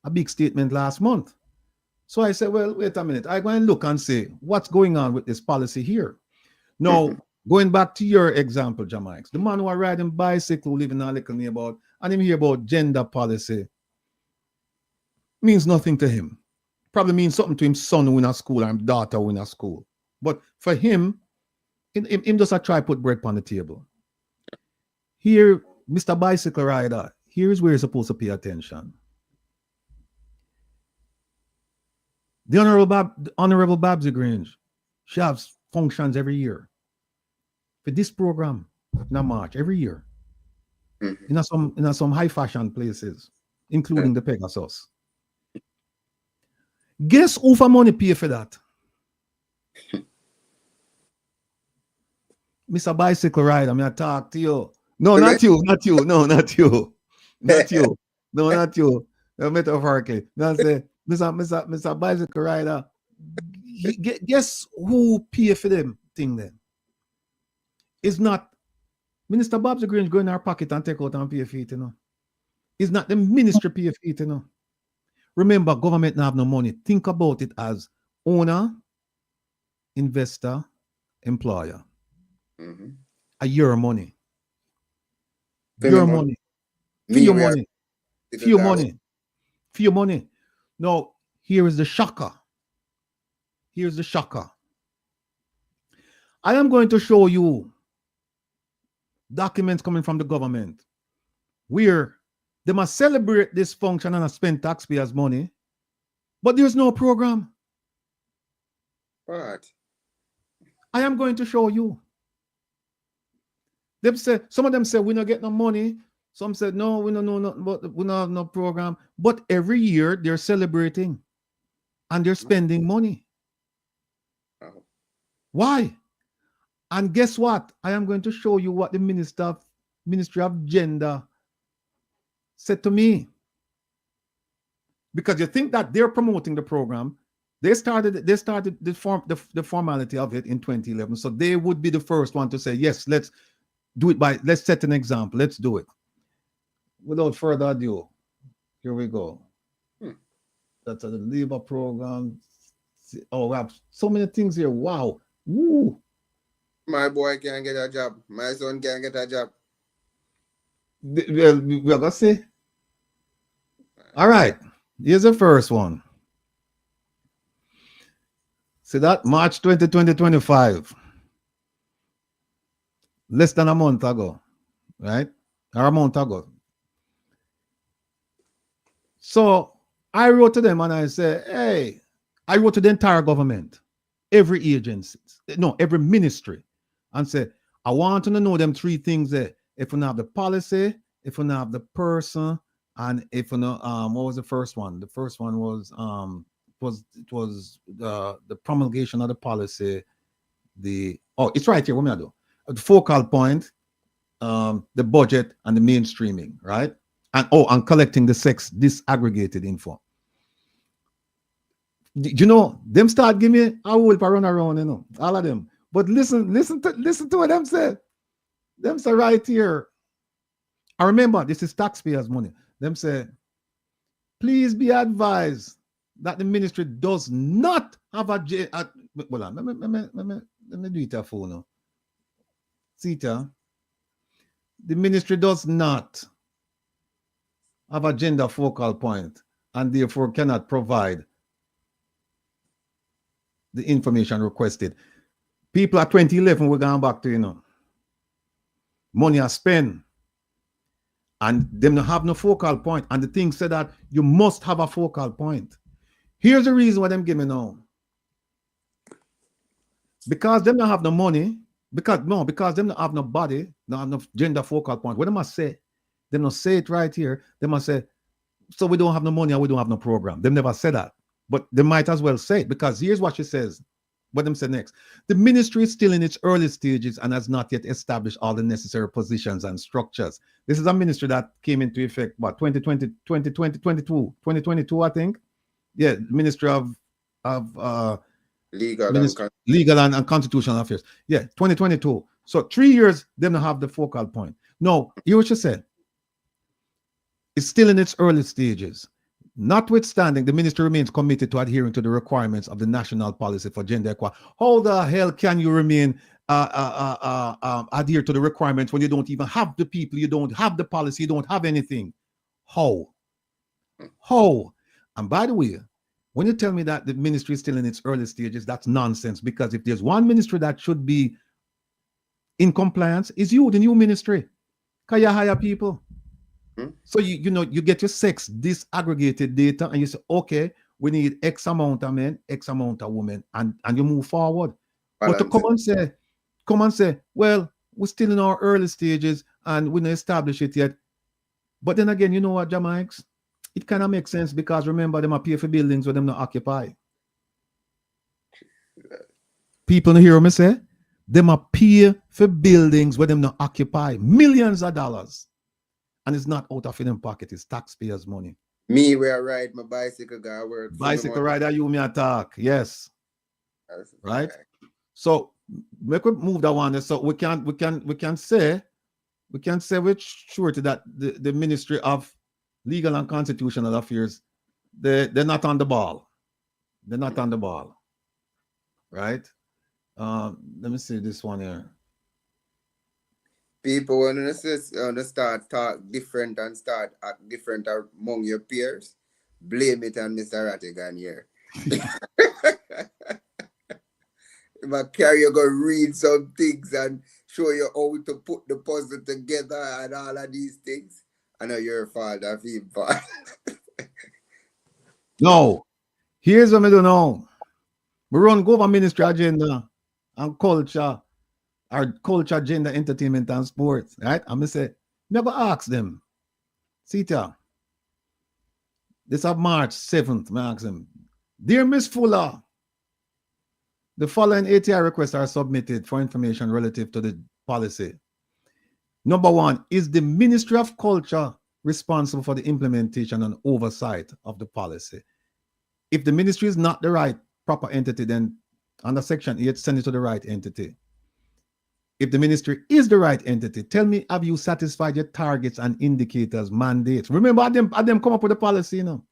a big statement last month. So I said, well, wait a minute. I go and look and say, what's going on with this policy here? Now, going back to your example, Jamaica, the man who are riding bicycle, who live in a little neighborhood, and him hear about gender policy, means nothing to him. Probably means something to him son who in a school or him daughter who in a school. But for him just a try put bread on the table. Here, Mr. Bicycle Rider, here's where you're supposed to pay attention. The Honorable Babsy Grange, she has functions every year for this program in March every year. In some high fashion places, including the Pegasus. Guess who for money pay for that? Mr. Bicycle Rider, I'm gonna talk to you. No, not you, not you. No, not you. Not you. No, not you. Metaphorically. No, say, Mr. Bicycle Rider. Guess who pay for them thing then? It's not Minister Babsy Grange go in our pocket and take out and pay for it, you know. It's not the ministry pay for it, you know. Remember, government don't have no money. Think about it as owner, investor, employer. A your money. Your money. For your money. For your money. For your money. Now, here is the shocker. Here's the shocker. I am going to show you documents coming from the government where they must celebrate this function and spend taxpayers' money, but there's no program. What? I am going to show you. Some of them say we don't get no money. Some said no, we don't know nothing, but we don't have no program. But every year they're celebrating and they're spending money. Why? And guess what? I am going to show you what the Ministry of Gender said to me. Because you think that they're promoting the program. They started the formality of it in 2011. So they would be the first one to say, yes, let's do it let's set an example. Let's do it. Without further ado, here we go. That's the labor program. Oh, we have so many things here. Wow. Woo. My boy can't get a job. My son can't get a job. Well, we're gonna see. All right. Here's the first one. See that? March 20, 2025. Less than a month ago. Right? Or a month ago. So I wrote to them and I said, hey, I wrote to the entire government, every agency, every ministry, and said, I want to know them three things there. If we don't have the policy, if we don't have the person, and if we know, what was the first one? The first one was the promulgation of the policy. It's right here. What may I do? The focal point, the budget, and the mainstreaming, right? And collecting the disaggregated info. You know, them start giving me a whole run around, you know, all of them. But listen to what them say. Them say right here. I remember this is taxpayers' money. Them say, please be advised that the ministry does not have let me do it a phone now. Sita, the ministry does not have a gender focal point and therefore cannot provide the information requested. People at 2011, we're going back to, you know, money are spent and them don't have no focal point. And the thing said that you must have a focal point. Here's the reason why them give me now. Because them don't have no money, because them don't have no body, don't have no gender focal point. What they must say, they must say it right here. They must say, so we don't have no money and we don't have no program. They never said that. But they might as well say it, because here's what she says. What them say next. The ministry is still in its early stages and has not yet established all the necessary positions and structures. This is a ministry that came into effect, what, 2022, I think. Yeah, Ministry of Legal and Constitutional Affairs. Yeah, 2022. So 3 years, they don't have the focal point. No, hear what she said. It's still in its early stages. Notwithstanding, the ministry remains committed to adhering to the requirements of the national policy for gender equality. How the hell can you remain adhere to the requirements when you don't even have the people, you don't have the policy, you don't have anything? How? And by the way, when you tell me that the ministry is still in its early stages, that's nonsense, because if there's one ministry that should be in compliance, is you, the new ministry. Can you hire people? So you get your sex disaggregated data and you say, okay, we need X amount of men, X amount of women, and you move forward. Balance. But to come and say, well, we're still in our early stages and we don't establish it yet. But then again, you know what, Jamaics? It kind of makes sense because remember, them are pay for buildings where them not occupy. People don't hear me say? Them are pay for buildings where them not occupy. Millions of dollars. And it's not out of them pocket, it's taxpayers' money. Me, where I ride my bicycle, go work. Bicycle rider, you me attack. Yes. Right? So we could move that one. So we can say with surety that the Ministry of Legal and Constitutional Affairs, they're not on the ball. They're not on the ball. Right? Let me see this one here. People want to start talk different and start act different among your peers, blame it on Mr. Rattigan here. If I carry you go read some things and show you how to put the puzzle together and all of these things, I know you're a father, but no. Here's what I don't know. We run government ministry agenda and culture. Our culture, gender, entertainment, and sports, right? I'm gonna say, never ask them. See ya. This is March 7th, I ask them. Dear Miss Fuller, the following ATI requests are submitted for information relative to the policy. Number one, is the Ministry of Culture responsible for the implementation and oversight of the policy? If the ministry is not the right proper entity, then under Section 8, send it to the right entity. If the ministry is the right entity, tell me, have you satisfied your targets and indicators, mandates? Remember, had them come up with a policy, you know.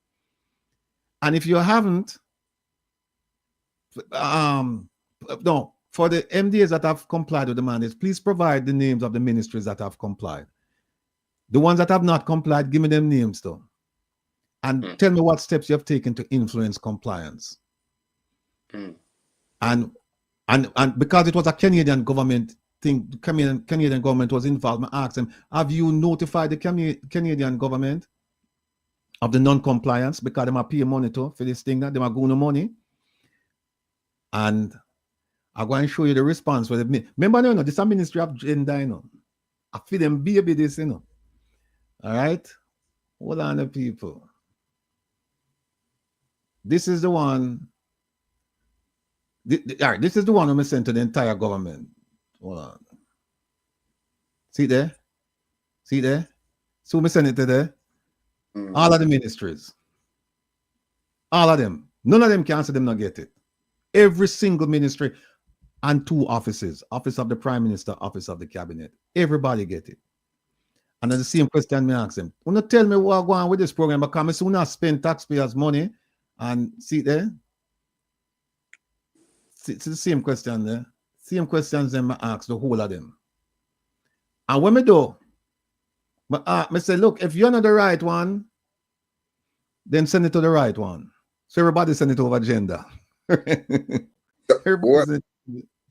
And if you haven't, no, for the MDAs that have complied with the mandates, please provide the names of the ministries that have complied. The ones that have not complied, give me them names though. And tell me what steps you have taken to influence compliance. And because it was a Canadian government thing, Canadian government was involved, I asked them, have you notified the Canadian government of the non-compliance? Because they are paying money for this thing, that they are going to money. And I'm going to show you the response. Remember, no, this is a Ministry of Gender, you know. I feel them baby this, you know. All right? Hold on, the people. This is the one. All right, this is the one I'm sent to the entire government. Hold on. See there? See there? So we send it to there. All of the ministries. All of them. None of them can answer them not get it. Every single ministry and 2 offices. Office of the Prime Minister, Office of the Cabinet. Everybody get it. And then the same question me ask them. When you tell me what going on with this program, because I soon not spend taxpayers' money. And see there? It's the same question there. Same questions them I ask the whole of them. And when me do, I say, look, if you're not the right one, then send it to the right one. So everybody send it over gender.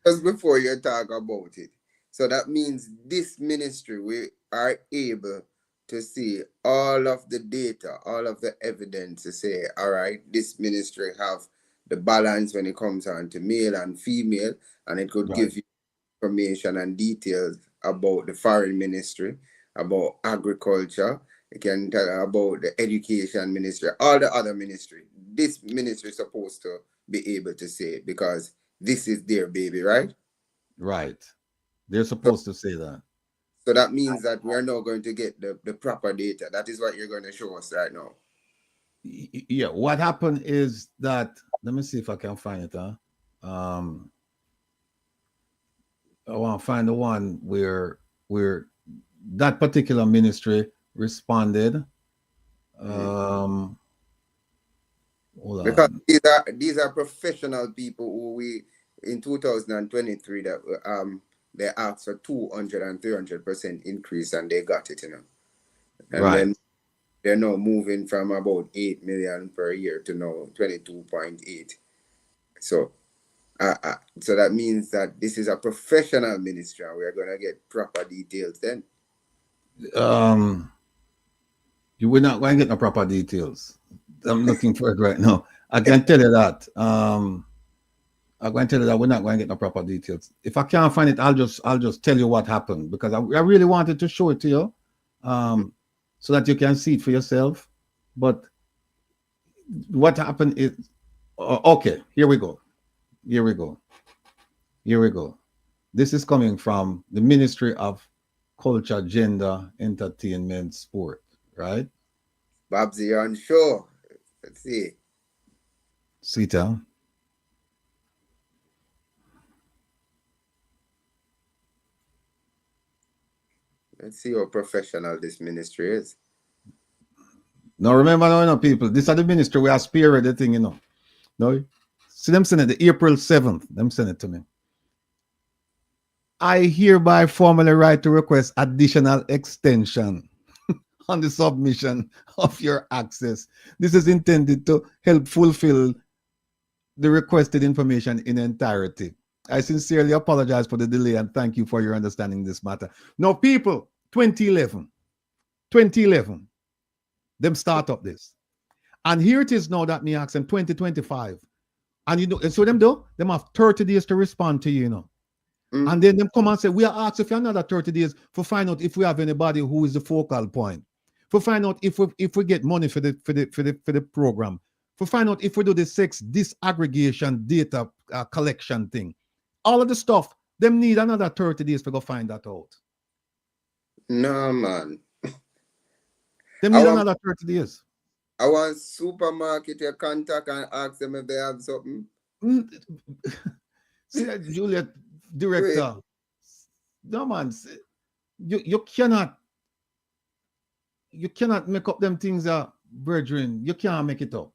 Just before you talk about it, so that means this ministry, we are able to see all of the data, all of the evidence to say, all right, this ministry have the balance when it comes on to male and female, and it could give you information and details about the foreign ministry, about agriculture. It can tell about the education ministry, all the other ministry. This ministry is supposed to be able to say it because this is their baby, right? Right. They're supposed to say that. So that means that we're now going to get the proper data. That is what you're going to show us right now. Yeah, what happened is that, let me see if I can find it. I want to find the one where that particular ministry responded. Hold because on. these are professional people who we in 2023 that they asked for 200 and 300% increase and they got it, you know. And then they're now moving from about 8 million per year to now 22.8. So so that means that this is a professional ministry and we're gonna get proper details then. You will not going to get no proper details. I'm looking for it right now. I can tell you that. I'm going to tell you that we're not going to get no proper details. If I can't find it, I'll just tell you what happened, because I really wanted to show it to you, so that you can see it for yourself. But what happened is, okay, here we go. This is coming from the Ministry of Culture, Gender, Entertainment, Sport, right? Babsy, you're on show. Let's see. Sita. Let's see how professional this ministry is. Now remember, no, people, this is the ministry we are spearhead the thing, No, see them send it the April 7th. Them send it to me. I hereby formally write to request additional extension on the submission of your access. This is intended to help fulfill the requested information in entirety. I sincerely apologize for the delay and thank you for your understanding in this matter. Now, people, 2011, them start up this. And here it is now that me ask them 2025. And so them do, them have 30 days to respond to you, And then them come and say, we are asking for another 30 days for find out if we have anybody who is the focal point. For find out if we get money for the program. For find out if we do the sex disaggregation data collection thing. All of the stuff, them need another 30 days to go find that out. No, man. Them need another 30 days. I want supermarket your contact and ask them if they have something. See, Juliet, director. No, man. You cannot make up them things, brethren. You can't make it up.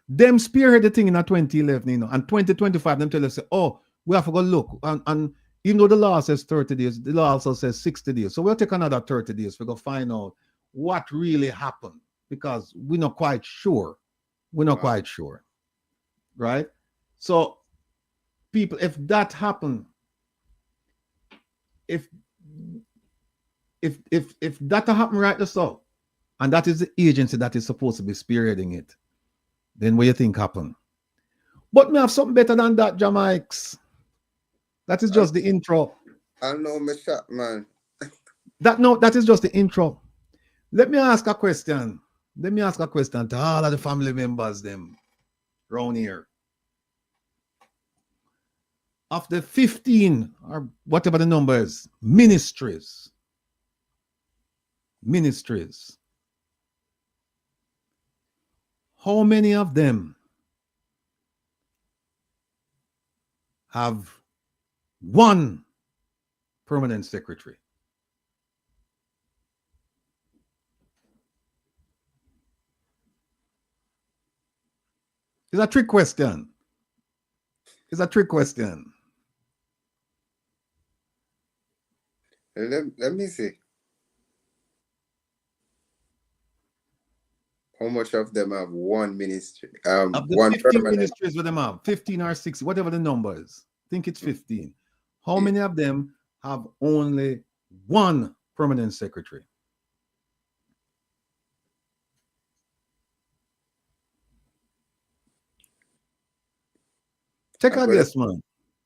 Them spearhead the thing in 2011, and 2025, them tell us, oh, we have to go look. And even though the law says 30 days, the law also says 60 days. So we'll take another 30 days to go find out what really happened, because we're not quite sure. Right? So, people, if that happened, if that happened right so, and that is the agency that is supposed to be spearheading it, then what do you think happened? But we have something better than that, Jamaics. That is just the intro. I know my shot, man. That is just the intro. Let me ask a question. To all of the family members them around here. Of the 15 or whatever the number is, ministries. How many of them have one permanent secretary? It's a trick question. Let me see. How much of them have one ministry? Of the one 15 permanent ministries with them have, 15 or 60, whatever the number is. I think it's 15. How many of them have only one permanent secretary? Take a guess, man.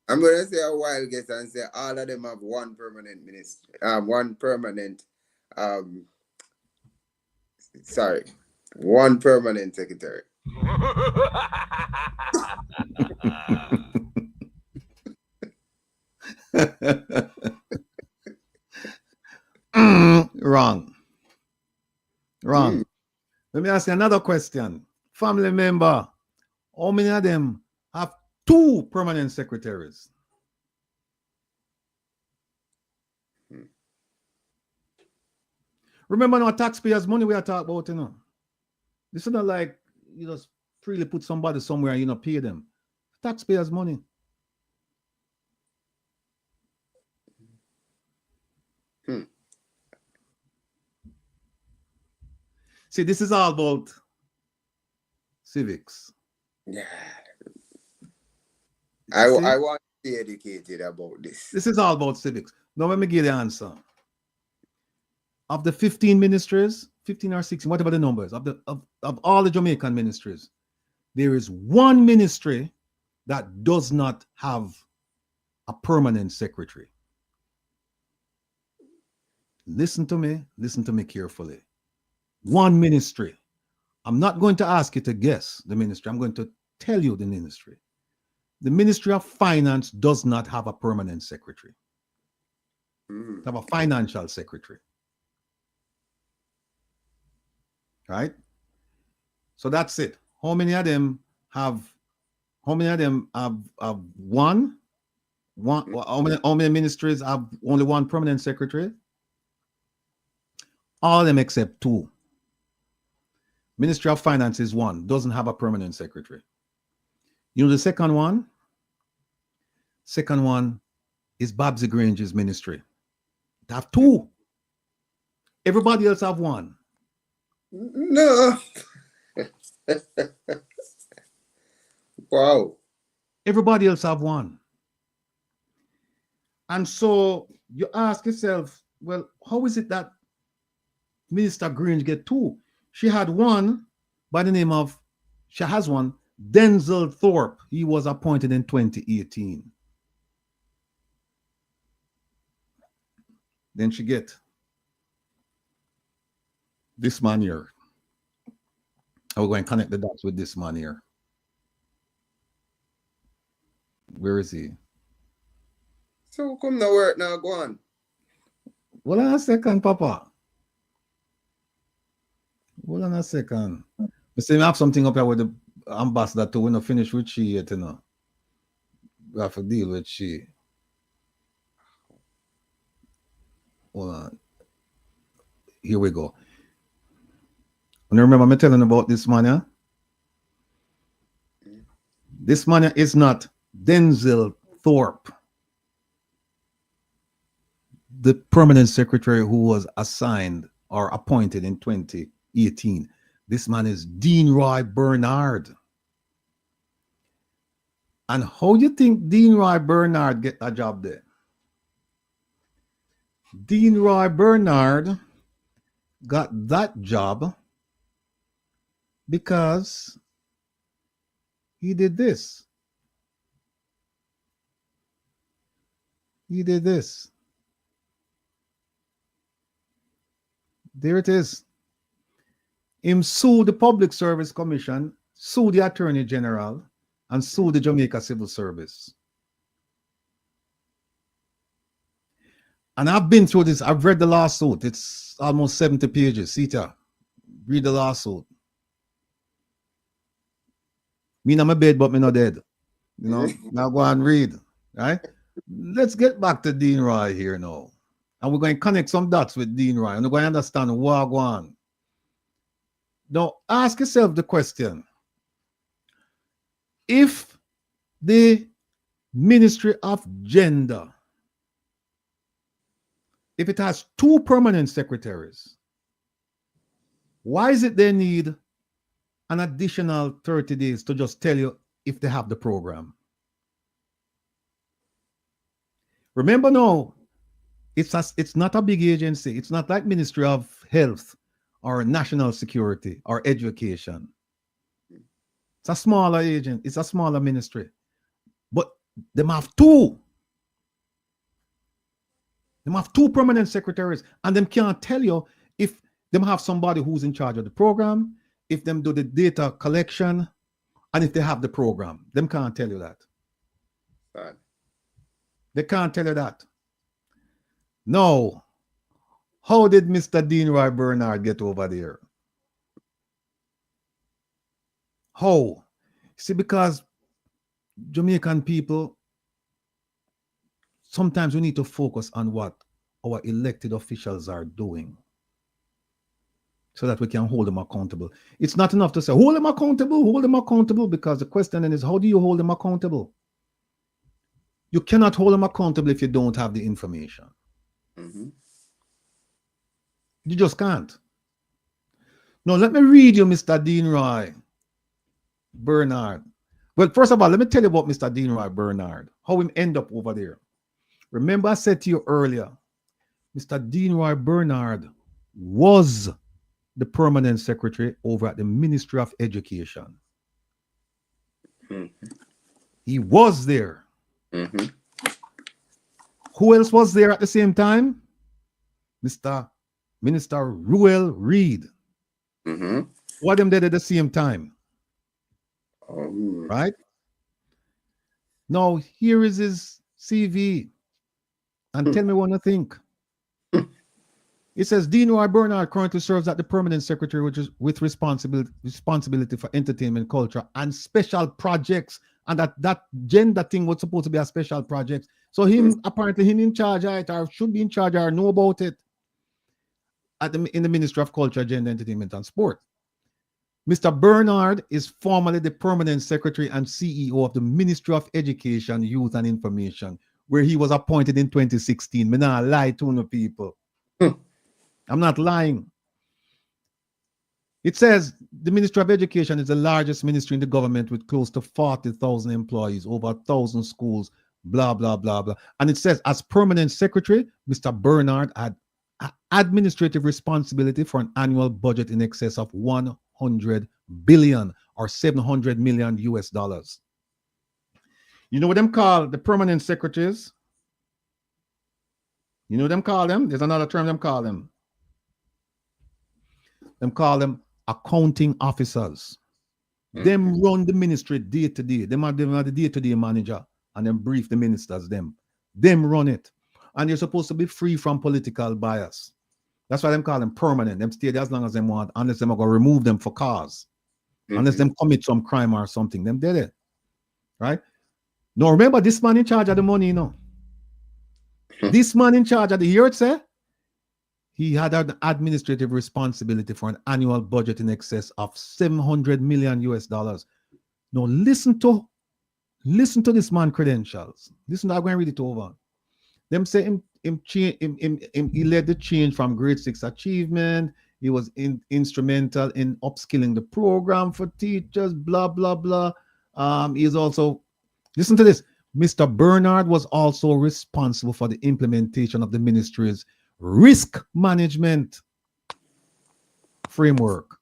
I'm going to say a wild guess and say all of them have one permanent ministry. One permanent secretary. Wrong. Let me ask you another question. Family member, how many of them have two permanent secretaries? Remember now, taxpayers' money we are talking about, This is not like you just freely put somebody somewhere and pay them. Taxpayers' money. See, this is all about civics. Yeah. I want to be educated about this. This is all about civics. Now let me give the answer. Of the 15 ministries, 15 or 16, whatever the numbers, of all the Jamaican ministries, there is one ministry that does not have a permanent secretary. Listen to me carefully. One ministry. I'm not going to ask you to guess the ministry. I'm going to tell you the ministry. The Ministry of Finance does not have a permanent secretary. They have a financial secretary. Right? So that's it. How many of them have one? How many ministries have only one permanent secretary? All of them except two. Ministry of Finance is one, doesn't have a permanent secretary. You know the second one? Second one is Babsy Grange's ministry. They have two. Everybody else have one. No. Wow. Everybody else have one. And so you ask yourself, well, how is it that Minister Grange get two? She had one by the name of, she has one, Denzel Thorpe. He was appointed in 2018. Then she get this man here. I will go and connect the dots with this man here. Where is he? So come now work now, go on. Hold on a second, Papa. Hold on a second. I say I have something up here with the ambassador too. We're not finished with she yet, you know. We have to deal with she. Hold on. Here we go. And remember me telling about this man, yeah? This man is not Denzel Thorpe, the permanent secretary who was assigned or appointed in 2018. This man is Dean Roy Bernard. And how you think Dean Roy Bernard get a job there? Dean Roy Bernard got that job because he did this. He did this. There it is. Him sued the Public Service Commission, sued the Attorney General, and sued the Jamaica Civil Service. And I've been through this. I've read the lawsuit. It's almost 70 pages. Sita, read the lawsuit. Me in my bed, but me not dead. You know, now go and read. Right? Let's get back to Dean Roy here now. And we're going to connect some dots with Dean Roy. And we're going to understand what going on. Now, ask yourself the question. If the Ministry of Gender, if it has two permanent secretaries, why is it they need an additional 30 days to just tell you if they have the program? Remember now, it's not a big agency. It's not like Ministry of Health or National Security or Education. It's a smaller agent. It's a smaller ministry. But they have two. They have two permanent secretaries, and them can't tell you if them have somebody who's in charge of the program, if them do the data collection, and if they have the program. Them can't tell you that. Sad. They can't tell you that. No. How did Mr. Dean Roy Bernard get over there? How? See, because Jamaican people, sometimes we need to focus on what our elected officials are doing so that we can hold them accountable. It's not enough to say, hold them accountable, because the question then is, how do you hold them accountable? You cannot hold them accountable if you don't have the information. Mm-hmm. You just can't. Now, let me read you Mr. Dean Roy Bernard. Well, first of all, let me tell you about Mr. Dean Roy Bernard, how him end up over there. Remember I said to you earlier, Mr. Dean Roy Bernard was the permanent secretary over at the Ministry of Education. He was there. Mm-hmm. Who else was there at the same time? Minister Ruel Reid. Mm-hmm. What them did at the same time? Right? Now, here is his CV. And tell me what you think. It says, Dean Roy Bernard currently serves as the permanent secretary, which is with responsibility for entertainment, culture, and special projects. And that gender thing was supposed to be a special project. So apparently him in charge of it, or should be in charge, or know about it in the Ministry of Culture, Gender, Entertainment, and Sport. Mr. Bernard is formerly the permanent secretary and CEO of the Ministry of Education, Youth, and Information, where he was appointed in 2016. Me not lie to no people. I'm not lying. It says the Ministry of Education is the largest ministry in the government with close to 40,000 employees, over 1,000 schools, blah, blah, blah, blah. And it says, as permanent secretary, Mr. Bernard had administrative responsibility for an annual budget in excess of 100 billion or 700 million US dollars. You know what them call the permanent secretaries? You know what them call them? There's another term them call them. Them call them accounting officers. Them run the ministry day to day. Them are the day-to-day manager, and them brief the ministers. Them run it. And you're supposed to be free from political bias. That's why them call them permanent. Them stay there as long as they want, unless them are going to remove them for cause. Unless them commit some crime or something. Them did it. Right? Now remember, this man in charge of the money, you know. This man in charge of the year, say, he had an administrative responsibility for an annual budget in excess of 700 million US dollars. Now listen to this man credentials. Listen, I'm going to read it over. Them say he led the change from grade 6 achievement. He was instrumental in upskilling the program for teachers, blah, blah, blah. He's also, listen to this. Mr. Bernard was also responsible for the implementation of the ministry's risk management framework.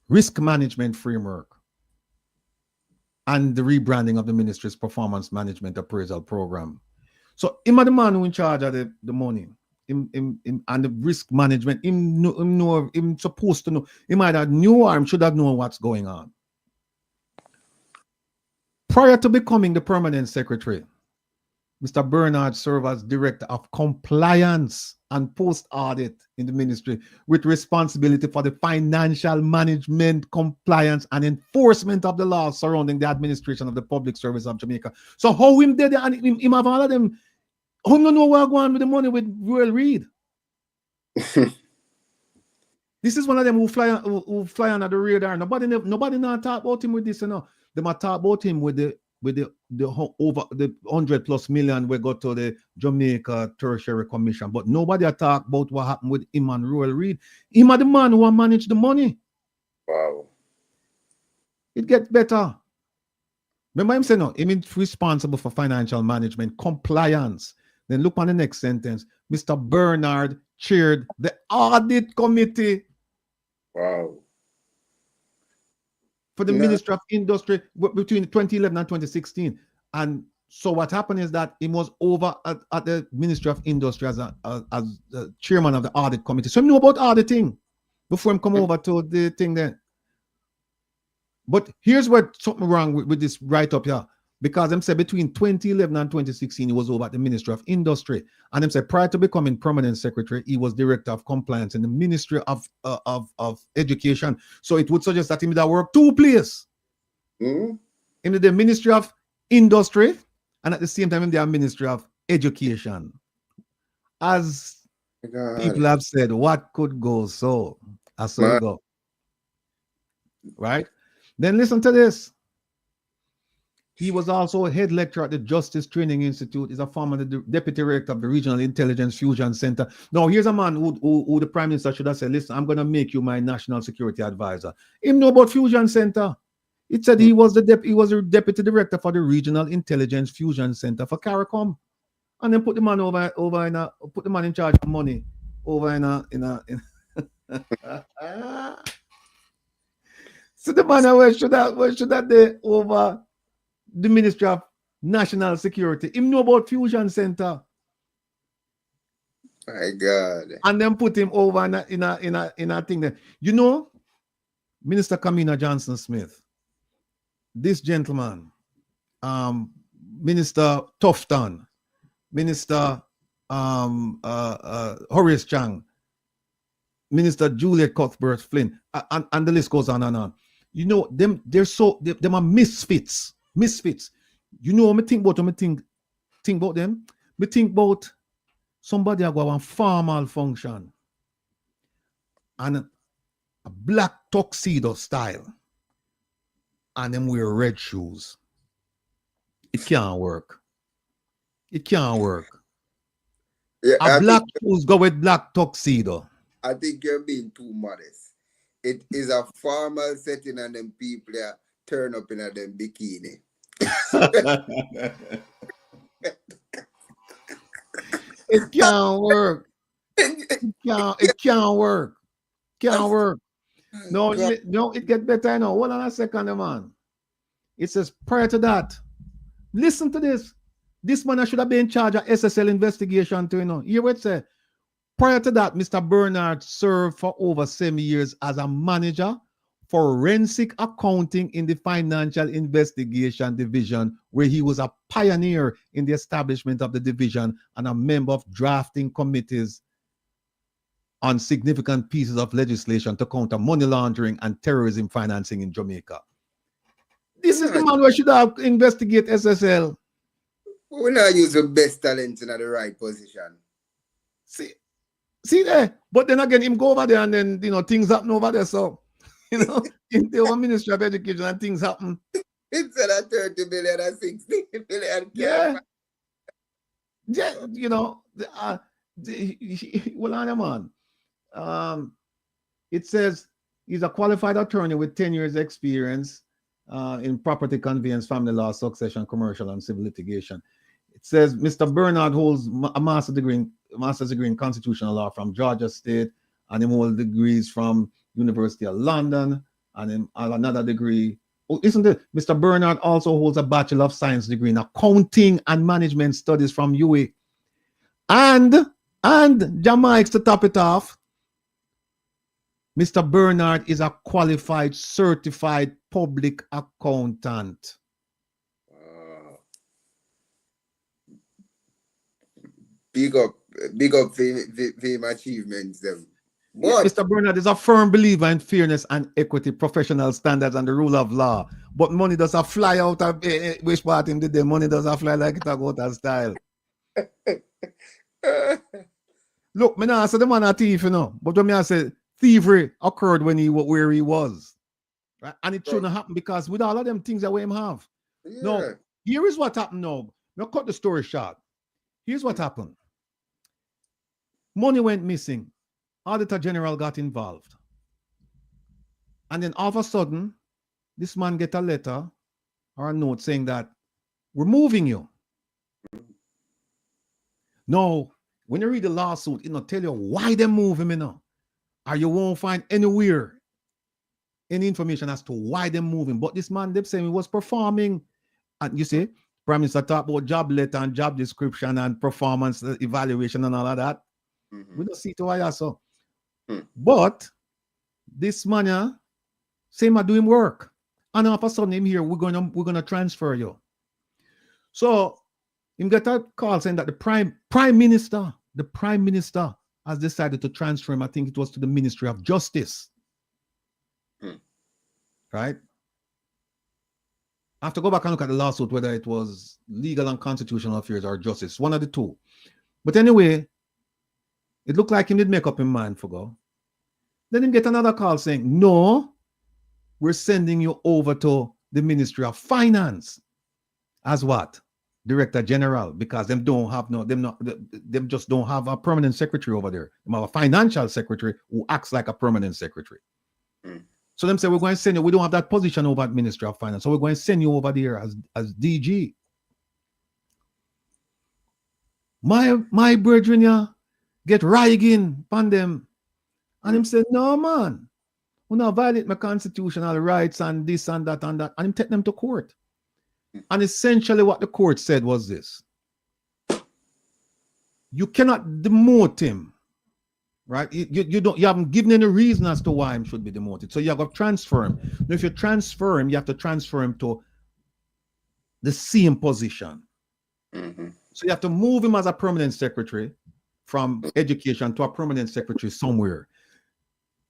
Risk management framework. And the rebranding of the ministry's performance management appraisal program. So him are the man who in charge of the money. Him and the risk management. Him supposed to know. He might have knew or him should have known what's going on. Prior to becoming the permanent secretary, Mr. Bernard served as Director of Compliance and Post-Audit in the ministry with responsibility for the financial management, compliance, and enforcement of the laws surrounding the administration of the public service of Jamaica. So how him did it and him have all of them, how don't know where going with the money with Ruel Reid? This is one of them who fly under the radar. Nobody not talk about him with this, you know. They might talk about him with the over the 100+ million we got to the Jamaica Tertiary Commission, but nobody talk about what happened with him and Ruel Reid. Him are the man who managed the money. Wow. It gets better. Remember him saying no, him is responsible for financial management, compliance. Then look on the next sentence. Mr. Bernard chaired the audit committee. Wow. For the Ministry of Industry between 2011 and 2016. And so what happened is that he was over at the Ministry of Industry as the chairman of the audit committee. So he knew about auditing before he come over to the thing there. But here's what something wrong with this write-up here. Because them say between 2011 and 2016, he was over at the Ministry of Industry. And them say prior to becoming permanent secretary, he was director of compliance in the Ministry of Education. So it would suggest that he would have worked two places. In the Ministry of Industry and at the same time in the Ministry of Education. As people have said, what could go so? I saw it go. Right? Then listen to this. He was also a head lecturer at the Justice Training Institute. He's a former deputy director of the Regional Intelligence Fusion Center. Now, here's a man who the Prime Minister should have said, listen, I'm going to make you my national security advisor. Him know about Fusion Center. It said he was a deputy director for the Regional Intelligence Fusion Center for CARICOM. And then put the man put the man in charge of money over in a So the man where should that they over the Ministry of National Security? Him know about Fusion Center. My God. And then put him over in a thing there. You know, Minister Kamina Johnson Smith, this gentleman, Minister Tufton, Minister Horace Chang, Minister Juliet Cuthbert Flynn, and the list goes on and on. You know, them are misfits. Misfits. You know what I think about them? Think about them? Me think about somebody who go on formal function and a black tuxedo style and them wear red shoes. It can't work. It can't work. Yeah, a black shoes go with black tuxedo. I think you're being too modest. It is a formal setting and them people turn up in a them bikini. It can't work. It can't work. Can't work. No, it get better now. Hold on a second, man. It says prior to that, listen to this. This man should have been in charge of SSL investigation too, you know. Here it says, prior to that, Mr. Bernard served for over 7 years as a manager forensic accounting in the Financial Investigation Division, where he was a pioneer in the establishment of the division and a member of drafting committees on significant pieces of legislation to counter money laundering and terrorism financing in Jamaica. This is the man who should have investigate SSL. We not use the best talent in the right position. See there, but then again, him go over there and then, you know, things happen over there. So, you know, in the Ministry of Education and things happen. Instead of 30 billion and 60 billion. Yeah. Yeah, you know, man. It says he's a qualified attorney with 10 years experience in property conveyance, family law, succession, commercial, and civil litigation. It says Mr. Bernard holds a master's degree in constitutional law from Georgia State, and he holds degrees from University of London, and him another degree. Oh, isn't it? Mr. Bernard also holds a Bachelor of Science degree in accounting and management studies from UA. And Jamaica, to top it off, Mr. Bernard is a qualified, certified public accountant. Big up for achievements them. But Mr. Bernard is a firm believer in fairness and equity, professional standards, and the rule of law. But money does not fly out of which part him did the money does not fly like it go out of style. Look, me not say the man a thief, you know. But when I say thievery occurred when where he was. Right? And it shouldn't happen because with all of them things that we have. Yeah. No, here is what happened now. Now cut the story short. Here's what happened. Money went missing. Auditor General got involved. And then all of a sudden, this man get a letter or a note saying that we're moving you. No, when you read the lawsuit, it not tell you why they move him, you know. Or you won't find anywhere any information as to why they move him. But this man, they saying he was performing. And you see, Prime Minister talk about job letter and job description and performance evaluation and all of that. We don't see it why so. But this man, same are doing work. And all of a sudden him here, we're gonna transfer you. So him get a call saying that the prime minister has decided to transfer him. I think it was to the Ministry of Justice. Right? I have to go back and look at the lawsuit, whether it was legal and constitutional affairs or justice, one of the two. But anyway, it looked like he did make up his mind for go. Then him get another call saying, no, we're sending you over to the Ministry of Finance as what? Director General, because them just don't have a permanent secretary over there. They have a financial secretary who acts like a permanent secretary. So them say, we're going to send you, we don't have that position over at Ministry of Finance, so we're going to send you over there as DG. My brethren, yeah, get Rattigan on them. And him said, no, man. who not violate my constitutional rights and this and that and that, and him take them to court. And essentially what the court said was this. You cannot demote him, right? You haven't given any reason as to why him should be demoted. So you have to transfer him. Now, if you transfer him, you have to transfer him to the same position. So you have to move him as a permanent secretary from education to a permanent secretary somewhere.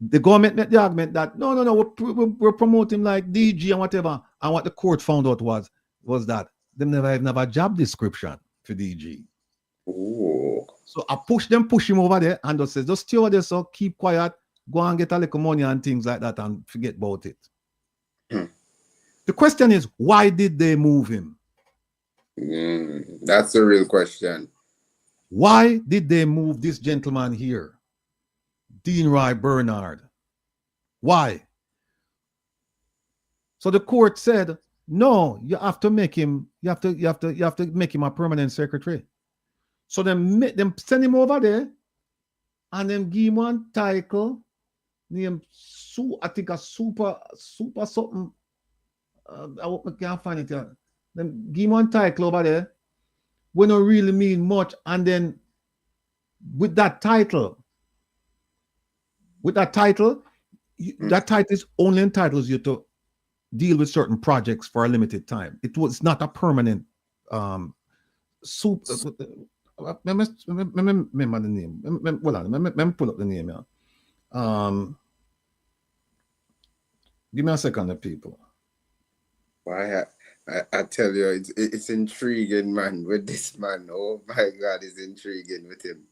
The government made the argument that no, we're promoting like DG and whatever. And what the court found out was that they never have a job description for DG. Ooh. So I push him over there, and they says, just stay over there, so keep quiet, go and get a little money and things like that and forget about it. The question is, why did they move him? That's the real question. Why did they move this gentleman here, Dean Roy Bernard? Why? So the court said, no, you have to make him, you have to make him a permanent secretary. So them send him over there and then give him one title named I think a super something. I can't find it here. Then give him one title over there. We don't really mean much. And then with that title that title is only entitles you to deal with certain projects for a limited time. It was not a permanent super. Remember the name. Hold on. Let me pull up the name here. Give me a second, people. I tell you, it's intriguing, man, with this man. Oh my God, it's intriguing with him.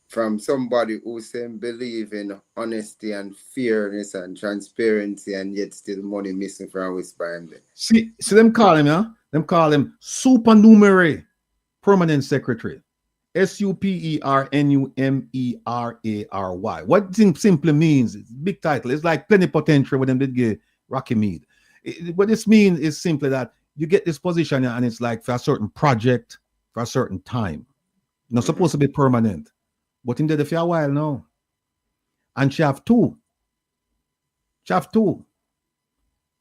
From somebody who seems believe in honesty and fairness and transparency, and yet still money missing from his spine. See them call him, yeah? Them call him supernumerary permanent secretary. SUPERNUMERARY. What it simply means, it's big title. It's like plenipotentiary when them did get Rocky Mead. What this means is simply that you get this position and it's like for a certain project, for a certain time. Not supposed to be permanent. But in there for a while now. And she have two.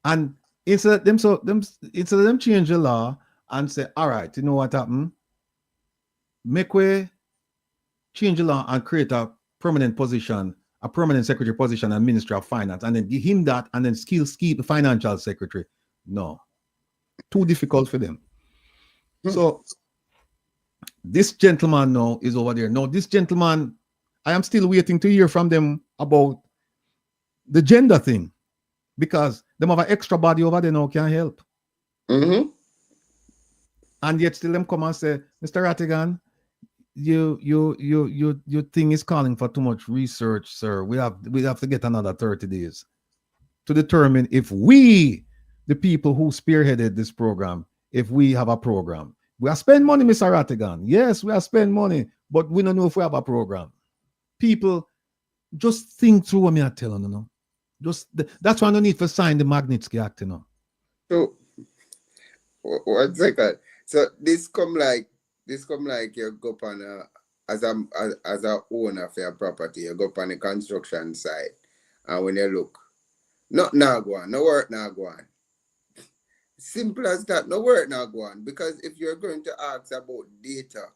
And instead of them change the law and say, all right, you know what happened? Make way, change the law and create a permanent position, a permanent secretary position and Ministry of Finance, and then give him that and then still keep the financial secretary. No. Too difficult for them. So this gentleman now is over there. Now, this gentleman, I am still waiting to hear from them about the gender thing because them have an extra body over there now can help. And yet still them come and say, Mr. Rattigan, your thing is calling for too much research, sir. We have to get another 30 days to determine if we, the people who spearheaded this program, if we have a program. We are spending money, Mr. Rattigan. Yes, we are spending money, but we don't know if we have a program. People, just think through what I'm telling you. Know? That's why I don't need to sign the Magnitsky Act, you know. So, 1 second. So this come like you go up on as a owner for your property, you go up on the construction site, and when you look, no work now go on. Simple as that, no work now go on. Because if you're going to ask about data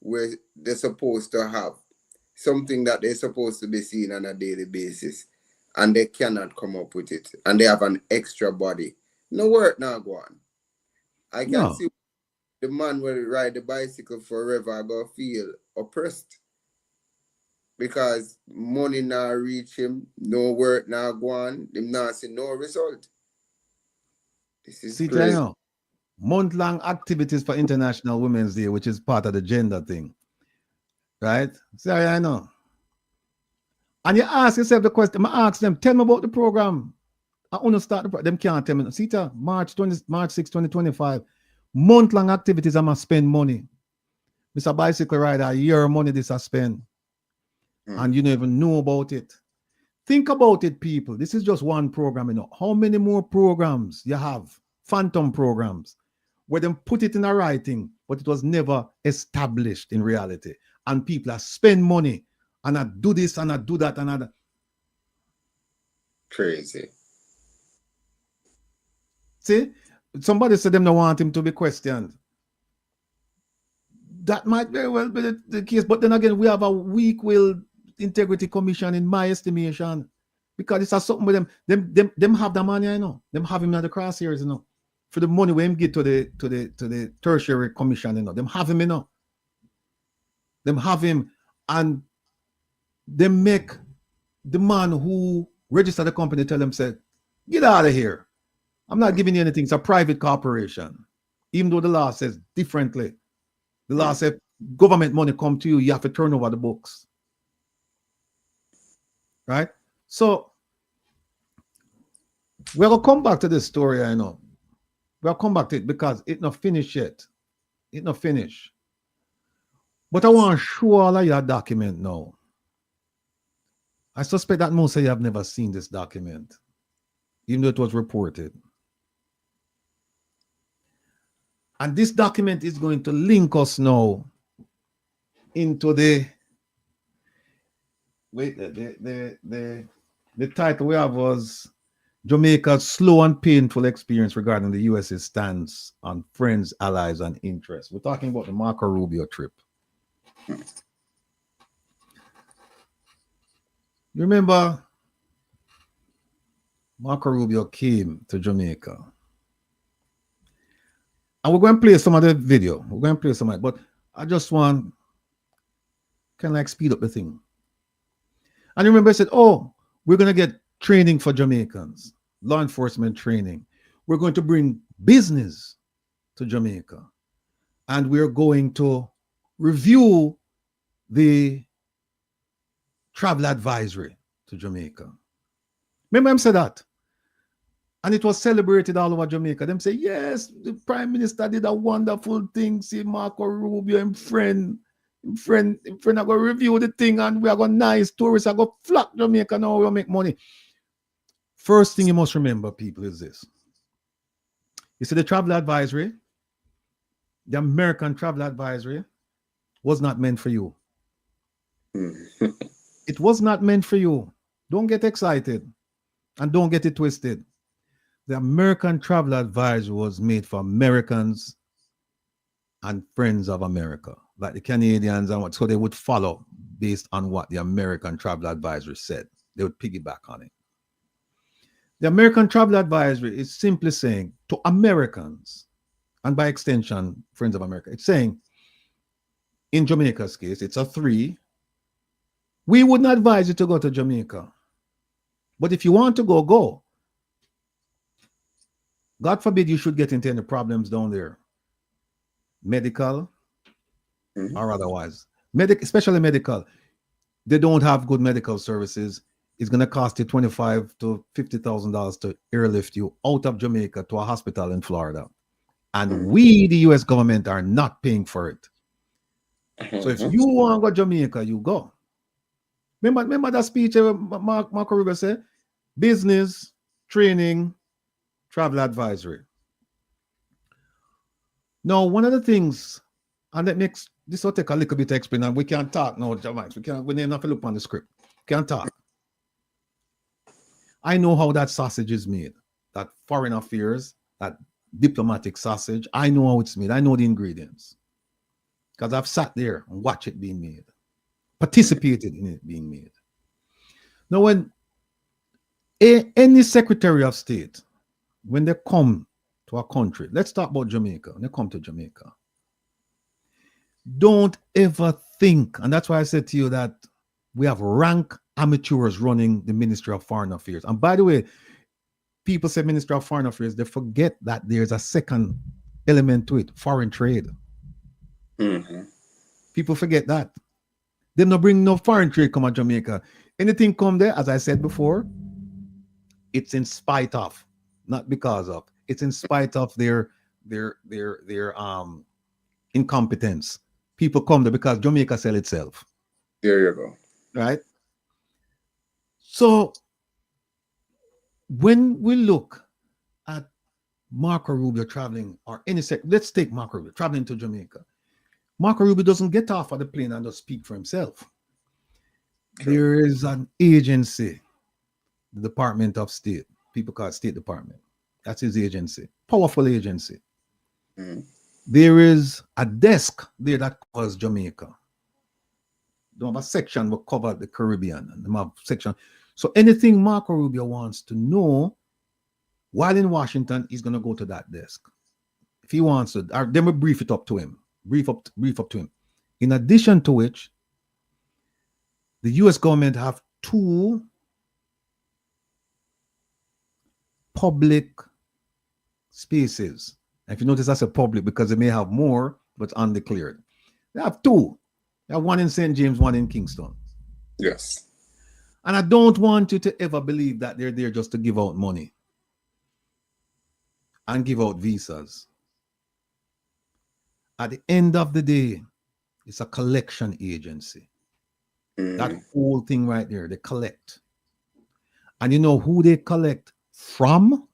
where they're supposed to have something that they're supposed to be seeing on a daily basis, and they cannot come up with it, and they have an extra body, no work now go on. I can see the man will ride the bicycle forever go feel oppressed because money now reach him, no work now go on, him now see no result. This is crazy. Month-long activities for International Women's Day, which is part of the gender thing, right? Sorry, I know. And you ask yourself the question. I ask them, tell me about the program. I want to start the program. Them can't tell me. See, March 6, 2025. Month-long activities, I must spend money. Mr. Bicycle Rider, a year of money this I spend. And you don't even know about it. Think about it, people. This is just one program, you know. How many more programs you have? Phantom programs, where them put it in a writing, but it was never established in reality. And people are spend money, and I do this, and I do that, and I... Crazy. See, somebody said them don't want him to be questioned. That might very well be the case, but then again, we have a weak-willed integrity commission, in my estimation, because it's a something with them have the money, I know. Them have him at the crosshairs, you know, for the money we him get to the tertiary commission, you know. Them have him, you know. Them have him, and they make the man who registered the company tell them, say, get out of here. I'm not giving you anything. It's a private corporation. Even though the law says differently. The law says government money come to you, you have to turn over the books. Right? So we're going to come back to this story, I know. We'll come back to it because it's not finished yet. It's not finished. But I want to show all of your document now. I suspect that most of you have never seen this document, even though it was reported. And this document is going to link us now into the title we have was Jamaica's slow and painful experience regarding the US's stance on friends, allies, and interests. We're talking about the Marco Rubio trip. You remember Marco Rubio came to Jamaica. And we're going to play some of the video. We're going to play some of it, but I just want kind of like speed up the thing. And remember, I said, oh, we're going to get training for Jamaicans, law enforcement training. We're going to bring business to Jamaica. And we're going to review the travel advisory to Jamaica. Remember I said that? And it was celebrated all over Jamaica. Them say, yes, the Prime Minister did a wonderful thing. See Marco Rubio and friend are going to review the thing and we are going nice tourists are going to flock Jamaica now, we'll make money. First thing you must remember, people, is this. You see, the travel advisory, the American travel advisory, was not meant for you. It was not meant for you. Don't get excited and don't get it twisted. The American travel advisory was made for Americans and friends of America, like the Canadians, and what, so they would follow based on what the American travel advisory said. They would piggyback on it. The American travel advisory is simply saying to Americans, and by extension, friends of America, it's saying, in Jamaica's case, it's a 3. We wouldn't advise you to go to Jamaica. But if you want to go, go. God forbid you should get into any problems down there. Medical or otherwise. Especially medical. They don't have good medical services. It's going to cost you $25,000 to $50,000 to airlift you out of Jamaica to a hospital in Florida. And we, the US government, are not paying for it. So if you want to go to Jamaica, you go. Remember that speech Marco Rubio said? Business, training, travel advisory. Now, one of the things, and that makes this will take a little bit to explain, and we can't talk now, Jamaica. We need to look on the script. Can't talk. I know how that sausage is made. That foreign affairs, that diplomatic sausage. I know how it's made. I know the ingredients. Because I've sat there and watched it being made. Participated in it being made. Now, when any Secretary of State, when they come to a country, let's talk about Jamaica. When they come to Jamaica, don't ever think, and that's why I said to you that we have rank amateurs running the Ministry of Foreign Affairs. And by the way, people say Ministry of Foreign Affairs, they forget that there's a second element to it, foreign trade. People forget that. They don't bring no foreign trade come to Jamaica. Anything come there, as I said before, it's in spite of, not because of. It's in spite of their incompetence. People come there because Jamaica sell itself. There you go. Right? So when we look at Marco Rubio traveling, or any let's take Marco Rubio traveling to Jamaica. Marco Rubio doesn't get off of the plane and just speak for himself. There is an agency the Department of State. People call it State Department. That's his agency. Powerful agency. There is a desk there that covers Jamaica. They have a section that cover the Caribbean, and they have a section. So anything Marco Rubio wants to know while in Washington, he's going to go to that desk. If he wants to, then we brief it up to him. Brief up to him. In addition to which, the U.S. government have 2 public spaces. And if you notice, that's a public because they may have more, but undeclared. They have 2. They have one in St. James, one in Kingston. Yes. And I don't want you to ever believe that they're there just to give out money and give out visas. At the end of the day, it's a collection agency. That whole thing right there, they collect. And you know who they collect from?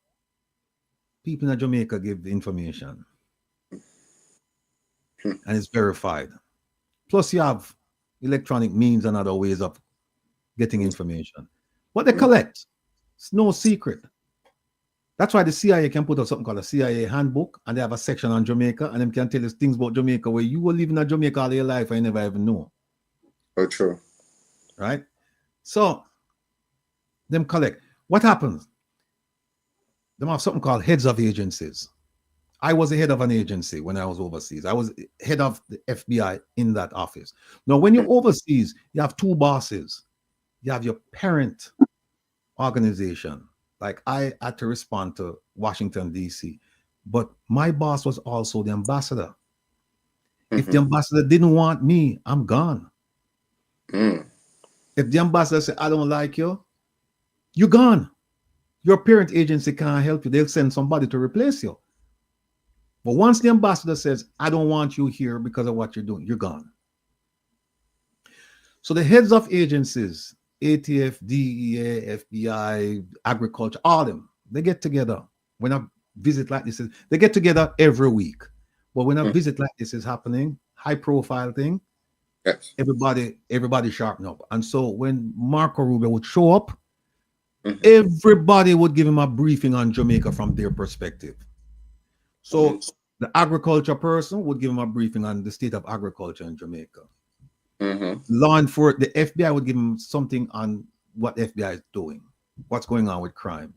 People in Jamaica give the information. And it's verified. Plus you have electronic means and other ways of getting information. What they collect, it's no secret. That's why the CIA can put out something called a CIA handbook, and they have a section on Jamaica, and they can tell us things about Jamaica where you will live in Jamaica all your life and you never even know. Oh, true. Right? So, them collect. What happens? They have something called heads of agencies. I was the head of an agency when I was overseas. I was head of the FBI in that office. Now, when you're overseas, you have 2 bosses. You have your parent organization. Like I had to respond to Washington, D.C., but my boss was also the ambassador. If the ambassador didn't want me, I'm gone. If the ambassador said, I don't like you, you're gone. Your parent agency can't help you. They'll send somebody to replace you. But once the ambassador says, I don't want you here because of what you're doing, you're gone. So the heads of agencies, ATF, DEA, FBI, agriculture, all of them, they get together. When a visit like this is, they get together every week. But when a visit like this is happening, high profile thing, yes, everybody sharpen up. And so when Marco Rubio would show up, everybody would give him a briefing on Jamaica from their perspective. So the agriculture person would give him a briefing on the state of agriculture in Jamaica. Law enforcement, the FBI would give him something on what FBI is doing, what's going on with crime.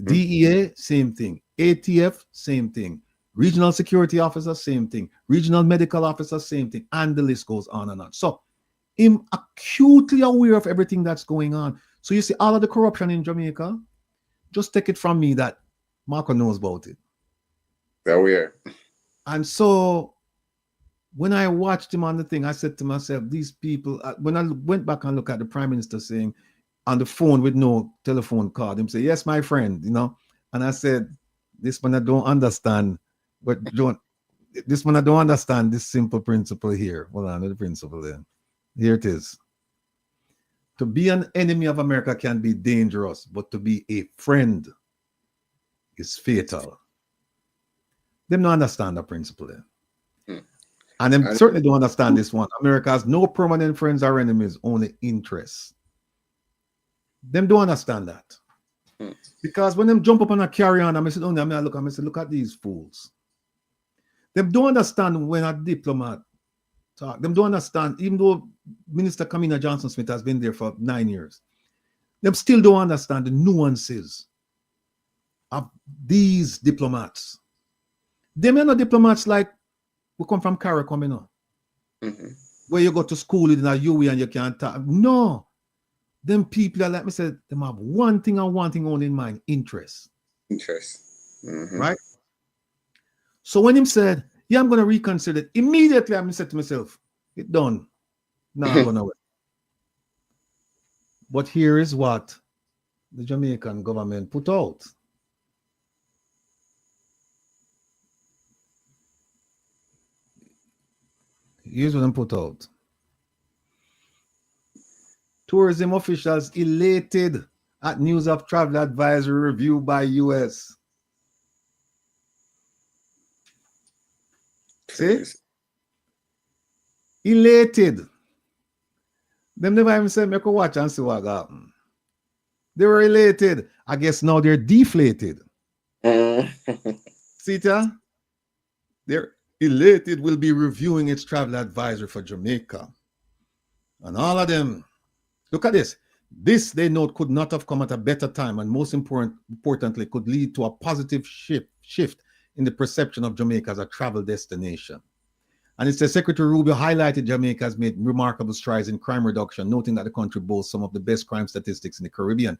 DEA, same thing. ATF, same thing. Regional security officer, same thing. Regional medical officer, same thing. And the list goes on and on. So I'm acutely aware of everything that's going on. So you see all of the corruption in Jamaica, just take it from me that Marco knows about it. They're weird. And so when I watched him on the thing, I said to myself, these people, when I went back and looked at the prime minister saying on the phone with no telephone card, him say, yes, my friend, you know, and I said, this one I don't understand, but this one I don't understand this simple principle here. Hold on, the principle then. Here it is. To be an enemy of America can be dangerous, but to be a friend is fatal. They don't understand the principle then. And they certainly don't understand this one. America has no permanent friends or enemies, only interests. Them don't understand that. Because when them jump up on a carry-on, I said, look at these fools. Them don't understand when a diplomat talk. Them don't understand, even though Minister Kamina Johnson-Smith has been there for 9 years. Them still don't understand the nuances of these diplomats. Them are not diplomats like we come from CARICOM, you know, where you go to school in a UE and you can't talk. No. Them people are like me said, them have one thing and one thing only in mind, interest. Interest. Right? So when him said, yeah, I'm going to reconsider it, immediately I said to myself, it's done. Now I'm going to wait. But here is what the Jamaican government put out. Here's what them put out. Tourism officials elated at news of travel advisory review by US. See? Elated. Them never even said, make a watch and see what happened. They were elated. I guess now they're deflated. Sita, they're elated. Will be reviewing its travel advisory for Jamaica. And all of them, look at this. This, they note, could not have come at a better time, and most importantly, could lead to a positive shift in the perception of Jamaica as a travel destination. And it says Secretary Rubio highlighted Jamaica has made remarkable strides in crime reduction, noting that the country boasts some of the best crime statistics in the Caribbean.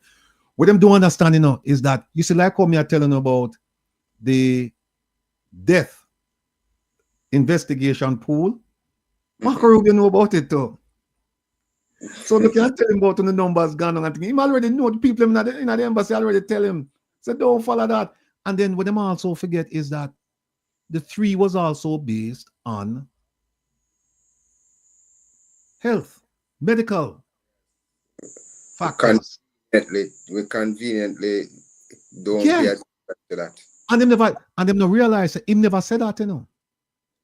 What them don't understand, you know, is that, you see, like how me are telling about the death investigation pool, Marco Rubio know about it too. So look, you tell him about the numbers gone on and thing. He already know the people in the embassy already tell him. So don't follow that. And then what them also forget is that the 3 was also based on health, medical factors. We conveniently don't pay attention to that. And them never realize that him never said that, you know.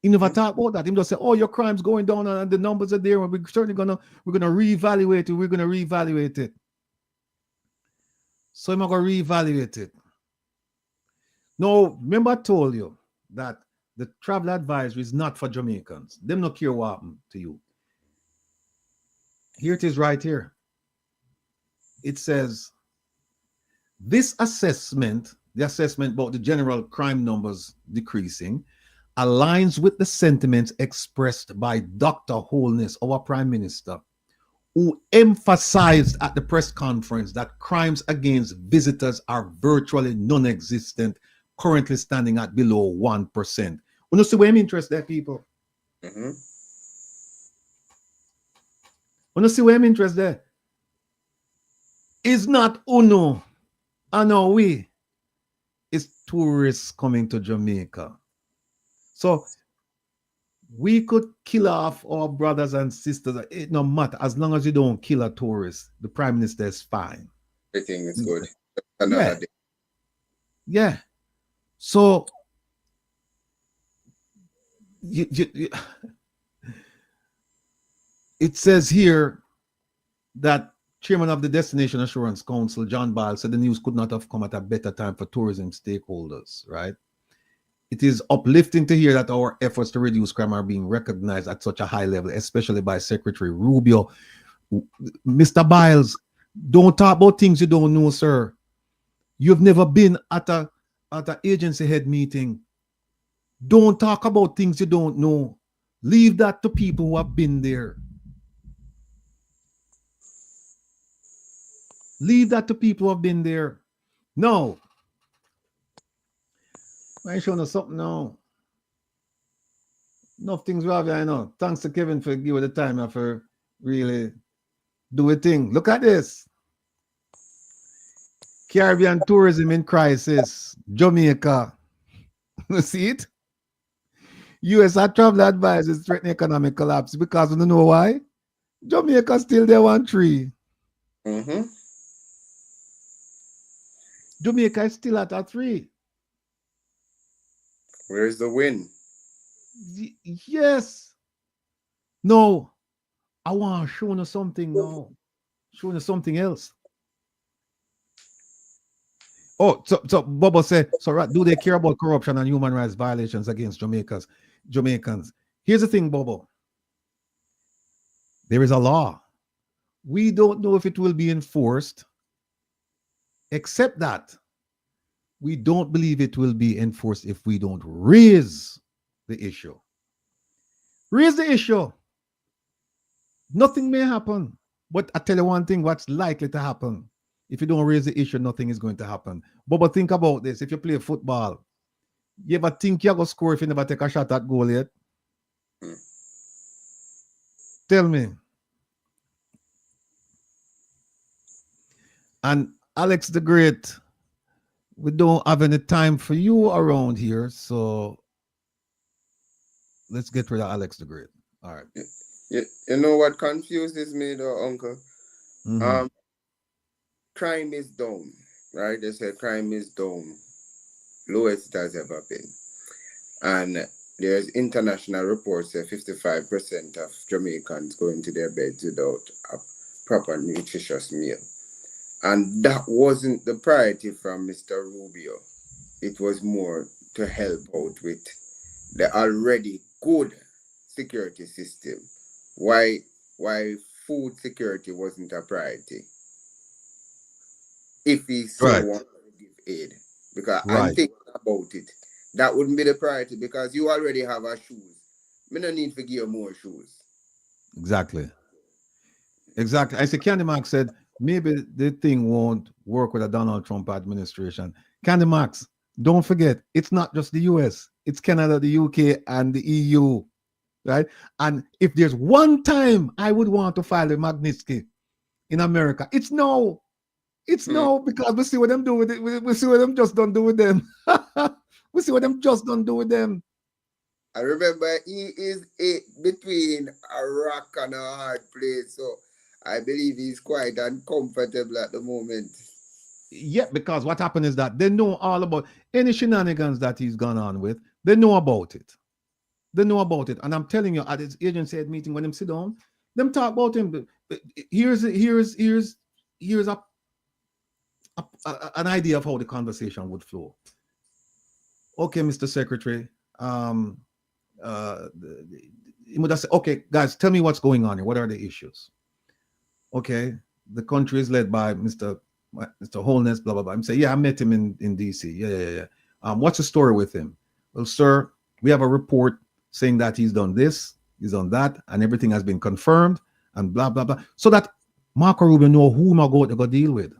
He never talked about that. He just said, "Oh, your crime's going down and the numbers are there, and we're gonna reevaluate it. We're gonna reevaluate it." So I'm gonna reevaluate it. No, remember I told you that the travel advisory is not for Jamaicans. Them not care what happened to you. Here it is right here. It says, this assessment, the assessment about the general crime numbers decreasing, aligns with the sentiments expressed by Dr. Holness, our Prime Minister, who emphasized at the press conference that crimes against visitors are virtually non-existent, currently standing at below 1%. You know, see where I'm interested there, people? You know, see where I'm interested there? It's not Uno, I know we. It's tourists coming to Jamaica. So we could kill off our brothers and sisters. It no matter, as long as you don't kill a tourist, the Prime Minister is fine. Everything is good. Another day. Yeah. So it says here that Chairman of the Destination Assurance Council, John Ball, said the news could not have come at a better time for tourism stakeholders, right? It is uplifting to hear that our efforts to reduce crime are being recognized at such a high level, especially by Secretary Rubio. Mr. Biles, don't talk about things you don't know, sir. You've never been at an agency head meeting. Don't talk about things you don't know. Leave that to people who have been there. Leave that to people who have been there. No. I showing us something now. Enough things we have here, I know. Thanks to Kevin for giving the time for really do a thing. Look at this. Caribbean tourism in crisis. Jamaica. You see it? U.S. travel advisors threatening economic collapse because we don't know why. Jamaica still there 1-3. Jamaica is still at a 3. Where's the win? Yes. No. I want to show you something now. Show you something else. Oh, so Bobo said, so right, do they care about corruption and human rights violations against Jamaicans? Here's the thing, Bobo. There is a law. We don't know if it will be enforced, except that we don't believe it will be enforced if we don't raise the issue. Raise the issue. Nothing may happen. But I tell you one thing, what's likely to happen. If you don't raise the issue, nothing is going to happen. But think about this. If you play football, you ever think you're going to score if you never take a shot at goal yet? Tell me. And Alex the Great, we don't have any time for you around here, so let's get rid of Alex the Great. All right. You know what confuses me though, Uncle? Crime is down, right? They say crime is down, lowest it has ever been. And there's international reports that 55% of Jamaicans go into their beds without a proper nutritious meal. And that wasn't the priority from Mr. Rubio. It was more to help out with the already good security system. Why food security wasn't a priority if he so Right. wants to give aid? Because I'm Right. thinking about it. That wouldn't be the priority because you already have our shoes. Me no need to give you more shoes. Exactly. Exactly. I say Candy Max said maybe the thing won't work with a Donald Trump administration. Candy Max, don't forget, it's not just the US, it's Canada, the UK, and the EU, right? And if there's one time I would want to file a Magnitsky in America, it's no. It's no, because we see what them do with it. We see what them just don't do with them. We see what them just don't do with them. I remember he is between a rock and a hard place, so I believe he's quite uncomfortable at the moment. Yeah, because what happened is that they know all about any shenanigans that he's gone on with. They know about it. They know about it. And I'm telling you, at his agency head meeting, when them sit down, them talk about him. Here's an idea of how the conversation would flow. Okay, Mr. Secretary. He would have said, okay, guys, tell me what's going on here. What are the issues? Okay, the country is led by Mr. Holness, blah, blah, blah. I'm saying, yeah, I met him in DC. Yeah. What's the story with him? Well, sir, we have a report saying that he's done this, he's done that, and everything has been confirmed, and blah, blah, blah. So that Marco Rubio know who am I going to go deal with.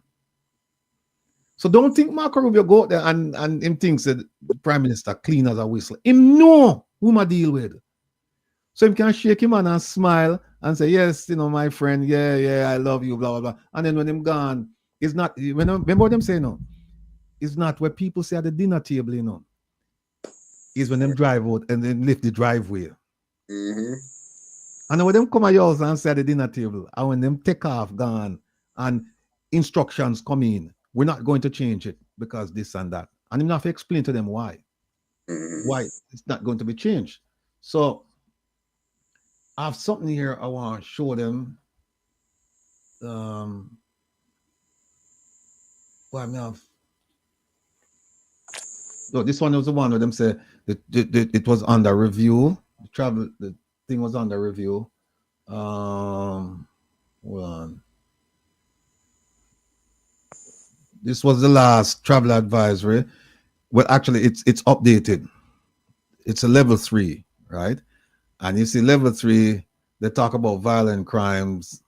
So don't think Marco Rubio go out there and him thinks that the Prime Minister clean as a whistle. Him know whom I deal with. So him can shake him hand and smile and say, yes, my friend, yeah, I love you, blah, blah, blah. And then when him gone, it's not, remember what them say, it's not where people say at the dinner table, is when them drive out and then lift the driveway. Mm-hmm. And when them come at your house and say at the dinner table, and when them take off, gone, and instructions come in, we're not going to change it because this and that. And you have to explain to them why. Mm-hmm. Why it's not going to be changed. So I have something here I want to show them. This one was the one where them say that it was under review. The thing was under review. Hold on. This was the last travel advisory. Well, actually, it's updated. It's a level 3, right? And you see level 3, they talk about violent crimes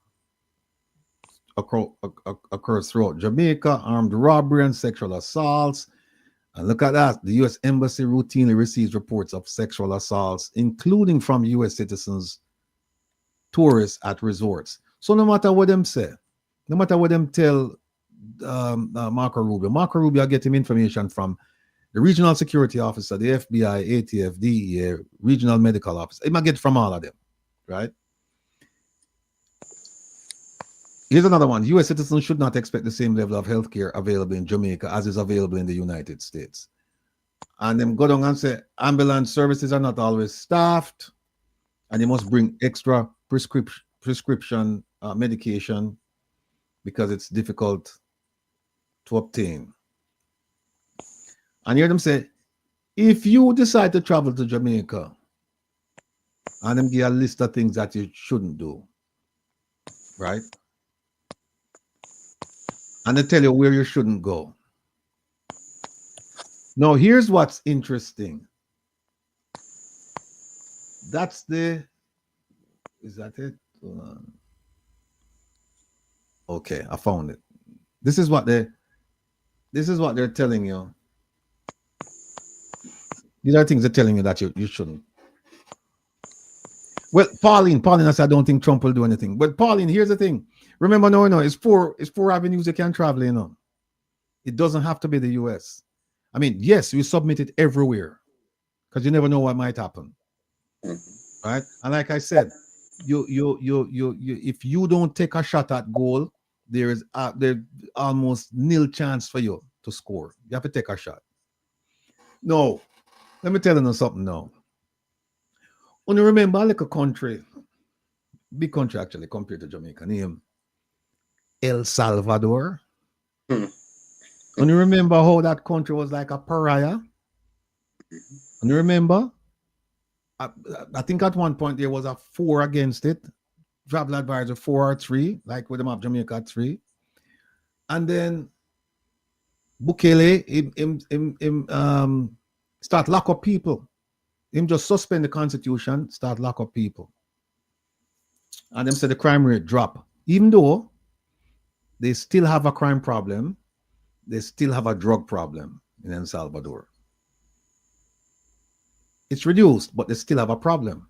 occurs throughout Jamaica, armed robbery and sexual assaults. And look at that. The U.S. Embassy routinely receives reports of sexual assaults, including from U.S. citizens, tourists at resorts. So no matter what them say, no matter what them tell Marco Rubio get him information from the regional security officer, the FBI, ATF, DEA, regional medical officer. He might get from all of them, right? Here's another one. U.S. citizens should not expect the same level of healthcare available in Jamaica as is available in the United States. And them go down and say ambulance services are not always staffed, and they must bring extra prescription medication because it's difficult to obtain. And hear them say, if you decide to travel to Jamaica, and them give a list of things that you shouldn't do, right? And they tell you where you shouldn't go. Now, here's what's interesting. Is that it? Okay, I found it. This is what they're telling you. These are things they're telling you that you shouldn't. Well, Pauline, I said I don't think Trump will do anything. But Pauline, here's the thing. Remember, it's four avenues you can travel, It doesn't have to be the US. I mean, yes, we submit it everywhere because you never know what might happen. Right? And like I said, you if you don't take a shot at goal, there's almost nil chance for you to score. You have to take a shot. No, let me tell you something now. When you remember, like a country, big country actually compared to Jamaica, name El Salvador. Hmm. And you remember how that country was like a pariah? And you remember? I think at one point there was a 4 against it. Travel advisor 4 or 3, like with them of Jamaica at 3. And then Bukele, him start lock up people. Him just suspend the constitution, start lock up people. And them say the crime rate drop. Even though they still have a crime problem, they still have a drug problem in El Salvador. It's reduced, but they still have a problem.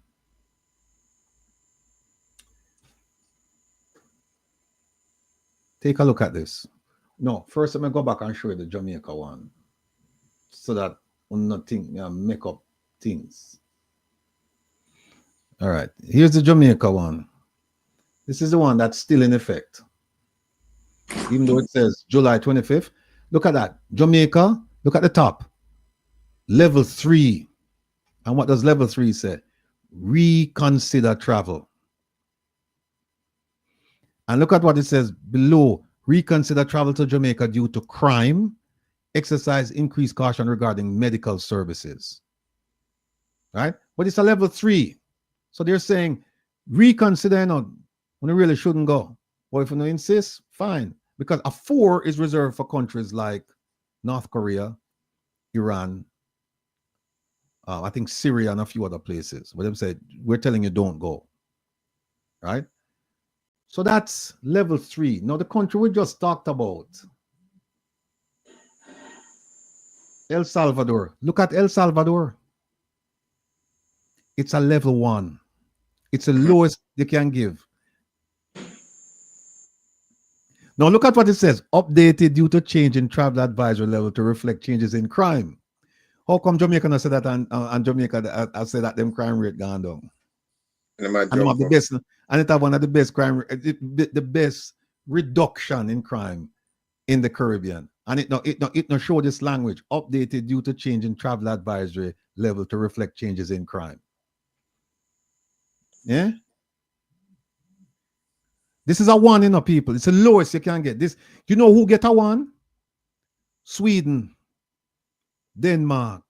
Take a look at this. No, first I'm going to go back and show you the Jamaica one so that I'm not make up things. All right, here's the Jamaica one. This is the one that's still in effect. Even though it says July 25th. Look at that. Jamaica, look at the top. Level 3. And what does level 3 say? Reconsider travel. And look at what it says below. Reconsider travel to Jamaica due to crime. Exercise increased caution regarding medical services. Right? But it's a level 3. So they're saying, reconsider, when you really shouldn't go. Or if you don't insist, fine. Because a 4 is reserved for countries like North Korea, Iran, I think Syria and a few other places. Where them said, we're telling you don't go. Right? So that's level 3. Now the country we just talked about, El Salvador. Look at El Salvador. It's a level 1. It's the lowest they can give. Now look at what it says. Updated due to change in travel advisory level to reflect changes in crime. How come Jamaica not say that and Jamaica I say that them crime rate gone down? And one the best, and it have one of the best crime, the best reduction in crime in the Caribbean. And it no show this language updated due to change in travel advisory level to reflect changes in crime. Yeah. This is a 1, people. It's the lowest you can get. This, you know who get a 1? Sweden, Denmark.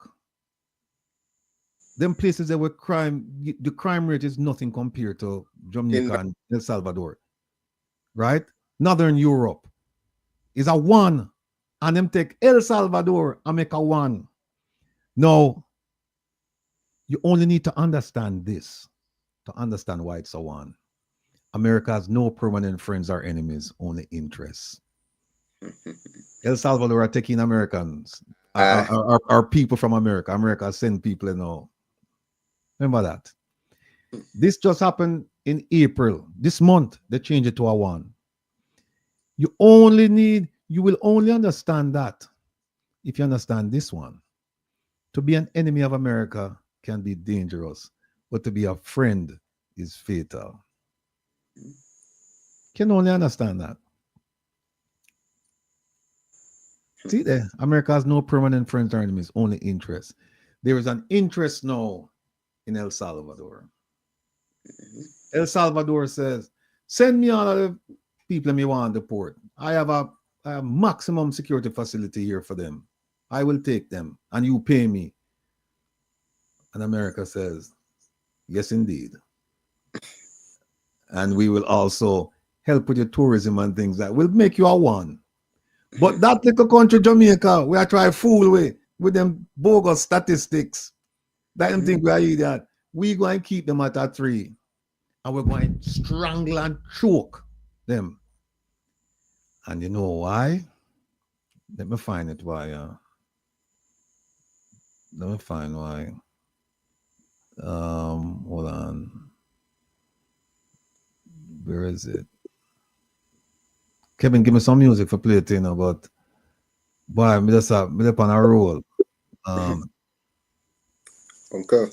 Them places that were crime, the crime rate is nothing compared to Jamaica and El Salvador. Right? Northern Europe is a 1. And them take El Salvador and make a 1. Now, you only need to understand this to understand why it's a 1. America has no permanent friends or enemies, only interests. El Salvador are taking Americans, are people from America. America send people, Remember that. This just happened in April. This month, they changed it to a 1. You will only understand that if you understand this one. To be an enemy of America can be dangerous, but to be a friend is fatal. Can only understand that. See there, America has no permanent friends or enemies, only interests. There is an interest now in El Salvador. El Salvador says, send me all of the people me want to deport. I have a maximum security facility here for them. I will take them and you pay me. And America says, yes, indeed. And we will also help with your tourism and things that will make you a 1. But that little country, Jamaica, we are trying to fool with them bogus statistics. That them think we are idiot. We're going to keep them at a 3. And we're going to strangle and choke them. And you know why? Let me find it why. Let me find why. Hold on. Where is it? Kevin, give me some music for play it, but boy, I'm just on a roll. Okay.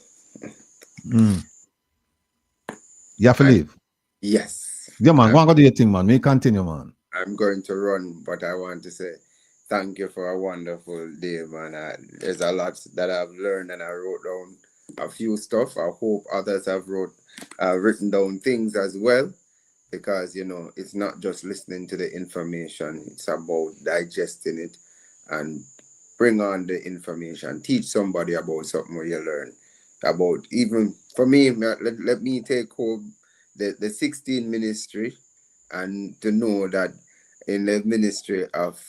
You have to leave. Yes. Yeah, man. Go and go do your thing, man. Me continue, man. I'm going to run, but I want to say thank you for a wonderful day, man. There's a lot that I've learned, and I wrote down a few stuff. I hope others have written down things as well, because, you know, it's not just listening to the information, it's about digesting it and bring on the information. Teach somebody about something where you learn about. Even for me, let me take home the 16 ministry, and to know that in the ministry of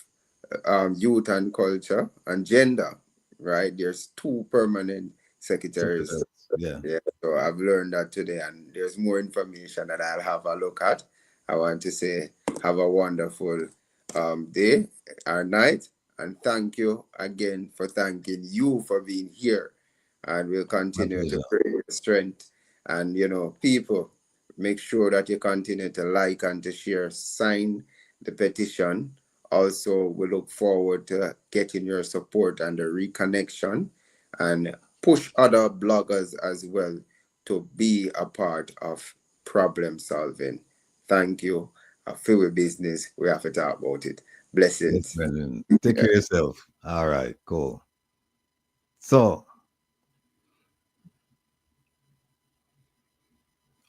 youth and culture and gender, right, there's 2 permanent secretaries. Yeah. Yeah, so I've learned that today, and there's more information that I'll have a look at. I want to say have a wonderful day or night, and thank you again for thanking you for being here, and we'll continue to pray your strength. And, you know, people, make sure that you continue to like and to share, sign the petition. Also, we look forward to getting your support and the reconnection, and push other bloggers as well to be a part of problem solving. Thank you. I feel with business. We have to talk about it. Blessings. Yes, Brendan. Take care of yourself. All right, cool. So,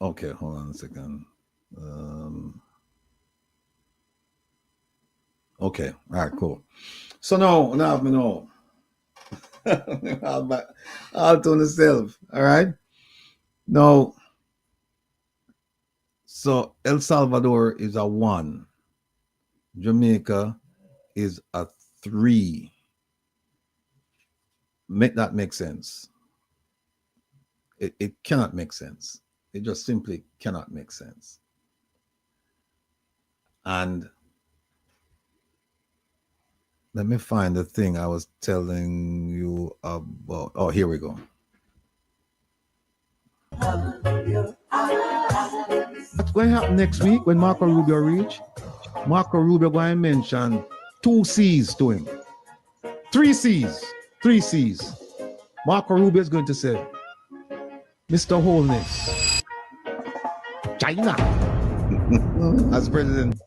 okay, hold on a second. Okay, all right, cool. So now I know. I'll tune myself. All right. Now, so El Salvador is a 1. Jamaica is a 3. Make that make sense. It cannot make sense. It just simply cannot make sense. And let me find the thing I was telling you about. Oh, here we go. What's going to happen next week when Marco Rubio reach? Marco Rubio going to mention 2 C's to him. 3 C's. 3 C's. Marco Rubio is going to say, Mr. Wholeness, China, as president,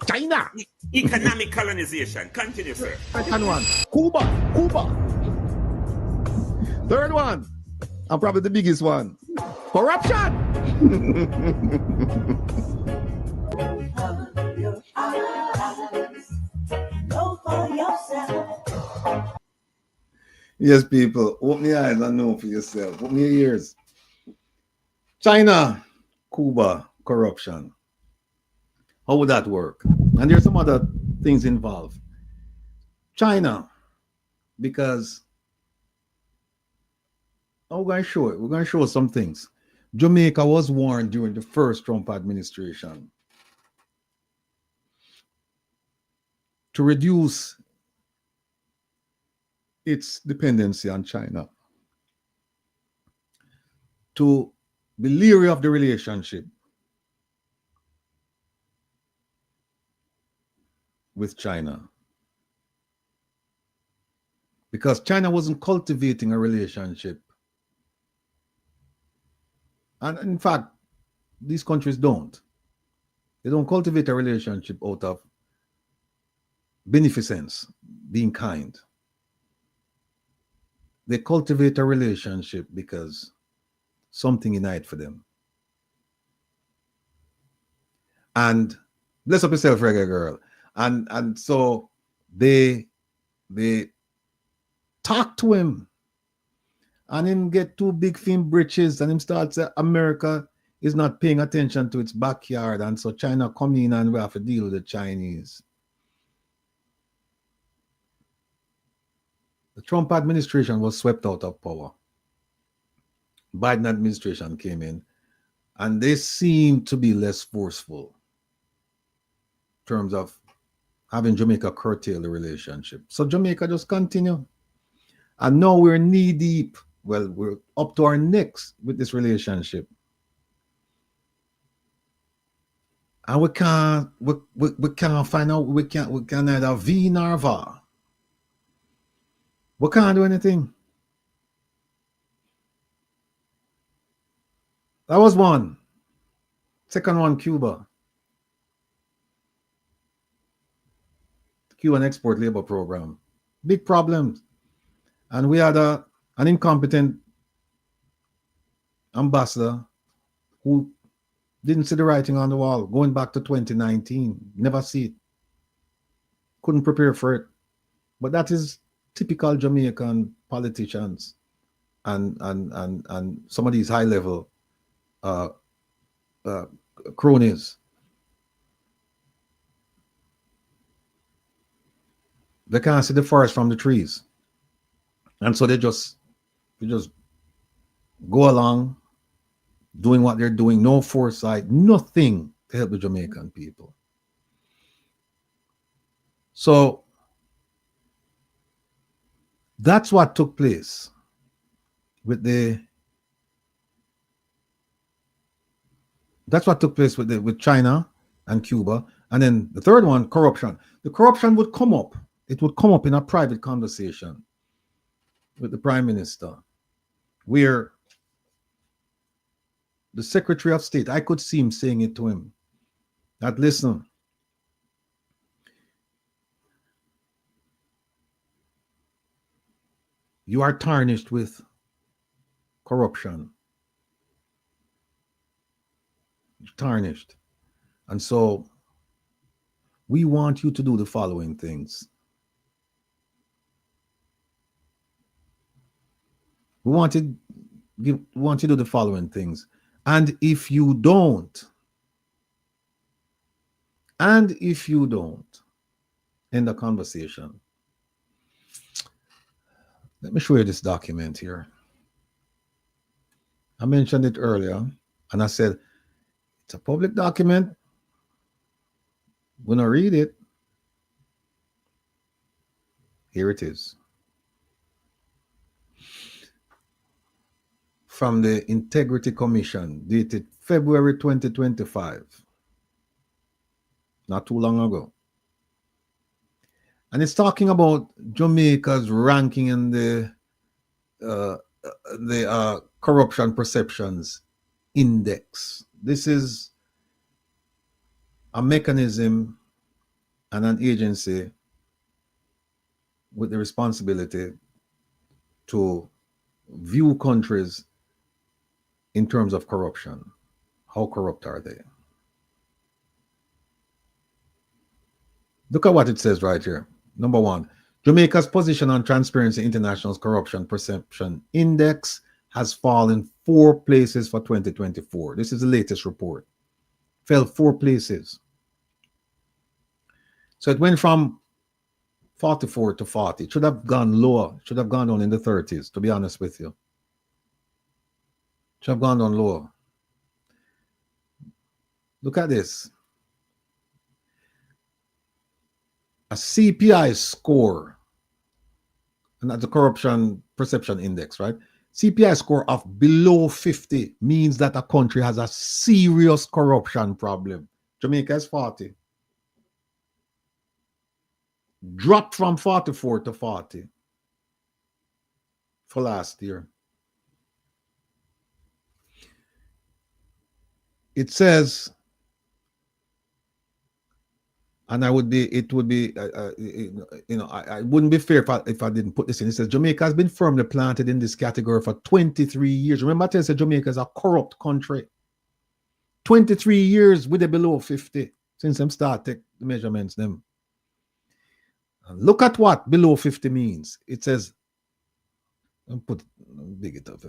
China. Economic colonization. Continue, sir. Second one, Cuba. 3rd one, and probably the biggest one, corruption. Yes, people, open your eyes and know for yourself. Open your ears. China, Cuba, corruption. How would that work? And there's some other things involved. China, because we're going to show it. We're going to show some things. Jamaica was warned during the first Trump administration to reduce its dependency on China, to be leery of the relationship with China, because China wasn't cultivating a relationship. And in fact, these countries don't. They don't cultivate a relationship out of beneficence, being kind. They cultivate a relationship because something unites for them. And bless up yourself, reggae girl. And so they talk to him, and him get 2 big fin britches, and him start say America is not paying attention to its backyard, and so China come in and we have to deal with the Chinese. The Trump administration was swept out of power. Biden administration came in, and they seem to be less forceful in terms of having Jamaica curtail the relationship. So Jamaica just continue. And now we're knee deep. Well, we're up to our necks with this relationship. And we can't find out, we can neither V nor Va. We can't do anything. That was one. Second one, Cuba. The Cuban export labor program. Big problems. And we had an incompetent ambassador who Didn't see the writing on the wall. Going back to 2019. Never see it. Couldn't prepare for it. But that is typical Jamaican politicians and some of these high-level cronies. They can't see the forest from the trees. And so they just go along doing what they're doing, no foresight, nothing to help the Jamaican people. So that's what took place with China and Cuba. And then the third one, corruption. The corruption would come up. It would come up in a private conversation with the Prime Minister, where the Secretary of State, I could see him saying it to him, that listen, you are tarnished with corruption. You're tarnished. And so we want you to do the following things. We want you to do the following things. And if you don't, end the conversation. Let me show you this document here. I mentioned it earlier, and I said, it's a public document. We're going to read it. Here it is. From the Integrity Commission, dated February 2025. Not too long ago. And it's talking about Jamaica's ranking in the Corruption Perceptions Index. This is a mechanism and an agency with the responsibility to view countries in terms of corruption. How corrupt are they? Look at what it says right here. Number one, Jamaica's position on Transparency International's Corruption Perception Index has fallen 4 places for 2024. This is the latest report. Fell 4 places. So it went from 44 to 40. It should have gone lower. It should have gone down in the 30s, to be honest with you. Should have gone down lower. Look at this. A CPI score, and that's the Corruption Perception Index, right? CPI score of below 50 means that a country has a serious corruption problem. Jamaica is 40. Dropped from 44 to 40 for last year. It says, and I wouldn't be fair if I didn't put this in. It says Jamaica has been firmly planted in this category for 23 years. Remember, I said Jamaica is a corrupt country. 23 years with a below 50 since them start take the measurements them. And look at what below 50 means. It says, big it up.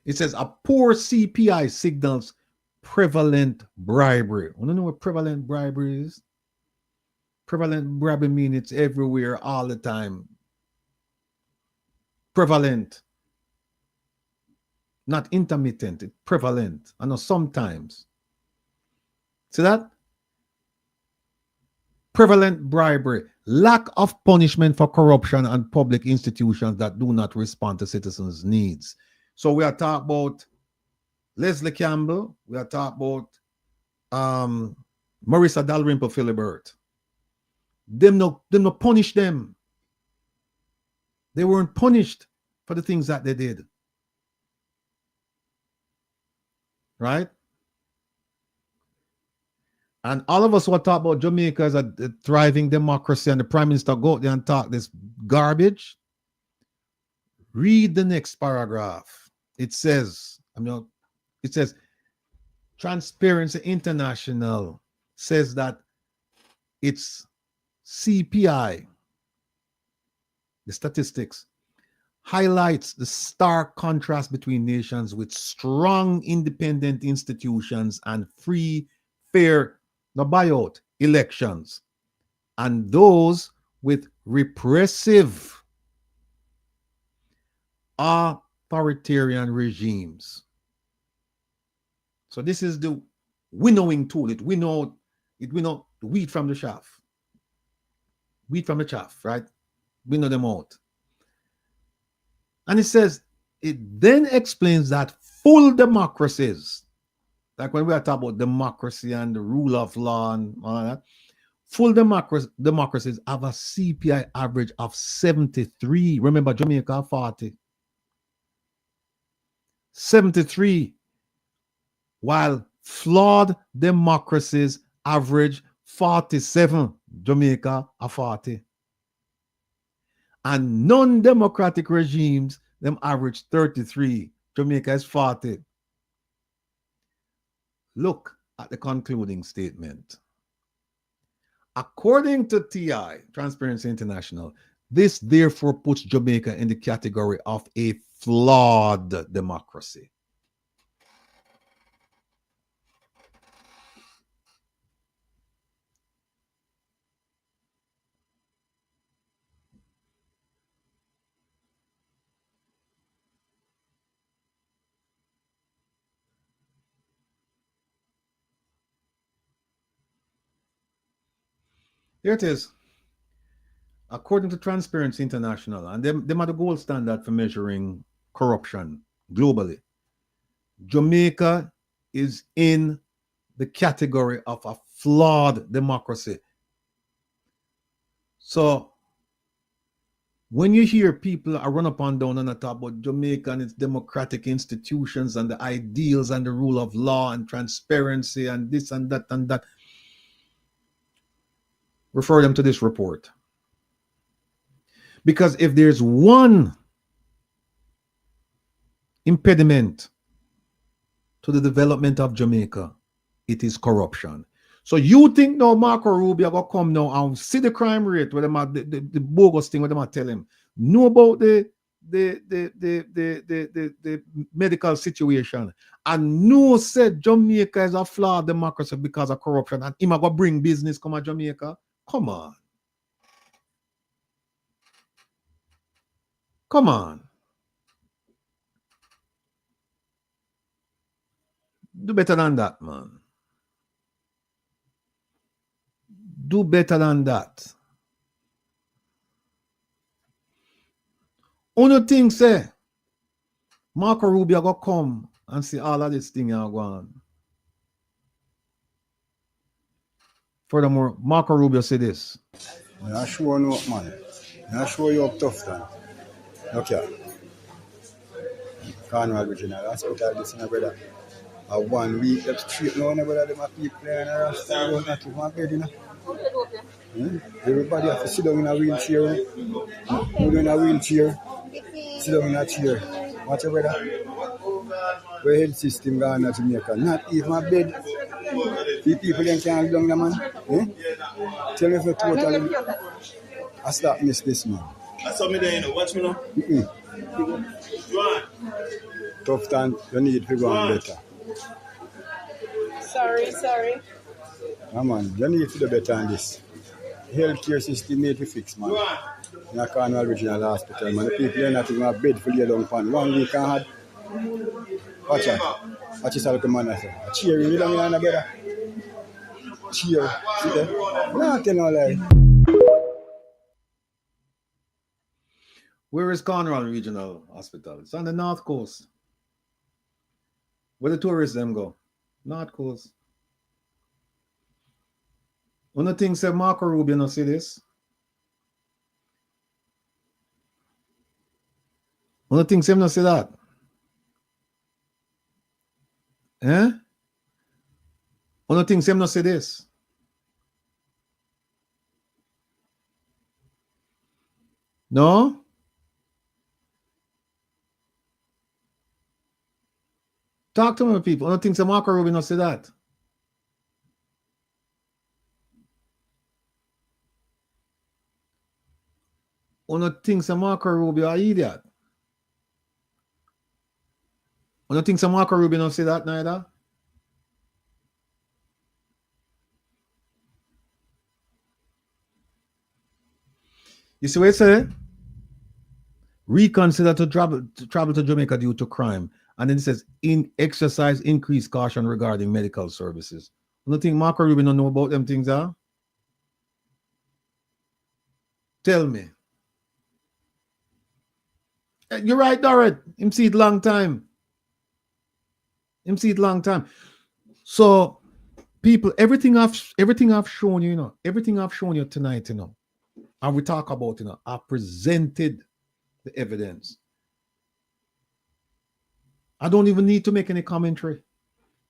It says a poor CPI signals prevalent bribery. Want to know what prevalent bribery is? Prevalent bribery means it's everywhere all the time. Prevalent. Not intermittent, it's prevalent. I know sometimes. See that? Prevalent bribery. Lack of punishment for corruption and public institutions that do not respond to citizens' needs. So we are talking about Leslie Campbell. We are talking about Marissa Dalrymple Philibert. Them no punish them. They weren't punished for the things that they did. Right? And all of us who talk about Jamaica as a thriving democracy and the Prime Minister go out there and talk this garbage. Read the next paragraph. It says, Transparency International says that its CPI, the statistics, highlights the stark contrast between nations with strong independent institutions and free, fair, no buyout elections, and those with repressive authoritarian regimes. So this is the winnowing tool. It winnow the wheat from the chaff. Wheat from the chaff, right? Winnow them out. And it then explains that full democracies, like when we are talking about democracy and the rule of law and all that, full democracies have a CPI average of 73. Remember, Jamaica 40. 73. While flawed democracies average 47. Jamaica a 40. And non-democratic regimes, them average 33. Jamaica is 40. Look at the concluding statement. According to TI, Transparency International, this therefore puts Jamaica in the category of a flawed democracy. Here it is. According to Transparency International, and them are the gold standard for measuring corruption globally, Jamaica is in the category of a flawed democracy. So when you hear people are run up and down and talk about Jamaica and its democratic institutions and the ideals and the rule of law and transparency and this and that, refer them to this report. Because if there's one impediment to the development of Jamaica, it is corruption. So you think now Marco Rubio going to come now and see the crime rate where them are, the bogus thing where them are tell him, know about the medical situation, and know said Jamaica is a flawed democracy because of corruption, and him going to bring business come to Jamaica? Come on. Come on. Do better than that, man. Do better than that. Only thing say, Marco Rubio go come and see all of this thing are going. Furthermore, Marco Rubio say this. I sure you up, man. I sure you up tough, then. Okay. Carnival Regional Hospital, this in a brother. 1 week up straight now, brother, them people playing a rasta, don't not even bed, you know. Everybody have to sit down in a wheelchair. Put in a wheelchair. Sit down in a chair. Watch your brother. Where health system gone to Jamaica. Not even a bed. The people then can't down there, man. Tell me if you totally I start miss this, man. I saw me there, you know. Watch me now. Tough time, you need to go on better. Sorry. Yeah, man, you need to do better on this. Healthcare system need to fix, man. In a Carnival Regional Hospital, man. The people are not even a bed for lay down upon. 1 week and had. Watch out. Watch yourself, man. I say. Cheer, you don't know better. Cheer. See there? No, tell no lie. Where is Carnival Regional Hospital? It's on the North Coast. Where the tourists them go? North Coast. One of the things that Marco Rubio not see this. One of the things him not see that. One of the things him not see this. No? Talk to me, people. I don't think Marco Rubio not say that. I don't think Marco Rubio are idiot. I don't think Marco Rubio not say that neither. You see what it say? Reconsider to travel to Jamaica due to crime. And then it says, exercise increased caution regarding medical services. I don't think Marco Rubio don't know about them things, huh? Tell me. You're right, Dorrit. Him see it long time. Him see it long time. So, people, everything I've shown you, everything I've shown you tonight, and we talk about, I've presented the evidence. I don't even need to make any commentary.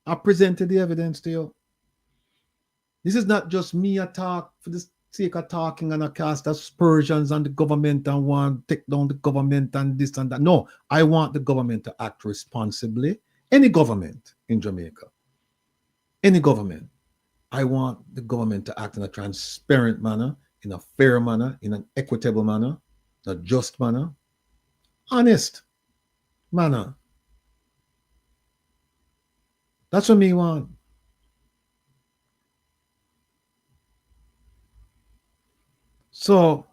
I presented the evidence to you. This is not just me a talk for the sake of talking and a cast aspersions on the government and want to take down the government and this and that. No, I want the government to act responsibly. Any government in Jamaica, any government, I want the government to act in a transparent manner, in a fair manner, in an equitable manner, in a just manner, honest manner. That's what me want. So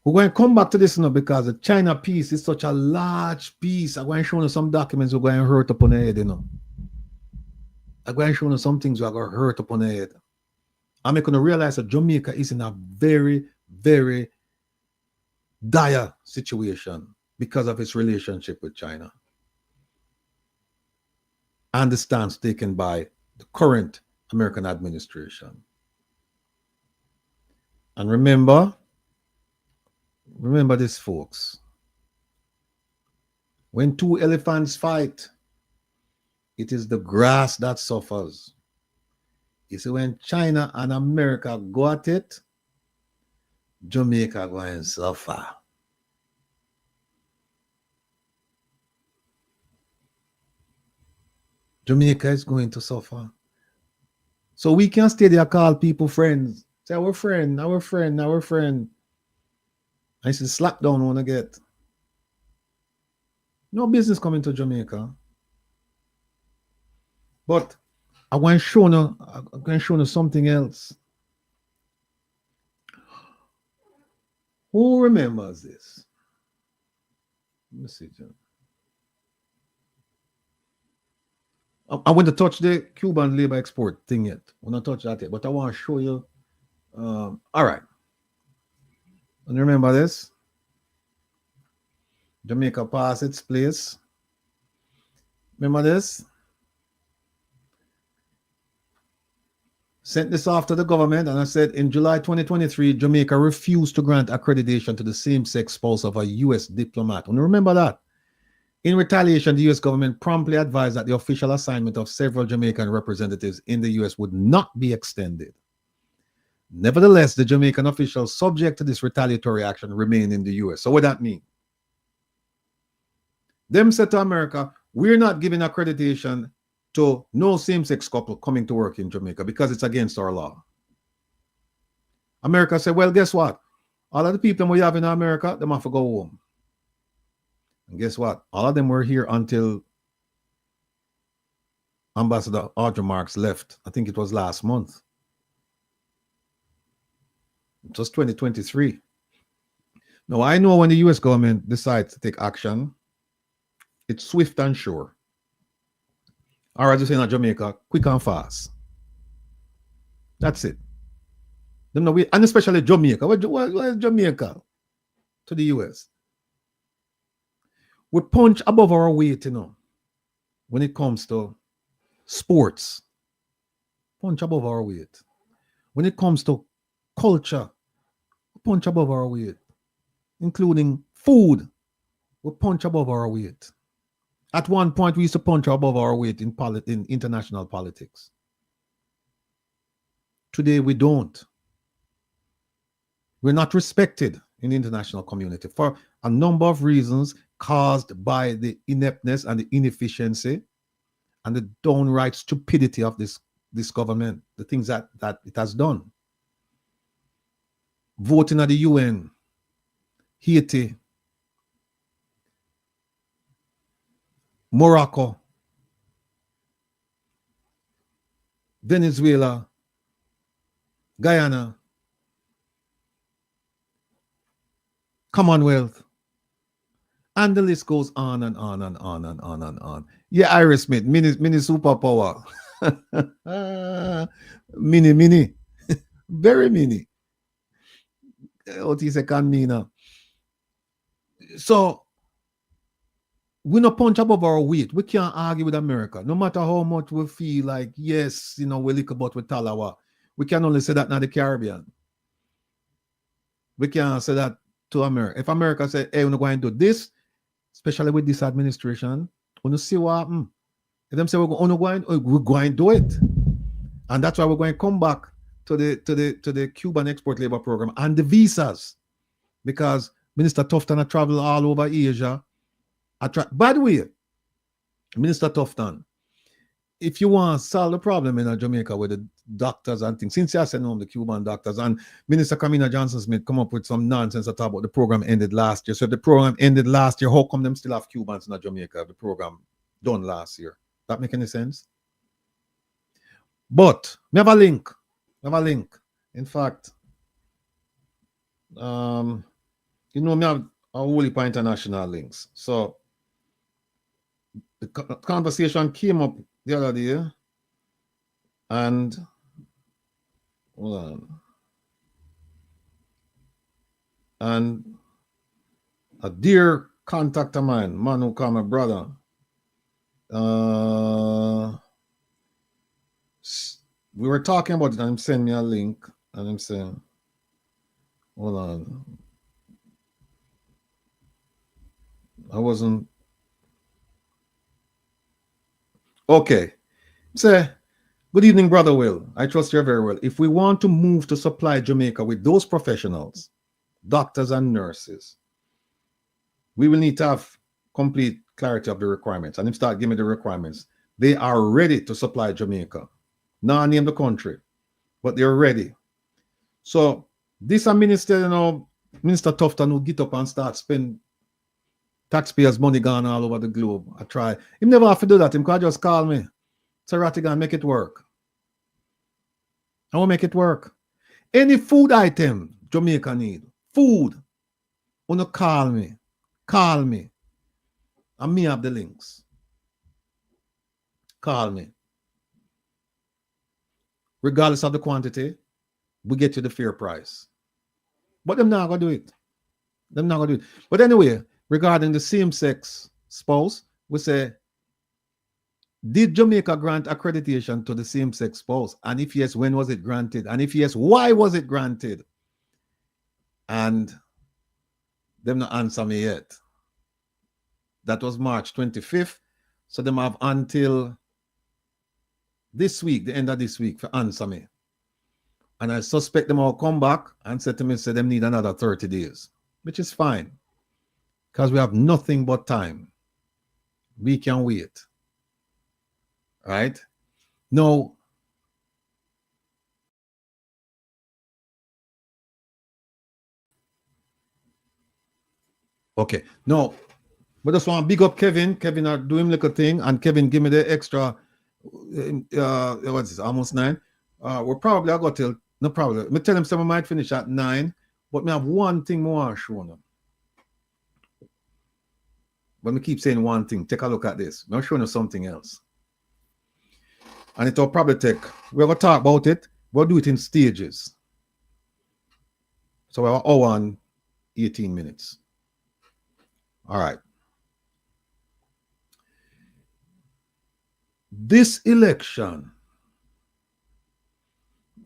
we're going to come back to this now because the China piece is such a large piece. I'm going to show you some documents we're going to hurt upon the head, I'm going to show you some things we're going to hurt upon the head. I'm going to realize that Jamaica is in a very, very dire situation because of its relationship with China and the stance taken by the current American administration. And remember this, folks. When two elephants fight, it is the grass that suffers. You see, when China and America go at it, Jamaica going to suffer. Jamaica is going to suffer. So we can stay there, call people friends. Say, our friend. I said, slap down when I get. No business coming to Jamaica. But I'm going to show you something else. Who remembers this? Let me see, John. I want to touch the Cuban labor export thing yet. I want to touch that yet, but I want to show you. All right. And remember this? Jamaica passed its place. Remember this? Sent this off to the government, and I said in July 2023, Jamaica refused to grant accreditation to the same-sex spouse of a U.S. diplomat. And remember that. In retaliation, the U.S. government promptly advised that the official assignment of several Jamaican representatives in the U.S. would not be extended. Nevertheless, the Jamaican officials subject to this retaliatory action remain in the U.S. So what that mean? Them said to America, we're not giving accreditation to no same-sex couple coming to work in Jamaica because it's against our law. America said, well, guess what? All of the people we have in America, they have to go home. And guess what? All of them were here until Ambassador Audrey Marks left. I think it was last month. It was 2023. Now, I know when the U.S. government decides to take action, it's swift and sure. Or as you say in Jamaica, quick and fast. That's it. And especially Jamaica. What is Jamaica to the U.S.? We punch above our weight, when it comes to sports. Punch above our weight. When it comes to culture, we punch above our weight. Including food, we punch above our weight. At one point, we used to punch above our weight in international politics. Today, we don't. We're not respected in the international community for a number of reasons caused by the ineptness and the inefficiency and the downright stupidity of this government, the things that it has done. Voting at the UN, Haiti, Morocco, Venezuela, Guyana, Commonwealth, and the list goes on and on and on and on and on. Yeah, Iris Smith, mini superpower. mini. Very mini. What is a can mean? So, we no punch above our weight. We can't argue with America. No matter how much we feel like, yes, we lick about with Talawa. We can only say that in the Caribbean. We can't say that to America. If America say, hey, we're going to do this, especially with this administration, we're going to see what happens. If them say we're going to do it. And that's why we're going to come back to the Cuban export labor program and the visas. Because Minister Tufton had traveled all over Asia. By the way, Minister Tufton, if you want to solve the problem in Jamaica with the doctors and things, since you sent home the Cuban doctors, and Minister Kamina Johnson-Smith come up with some nonsense to talk about the program ended last year. So if the program ended last year, how come them still have Cubans in Jamaica if the program done last year? That make any sense? But we have a link. In fact, me have a whole heap of international links. So the conversation came up the other day, and hold on, and a dear contact of mine, man who called my brother, we were talking about it, and him sent me a link, and him saying, hold on, I wasn't okay. Say, good evening, Brother Will. I trust you're very well. If we want to move to supply Jamaica with those professionals, doctors and nurses, we will need to have complete clarity of the requirements. And him start giving me the requirements. They are ready to supply Jamaica. Now I name the country, but they're ready. So this a minister, Minister Tufton will get up and start spend taxpayers' money gone all over the globe. I try. Him never have to do that. Him can just call me. Say, Rattigan, make it work. I will make it work. Any food item Jamaica need, food, wanna call me. Call me. And me have the links. Call me. Regardless of the quantity, we get you the fair price. But them not gonna do it. But anyway, regarding the same-sex spouse, we say, did Jamaica grant accreditation to the same-sex spouse? And if yes, when was it granted? And if yes, why was it granted? And them not answer me yet. That was March 25th. So them have until this week, the end of this week, for answer me. And I suspect them all come back and say to me, say them need another 30 days, which is fine. Because we have nothing but time. We can wait. Right? No. Okay. No. But just want to big up Kevin. Kevin are doing like a thing, and Kevin give me the extra. What's this? Almost 9. We're probably I got till no problem. Me tell him some might finish at 9, but me have one thing more to show them. But me keep saying one thing. Take a look at this. I'm showing you something else. And it'll probably take, we're going to talk about it. We'll do it in stages. So we have an hour and 18 minutes. All right. This election,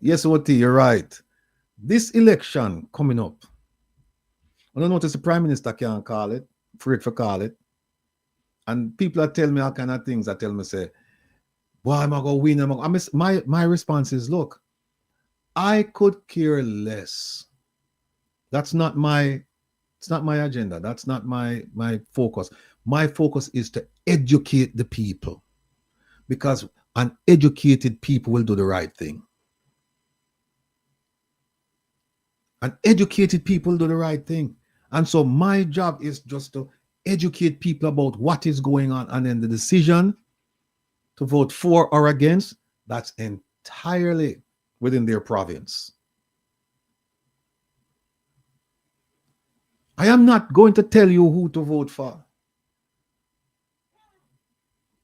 yes, Oti, you're right. This election coming up, I don't notice the Prime Minister can't call it, afraid for call it. And people are telling me all kind of things that tell me, say, boy, I'm going to win. My response is, look, I could care less. That's not my It's not my agenda. That's not my focus. My focus is to educate the people, because uneducated people will do the right thing. Uneducated people do the right thing. And so my job is just to educate people about what is going on, and then the decision to vote for or against, that's entirely within their province. I am not going to tell you who to vote for.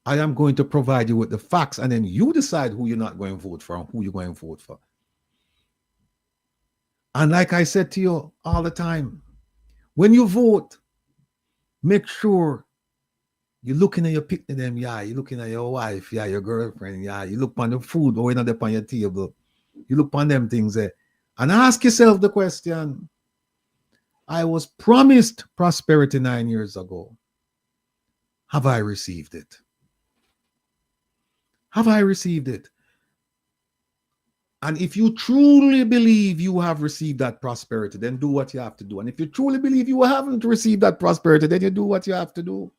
I am going to provide you with the facts, and then you decide who you're not going to vote for and who you're going to vote for. And like I said to you all the time, when you vote, make sure you're looking at your picnic them, yeah, you're looking at your wife, yeah, your girlfriend, yeah, you look on the food or not up on your table. You look on them things there. And ask yourself the question, I was promised prosperity 9 years ago. Have I received it? Have I received it? And if you truly believe you have received that prosperity, then do what you have to do. And if you truly believe you haven't received that prosperity, then you do what you have to do.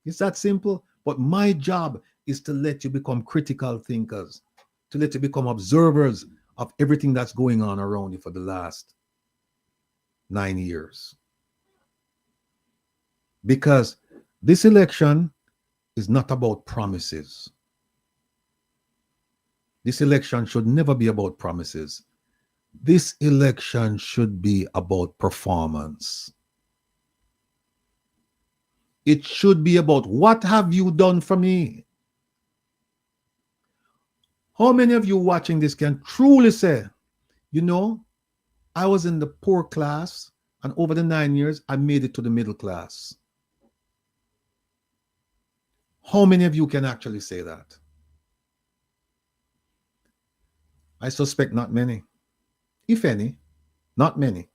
It's that simple. But my job is to let you become critical thinkers, to let you become observers of everything that's going on around you for the last 9 years. Because this election is not about promises. This election should never be about promises. This election should be about performance. It should be about, what have you done for me? How many of you watching this can truly say, you know, I was in the poor class, and over the 9 years, I made it to the middle class? How many of you can actually say that? I suspect not many. If any, not many.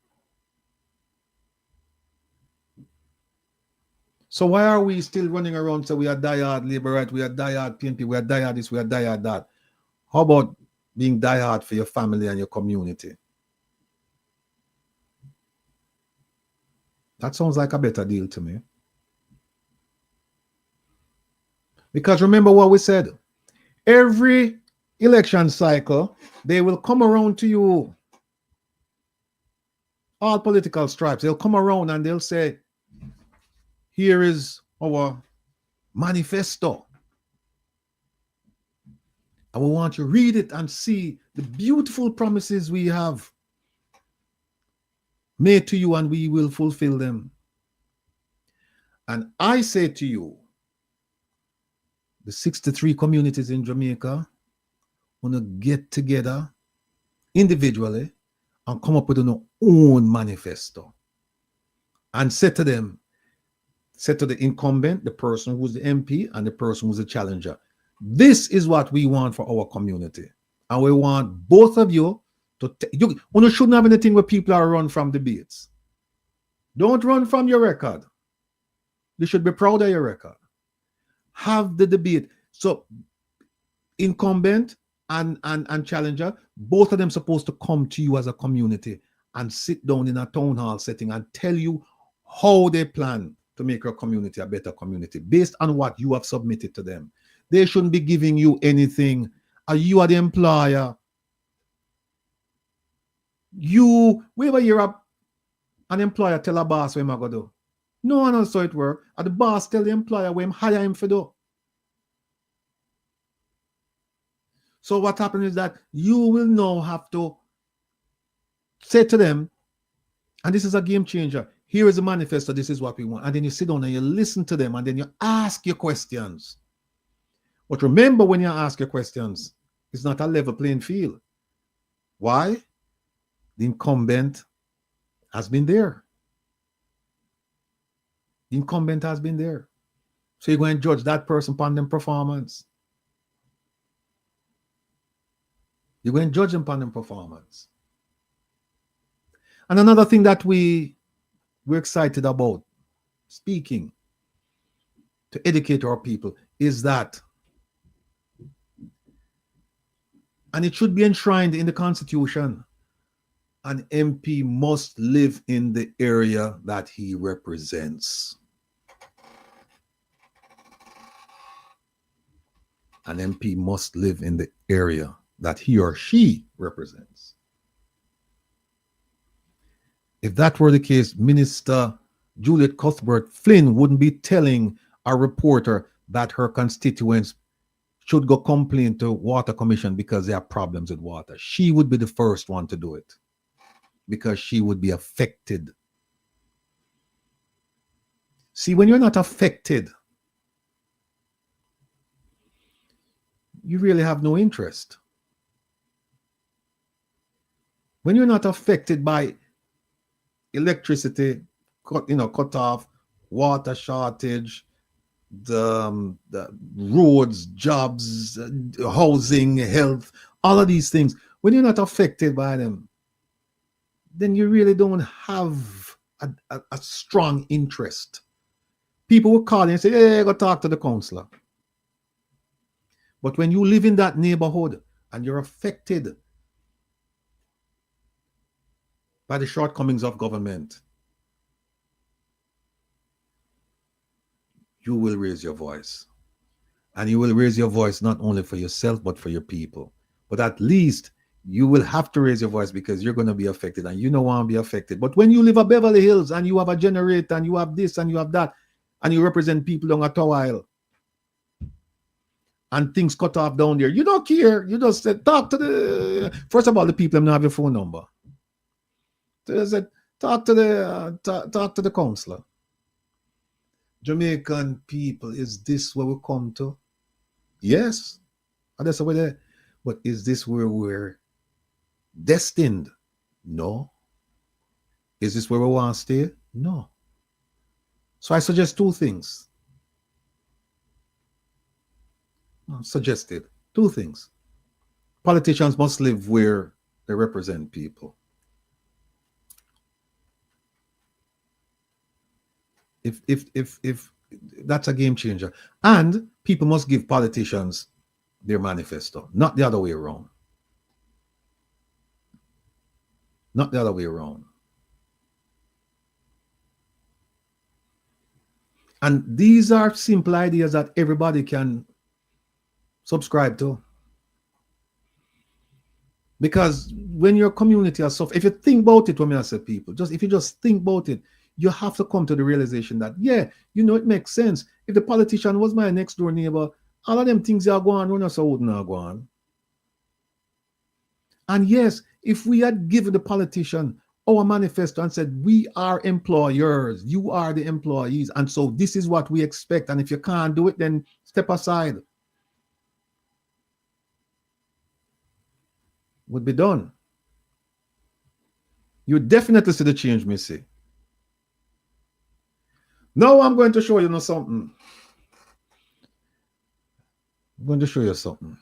So why are we still running around so we are diehard labor right, we are diehard PNP, we are diehard this, we are diehard that? How about being diehard for your family and your community? That sounds like a better deal to me. Because remember what we said, every election cycle, they will come around to you, all political stripes, they'll come around and they'll say, here is our manifesto. And we want you to read it and see the beautiful promises we have made to you, and we will fulfill them. And I say to you, the 63 communities in Jamaica want to get together individually and come up with their own manifesto and say to them, say to the incumbent, the person who's the MP, and the person who's the challenger, this is what we want for our community. And we want both of you to, you shouldn't have anything where people are run from debates. Don't run from your record. You should be proud of your record. Have the debate. So incumbent and challenger, both of them supposed to come to you as a community and sit down in a town hall setting and tell you how they plan to make your community a better community based on what you have submitted to them. They shouldn't be giving you anything. You are the employer. We ever hear an employer tell a boss what I'm going to do? No one else saw it work. And the boss tell the employer what him hire him for do. So what happens is that you will now have to say to them, and this is a game changer, here is the manifesto, this is what we want. And then you sit down and you listen to them, and then you ask your questions. But remember, when you ask your questions, it's not a level playing field. Why? The incumbent has been there. The incumbent has been there. So you're going to judge that person upon their performance. You're going to judge them upon their performance. And another thing that we're excited about speaking to educate our people is that, and it should be enshrined in the Constitution, An MP must live in the area that he represents. An MP must live in the area that he or she represents. If that were the case, Minister Juliet Cuthbert Flynn wouldn't be telling a reporter that her constituents should go complain to Water Commission because they have problems with water. She would be the first one to do it because she would be affected. See, when you're not affected, you really have no interest. When you're not affected by electricity, cut off, water shortage, the roads, jobs, housing, health, all of these things, when you're not affected by them, then you really don't have a strong interest. People will call you and say, hey, go talk to the councillor. But when you live in that neighborhood and you're affected by the shortcomings of government, you will raise your voice. And you will raise your voice not only for yourself, but for your people. But at least you will have to raise your voice because you're going to be affected and you don't want to be affected. But when you live at Beverly Hills and you have a generator and you have this and you have that, and you represent people on a towel, and things cut off down there, you don't care. You just said, talk to the, first of all, the people don't have your phone number. They said, talk to the councillor. Jamaican people, is this where we come to? Yes. And that's over there. But is this where we're destined? No. Is this where we want to stay? No. So I suggest two things. Suggested two things. Politicians must live where they represent people. If that's a game changer. And people must give politicians their manifesto, not the other way around. Not the other way around. And these are simple ideas that everybody can subscribe to. Because when your community has suffered, if you think about it, when I say people, if you just think about it, you have to come to the realization that, yeah, it makes sense. If the politician was my next door neighbor, all of them things are going on, so wouldn't have gone. And yes, if we had given the politician our manifesto and said, we are employers, you are the employees, and so this is what we expect, and if you can't do it, then step aside, would be done. You definitely see the change, Missy. Now I'm going to show you something. I'm going to show you something.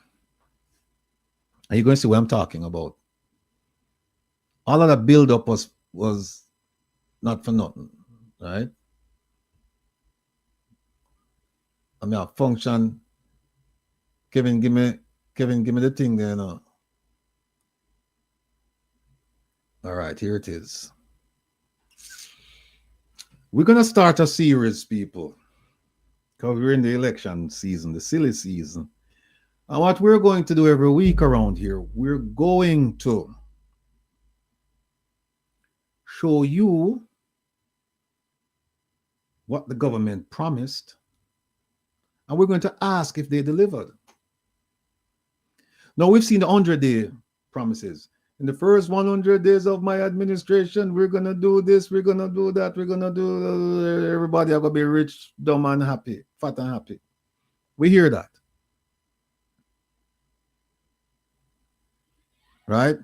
And you're going to see what I'm talking about. All of that build-up was not for nothing, right? I mean, a function. Kevin, give me the thing there now. All right, here it is. We're going to start a series, people, because we're in the election season, the silly season. And what we're going to do every week around here, we're going to show you what the government promised, and we're going to ask if they delivered. Now, we've seen the 100-day promises. In the first 100 days of my administration, we're going to do this, we're going to do that, we're going to do, everybody are going to be rich, dumb, and happy, fat and happy. We hear that. Right?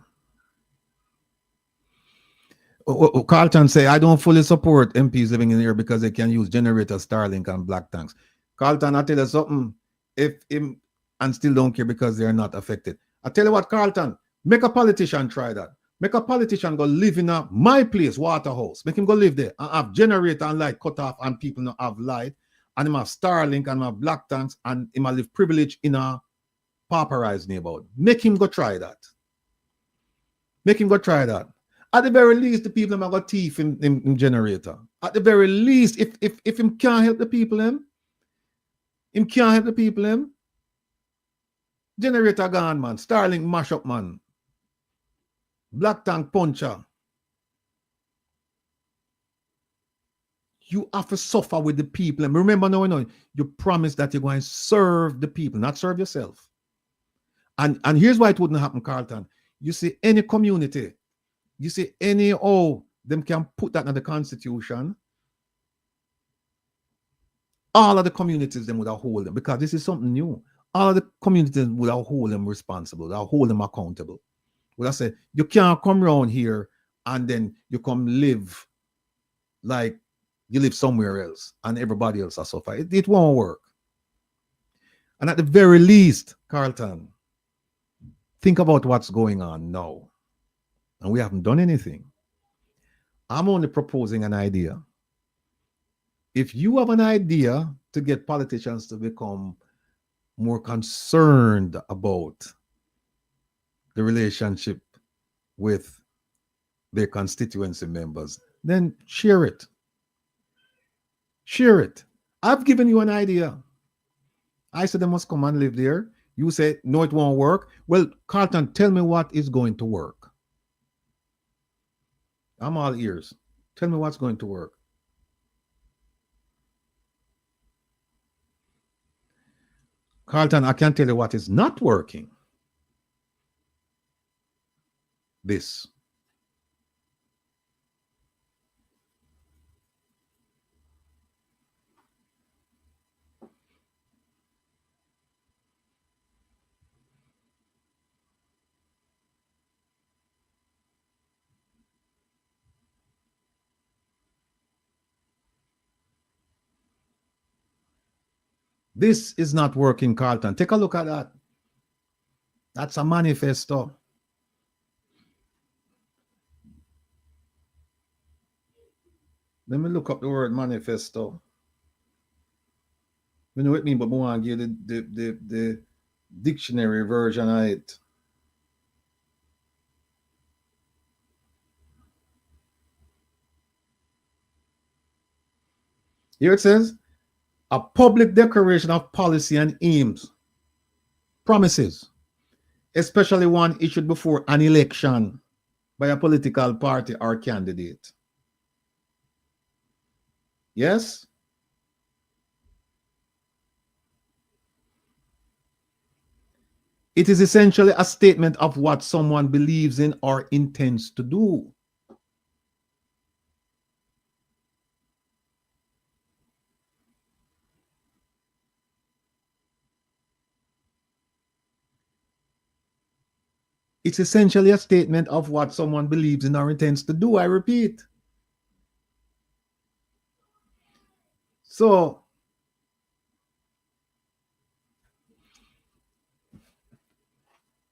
Carlton say, I don't fully support MPs living in here because they can use generators, Starlink, and black tanks. Carlton, I tell you something, if him and still don't care because they're not affected. I tell you what, Carlton, make a politician try that. Make a politician go live in my place, Waterhouse. Make him go live there and have generator and light cut off and people not have light. And him have Starlink and have black tanks and him live privilege in a pauperized neighborhood. Make him go try that. Make him go try that. At the very least, the people have got teeth in generator. At the very least, if him can't help the people, him can't help the people, him. Generator gone, man. Starlink mash up, man. Black tank puncher. You have to suffer with the people. And remember, no, you promise that you're going to serve the people, not serve yourself. And here's why it wouldn't happen, Carlton. You see any community, you see any, them can put that in the constitution. All of the communities, them would have hold them, because this is something new. All of the communities would have hold them responsible, they'll hold them accountable. Would I say, you can't come around here and then you come live like you live somewhere else and everybody else has suffered. It won't work. And at the very least, Carlton, think about what's going on now. And we haven't done anything. I'm only proposing an idea. If you have an idea to get politicians to become more concerned about the relationship with their constituency members, then share it. Share it. I've given you an idea. I said they must come and live there. You say, no, it won't work. Well, Carlton, tell me what is going to work. I'm all ears. Tell me what's going to work. Carlton, I can tell you what is not working. This. This is not working, Carlton. Take a look at that. That's a manifesto. Let me look up the word manifesto. You know what I mean, but I want to give the dictionary version of it. Here it says, a public declaration of policy and aims, promises, especially one issued before an election by a political party or candidate. Yes? It is essentially a statement of what someone believes in or intends to do. It's essentially a statement of what someone believes in or intends to do. I repeat. So,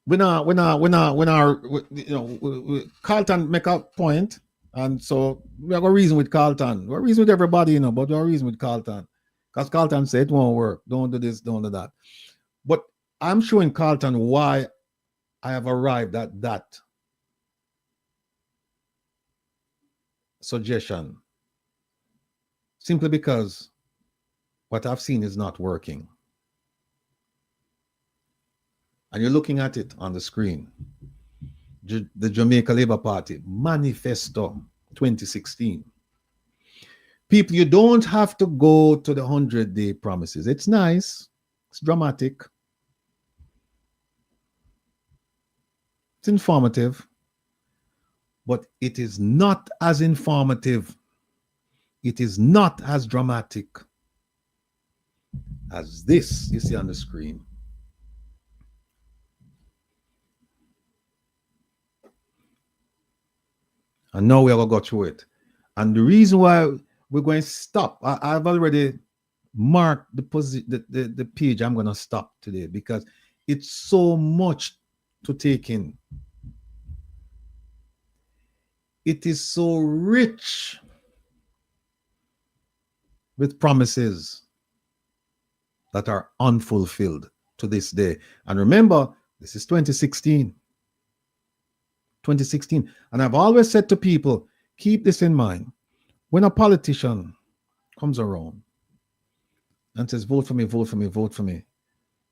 Carlton make a point, and so we have a reason with Carlton. We have a reason with everybody, but we have a reason with Carlton. Because Carlton said it won't work. Don't do this, don't do that. But I'm showing Carlton why I have arrived at that suggestion. Simply because what I've seen is not working. And you're looking at it on the screen. The Jamaica Labour Party Manifesto 2016. People, you don't have to go to the 100-day promises. It's nice. It's dramatic. It's informative. But it is not as informative. It is not as dramatic as this you see on the screen. And now we're going to go through it. And the reason why we're going to stop, I've already marked the page I'm going to stop today, because it's so much to take in. It is so rich with promises that are unfulfilled to this day. And remember, this is 2016. 2016. And I've always said to people, keep this in mind. When a politician comes around and says, vote for me, vote for me, vote for me,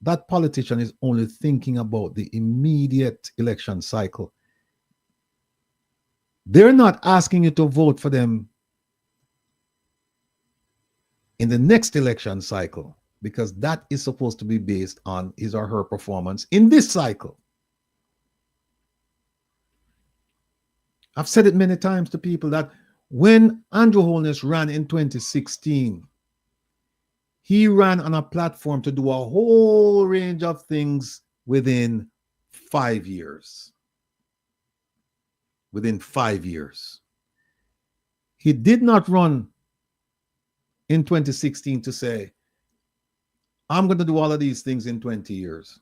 that politician is only thinking about the immediate election cycle. They're not asking you to vote for them in the next election cycle, because that is supposed to be based on his or her performance in this cycle. I've said it many times to people that when Andrew Holness ran in 2016, he ran on a platform to do a whole range of things within 5 years. Within 5 years. He did not run in 2016 to say, I'm going to do all of these things in 20 years.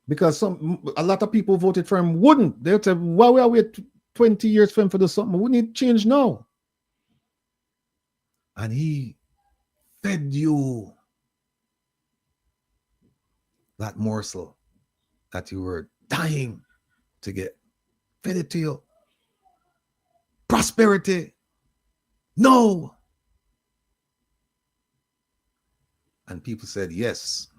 Because a lot of people voted for him wouldn't. They'd say, why we are wait 20 years for him to do something? We need change now. And he fed you that morsel that you were dying to get. Fed it to you. Prosperity. No. And people said, yes.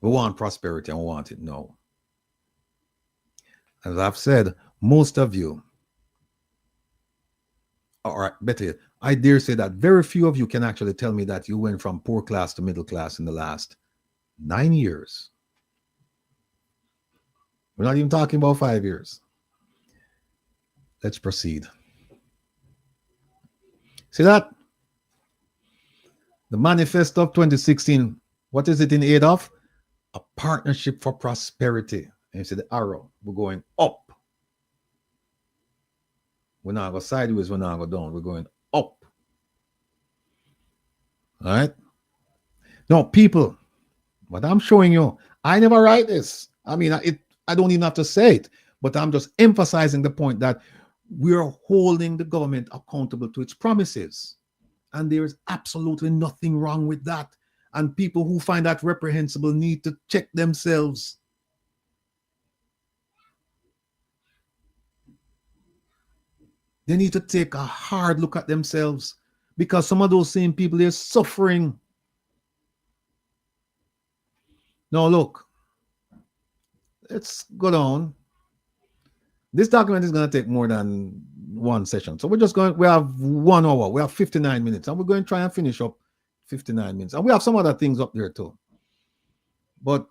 We want prosperity and we want it now. As I've said, most of you, or better yet, I dare say that very few of you can actually tell me that you went from poor class to middle class in the last 9 years. We're not even talking about 5 years. Let's proceed. See that? The manifesto of 2016, what is it in aid of? A partnership for prosperity. And you see the arrow, we're going up. We're not going sideways, we're not going down, we're going up. All right? No, people, what I'm showing you, I never write this. I mean, I don't even have to say it, but I'm just emphasizing the point that we're holding the government accountable to its promises. And there is absolutely nothing wrong with that. And people who find that reprehensible need to check themselves. They need to take a hard look at themselves, because some of those same people, they're suffering. Now look, let's go down. This document is going to take more than one session. So we have 1 hour, we have 59 minutes, and we're going to try and finish up 59 minutes. And we have some other things up there too. But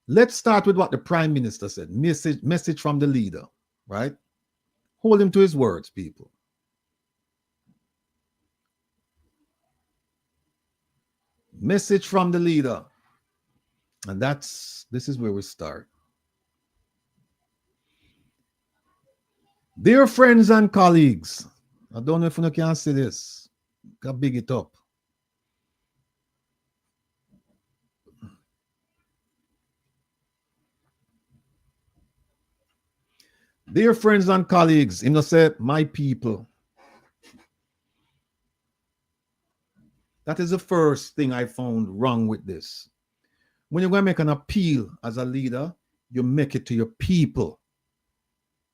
let's start with what the Prime Minister said. Message from the leader, right? Hold him to his words, people. Message from the leader. And this is where we start. Dear friends and colleagues, I don't know if you can see this. Got big it up. Dear friends and colleagues, you know, say, my people. That is the first thing I found wrong with this. When you're going to make an appeal as a leader, you make it to your people.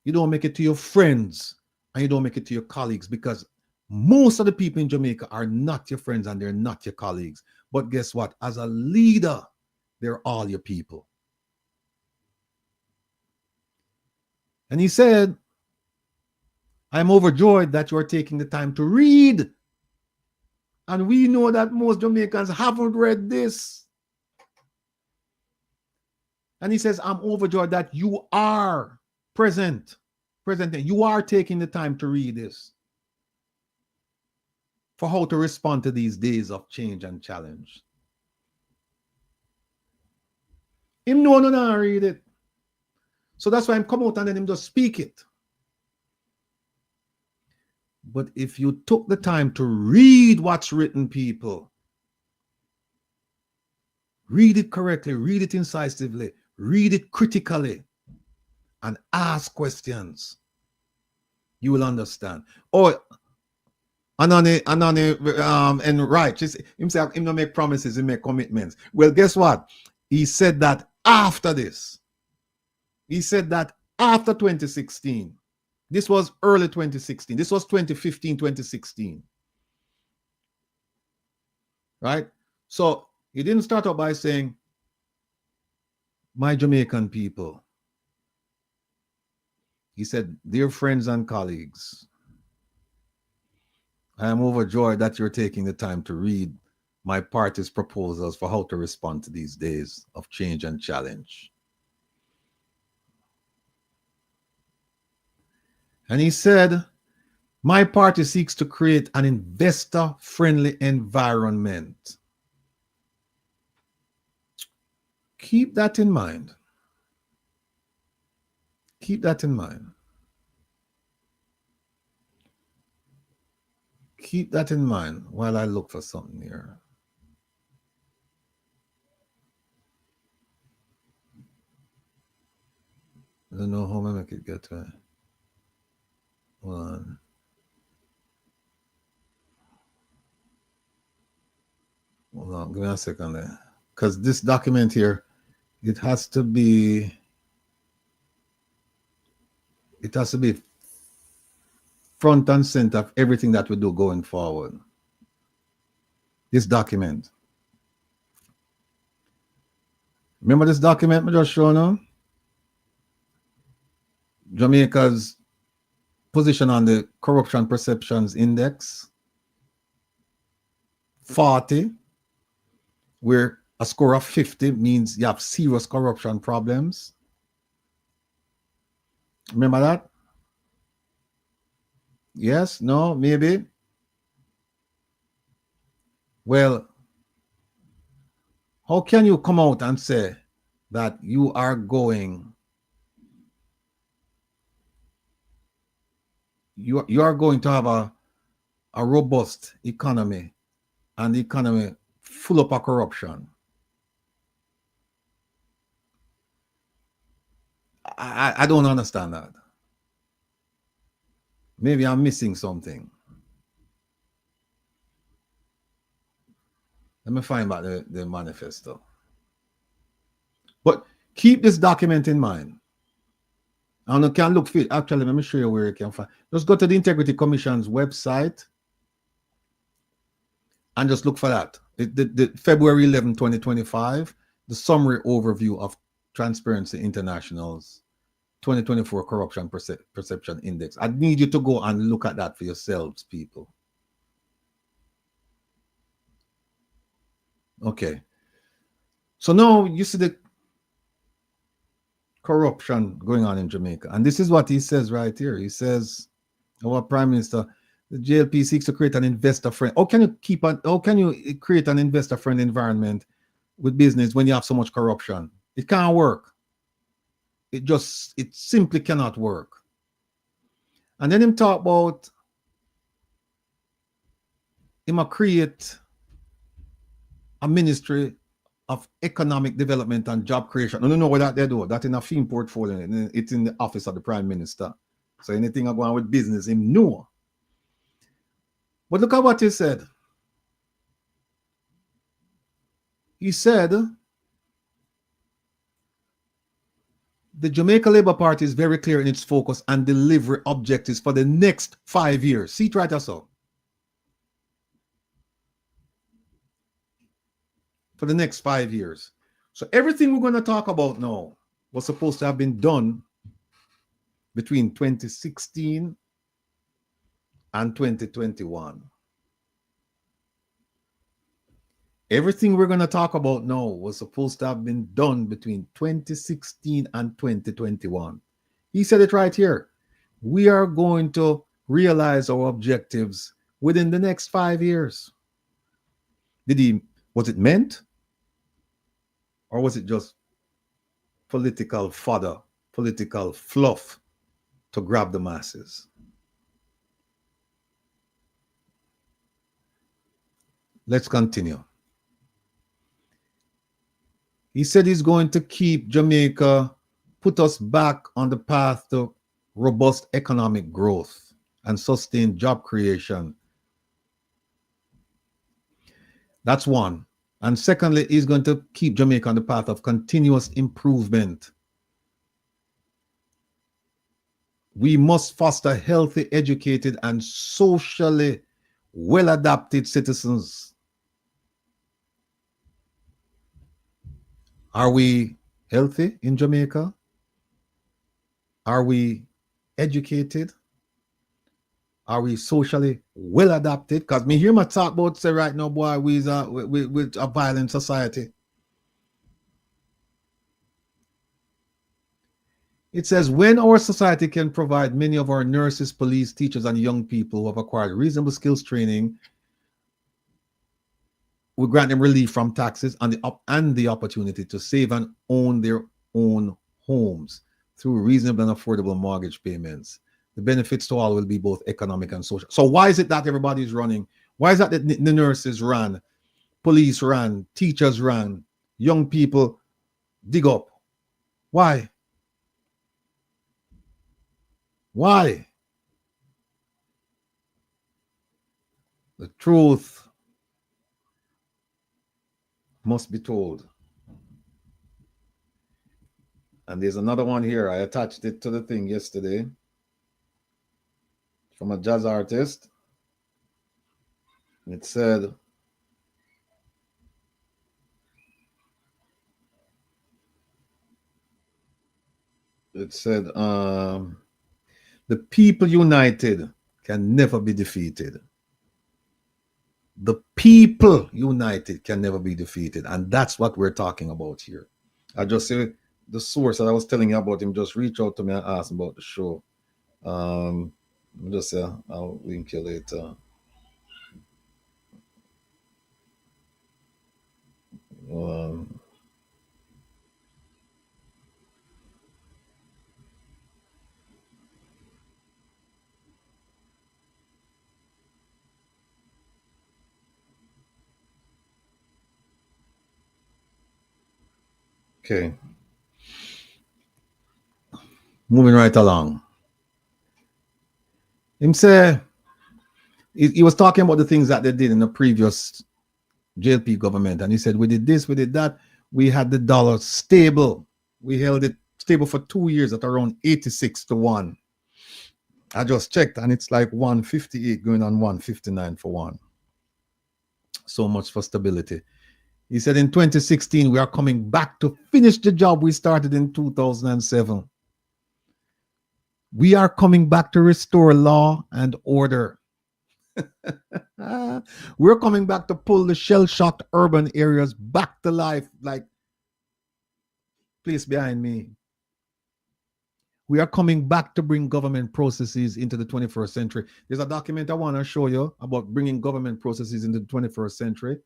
You don't make it to your friends, and you don't make it to your colleagues, because most of the people in Jamaica are not your friends and they're not your colleagues. But guess what? As a leader, they're all your people. And he said, I'm overjoyed that you are taking the time to read. And we know that most Jamaicans haven't read this. And he says, I'm overjoyed that you are present. You are taking the time to read this for how to respond to these days of change and challenge. Him no read it. So that's why I'm come out and then him just speak it. But if you took the time to read what's written, people, read it correctly, read it incisively, read it critically, and ask questions, you will understand. Or and right, him say him not make promises, he make commitments. Well, guess what? He said that after this. He said that after 2016, this was early 2016, this was 2015, 2016. Right? So he didn't start out by saying, my Jamaican people. He said, dear friends and colleagues, I am overjoyed that you're taking the time to read my party's proposals for how to respond to these days of change and challenge. And he said, my party seeks to create an investor-friendly environment. Keep that in mind. Keep that in mind. Keep that in mind while I look for something here. I don't know how I make it get to it. Hold on. Hold on, give me a second there. Because this document here, it has to be front and center of everything that we do going forward. This document. Remember this document I just shown you? Jamaica's position on the Corruption Perceptions Index. 40, where a score of 50 means you have serious corruption problems. Remember that? Yes? No? Maybe? Well, how can you come out and say that you are going to have a robust economy and the economy full up of corruption? I don't understand that. Maybe I'm missing something. Let me find back the manifesto. But keep this document in mind. And you can look for it. Actually, let me show you where you can find. Just go to the Integrity Commission's website and just look for that. The February 11, 2025, the summary overview of Transparency International's 2024 Corruption Perception Index. I need you to go and look at that for yourselves, people. Okay. So now you see the corruption going on in Jamaica. And this is what he says right here. He says, our Prime Minister, the JLP seeks to create an investor-friendly. How can you create an investor-friendly environment with business when you have so much corruption? It can't work. It simply cannot work. And then him talk about him create a ministry of economic development and job creation. I don't know what that they do. That in a theme portfolio. It's in the office of the Prime Minister. So anything going on with business, him know. But look at what he said. He said, the Jamaica Labour Party is very clear in its focus and delivery objectives for the next 5 years. See it right so. For the next 5 years. So everything we're going to talk about now was supposed to have been done between 2016 and 2021. Everything we're going to talk about now was supposed to have been done between 2016 and 2021. He said it right here. We are going to realize our objectives within the next 5 years. Was it meant? Or was it just political fodder, political fluff to grab the masses? Let's continue. He said he's going to keep Jamaica, put us back on the path to robust economic growth and sustained job creation. That's one. And secondly, he's going to keep Jamaica on the path of continuous improvement We must foster healthy, educated, and socially well-adapted citizens. Are we healthy in Jamaica? Are we educated? Are we socially well adapted? Because me hear my talk about say right now, boy, with a violent society. It says when our society can provide many of our nurses, police, teachers, and young people who have acquired reasonable skills training, we grant them relief from taxes and the opportunity to save and own their own homes through reasonable and affordable mortgage payments. The benefits to all will be both economic and social. So why is it that everybody's running? Why is that the nurses run, police run, teachers run, young people dig up? Why? Why? The truth must be told. And there's another one here. I attached it to the thing yesterday from a jazz artist. It said, the people united can never be defeated. The people united can never be defeated. And that's what we're talking about here. I just say the source that I was telling you about him just reached out to me and asked about the show. Just say I'll link you later. Okay. Moving right along. Him say he was talking about the things that they did in the previous JLP government, and he said we did this, we did that. We had the dollar stable. We held it stable for 2 years at around 86 to 1. I just checked, and it's like 158 going on 159 for 1. So much for stability. He said in 2016 we are coming back to finish the job we started in 2007. We are coming back to restore law and order. We're coming back to pull the shell-shocked urban areas back to life, like place behind me. We are coming back to bring government processes into the 21st century. There's a document I want to show you about bringing government processes into the 21st century.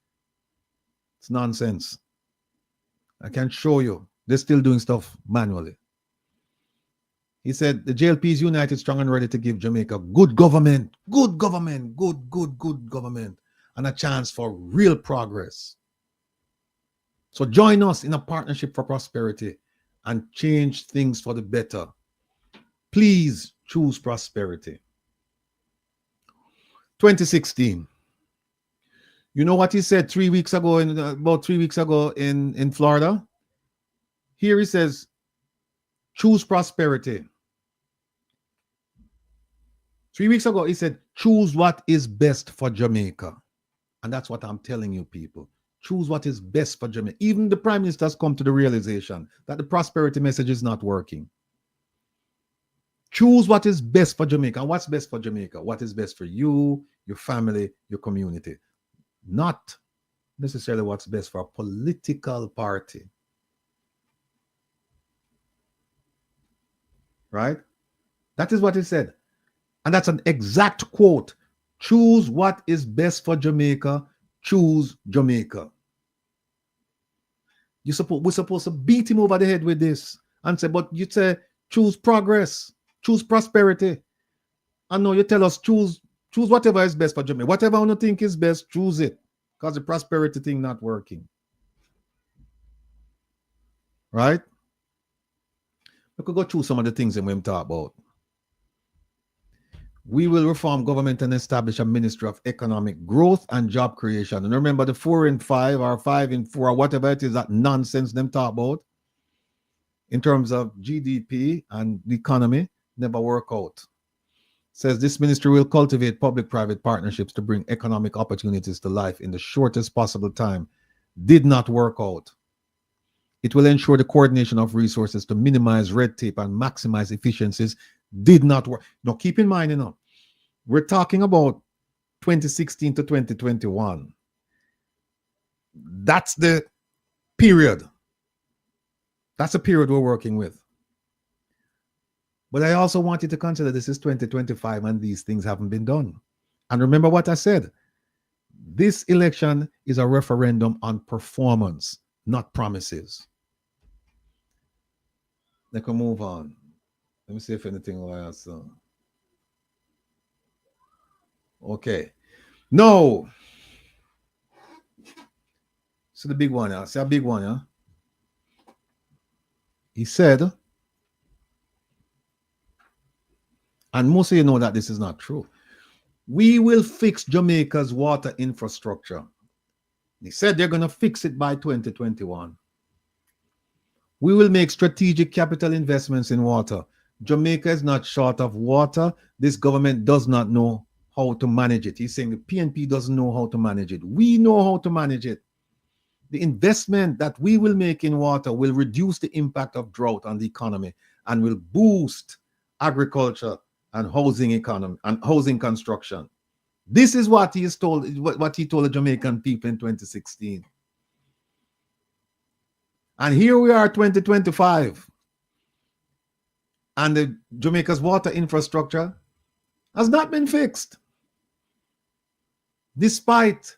It's nonsense. I can show you. They're still doing stuff manually. He said the JLP is united, strong, and ready to give Jamaica good government, good government, good government, and a chance for real progress. So join us in a partnership for prosperity and change things for the better. Please choose prosperity. 2016. You know what he said about 3 weeks ago in Florida? Here he says, choose prosperity. 3 weeks ago, he said, choose what is best for Jamaica. And that's what I'm telling you, people. Choose what is best for Jamaica. Even the Prime Minister has come to the realization that the prosperity message is not working. Choose what is best for Jamaica. And what's best for Jamaica? What is best for you, your family, your community? Not necessarily what's best for a political party. Right? That is what he said. And that's an exact quote. Choose what is best for Jamaica. Choose Jamaica. We're supposed to beat him over the head with this and say, but you say, choose progress, choose prosperity. And no, you tell us, choose whatever is best for Jamaica. Whatever you think is best, choose it. Because the prosperity thing not working. Right? We could go through some of the things that we talk about. We will reform government and establish a Ministry of Economic Growth and Job Creation. And remember the 4 in 5 or 5 in 4 or whatever it is, that nonsense them talk about in terms of GDP and the economy. never work out. Says this ministry will cultivate public-private partnerships to bring economic opportunities to life in the shortest possible time. Did not work out. It will ensure the coordination of resources to minimize red tape and maximize efficiencies. Did not work. Now, keep in mind, we're talking about 2016 to 2021. That's the period. That's the period we're working with. But I also want you to consider this is 2025 and these things haven't been done. And remember what I said. This election is a referendum on performance, not promises. Let me move on. Let me see if anything else. Okay. No. So the big one, yeah. See a big one, yeah. He said, and most of you know that this is not true, we will fix Jamaica's water infrastructure. He said they're going to fix it by 2021. We will make strategic capital investments in water. Jamaica is not short of water. This government does not know how to manage it. He's saying the PNP doesn't know how to manage it. We know how to manage it. The investment that we will make in water will reduce the impact of drought on the economy and will boost agriculture and housing economy and housing construction. This is what he is told, what he told the Jamaican people in 2016. And here we are, 2025, and the Jamaica's water infrastructure has not been fixed, despite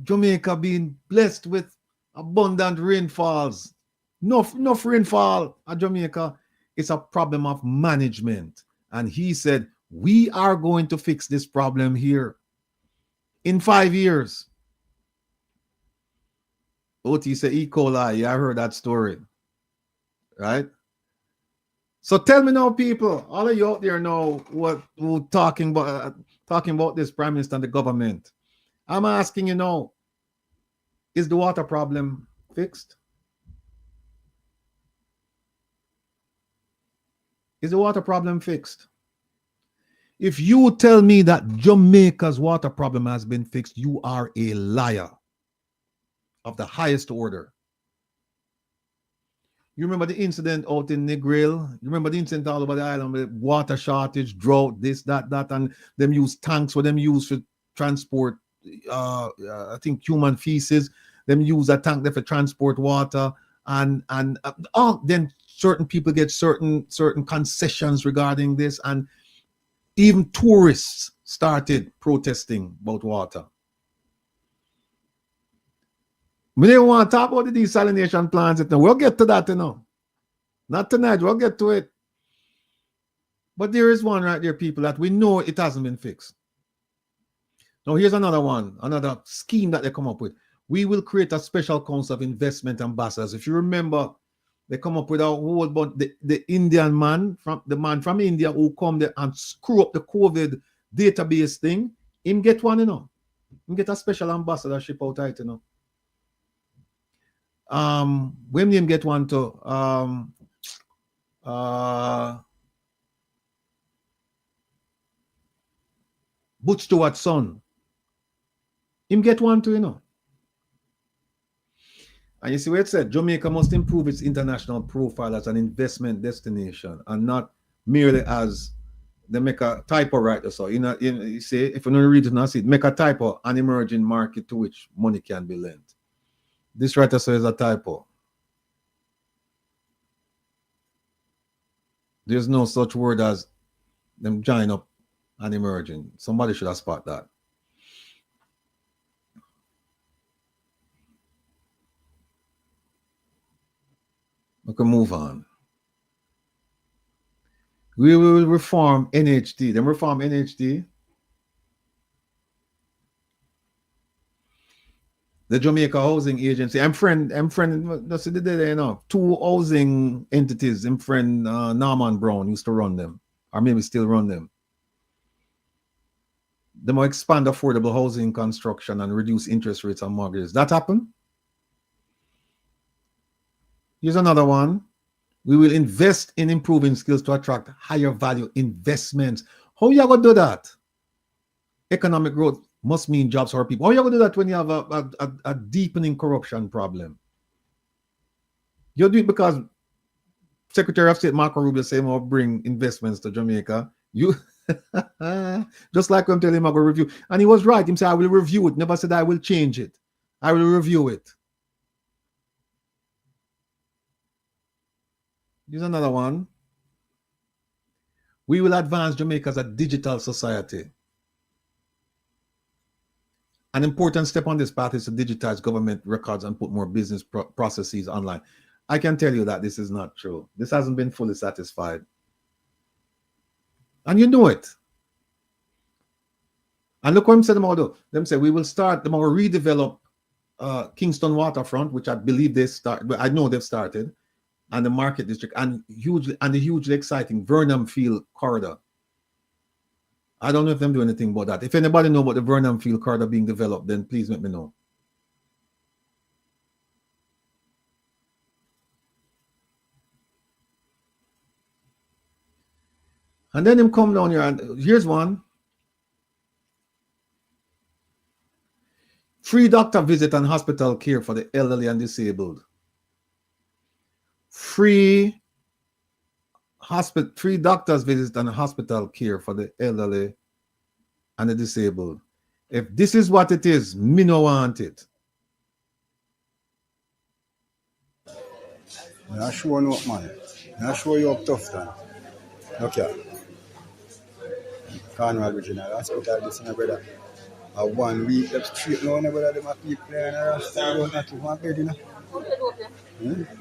Jamaica being blessed with abundant rainfalls. Enough rainfall at Jamaica. It's a problem of management. And he said, we are going to fix this problem here in 5 years. OT said E. coli. Yeah, I heard that story. Right? So tell me now, people, all of you out there know who talking about this Prime Minister and the government. I'm asking you now, is the water problem fixed? Is the water problem fixed? If you tell me that Jamaica's water problem has been fixed, you are a liar of the highest order. You remember the incident out in Negril? You remember the incident all over the island with water shortage, drought, this, that, and them use tanks, what them use for transport, I think human feces, them use a tank there for transport water, and then certain people get certain concessions regarding this, and even tourists started protesting about water. We didn't want to talk about the desalination plants. We'll get to that, Not tonight, we'll get to it. But there is one right there, people, that we know it hasn't been fixed. Now, here's another one, another scheme that they come up with. We will create a special council of investment ambassadors. If you remember, they come up with a whole bunch, the Indian man, the man from India who come there and screw up the COVID database thing, him get one, Him get a special ambassadorship out of it, When him get one to Butch Stewart's son, him get one too, And you see what it said, Jamaica must improve its international profile as an investment destination and not merely as they make a typo right or so. You see, if you don't read it now, see it, make a typo, an emerging market to which money can be lent. This writer says a typo. There's no such word as them join up and emerging. Somebody should have spot that. We can move on. We will reform NHD. Them reform NHD. The Jamaica Housing Agency. I'm friend. That's the day, two housing entities. I'm friend Norman Brown used to run them, or maybe still run them. They might expand affordable housing construction and reduce interest rates on mortgages. That happened. Here's another one. We will invest in improving skills to attract higher value investments. How you going to do that? Economic growth must mean jobs for people. How you going to do that when you have a deepening corruption problem? You do it because Secretary of State Marco Rubio said we'll bring investments to Jamaica. You just like I'm telling him I go review. And he was right. He said I will review it. Never said I will change it. I will review it. Here's another one. We will advance Jamaica as a digital society. An important step on this path is to digitize government records and put more business processes online. I can tell you that this is not true. This hasn't been fully satisfied. And you know it. And look what I'm saying about it. Them say we will start, them will redevelop Kingston Waterfront, which I believe they start, but I know they've started, and the Market District, and the hugely exciting Vernon Field corridor. I don't know if them do anything about that. If anybody know about the Vernon Field corridor being developed, then please let me know. And then him come down here, and here's one. Free doctor visit and hospital care for the elderly and disabled. Free doctors visit and hospital care for the elderly and the disabled. If this is what it is, me no want it. I'm sure you up, man. I'm sure you up tough time. Okay. Carnival Regional Hospital, this is my brother. 1 week up straight now, brother, them are people playing a rasta, don't have to one bed, you know.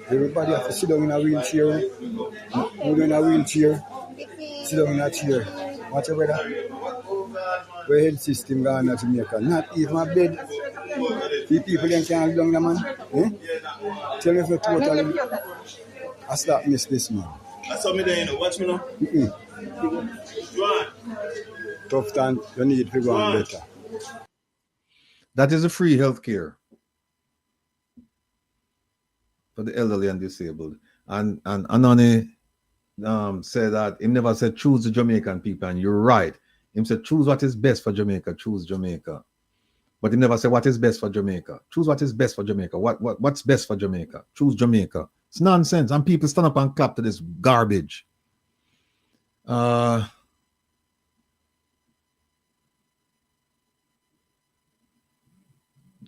Everybody have to sit down in a wheelchair. Hold in a wheelchair. Sit down in a chair. Watch your brother. Where health system gone to Jamaica. Not even a bed. The people then can't down there, man. Tell me if you're totally I start miss this, man. I saw me there, you know. Watch me now. Tough time, you need to go on better. That is a free health care for the elderly and disabled. And Anani said that he never said choose the Jamaican people, and you're right. He said choose what is best for Jamaica, choose Jamaica. But he never said what is best for Jamaica. Choose what is best for Jamaica. What's best for Jamaica? Choose Jamaica. It's nonsense. And people stand up and clap to this garbage.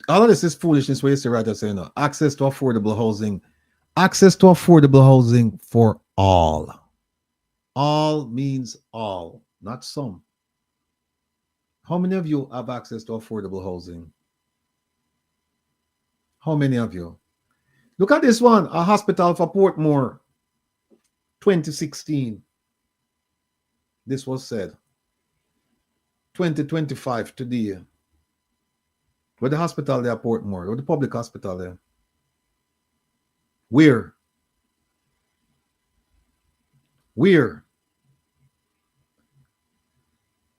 All of this is foolishness where you see right saying no. Access to affordable housing. Access to affordable housing for all. All means all, not some. How many of you have access to affordable housing? How many of you? Look at this one, a hospital for Portmore, 2016. This was said. 2025 today. Where the hospital there, Portmore, or the public hospital there? Where?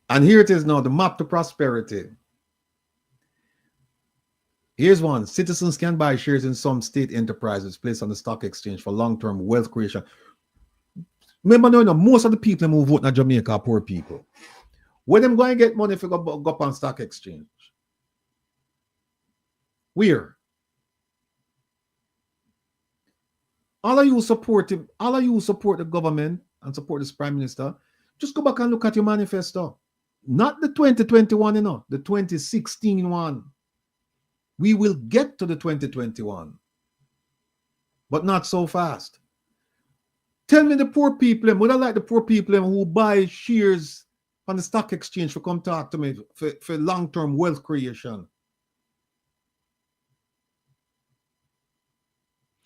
And here it is now, the map to prosperity. Here's one. Citizens can buy shares in some state enterprises placed on the stock exchange for long-term wealth creation. Remember, no, most of the people who vote in Jamaica are poor people. Where them going to get money if you go up on stock exchange? Where? All of you support him, all of you support the government and support this prime minister. Just go back and look at your manifesto. Not the 2021, you know, the 2016 one. We will get to the 2021, but not so fast. Tell me the poor people, would I like the poor people who buy shares on the stock exchange for come talk to me for long-term wealth creation?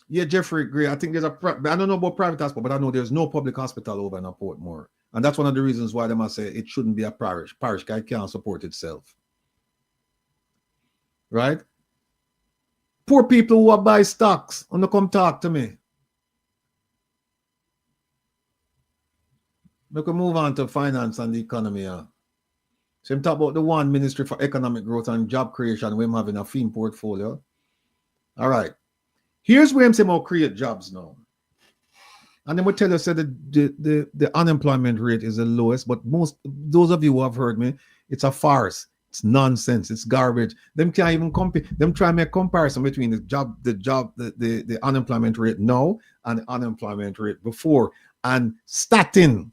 Yeah, Jeffrey Gray, I think there's I don't know about private hospital, but I know there's no public hospital over in Portmore. And that's one of the reasons why they must say it shouldn't be a parish. Parish can't support itself. Right? Poor people who are buy stocks, want to come talk to me. We can move on to finance and the economy. So I'm talking about the one Ministry for Economic Growth and Job Creation. We're having a theme portfolio. All right. Here's where I'm saying about create jobs now. And then we tell you said the unemployment rate is the lowest, but those of you who have heard me, it's a farce. It's nonsense. It's garbage. Them can't even compare. Them try to make comparison between the unemployment rate now and the unemployment rate before. And Statin,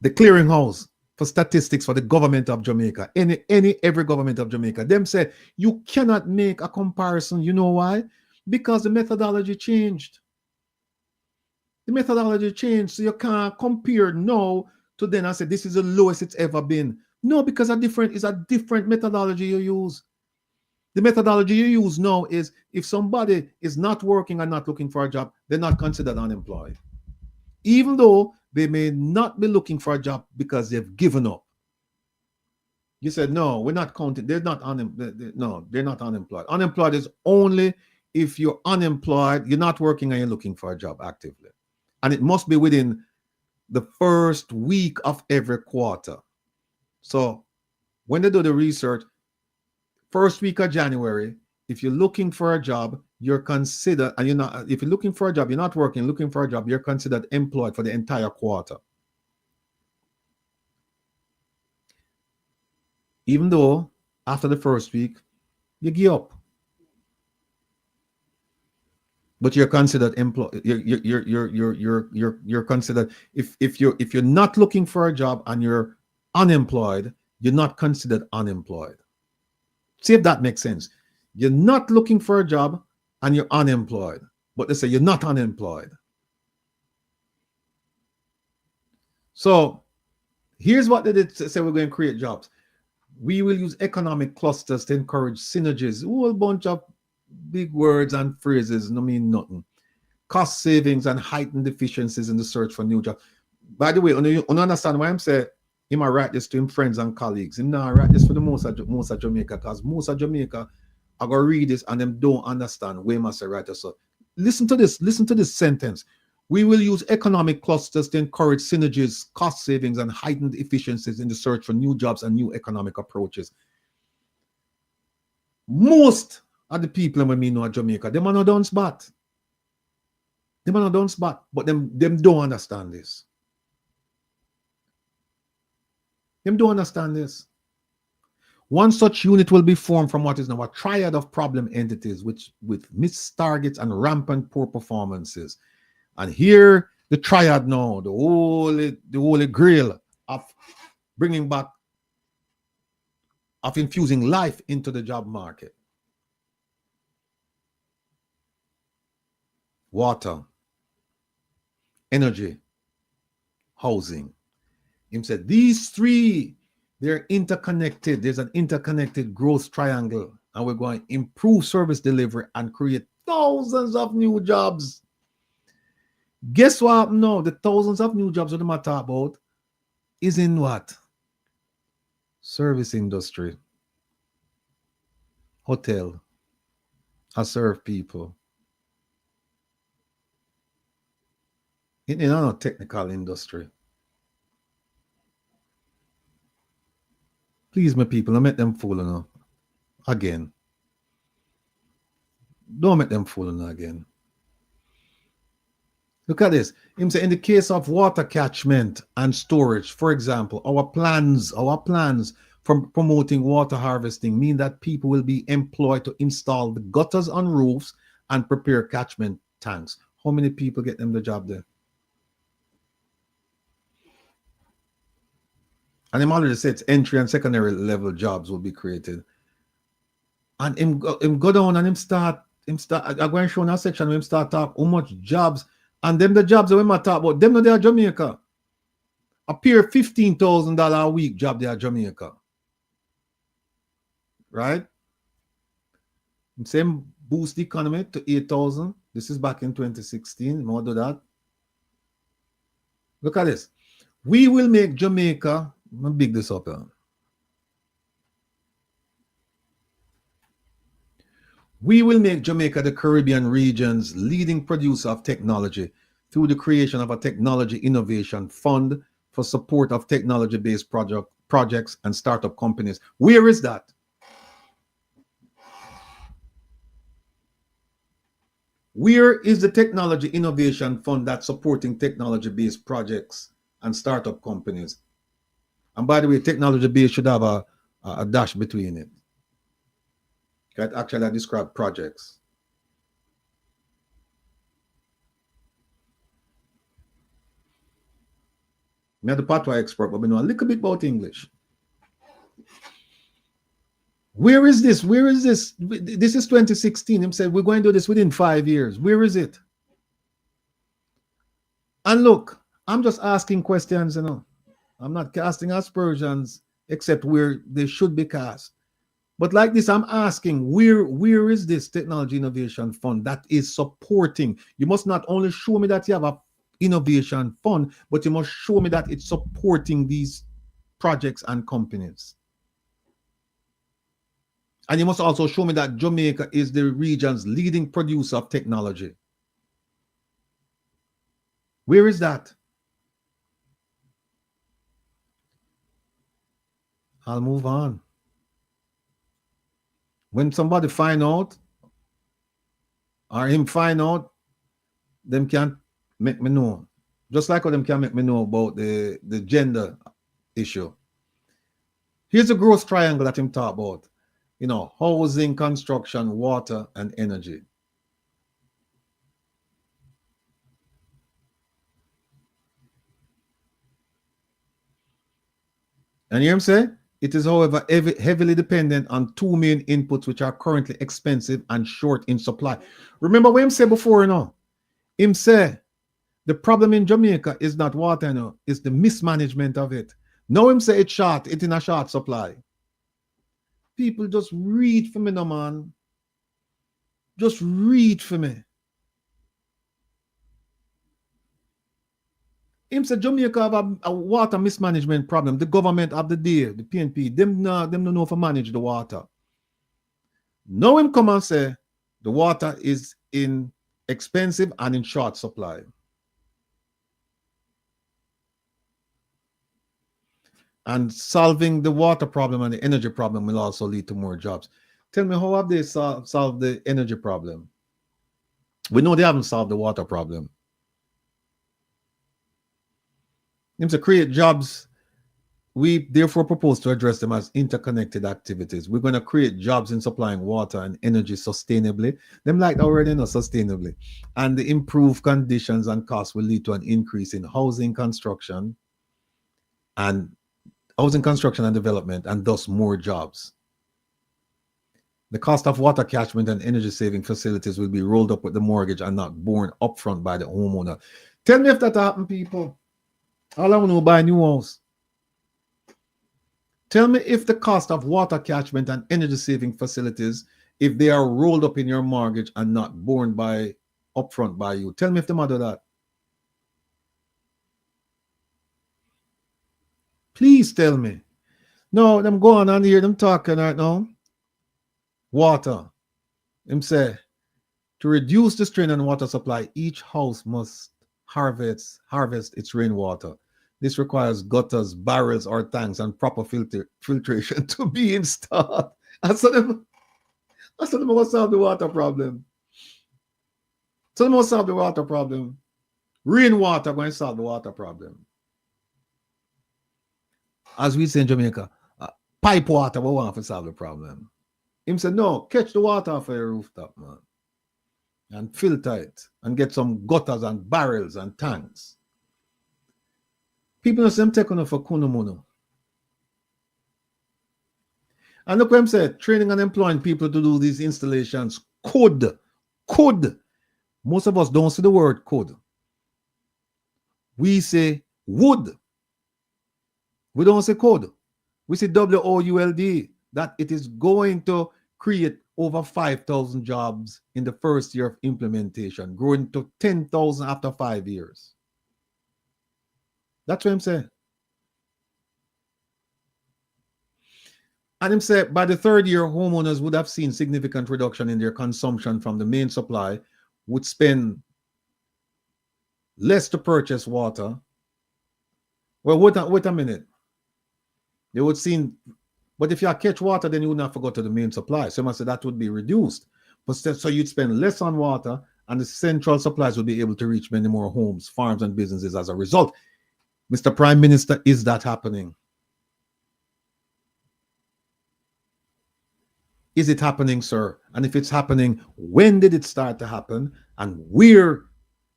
the clearinghouse for statistics for the government of Jamaica, every government of Jamaica, them say you cannot make a comparison. You know why? Because the methodology changed. The methodology changed, so you can't compare now to then and say this is the lowest it's ever been. No, because it's a different methodology you use. The methodology you use now is if somebody is not working and not looking for a job, they're not considered unemployed. Even though they may not be looking for a job because they've given up. You said, no, we're not counting. They're not they're not unemployed. Unemployed is only if you're unemployed, you're not working and you're looking for a job actively. And it must be within the first week of every quarter. So when they do the research, first week of January, if you're looking for a job, you're considered, and you're not, if you're looking for a job, you're not working, looking for a job, you're considered employed for the entire quarter. Even though after the first week, you give up. But you're considered employed. You're considered, if you're not looking for a job and you're unemployed, you're not considered unemployed. See if that makes sense. You're not looking for a job and you're unemployed, but they say you're not unemployed. So here's what they did say: we're going to create jobs. We will use economic clusters to encourage synergies. A whole bunch of big words and phrases no mean nothing. Cost savings and heightened efficiencies in the search for new jobs. By the way, you understand why I'm saying he might write this to him friends and colleagues. He not write this for the most of Jamaica, because most of Jamaica are going to read this and them don't understand where must I write this. So listen to this sentence. We will use economic clusters to encourage synergies, cost savings, and heightened efficiencies in the search for new jobs and new economic approaches. Most of the people when we know at Jamaica, them are not done spot. Them are not done spot, but them don't understand this. Them don't understand this. One such unit will be formed from what is now a triad of problem entities, with missed targets and rampant poor performances. And here, the triad now, the holy grail of bringing back, of infusing life into the job market. Water, energy, housing. Him said these three, they're interconnected. There's an interconnected growth triangle, and we're going to improve service delivery and create thousands of new jobs. Guess what? No, the thousands of new jobs that I'm talking about is in what? Service industry, hotel. I serve people. In a technical industry. Please, my people, don't make them fool enough. Again. Don't make them fool enough again. Look at this. Him say, in the case of water catchment and storage, for example, our plans from promoting water harvesting mean that people will be employed to install the gutters on roofs and prepare catchment tanks. How many people get them the job there? And him already said entry and secondary level jobs will be created. And him go down and him start. I'm going to show in a section where him start talk how much jobs. And them the jobs that we might talk about, them no they are Jamaica. Appear $15,000 a week job they are Jamaica. Right? Same boost the economy to 8,000. This is back in 2016. More do that. Look at this. We will make Jamaica. I'm gonna big this up here. We will make Jamaica the Caribbean region's leading producer of technology through the creation of a technology innovation fund for support of technology-based projects and startup companies. Where is that? Where is the Technology Innovation Fund that's supporting technology-based projects and startup companies? And by the way, technology-based should have a dash between it. That actually describe projects. I'm the patois expert, but I know a little bit about English. Where is this? Where is this? This is 2016. Him said, we're going to do this within 5 years. Where is it? And look, I'm just asking questions, you know. I'm not casting aspersions except where they should be cast. But like this, I'm asking, where is this Technology Innovation Fund that is supporting? You must not only show me that you have a innovation fund, but you must show me that it's supporting these projects and companies. And you must also show me that Jamaica is the region's leading producer of technology. Where is that? I'll move on. When somebody find out, or him find out, them can't make me know. Just like how them can make me know about the gender issue. Here's a gross triangle that him talk about. You know, housing, construction, water, and energy. And you hear him say? It is, however, heavily dependent on two main inputs which are currently expensive and short in supply. Remember what him said before, you know? Him say, the problem in Jamaica is not water, you know, it's the mismanagement of it. Now him say it's short, it's in a short supply. People just read for me, no man. Just read for me. Him say Jamaica have a water mismanagement problem. The government of the day, the PNP, them don't know how to manage the water. Now him come and say the water is in expensive and in short supply. And solving the water problem and the energy problem will also lead to more jobs. Tell me, how have they solved the energy problem? We know they haven't solved the water problem. To create jobs, we therefore propose to address them as interconnected activities. We're going to create jobs in supplying water and energy sustainably. Them like already know sustainably. And the improved conditions and costs will lead to an increase in housing construction and development, and thus more jobs. The cost of water catchment and energy saving facilities will be rolled up with the mortgage and not borne upfront by the homeowner. Tell me if that happened, people. All I want to buy a new house. Tell me if the cost of water catchment and energy saving facilities, if they are rolled up in your mortgage and not borne by upfront by you. Tell me if them do that. Please tell me. No, them go on and hear them talking right now. Water. Him say, to reduce the strain on water supply, each house must harvest its rainwater. This requires gutters, barrels, or tanks, and proper filtration to be installed. I said them must solve the water problem. So they must solve the water problem. Rainwater going to solve the water problem. As we say in Jamaica, pipe water we want to solve the problem. Him said, no, catch the water off your rooftop, man. And filter it and get some gutters and barrels and tanks. People know them taking off for kunomono. And look what I'm saying, training and employing people to do these installations could. Most of us don't see the word could. We say would. We don't say could. We say WOULD, that it is going to create over 5,000 jobs in the first year of implementation, growing to 10,000 after 5 years. That's what I'm saying. And him said by the third year, homeowners would have seen significant reduction in their consumption from the main supply, would spend less to purchase water. Well, wait a minute. They would see, but if you catch water, then you would not forget to the main supply. So I said that would be reduced. But so you'd spend less on water and the central supplies will be able to reach many more homes, farms, and businesses as a result. Mr. Prime Minister, is that happening? Is it happening, sir? And if it's happening, when did it start to happen? And where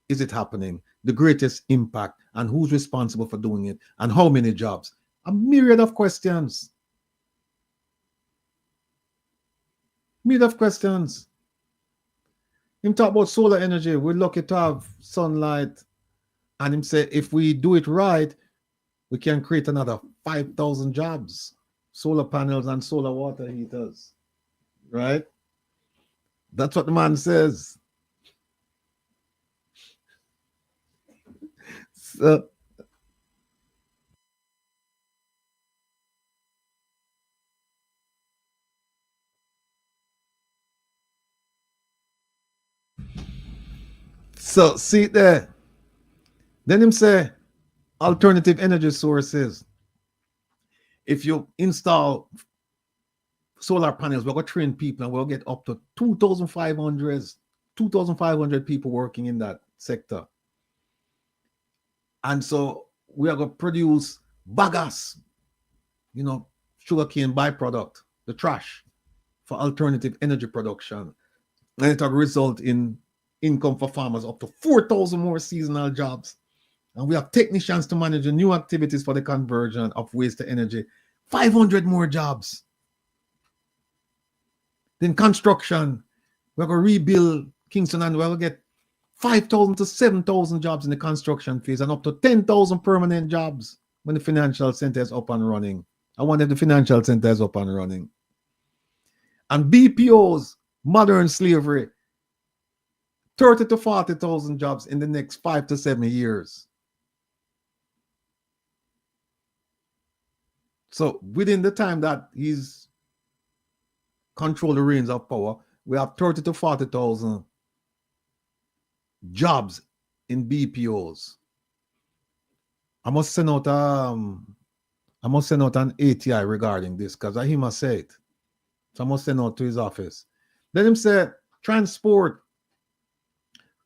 is it happening? The greatest impact, and who's responsible for doing it, and how many jobs? A myriad of questions. Myriad of questions. Him talk about solar energy. We're lucky to have sunlight. And him say, if we do it right, we can create another 5,000 jobs. Solar panels and solar water heaters. Right? That's what the man says. So see there. Then him say alternative energy sources. If you install solar panels, we're going to train people and we'll get up to 2,500 people working in that sector. And so we are going to produce bagasse, sugarcane byproduct, the trash, for alternative energy production. And it will result in income for farmers up to 4,000 more seasonal jobs. And we have technicians to manage the new activities for the conversion of waste to energy. 500 more jobs. Then construction, we're going to rebuild Kingston and we'll get 5,000 to 7,000 jobs in the construction phase and up to 10,000 permanent jobs when the financial center is up and running. I wonder if the financial center is up and running. And BPOs, modern slavery, 30 to 40,000 jobs in the next 5 to 7 years. So within the time that he's controlled the reins of power, we have 30 to 40,000 jobs in BPOs. I must send out an ATI regarding this because I hear him say it. So I must send out to his office. Then him say transport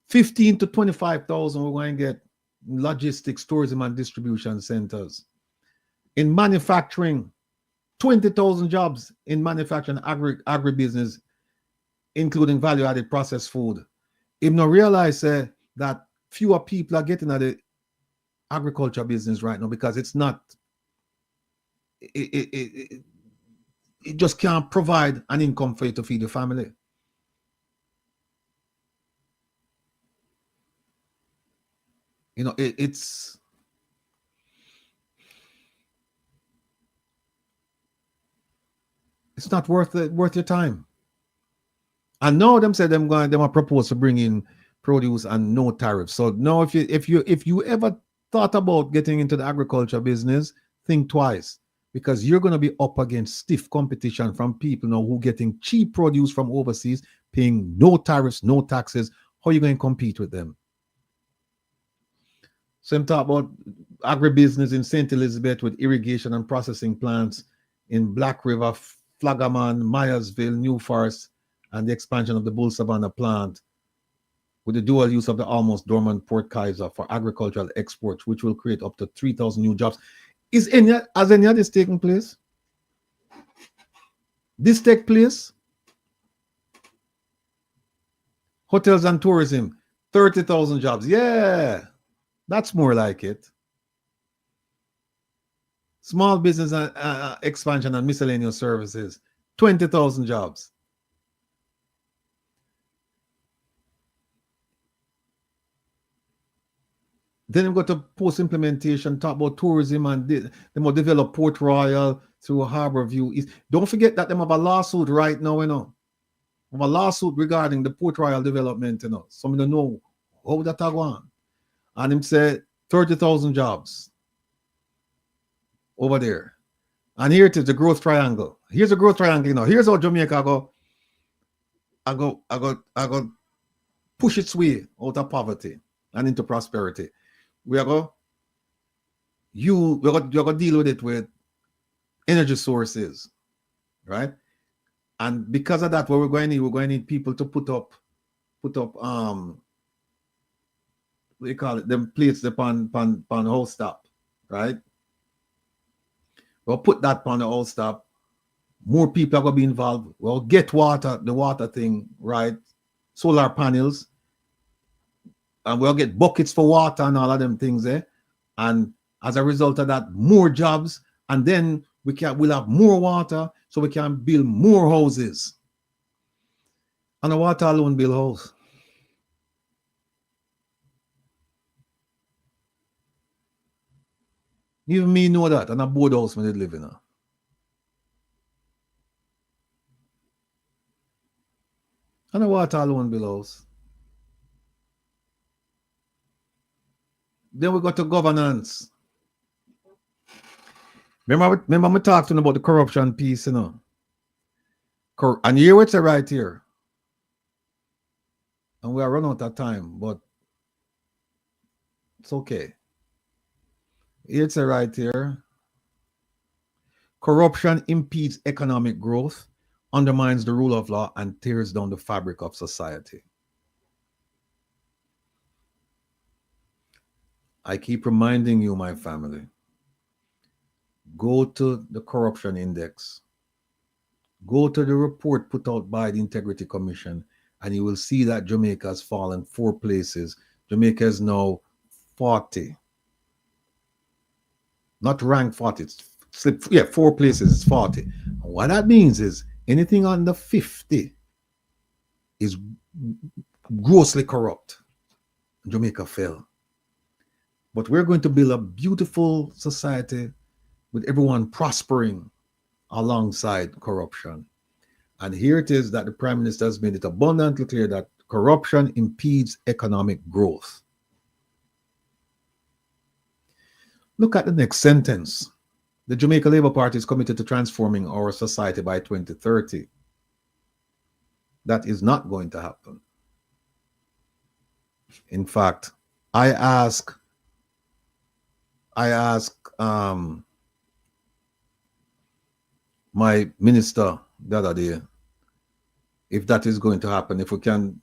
15 to 25,000 we're going to get logistics, tourism, and distribution centers. In manufacturing, 20,000 jobs in manufacturing, agribusiness, including value-added processed food. If not realize that fewer people are getting at the agriculture business right now because it's not, it just can't provide an income for you to feed your family. It's not worth your time. And now them say them are propose to bring in produce and no tariffs. So now if you ever thought about getting into the agriculture business, think twice, because you're going to be up against stiff competition from people now who getting cheap produce from overseas, paying no tariffs, no taxes. How are you going to compete with them? So I'm talking about agribusiness in St. Elizabeth with irrigation and processing plants in Black River, Flagaman, Myersville, New Forest, and the expansion of the Bull Savannah plant with the dual use of the almost dormant Port Kaiser for agricultural exports, which will create up to 3,000 new jobs. Has any of this taken place? This take place? Hotels and tourism, 30,000 jobs. Yeah, that's more like it. Small business expansion and miscellaneous services, 20,000 jobs. Then we go to post-implementation, talk about tourism, and they will develop Port Royal through Harborview. Don't forget that they have a lawsuit right now, Have a lawsuit regarding the Port Royal development, Some of them know how that are going. And him said 30,000 jobs over there. And here it is, the growth triangle. Here's a growth triangle, Here's how Jamaica I go push its way out of poverty and into prosperity. We're going to deal with it with energy sources, right? And because of that, what we're going to need people to put up put up what do you call it? Them plates upon house stop, right? Well, put that on the house stop. More people are gonna be involved. Well, get water, the water thing, right? Solar panels, and we'll get buckets for water and all of them things there. And as a result of that, more jobs, and then we'll have more water, so we can build more houses. And the water alone build house. Even me know that, and a board house when they live in. And the water alone build house. Then we got to governance. Remember me talking about the corruption piece, you know. And here it's right here. And we are running out of time, but it's okay. It's right here. Corruption impedes economic growth, undermines the rule of law, and tears down the fabric of society. I keep reminding you, my family, go to the corruption index, go to the report put out by the Integrity Commission, and you will see that Jamaica has fallen 4 places. Jamaica is now 40. Not rank 40, it's slipped, 4 places, it's 40. And what that means is anything under 50 is grossly corrupt. Jamaica fell. But we're going to build a beautiful society with everyone prospering alongside corruption. And here it is that the Prime Minister has made it abundantly clear that corruption impedes economic growth. Look at the next sentence. The Jamaica Labour Party is committed to transforming our society by 2030. That is not going to happen. In fact, I ask my minister the other day if that is going to happen, if we can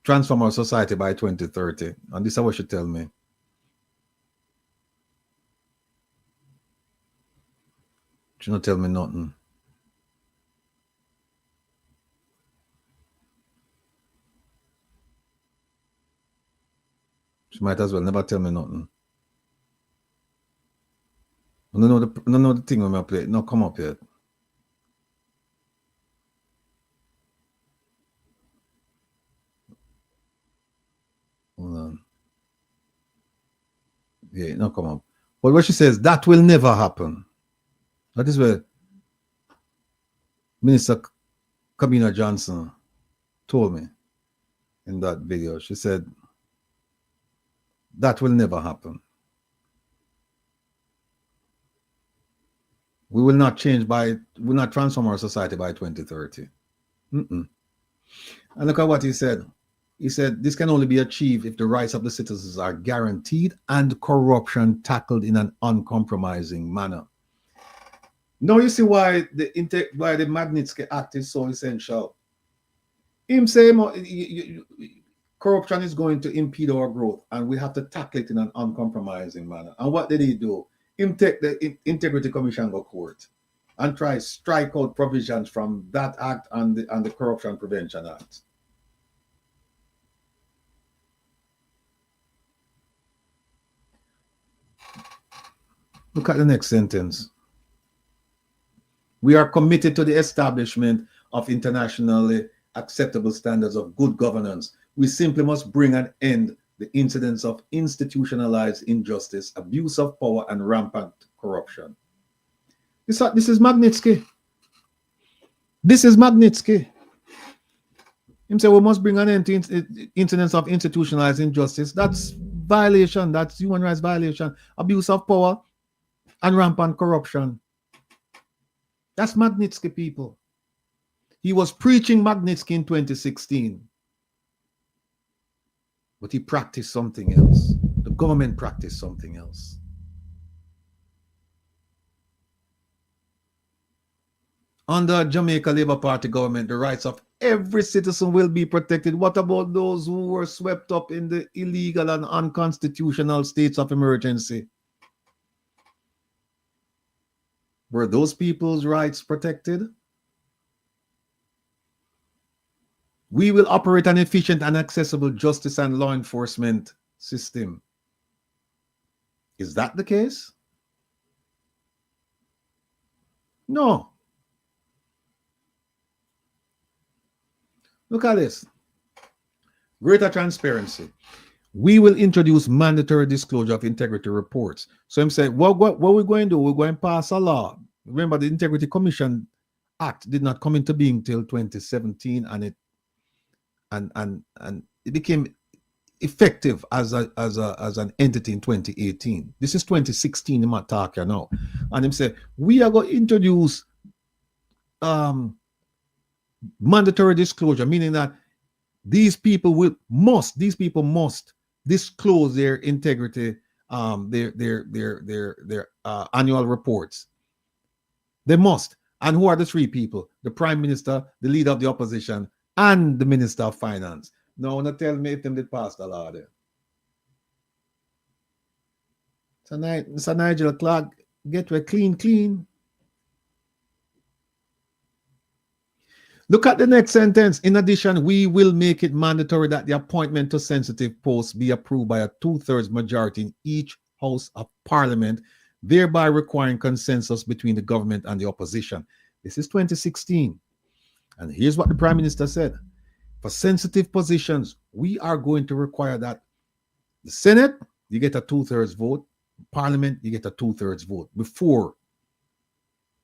transform our society by 2030. And this is what she tell me. She not tell me nothing. She might as well never tell me nothing. I don't know the thing when I play. No, come up yet. Hold on. Yeah, no, come up. But what she says, that will never happen. That is where Minister Kabina Johnson told me in that video. She said, that will never happen. We will not transform our society by 2030. And look at what he said. He said, this can only be achieved if the rights of the citizens are guaranteed and corruption tackled in an uncompromising manner. Now you see why the Magnitsky Act is so essential. Him saying corruption is going to impede our growth and we have to tackle it in an uncompromising manner. And what did he do? Him take the Integrity Commission go court and try strike out provisions from that act and the Corruption Prevention Act. Look at the next sentence. We are committed to the establishment of internationally acceptable standards of good governance. We simply must bring an end to the incidents of institutionalized injustice, abuse of power, and rampant corruption. This is Magnitsky. This is Magnitsky. Him say we must bring an end to incidents of institutionalized injustice. That's violation. That's human rights violation, abuse of power, and rampant corruption. That's Magnitsky, people. He was preaching Magnitsky in 2016. But he practiced something else. The government practiced something else. Under Jamaica Labour Party government, the rights of every citizen will be protected. What about those who were swept up in the illegal and unconstitutional states of emergency? Were those people's rights protected? We will operate an efficient and accessible justice and law enforcement system. Is that the case? No. Look at this. Greater transparency. We will introduce mandatory disclosure of integrity reports. So I'm saying, what we're going to do, we're going to pass a law. Remember, the Integrity Commission Act did not come into being till 2017, and it became effective as an entity in 2018. This is 2016 in talking now. And him say, we are going to introduce mandatory disclosure, meaning that these people must disclose their integrity, their annual reports. They must. And who are the three people? The Prime Minister, the Leader of the Opposition, and the Minister of Finance. Now, not tell me if them did pass the law there. So Nigel Clark, get to a clean. Look at the next sentence. In addition, we will make it mandatory that the appointment to sensitive posts be approved by a 2/3 majority in each House of Parliament, thereby requiring consensus between the government and the opposition. This is 2016. And here's what the Prime Minister said. For sensitive positions, we are going to require that the Senate, you get a 2/3 vote, Parliament, you get a 2/3 vote before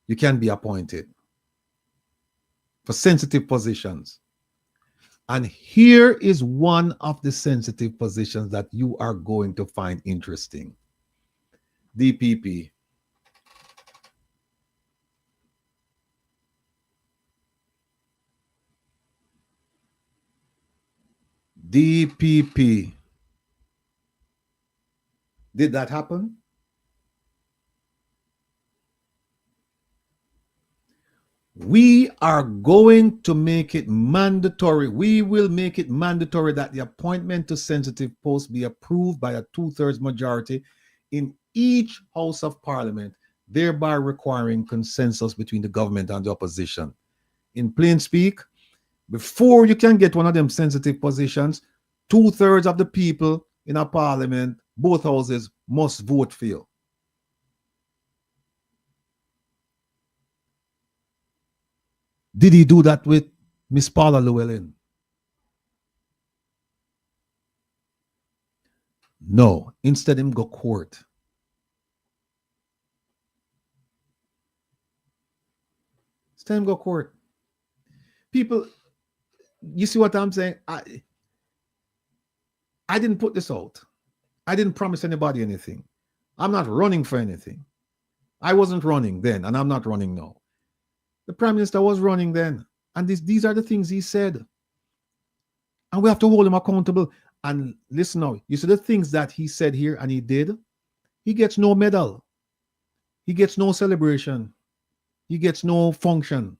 you can be appointed. For sensitive positions. And here is one of the sensitive positions that you are going to find interesting. DPP. DPP. Did that happen? We are going to make it mandatory. We will make it mandatory that the appointment to sensitive posts be approved by a 2/3 majority in each House of Parliament, thereby requiring consensus between the government and the opposition. In plain speak, before you can get one of them sensitive positions, 2/3 of the people in a parliament, both houses, must vote for you. Did he do that with Miss Paula Llewellyn? No. Instead, him go court. Instead, him go court. People, you see what I'm saying? I didn't put this out. I didn't promise anybody anything. I'm not running for anything. I wasn't running then, and I'm not running now. The Prime Minister was running then. And these are the things he said. And we have to hold him accountable. And listen now, you see the things that he said here and he did, he gets no medal. He gets no celebration. He gets no function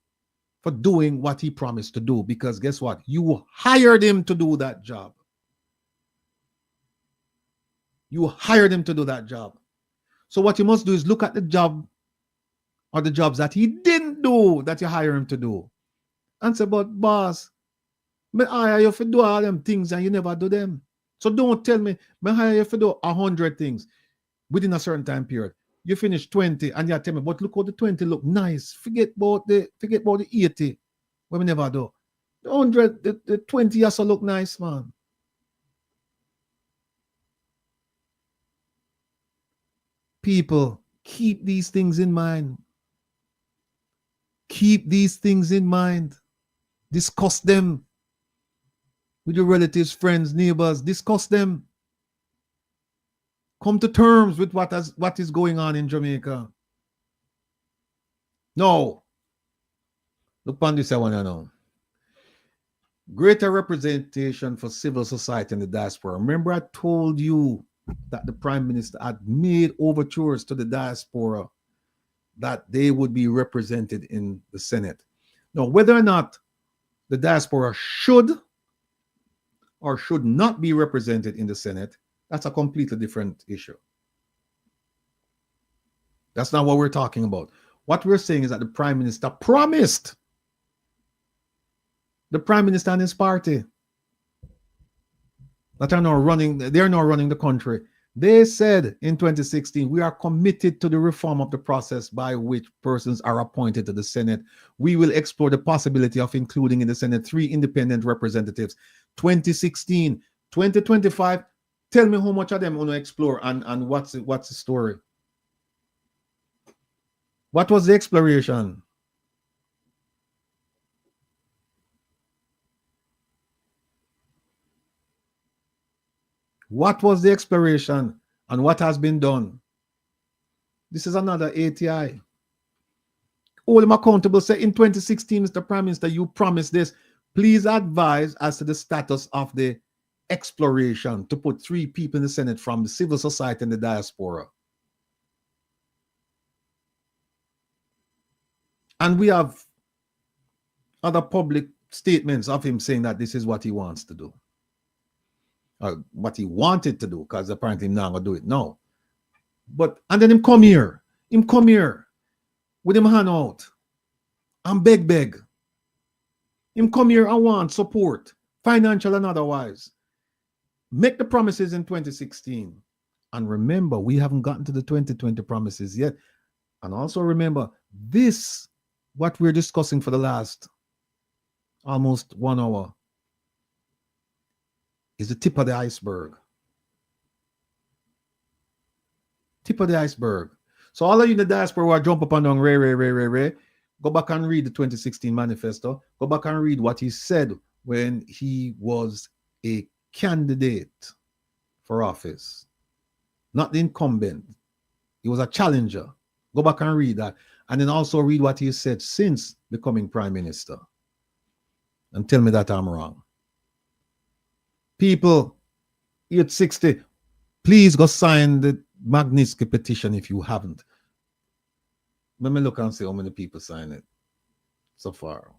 for doing what he promised to do. Because guess what? You hired him to do that job. You hired him to do that job. So what you must do is look at the job or the jobs that he didn't do that you hire him to do. And say, but boss, I hire you to do all them things and you never do them. So don't tell me, I hire you to do 100 things within a certain time period. You finish 20 and you tell me, but look how the 20 look nice. Forget about the 80 what we never do. The 100, the 20 also look nice, man. People, keep these things in mind. Keep these things in mind. Discuss them with your relatives, friends, neighbors. Discuss them. Come to terms with what is going on in Jamaica. No. Look on this, I want to know. Greater representation for civil society in the diaspora. Remember, I told you that the Prime Minister had made overtures to the diaspora that they would be represented in the Senate. Now, whether or not the diaspora should or should not be represented in the Senate, that's a completely different issue. That's not what we're talking about. What we're saying is that the Prime Minister promised, the Prime Minister and his party that are now running, they're now running the country. They said in 2016, we are committed to the reform of the process by which persons are appointed to the Senate. We will explore the possibility of including in the Senate 3 independent representatives. 2016, 2025, tell me how much of them want to explore and what's the story? What was the exploration? What was the exploration and what has been done? This is another ATI. Hold him accountable. Say in 2016, Mr. Prime Minister, you promised this. Please advise as to the status of the exploration to put 3 people in the Senate from the civil society and the diaspora. And we have other public statements of him saying that this is what he wants to do. What he wanted to do, because apparently he's not going to do it now. But, and then him come here with him hand out and beg. Him come here and want support, financial and otherwise. Make the promises in 2016. And remember, we haven't gotten to the 2020 promises yet. And also remember, this, what we're discussing for the last almost 1 hour, is the tip of the iceberg. Tip of the iceberg. So all of you in the diaspora who are jump up and down, Ray, go back and read the 2016 manifesto. Go back and read what he said when he was a candidate for office. Not the incumbent. He was a challenger. Go back and read that. And then also read what he said since becoming Prime Minister. And tell me that I'm wrong. People, you're at 60, please go sign the Magnitsky petition if you haven't. Let me look and see how many people sign it so far.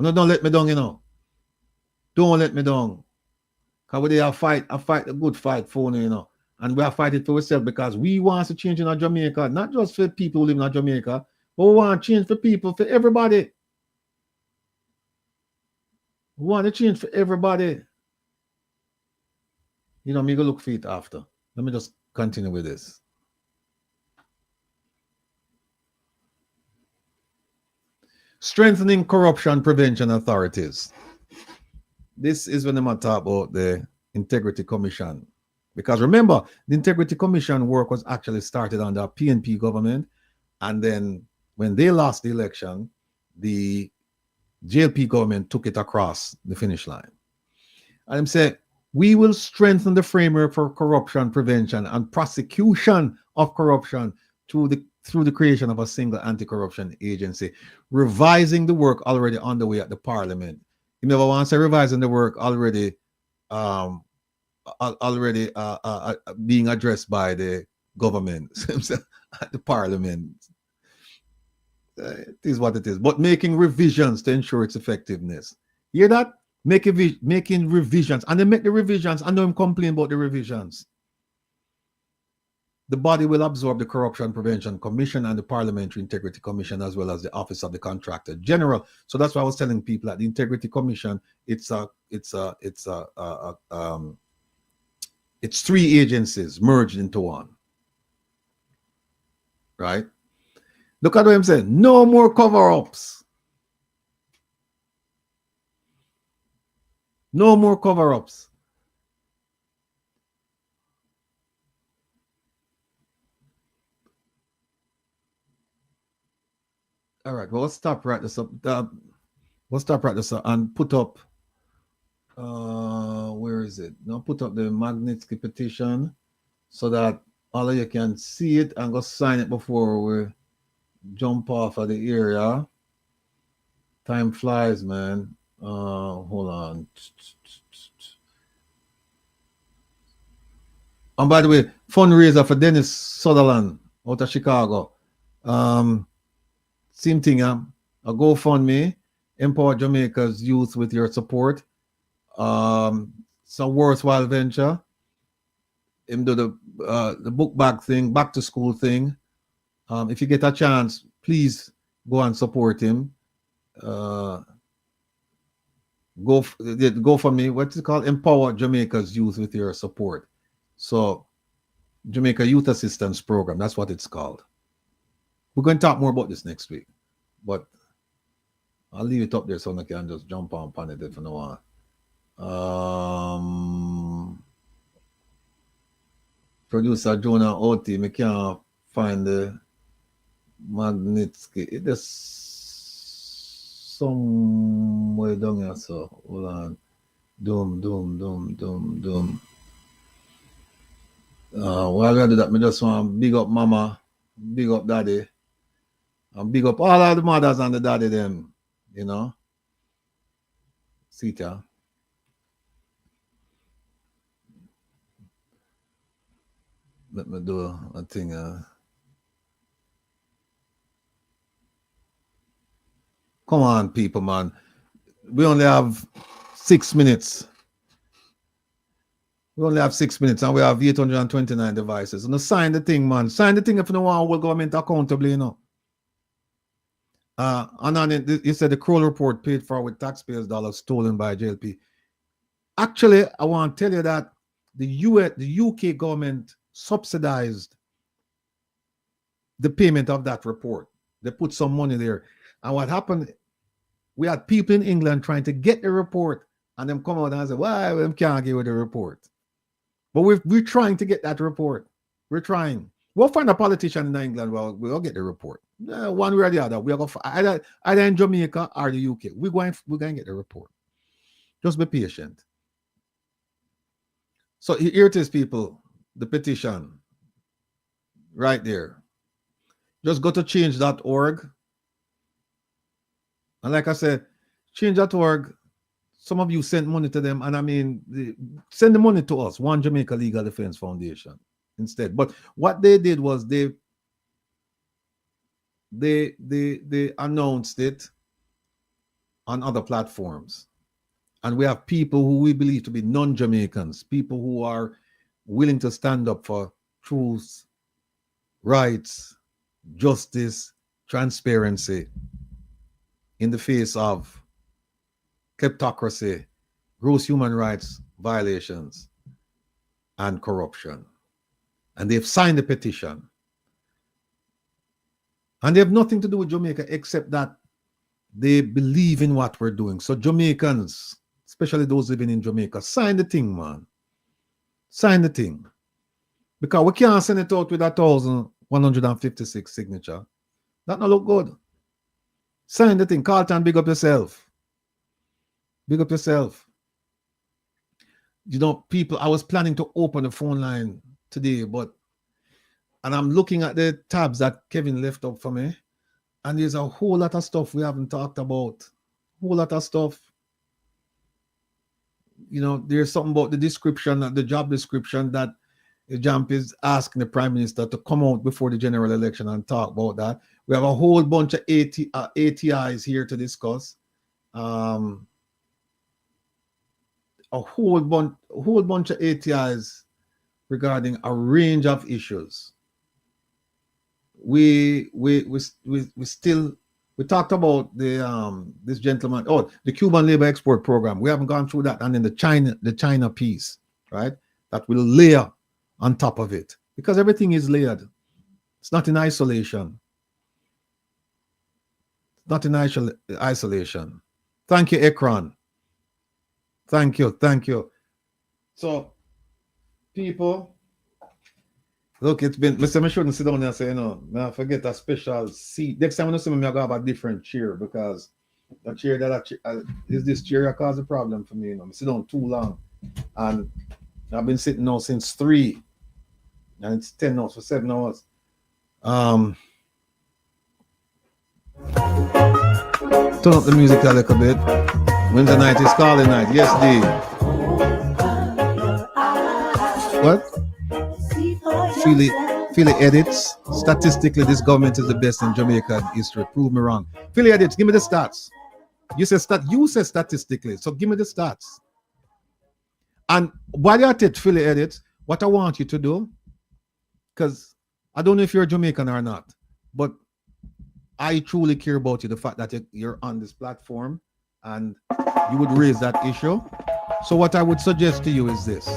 No, don't let me down, you know. Don't let me down. Because we have a good fight for you know. And we are fighting for ourselves because we want to change in our Jamaica, not just for people who live in Jamaica, but we want to change for people, for everybody. We want to change for everybody. You know, me go look for it after. Let me just continue with this. Strengthening corruption prevention authorities. This is when I'm talk about the Integrity Commission. Because remember, the Integrity Commission work was actually started under PNP government. And then when they lost the election, the JLP government took it across the finish line. And I'm saying, we will strengthen the framework for corruption prevention and prosecution of corruption through the creation of a single anti-corruption agency, revising the work already underway at the Parliament. You never want to say revising the work already being addressed by the government at the Parliament. It is what it is. But making revisions to ensure its effectiveness. Hear that? Making revisions, and they make the revisions. I know him complain about the revisions. The body will absorb the Corruption Prevention Commission and the Parliamentary Integrity Commission, as well as the Office of the Contractor General. So that's why I was telling people that the Integrity Commission, it's 3 agencies merged into one. Right? Look at what I'm saying. No more cover-ups. No more cover-ups. All right, well, let's stop right this up. We'll stop right this up and put up, where is it? Now put up the Magnitsky petition so that all of you can see it and go sign it before we jump off of the area. Time flies, man. Hold on. And by the way, fundraiser for Dennis Sutherland out of Chicago. same thing. A GoFundMe, empower Jamaica's youth with your support. It's a worthwhile venture. Him do the book bag thing, back to school thing. If you get a chance, please go and support him. Go for me. What's it called? Empower Jamaica's youth with your support. So, Jamaica Youth Assistance Program. That's what it's called. We're going to talk more about this next week, but I'll leave it up there so I can just jump on it if you know. Producer Jonah Oti, me can't find the Magnitsky. It is somewhere down here, so hold on. Doom. While I do that, I just want to big up mama, big up daddy, and big up all of the mothers and the daddy them, you know. See ya. Let me do a thing. Come on, people, man. We only have 6 minutes. We only have 6 minutes and we have 829 devices. And sign the thing, man. Sign the thing if you don't want to hold government accountable, you know. And on it, you said the Kroll report paid for with taxpayers' dollars stolen by JLP. Actually, I want to tell you that the UK government subsidized the payment of that report. They put some money there. And what happened, we had people in England trying to get the report and them come out and say, why them can't give you the report? But we're trying to get that report. We're trying. We'll find a politician in England, we'll get the report. One way or the other. We're going to either in Jamaica or the UK. We're going to get the report. Just be patient. So here it is, people. The petition. Right there. Just go to change.org. And like I said, change.org, some of you sent money to them, and I mean, send the money to us, One Jamaica Legal Defense Foundation, instead. But what they did was they announced it on other platforms. And we have people who we believe to be non-Jamaicans, people who are willing to stand up for truth, rights, justice, transparency in the face of kleptocracy, gross human rights violations, and corruption. And they've signed the petition. And they have nothing to do with Jamaica except that they believe in what we're doing. So Jamaicans, especially those living in Jamaica, sign the thing, man. Sign the thing. Because we can't send it out with 1,156 signature. That not look good. Sign the thing. Carlton, big up yourself. Big up yourself. You know, people, I was planning to open the phone line today, and I'm looking at the tabs that Kevin left up for me, and there's a whole lot of stuff we haven't talked about. Whole lot of stuff. You know, there's something about the description, the job description that Jamp is asking the Prime Minister to come out before the general election and talk about that. We have a whole bunch of ATIs here to discuss. A whole bunch of ATIs regarding a range of issues. We talked about this gentleman, the Cuban labor export program. We haven't gone through that, and then the China piece, right? That will layer on top of it, because everything is layered. It's not in isolation. Not in isolation. Thank you, Ekron. Thank you. So, people, look, it's been, listen, I shouldn't sit down there and say, I forget a special seat. Next time I see me, I go have a different chair, because the chair that is this chair that cause a problem for me. I sit down too long. And I've been sitting now since 3. And it's 10 now, for 7 hours. Turn up the music a little bit. Wednesday night is calling night. Yes, D. What? Feel Philly edits. Statistically, this government is the best in Jamaica history. Prove me wrong. Philly edits, give me the stats. You said statistically, so give me the stats. And while you're at it, Philly edits, what I want you to do, because I don't know if you're Jamaican or not, but I truly care about you, the fact that you're on this platform and you would raise that issue. So what I would suggest to you is this.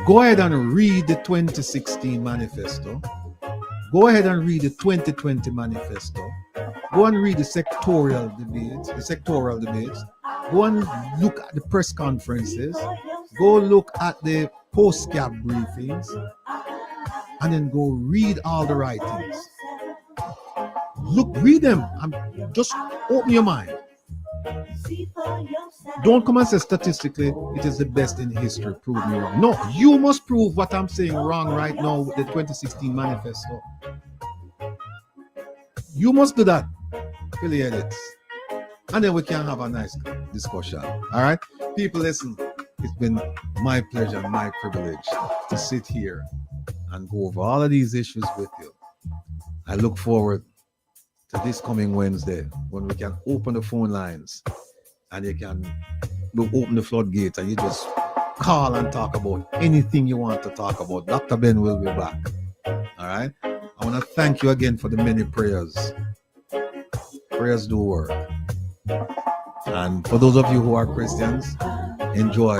Go ahead and read the 2016 manifesto. Go ahead and read the 2020 manifesto. Go and read the sectoral debates. Go and look at the press conferences. Go look at the post-cap briefings. And then go read all the writings. Read them and just open your mind. Don't come and say statistically it is the best in history. Prove me wrong. No, you must prove what I'm saying wrong right now with the 2016 manifesto. You must do that. Philly edits. And then we can have a nice discussion. All right? People, listen. It's been my pleasure, my privilege to sit here and go over all of these issues with you. I look forward to this coming Wednesday when we can open the phone lines and you can open the floodgates and you just call and talk about anything you want to talk about. Dr. Ben will be back. All right? I want to thank you again for the many prayers. Prayers do work. And for those of you who are Christians, enjoy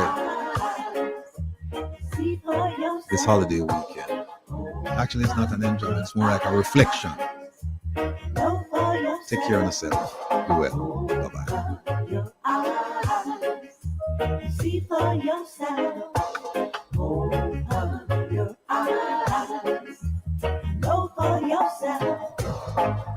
this holiday weekend. Actually, it's not an enjoyment, it's more like a reflection. Take care of yourself. Be well. Bye-bye. See for yourself. Open your eyes. Know for yourself.